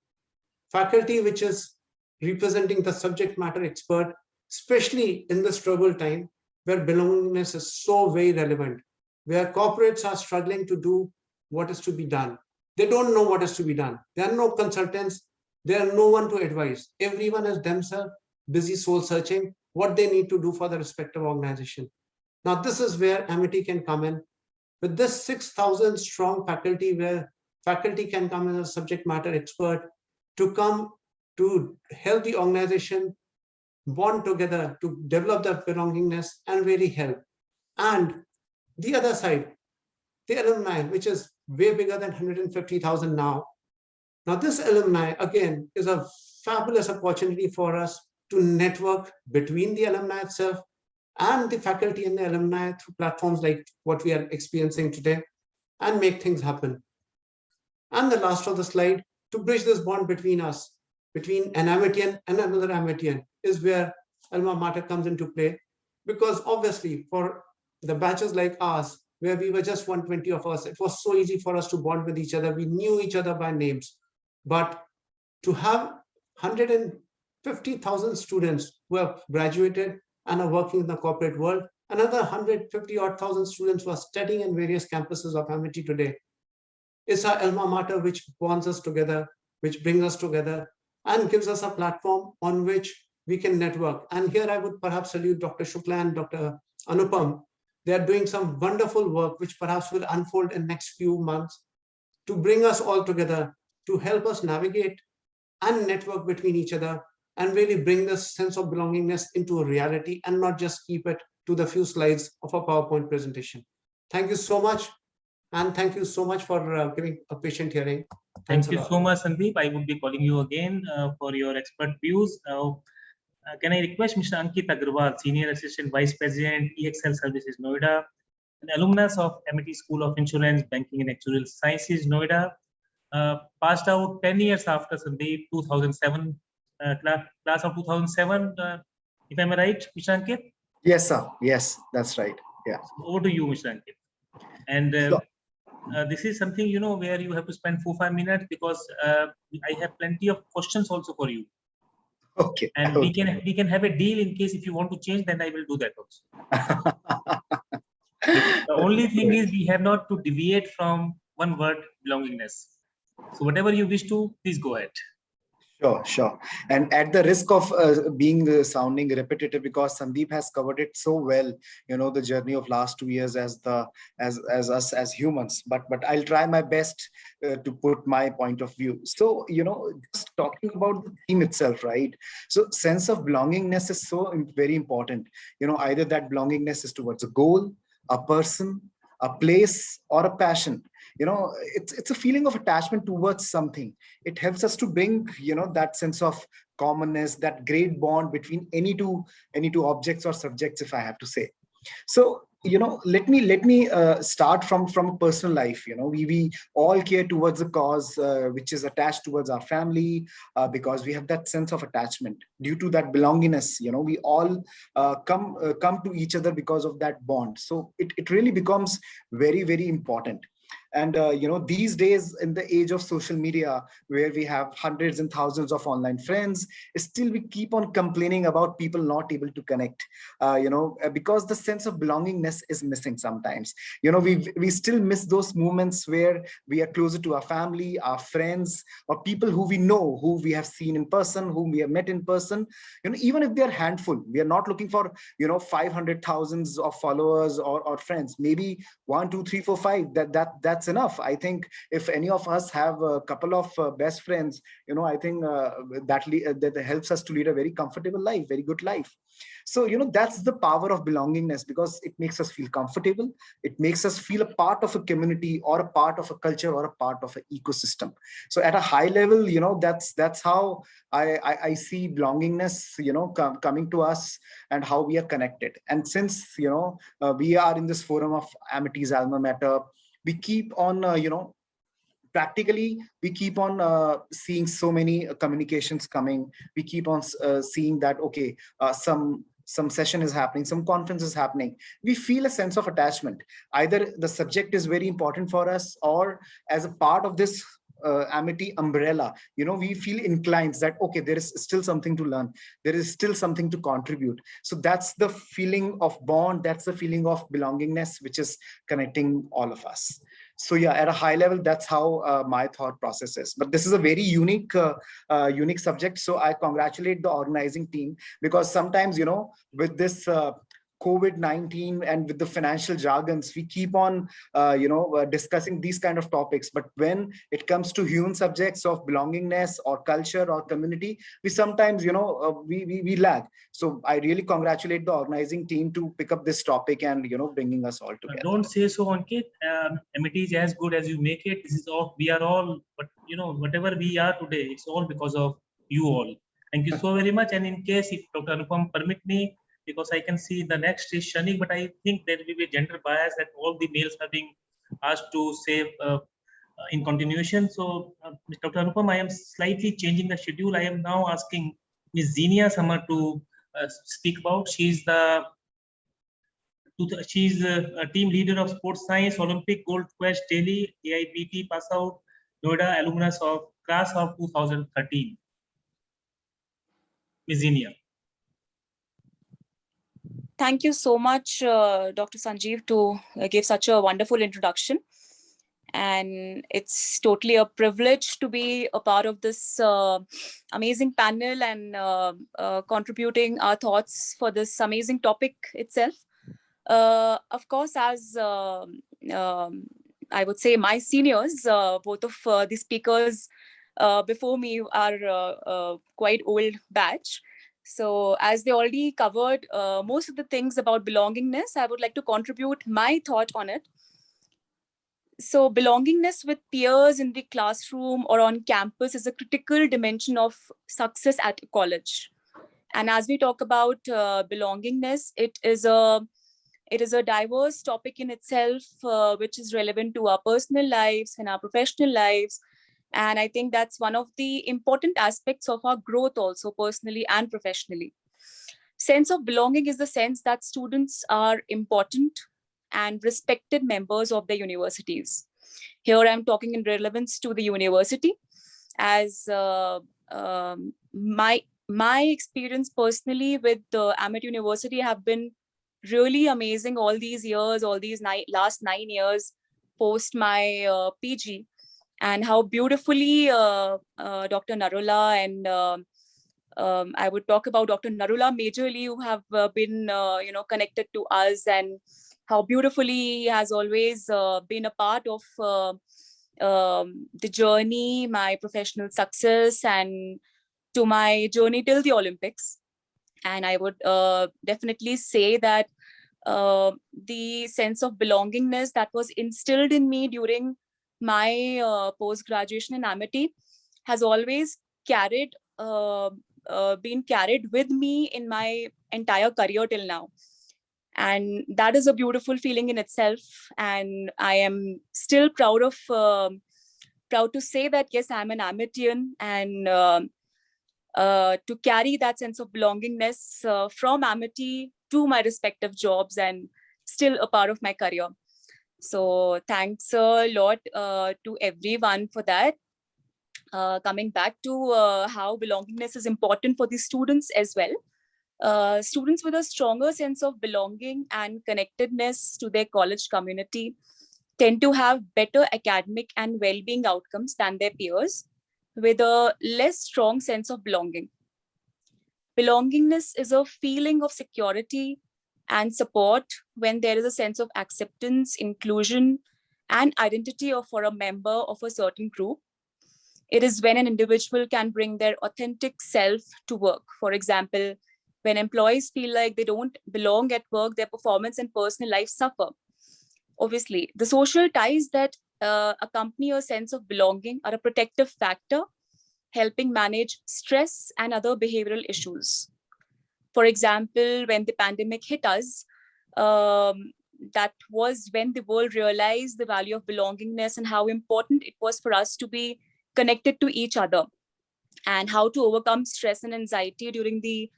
which is representing the subject matter expert, especially in this troubled time where belongingness is so very relevant, where corporates are struggling to do what is to be done. They don't know what is to be done. There are no consultants. There are no one to advise. Everyone is themselves busy soul searching what they need to do for the respective organization. Now, this is where Amity can come in. with this 6,000 strong faculty, where faculty can come as a subject matter expert to come to help the organization bond together, to develop that belongingness and really help. And the other side, the alumni, which is way bigger than 150,000 now. Now this alumni, again, is a fabulous opportunity for us to network between the alumni itself and the faculty and the alumni through platforms like what we are experiencing today, and make things happen. And the last of the slide, to bridge this bond between us, between an Amitian and another Amitian, is where alma mater comes into play. Because obviously for the batches like ours, where we were just 120 of us, it was so easy for us to bond with each other. We knew each other by names. But to have 150,000 students who have graduated and are working in the corporate world, another 150 odd thousand students who are studying in various campuses of Amity today, it's our alma mater which bonds us together, which brings us together and gives us a platform on which we can network. And here I would perhaps salute Dr. Shukla and Dr. Anupam. They are doing some wonderful work, which perhaps will unfold in next few months to bring us all together, to help us navigate and network between each other and really bring this sense of belongingness into a reality and not just keep it to the few slides of a PowerPoint presentation. Thank you so much. And thank you so much for giving a patient hearing. Thanks
Thank you so much, Sandeep. I would be calling you again for your expert views. Can I request Mr. Ankit Agarwal, Senior Assistant Vice President, EXL Services, Noida, an alumnus of Amity School of Insurance, Banking and Actuarial Sciences, Noida, passed out 10 years after Sandeep, 2007, class of 2007, if I'm right, Mr. Ankit?
Yes, sir. Yes, that's right. Yeah.
Over to you, Mr. Ankit. And this is something, you know, where you have to spend 4-5 minutes, because I have plenty of questions also for you.
Okay.
And
okay.
we can have a deal in case if you want to change, then I will do that also. The only thing is we have not to deviate from one word, belongingness. So whatever you wish to, please go ahead.
Sure, sure. And at the risk of being sounding repetitive, because Sandeep has covered it so well, you know, the journey of last 2 years as us as humans. But I'll try my best to put my point of view. So, you know, just talking about the theme itself, right? So sense of belongingness is so very important. You know, either that belongingness is towards a goal, a person, a place, or a passion. You know, it's a feeling of attachment towards something. It helps us to bring, you know, that sense of commonness, that great bond between any two objects or subjects, if I have to say. So, you know, let me start from a personal life. You know, we all care towards a cause which is attached towards our family, because we have that sense of attachment due to that belongingness. You know, we all come to each other because of that bond. So it really becomes very, very important. And you know, these days in the age of social media, where we have hundreds and thousands of online friends, still we keep on complaining about people not able to connect, you know, because the sense of belongingness is missing sometimes. You know, we still miss those moments where we are closer to our family, our friends, or people who we know, who we have seen in person, whom we have met in person. You know, even if they are handful, we are not looking for, you know, 500,000 of followers or friends. Maybe 1, 2, 3, 4, 5. That's enough. I think if any of us have a couple of best friends, you know, I think that helps us to lead a very comfortable life, very good life. So, you know, that's the power of belongingness, because it makes us feel comfortable. It makes us feel a part of a community or a part of a culture or a part of an ecosystem. So at a high level, you know, that's how I see belongingness, you know, coming to us, and how we are connected. And since, you know, we are in this forum of Amity's alma mater, we keep on, you know, practically we keep on seeing so many communications coming. We keep on seeing that, okay, some session is happening, some conference is happening. We feel a sense of attachment. Either the subject is very important for us, or as a part of this Amity umbrella, you know, we feel inclined that, okay, there is still something to learn, there is still something to contribute. So that's the feeling of bond, that's the feeling of belongingness, which is connecting all of us. So yeah, at a high level, that's how my thought process is. But this is a very unique subject. So I congratulate the organizing team, because sometimes, you know, with this COVID-19 and with the financial jargons, we keep on, discussing these kind of topics. But when it comes to human subjects of belongingness or culture or community, we sometimes, we lag. So I really congratulate the organizing team to pick up this topic and, bringing us all together.
Don't say so, Ankit. MIT is as good as you make it. This is all, we are all, but whatever we are today, it's all because of you all. Thank you so very much. And in case if Dr. Anupam permit me, because I can see the next is Shanik, but I think there will be gender bias that all the males are being asked to say in continuation. So Dr. Anupam, I am slightly changing the schedule. I am now asking Ms. Zinia Sama to speak about. She's a team leader of sports science, Olympic Gold Quest Delhi, AIBT pass out, Noida alumnus of class of 2013. Ms. Zinia.
Thank you so much, Dr. Sanjeev, to give such a wonderful introduction. And it's totally a privilege to be a part of this amazing panel and contributing our thoughts for this amazing topic itself. Of course, as I would say my seniors, both of the speakers before me are quite old batch. So as they already covered most of the things about belongingness, I would like to contribute my thought on it. So belongingness with peers in the classroom or on campus is a critical dimension of success at college. And as we talk about belongingness, it is a diverse topic in itself, which is relevant to our personal lives and our professional lives. And I think that's one of the important aspects of our growth also personally and professionally. Sense of belonging is the sense that students are important and respected members of their universities. Here I'm talking in relevance to the university, as my experience personally with the Amit University have been really amazing all these years, all these last 9 years post my PG, and how beautifully Dr. Narula and I would talk about Dr. Narula majorly, who have been connected to us, and how beautifully he has always been a part of the journey, my professional success, and to my journey till the Olympics. And I would definitely say that the sense of belongingness that was instilled in me during my post-graduation in Amity has always been carried with me in my entire career till now. And that is a beautiful feeling in itself. And I am still proud to say that, yes, I'm an Amitian, and to carry that sense of belongingness from Amity to my respective jobs and still a part of my career. So thanks a lot to everyone for that. Coming back to how belongingness is important for the students as well. Students with a stronger sense of belonging and connectedness to their college community tend to have better academic and well-being outcomes than their peers with a less strong sense of belonging. Belongingness is a feeling of security and support when there is a sense of acceptance, inclusion, and identity for a member of a certain group. It is when an individual can bring their authentic self to work. For example, when employees feel like they don't belong at work, their performance and personal life suffer. Obviously, the social ties that accompany a sense of belonging are a protective factor, helping manage stress and other behavioral issues. For example, when the pandemic hit us, that was when the world realized the value of belongingness and how important it was for us to be connected to each other, and how to overcome stress and anxiety during the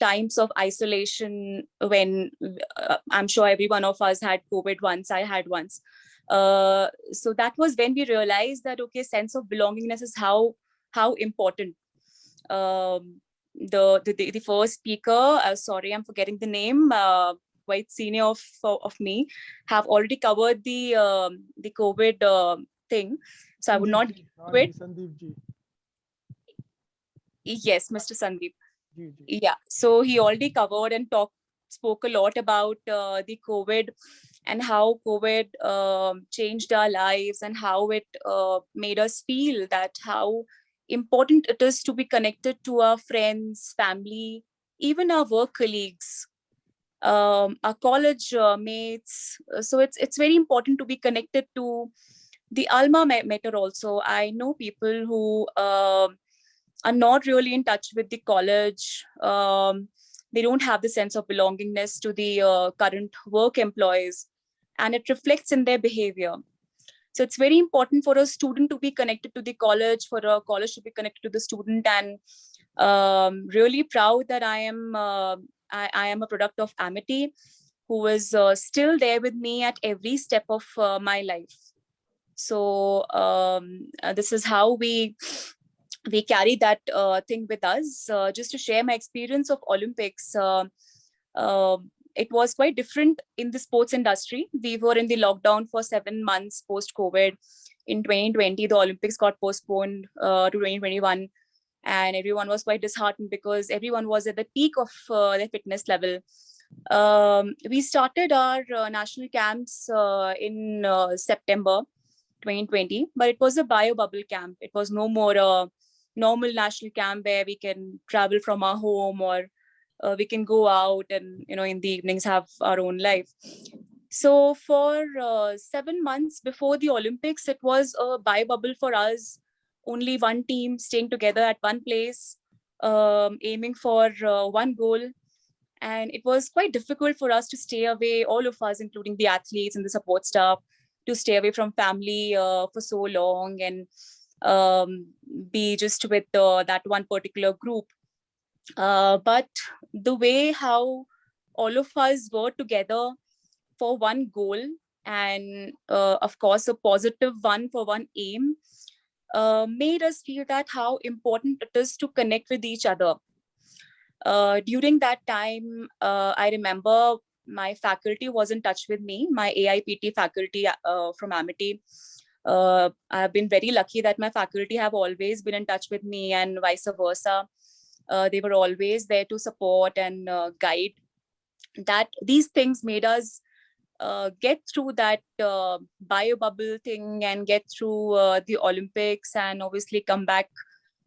times of isolation when I'm sure every one of us had COVID once, I had once. So that was when we realized that, okay, sense of belongingness is how important. The first speaker, sorry, I'm forgetting the name, quite senior of me, have already covered the COVID thing. So I would not quit. Yes, Mr. Sandeep. Yeah, so he already covered and talked spoke a lot about the COVID and how COVID changed our lives and how it made us feel that how important it is to be connected to our friends, family, even our work colleagues, our college mates. So it's very important to be connected to the alma mater also. I know people who are not really in touch with the college. They don't have the sense of belongingness to the current work employees, and it reflects in their behavior. So it's very important for a student to be connected to the college, for a college to be connected to the student, and really proud that I am a product of Amity, who is still there with me at every step of my life. So this is how we carry that thing with us. Just to share my experience of Olympics, it was quite different in the sports industry. We were in the lockdown for 7 months post-COVID. In 2020, the Olympics got postponed to 2021. And everyone was quite disheartened because everyone was at the peak of their fitness level. We started our national camps in September 2020, but it was a bio bubble camp. It was no more a normal national camp where we can travel from our home, or we can go out and, you know, in the evenings have our own life. So for 7 months before the Olympics, it was a bio bubble for us. Only one team staying together at one place, aiming for one goal. And it was quite difficult for us to stay away, all of us, including the athletes and the support staff, to stay away from family for so long and be just with that one particular group. But the way how all of us were together for one goal, and of course a positive one for one aim, made us feel that how important it is to connect with each other. During that time, I remember my faculty was in touch with me, my AIPT faculty from Amity. I have been very lucky that my faculty have always been in touch with me, and vice versa. They were always there to support and guide. That these things made us get through that bio bubble thing and get through the Olympics, and obviously come back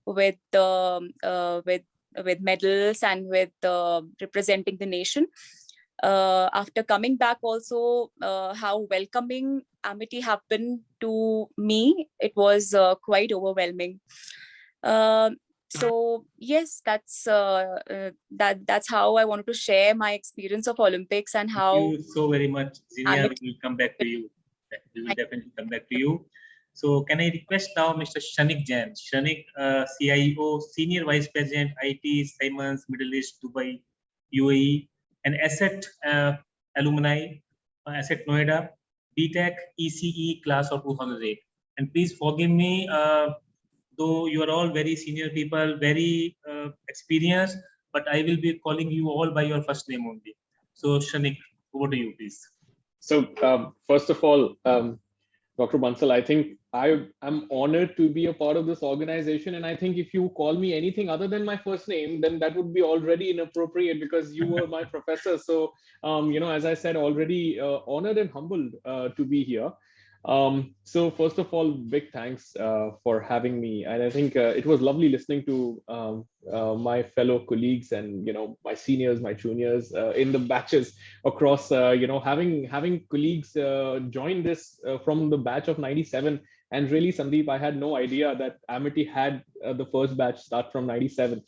with medals and with representing the nation. After coming back also, how welcoming Amity have been to me, it was quite overwhelming. So yes, that's how I wanted to share my experience of Olympics and how.
Thank you so very much, Zinia. We will come back to you. We will definitely come back to you. So can I request now Mr. Shanik Jain, Shanik, CIO, Senior Vice President, IT, Siemens, Middle East, Dubai, UAE, and Asset Alumni, Asset Noida, BTech, ECE class of 2008. And please forgive me, though you are all very senior people, very experienced, but I will be calling you all by your first name only. So Shanik, over to you, please.
So first of all, Dr. Bansal, I think I am honored to be a part of this organization. And I think if you call me anything other than my first name, then that would be already inappropriate because you were my professor. So, you know, as I said, already honored and humbled to be here. So first of all, big thanks for having me. And I think it was lovely listening to my fellow colleagues and, you know, my seniors, my juniors in the batches across, you know, having colleagues join this from the batch of 97. And really, Sandeep, I had no idea that Amity had the first batch start from 97.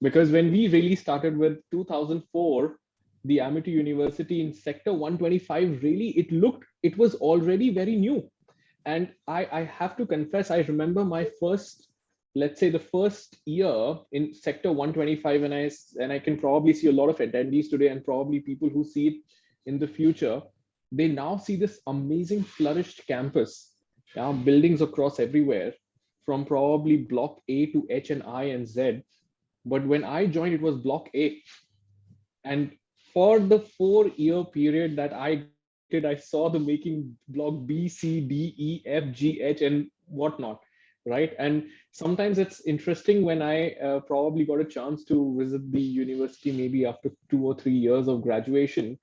Because when we really started with 2004, the Amity University in Sector 125, really, it was already very new. And I have to confess, I remember my first, let's say the first year in Sector 125, and I can probably see a lot of attendees today and probably people who see it in the future, they now see this amazing flourished campus, buildings across everywhere, from probably Block A to H and I and Z. But when I joined, it was Block A. And for the 4-year period that I did, I saw the making Block B, C, D, E, F, G, H, and whatnot. right? And sometimes it's interesting when I probably got a chance to visit the university maybe after 2 or 3 years of graduation.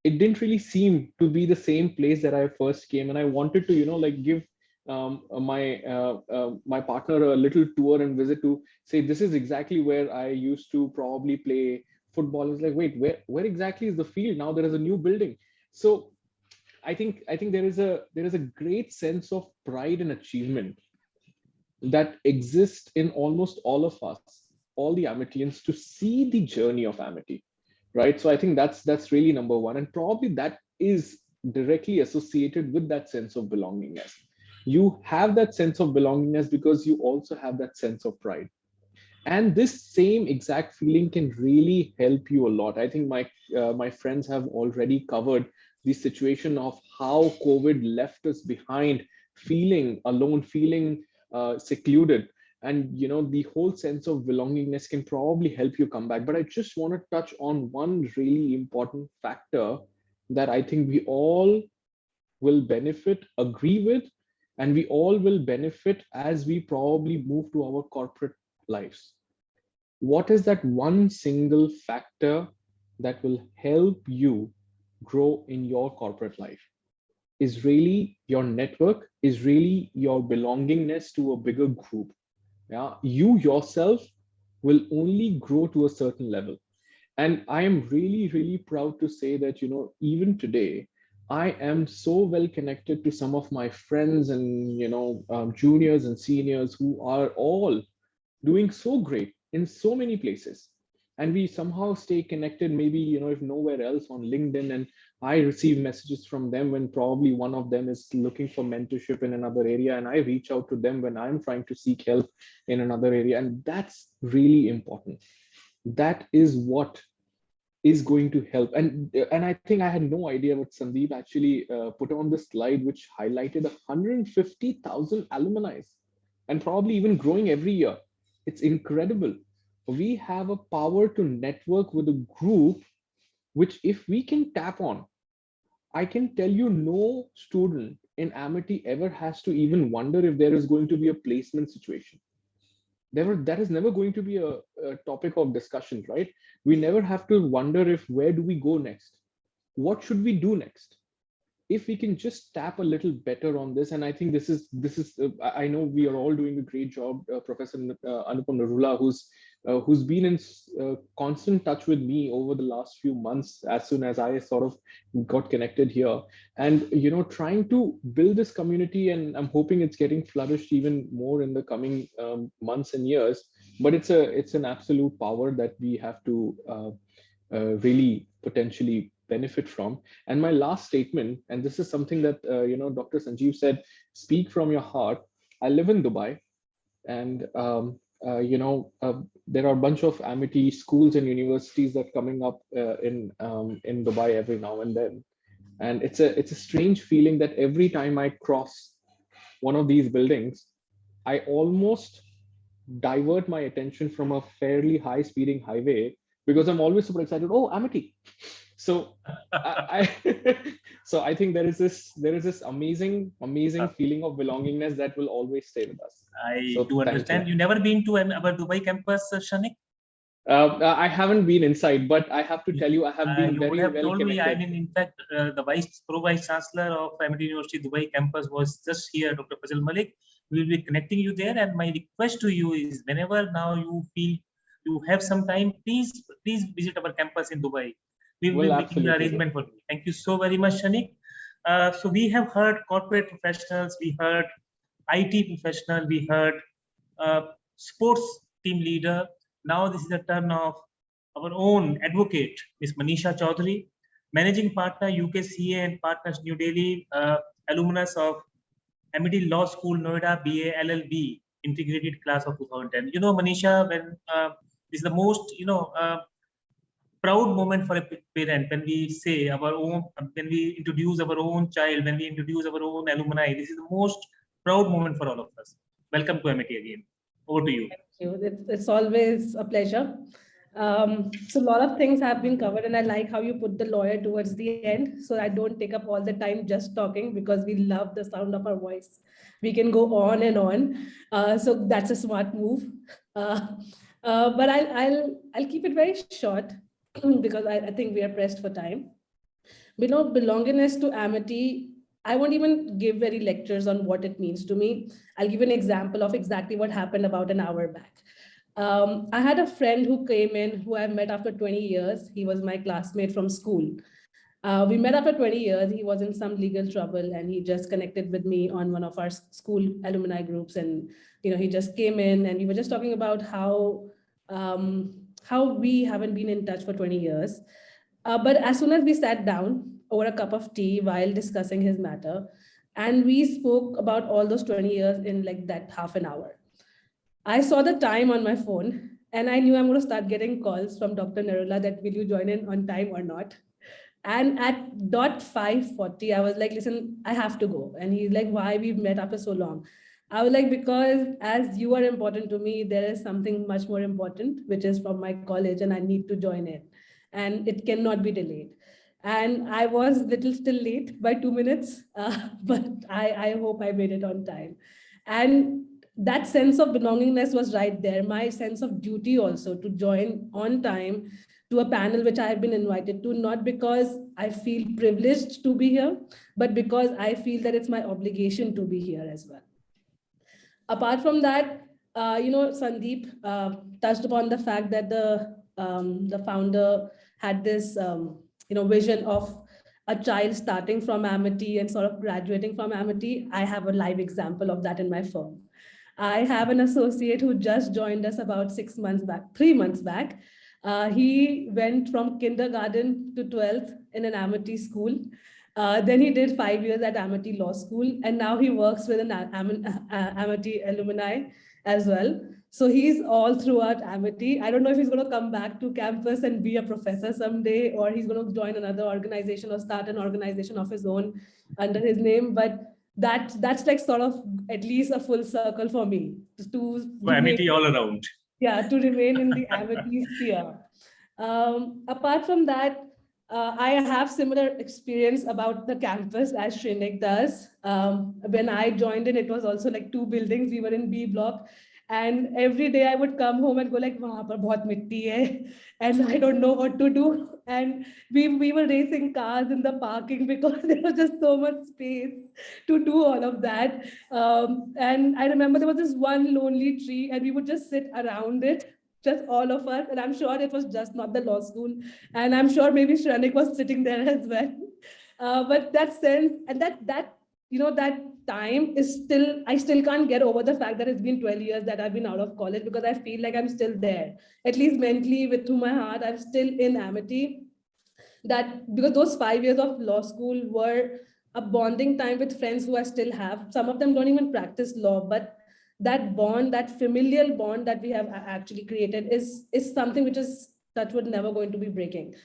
It didn't really seem to be the same place that I first came, and I wanted to, like give my partner a little tour and visit to say this is exactly where I used to probably play football. It's like, wait, where exactly is the field now? There is a new building. So I think there is a great sense of pride and achievement that exists in almost all of us, all the Amitians, to see the journey of Amity, right? So I think that's really number one, and probably that is directly associated with that sense of belongingness. You have that sense of belongingness because you also have that sense of pride, and this same exact feeling can really help you a lot. I think my friends have already covered the situation of how COVID left us behind, feeling alone, feeling secluded, and the whole sense of belongingness can probably help you come back. But I just want to touch on one really important factor that I think we all will benefit, agree with, and we all will benefit as we probably move to our corporate lives. What is that one single factor that will help you grow in your corporate life? Is really your network, is really your belongingness to a bigger group. Yeah, you yourself will only grow to a certain level. And I am really, really proud to say that, even today, I am so well connected to some of my friends and, juniors and seniors who are all doing so great in so many places. And we somehow stay connected, maybe, if nowhere else, on LinkedIn. And I receive messages from them when probably one of them is looking for mentorship in another area. And I reach out to them when I'm trying to seek help in another area. And that's really important. That is what is going to help. And I think I had no idea what Sandeep actually put on this slide, which highlighted 150,000 alumni, and probably even growing every year. It's incredible. We have a power to network with a group, which if we can tap on, I can tell you no student in Amity ever has to even wonder if there is going to be a placement situation. That is never going to be a topic of discussion, right? We never have to wonder if where do we go next? What should we do next? If we can just tap a little better on this, and I think this is I know we are all doing a great job. Professor Anupam Narula, who's been in constant touch with me over the last few months as soon as I sort of got connected here, and trying to build this community, and I'm hoping it's getting flourished even more in the coming months and years. But it's an absolute power that we have to really potentially benefit from. And my last statement, and this is something that Dr. Sanjeev said, speak from your heart. I live in Dubai, and there are a bunch of Amity schools and universities that are coming up in Dubai every now and then. And it's a strange feeling that every time I cross one of these buildings, I almost divert my attention from a fairly high speeding highway, because I'm always super excited. Oh, Amity. So so I think there is this amazing feeling of belongingness that will always stay with us.
I do understand. You never been to our Dubai campus, Shanik?
I haven't been inside, but I have to tell you, I have been very well
told
connected.
Me, I mean, in fact, the Vice Chancellor of Amity University Dubai campus was just here, Dr. Fazal Malik. We will be connecting you there. And my request to you is, whenever now you feel you have some time, please visit our campus in Dubai. We will be making the arrangement for you. Thank you so very much, Shanik. So we have heard corporate professionals, we heard IT professional, we heard sports team leader. Now this is the turn of our own advocate, Ms. Manisha Chaudhary, managing partner UKCA and partners New Delhi, alumnus of Amity Law School, Noida, BA, LLB, integrated class of 2010. Manisha, when is the most, proud moment for a parent when we say when we introduce our own child, when we introduce our own alumni. This is the most proud moment for all of us. Welcome to Amity again. Over to you.
Thank you. It's always a pleasure. So a lot of things have been covered, and I like how you put the lawyer towards the end, so I don't take up all the time just talking, because we love the sound of our voice. We can go on and on. So that's a smart move. But I'll keep it very short because I think we are pressed for time. Belongingness to Amity, I won't even give very lectures on what it means to me. I'll give an example of exactly what happened about an hour back. I had a friend who came in who I've met after 20 years. He was my classmate from school. We met after 20 years. He was in some legal trouble, and he just connected with me on one of our school alumni groups. And he just came in, and we were just talking about how we haven't been in touch for 20 years. But as soon as we sat down over a cup of tea while discussing his matter, and we spoke about all those 20 years in like that half an hour, I saw the time on my phone, and I knew I'm going to start getting calls from Dr. Narula that will you join in on time or not. And at .540, I was like, listen, I have to go. And he's like, why? We've met after so long. I was like, because as you are important to me, there is something much more important, which is from my college, and I need to join in. And it cannot be delayed. And I was still late by 2 minutes, but I hope I made it on time. And that sense of belongingness was right there. My sense of duty also to join on time to a panel which I have been invited to, not because I feel privileged to be here, but because I feel that it's my obligation to be here as well. Apart from that, Sandeep touched upon the fact that the founder had this vision of a child starting from Amity and sort of graduating from Amity. I have a live example of that in my firm. I have an associate who just joined us about 3 months back. He went from kindergarten to 12th in an Amity school. Then he did 5 years at Amity Law School, and now he works with an Amity alumni as well. So he's all throughout Amity. I don't know if he's going to come back to campus and be a professor someday, or he's going to join another organization or start an organization of his own under his name. But that's like sort of at least a full circle for me to
Amity all around.
Yeah, to remain in the Amity sphere. Apart from that, I have similar experience about the campus as Shrenik does. When I joined in, it was also like 2 buildings. We were in B block. And every day I would come home and go like, "Wahan par bahut mitti hai," and I don't know what to do. And we were racing cars in the parking because there was just so much space to do all of that. And I remember there was this one lonely tree, and we would just sit around it, just all of us. And I'm sure it was just not the law school. And I'm sure maybe Shrenik was sitting there as well. But that sense and that time is still, I still can't get over the fact that it's been 12 years that I've been out of college, because I feel like I'm still there, at least mentally, through my heart, I'm still in Amity. Because those 5 years of law school were a bonding time with friends who I still have. Some of them don't even practice law, but that bond, that familial bond that we have actually created is something which is touchwood never going to be breaking.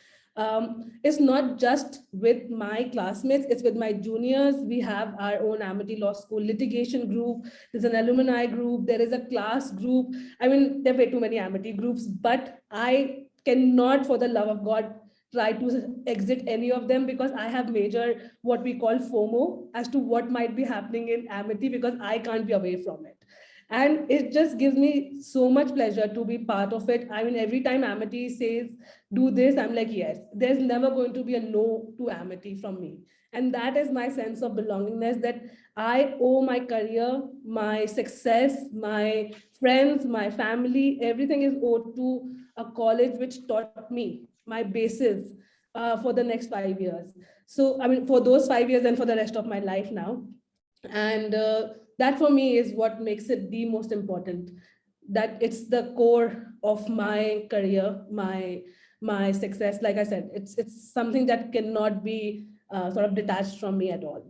It's not just with my classmates, it's with my juniors. We have our own Amity Law School litigation group. There's an alumni group. There is a class group. I mean, there are way too many Amity groups, but I cannot, for the love of God, try to exit any of them, because I have major what we call FOMO as to what might be happening in Amity, because I can't be away from it. And it just gives me so much pleasure to be part of it. I mean, every time Amity says, do this, I'm like, yes, there's never going to be a no to Amity from me. And that is my sense of belongingness, that I owe my career, my success, my friends, my family, everything is owed to a college which taught me my basis for the next 5 years. So, I mean, for those 5 years and for the rest of my life now. And that for me is what makes it the most important, that it's the core of my career, my success. Like I said, it's something that cannot be sort of detached from me at all.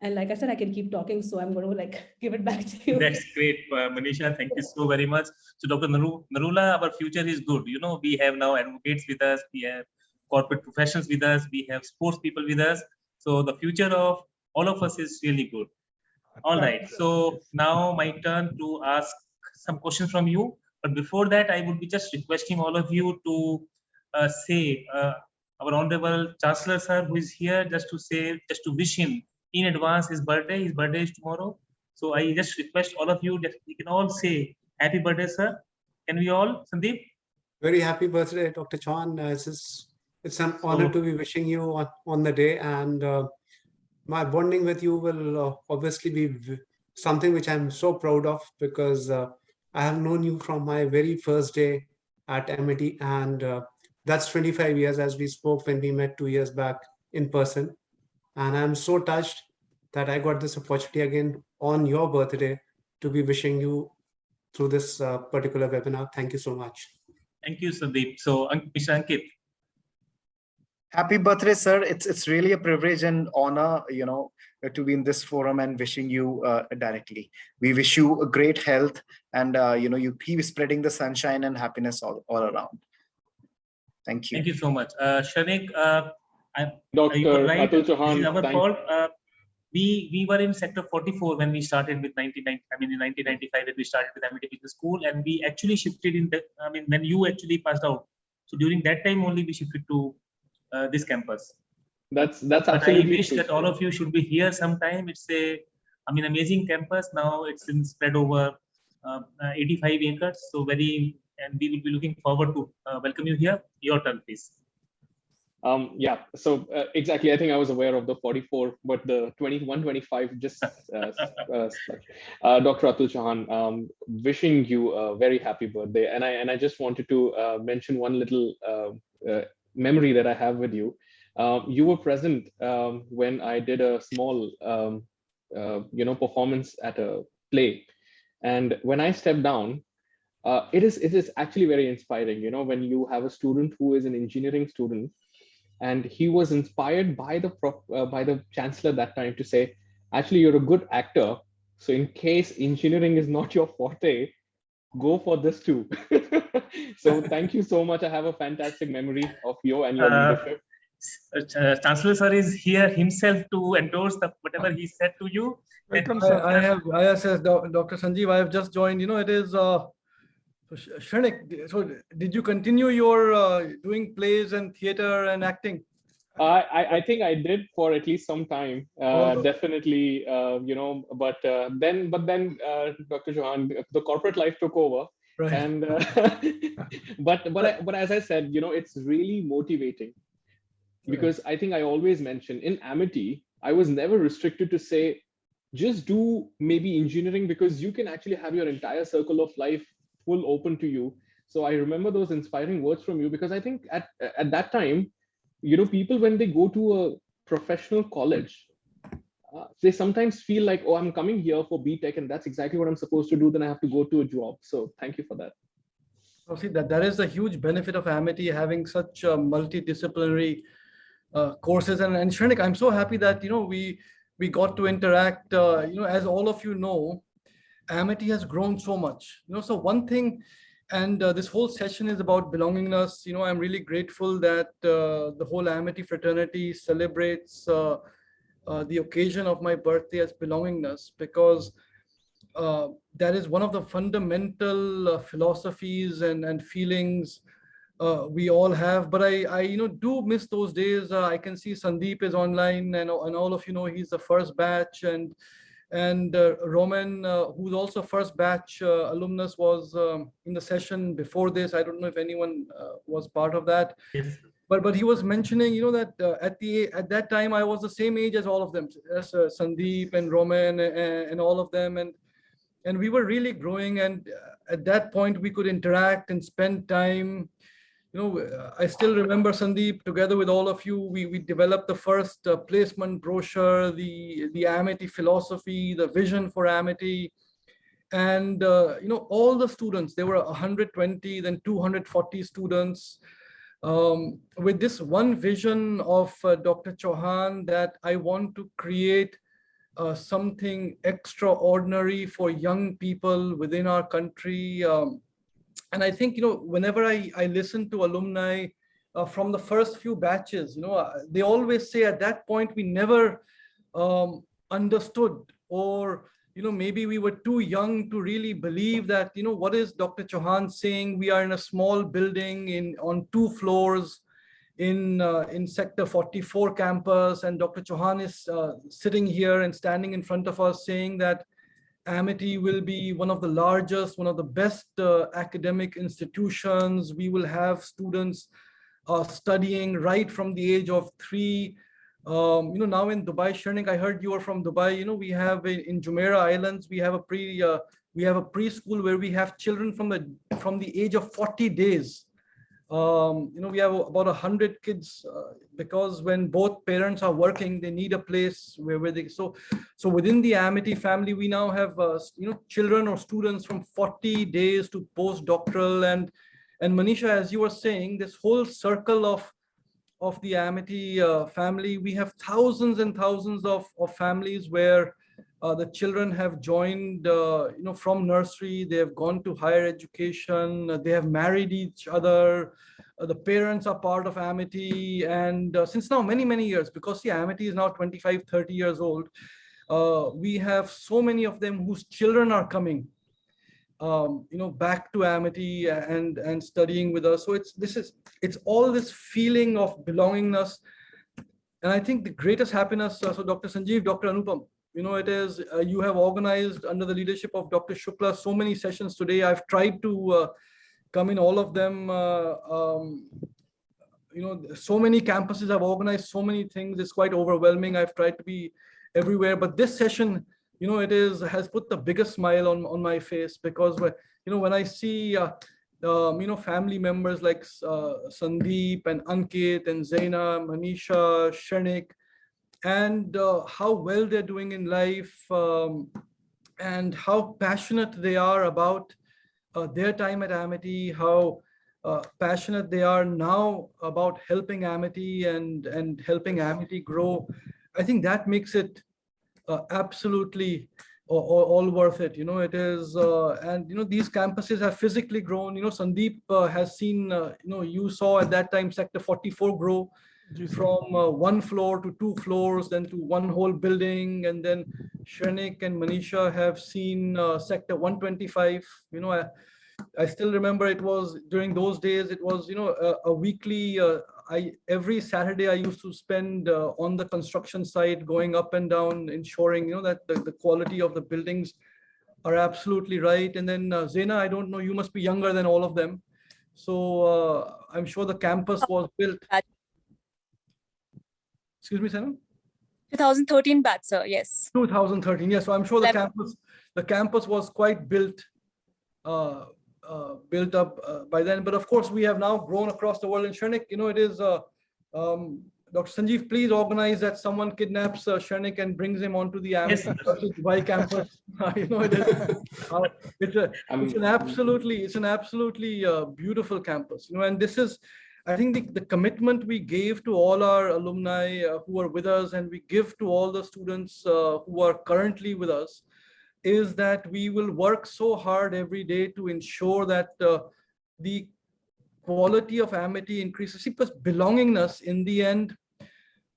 And like I said, I can keep talking, so I'm going to give it back to you.
That's great, Manisha. Thank you so very much. So Dr. Narula, our future is good. We have now advocates with us, we have corporate professionals with us, we have sports people with us. So the future of all of us is really good. All right. So now my turn to ask some questions from you. But before that, I would be just requesting all of you to say our Honorable Chancellor Sir, who is here, just to wish him in advance his birthday. His birthday is tomorrow. So I just request all of you that we can all say happy birthday, sir. Can we all, Sandeep?
Very happy birthday, Dr. Chauhan. It's an honor to be wishing you on the day, and my bonding with you will obviously be something which I'm so proud of, because I have known you from my very first day at MIT, and that's 25 years, as we spoke when we met 2 years back in person. And I'm so touched that I got this opportunity again on your birthday to be wishing you through this particular webinar. Thank you so much.
Thank you, Sandeep. So, Mr. Ankit.
Happy birthday, sir. It's really a privilege and honor, to be in this forum and wishing you directly. We wish you a great health, and you keep spreading the sunshine and happiness all around. Thank you.
Thank you so much. Shanik,
Dr. Atul Chauhan,
this is our fault. We were in sector 44 when we started with in 1995 that we started with MIT Business School, and we actually shifted when you actually passed out. So during that time only we shifted to this campus.
That's
but
absolutely
I wish
true.
that all of you should be here sometime. It's amazing campus. Now it's spread over 85 acres. So and we will be looking forward to welcome you here. Your turn, please.
Yeah, so exactly, I think I was aware of the 44, but the 21, 25 just Dr. Atul Chauhan, wishing you a very happy birthday. And I just wanted to mention one little memory that I have with you. You were present when I did a small performance at a play, and when I stepped down, it is actually very inspiring, when you have a student who is an engineering student, and he was inspired by the chancellor that time to say, actually, you're a good actor, so in case engineering is not your forte, go for this too. So thank you so much. I have a fantastic memory of you and your leadership.
Chancellor sir is here himself to endorse whatever he said to you.
Welcome, sir. I said, Dr. Sanjeev, I have just joined. It is Shanik. So did you continue your doing plays and theater and acting?
I think I did for at least some time, definitely, but then Dr. Chauhan, the corporate life took over. Right. And but as I said, it's really motivating, because I think I always mention in Amity, I was never restricted to say, just do maybe engineering, because you can actually have your entire circle of life full open to you. So I remember those inspiring words from you, because I think at that time, people, when they go to a professional college, they sometimes feel like, oh, I'm coming here for BTech and that's exactly what I'm supposed to do. Then I have to go to a job. So thank you for that.
Oh, see, that is the huge benefit of Amity, having such multidisciplinary courses. And Shrenik, I'm so happy that, we got to interact, as all of you know, Amity has grown so much, so one thing, and this whole session is about belongingness. I'm really grateful that the whole Amity fraternity celebrates the occasion of my birthday as belongingness, because that is one of the fundamental philosophies and feelings we all have. But I do miss those days. I can see Sandeep is online, and all of he's the first batch, and Roman, who's also first batch alumnus, was in the session before this. I don't know if anyone was part of that.
Yes.
But he was mentioning, that at that time I was the same age as all of them, as Sandeep and Roman and all of them, and we were really growing. And at that point we could interact and spend time. I still remember, Sandeep, together with all of you, we developed the first placement brochure, the Amity philosophy, the vision for Amity. And, all the students, there were 120, then 240 students, with this one vision of Dr. Chauhan, that I want to create something extraordinary for young people within our country. And I think, whenever I listen to alumni from the first few batches, they always say at that point, we never understood or, maybe we were too young to really believe that, what is Dr. Chauhan saying? We are in a small building on 2 floors in Sector 44 campus, and Dr. Chauhan is sitting here and standing in front of us saying that Amity will be one of the largest, one of the best academic institutions. We will have students studying right from the age of 3. Now in Dubai, Shernik, I heard you are from Dubai. We have in Jumeirah Islands, we have a preschool where we have children from the age of 40 days. We have about 100 kids because when both parents are working, they need a place where they so within the Amity family, we now have children or students from 40 days to postdoctoral, and Manisha, as you were saying, this whole circle of the Amity family, we have thousands and thousands of families where the children have joined from nursery, they have gone to higher education, they have married each other, the parents are part of Amity, and since now many years, because the Amity is now 25, 30 years old, we have so many of them whose children are coming back to Amity and studying with us. So it's all this feeling of belongingness. And I think the greatest happiness, so Dr. Sanjeev, Dr. Anupam, it is, you have organized under the leadership of Dr. Shukla so many sessions today. I've tried to come in all of them. So many campuses have organized so many things. It's quite overwhelming. I've tried to be everywhere, but this session, has put the biggest smile on my face, because when I see family members like Sandeep and Ankit and Zaina, Manisha, Shernik, and how well they're doing in life, and how passionate they are about their time at Amity, how passionate they are now about helping Amity and helping Amity grow. I think that makes it absolutely all worth it. It is, and these campuses have physically grown. Sandeep has seen, you saw at that time Sector 44 grow from 1 floor to 2 floors, then to 1 whole building, and then Shernik and Manisha have seen Sector 125. I still remember it was during those days, it was a weekly, every Saturday I used to spend on the construction site, going up and down, ensuring that the quality of the buildings are absolutely right. And then Zaina, I don't know, you must be younger than all of them, so I'm sure the campus was built. Excuse me, Zaina?
2013 batch, sir. Yes.
2013. Yes. So I'm sure the campus was quite built up by then. But of course, we have now grown across the world. And Shernik, it is Dr. Sanjeev, please organize that someone kidnaps Shernik and brings him onto the Amity Dubai campus. It's an absolutely beautiful campus. And this is, I think, the commitment we gave to all our alumni who are with us, and we give to all the students who are currently with us, is that we will work so hard every day to ensure that the quality of Amity increases. See, because belongingness in the end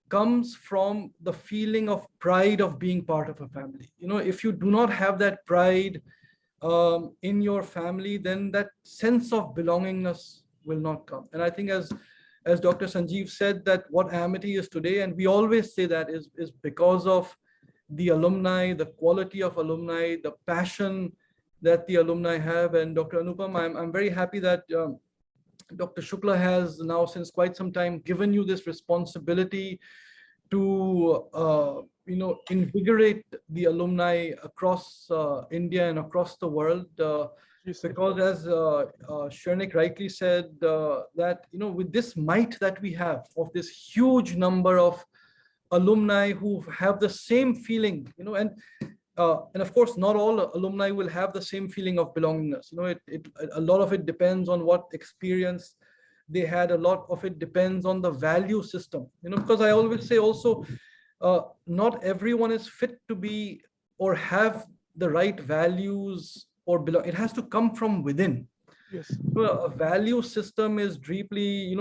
comes from the feeling of pride of being part of a family. If you do not have that pride in your family, then that sense of belongingness will not come. And I think as Dr. Sanjeev said, that what Amity is today, and we always say that is because of the alumni, the quality of alumni, the passion that the alumni have. And Dr. Anupam, I'm very happy that Dr. Shukla has now, since quite some time, given you this responsibility to invigorate the alumni across India and across the world. Because as Shernik rightly said, that with this might that we have of this huge number of alumni who have the same feeling, and of course not all alumni will have the same feeling of belongingness. A lot of it depends on what experience they had. A lot of it depends on the value system, because I always say also, not everyone is fit to be or have the right values or belong. It has to come from within.
Yes.
So a value system is deeply,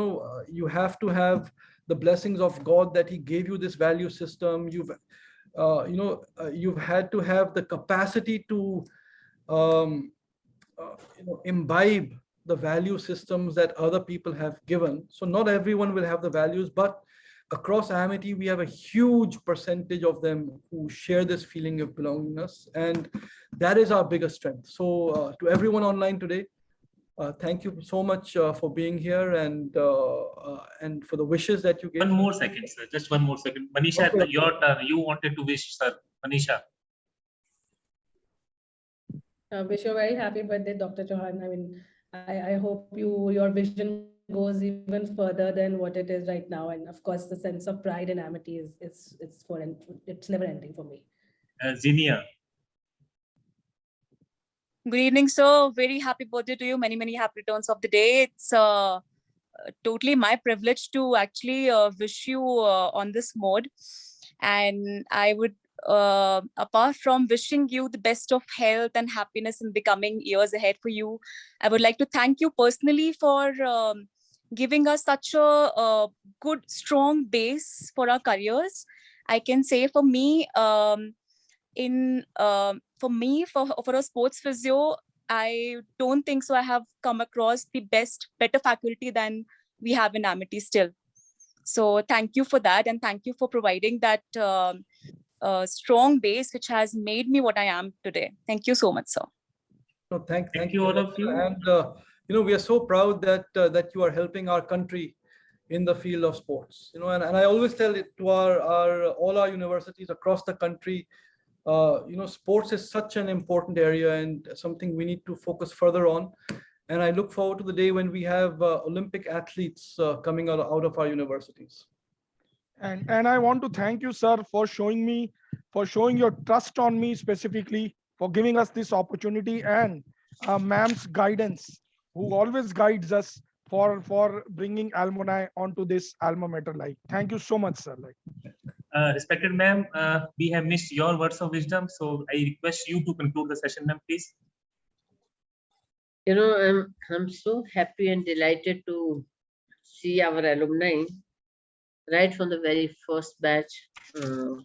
you have to have the blessings of God that He gave you this value system. you've had to have the capacity to imbibe the value systems that other people have given. So not everyone will have the values, but across Amity, we have a huge percentage of them who share this feeling of belongingness, and that is our biggest strength. So to everyone online today, thank you so much for being here and for the wishes that you gave.
One more second, sir. Just one more second. Manisha,
Okay.
your turn. You wanted to wish, sir. Manisha.
Wish you a very happy birthday, Dr. Chauhan. I mean, I hope your vision goes even further than what it is right now. And of course, the sense of pride and amity it's never ending for me.
Zinia.
Good evening, sir. Very happy birthday to you. Many, many happy returns of the day. It's totally my privilege to actually wish you on this mode. And I would, apart from wishing you the best of health and happiness in the coming years ahead for you, I would like to thank you personally for giving us such a good, strong base for our careers. I can say for me, for a sports physio, I don't think so I have come across the better faculty than we have in Amity still. So thank you for that, and thank you for providing that strong base which has made me what I am today. Thank you so much, sir.
No, thank
you all of you.
And we are so proud that that you are helping our country in the field of sports. And I always tell it to all our universities across the country. Sports is such an important area and something we need to focus further on. And I look forward to the day when we have Olympic athletes coming out of our universities.
And I want to thank you, sir, for showing your trust on me specifically, for giving us this opportunity, and ma'am's guidance, who always guides us for bringing alumni onto this alma mater life. Thank you so much, sir.
Respected ma'am, we have missed your words of wisdom, so I request you to conclude the session, ma'am, please.
I'm so happy and delighted to see our alumni right from the very first batch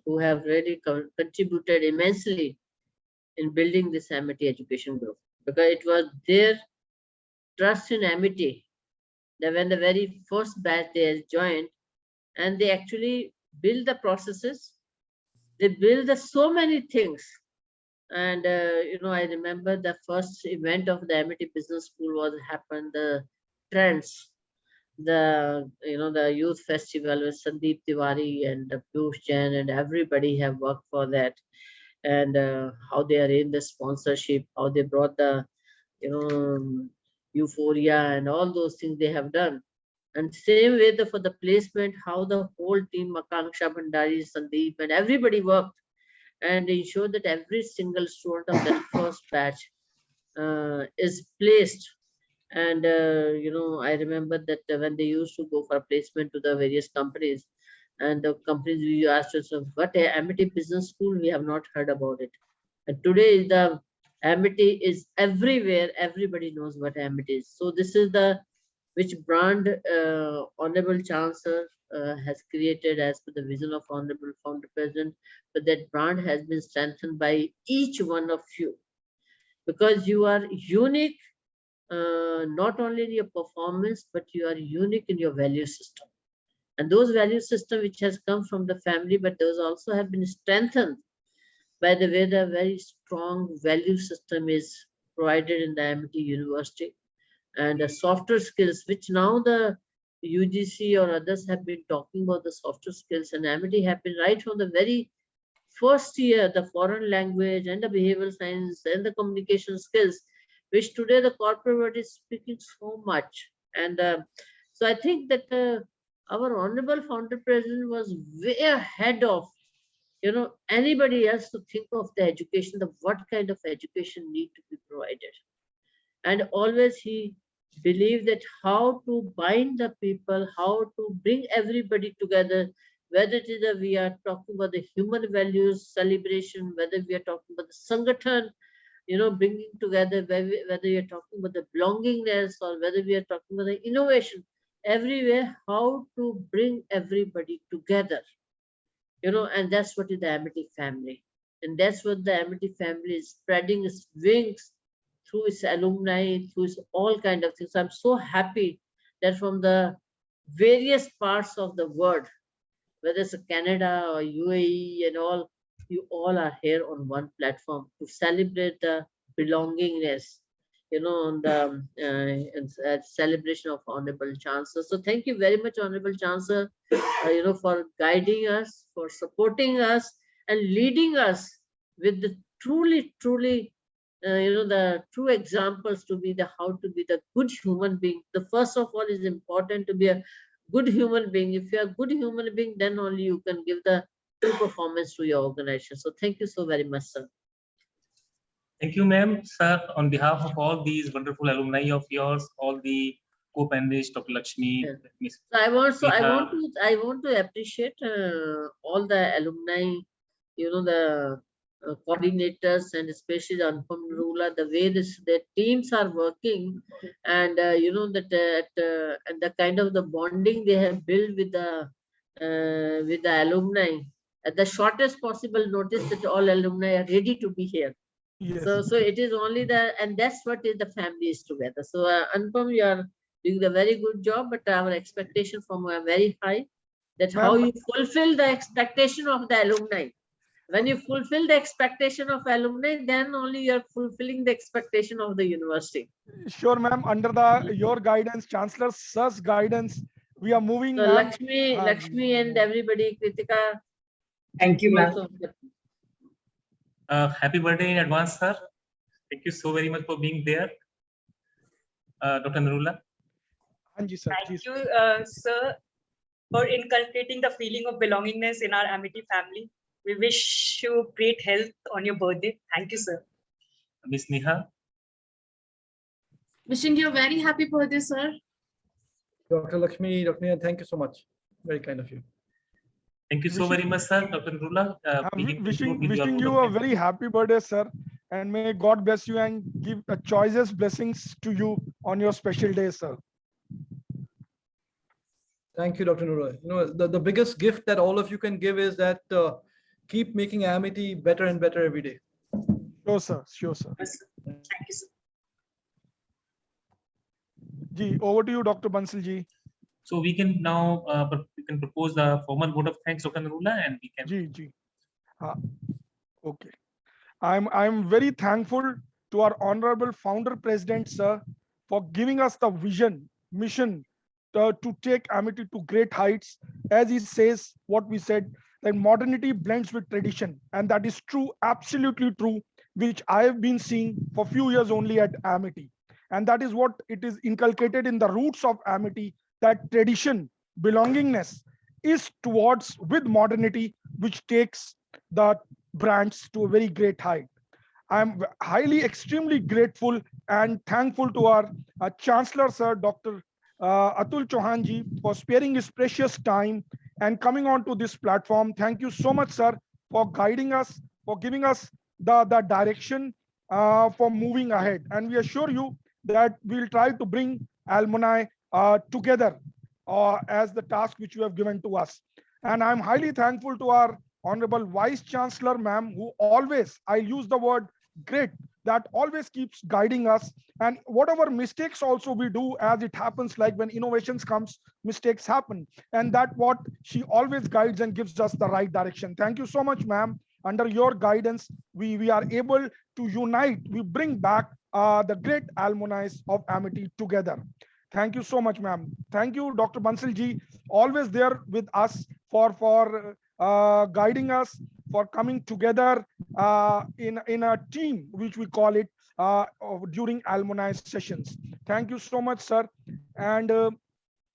who have really contributed immensely in building this Amity Education Group, because it was their trust in Amity that when the very first batch they has joined, and they actually build the processes, they build so many things. And I remember the first event of the Amity Business School was happened, the trends, the youth festival with Sandeep Tiwari and Piyush Jain, and everybody have worked for that. And how they arranged the sponsorship, how they brought the euphoria and all those things they have done. And same way for the placement, how the whole team, Akanksha Bhandari, Sandeep, and everybody worked and ensured that every single student of that first batch is placed. And I remember that when they used to go for placement to the various companies, and the companies we asked us, what Amity Business School, we have not heard about it. And today the Amity is everywhere. Everybody knows what Amity is. So this is which brand Honorable Chancellor has created as per the vision of Honorable Founder President. But that brand has been strengthened by each one of you, because you are unique, not only in your performance, but you are unique in your value system. And those value system which has come from the family, but those also have been strengthened by the way the very strong value system is provided in the Amity University. And the softer skills, which now the UGC or others have been talking about the softer skills, and Amity have been right from the very first year, the foreign language and the behavioral science and the communication skills, which today the corporate world is speaking so much. And so I think that our Honorable Founder President was way ahead of anybody else to think of the education, what kind of education need to be provided. And always he believed that how to bind the people, how to bring everybody together, whether it is we are talking about the human values celebration, whether we are talking about the Sangathan, bringing together, whether you're talking about the belongingness, or whether we are talking about the innovation, everywhere, how to bring everybody together. and that's what is the Amity family. And that's what the Amity family is spreading its wings through its alumni, through its all kind of things. I'm so happy that from the various parts of the world, whether it's Canada or UAE and all, you all are here on one platform to celebrate the belongingness, on the celebration of Honorable Chancellor. So thank you very much, Honorable Chancellor, for guiding us, for supporting us, and leading us with the truly, the true examples to be how to be the good human being. The first of all is important to be a good human being. If you are a good human being, then only you can give the true performance to your organization. So thank you so very much, sir.
Thank you, ma'am. Sir, on behalf of all these wonderful alumni of yours, all the co-panelists, Dr. Lakshmi, Ms.
So I
Neha.
want to appreciate all the alumni, the coordinators, and especially the Anupam Rula, the way their teams are working, and and the kind of the bonding they have built with the alumni at the shortest possible notice, that all alumni are ready to be here.
Yes.
So it is only and that's what is the family is together. So Anupam, you are doing a very good job, but our expectation from you are very high. That how you fulfill the expectation of the alumni. When you fulfill the expectation of alumni, then only you are fulfilling the expectation of the university.
Sure, ma'am. Under your guidance, Chancellor Sir's guidance, we are moving.
So Lakshmi and everybody, Kritika.
Thank you, ma'am.
Happy birthday in advance, sir. Thank you so very much for being there. Dr. Narula.
Thank you, sir, for inculcating the feeling of belongingness in our Amity family. We wish you great health on your birthday. Thank you, sir.
Ms. Neha.
Wishing you a very happy birthday, sir.
Dr. Lakshmi, Dr. Neha, thank you so much. Very kind of you.
Thank you so very much, sir. Dr. Narula.
Wishing you a very happy birthday, sir. And may God bless you and give the choicest blessings to you on your special day, sir.
Thank you, Dr. Nura. The biggest gift that all of you can give is that keep making Amity better and better every day.
Sure, sir. Sure, sir.
Thank you, sir.
Ji, over to you, Dr. Bansal ji.
So we can now propose the formal vote of thanks, Dr. Narula, and we can.
Ji. Okay. I'm very thankful to our honorable founder president, sir, for giving us the vision, mission to take Amity to great heights. As he says, what we said, that modernity blends with tradition, and that is true, absolutely true, which I have been seeing for a few years only at Amity. And that is what it is inculcated in the roots of Amity, that tradition, belongingness is towards with modernity, which takes the brands to a very great height. I'm extremely grateful and thankful to our Chancellor, sir, Dr. Atul Chauhan ji, for sparing his precious time and coming on to this platform. Thank you so much, sir, for guiding us, for giving us the direction for moving ahead. And we assure you that we'll try to bring alumni together as the task which you have given to us. And I'm highly thankful to our Honorable Vice Chancellor, ma'am, who always, I use the word great, that always keeps guiding us. And whatever mistakes also we do, as it happens, like when innovations comes, mistakes happen. And that what she always guides and gives us the right direction. Thank you so much, ma'am. Under your guidance, we are able to unite, we bring back the great alumni of Amity together. Thank you so much, ma'am. Thank you, Dr. Bansal ji, always there with us for guiding us, for coming together in a team, which we call it during alumni sessions. Thank you so much, sir. And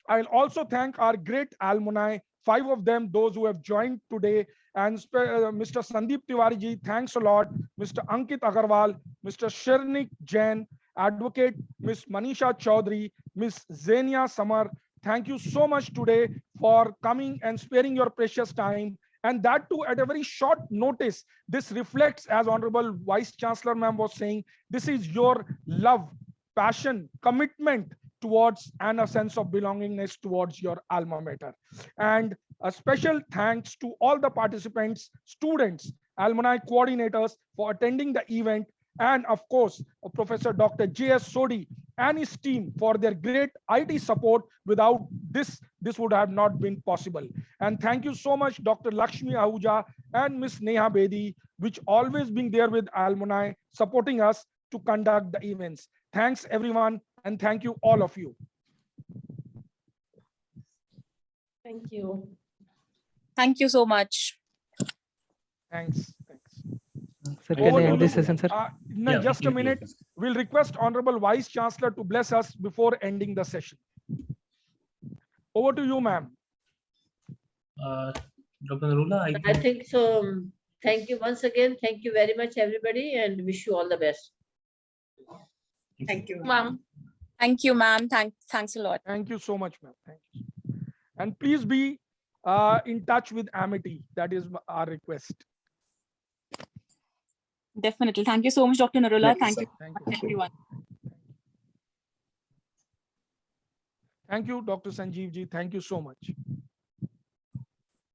I'll also thank our great alumni, 5 of them, those who have joined today. And Mr. Sandeep Tiwari ji, thanks a lot. Mr. Ankit Agarwal, Mr. Shernik Jain, Advocate Ms. Manisha Chaudhary, Ms. Zenia Samar, thank you so much today for coming and sparing your precious time. And that too at a very short notice. This reflects, as Honorable Vice Chancellor ma'am was saying, this is your love, passion, commitment towards and a sense of belongingness towards your alma mater. And A special thanks to all the participants, students, alumni coordinators for attending the event, and of course, Professor Dr. J.S. Sodi and his team for their great IT support. Without this would have not been possible. And thank you so much, Dr. Lakshmi Ahuja and Ms. Neha Bedi, which always being there with alumni, supporting us to conduct the events. Thanks everyone, and thank you all of you.
Thank you.
Thank you so much.
Thanks.
Sir,
Over
can I
to
end this
you.
session, sir?
No, just a minute. We'll request Honorable Vice Chancellor to bless us before ending the session. Over to you, ma'am.
Dr. Narula,
I think so. Thank you once again. Thank you very much, everybody, and wish you all the best.
Thank you,
ma'am. Thank you, ma'am. Thanks a lot.
Thank you so much, ma'am. Thank you. And please be in touch with Amity. That is our request.
Definitely. Thank you so much, Dr. Narula.
Thank you,
Thank you, everyone.
Thank you, Dr. Sanjeev ji. Thank you so much.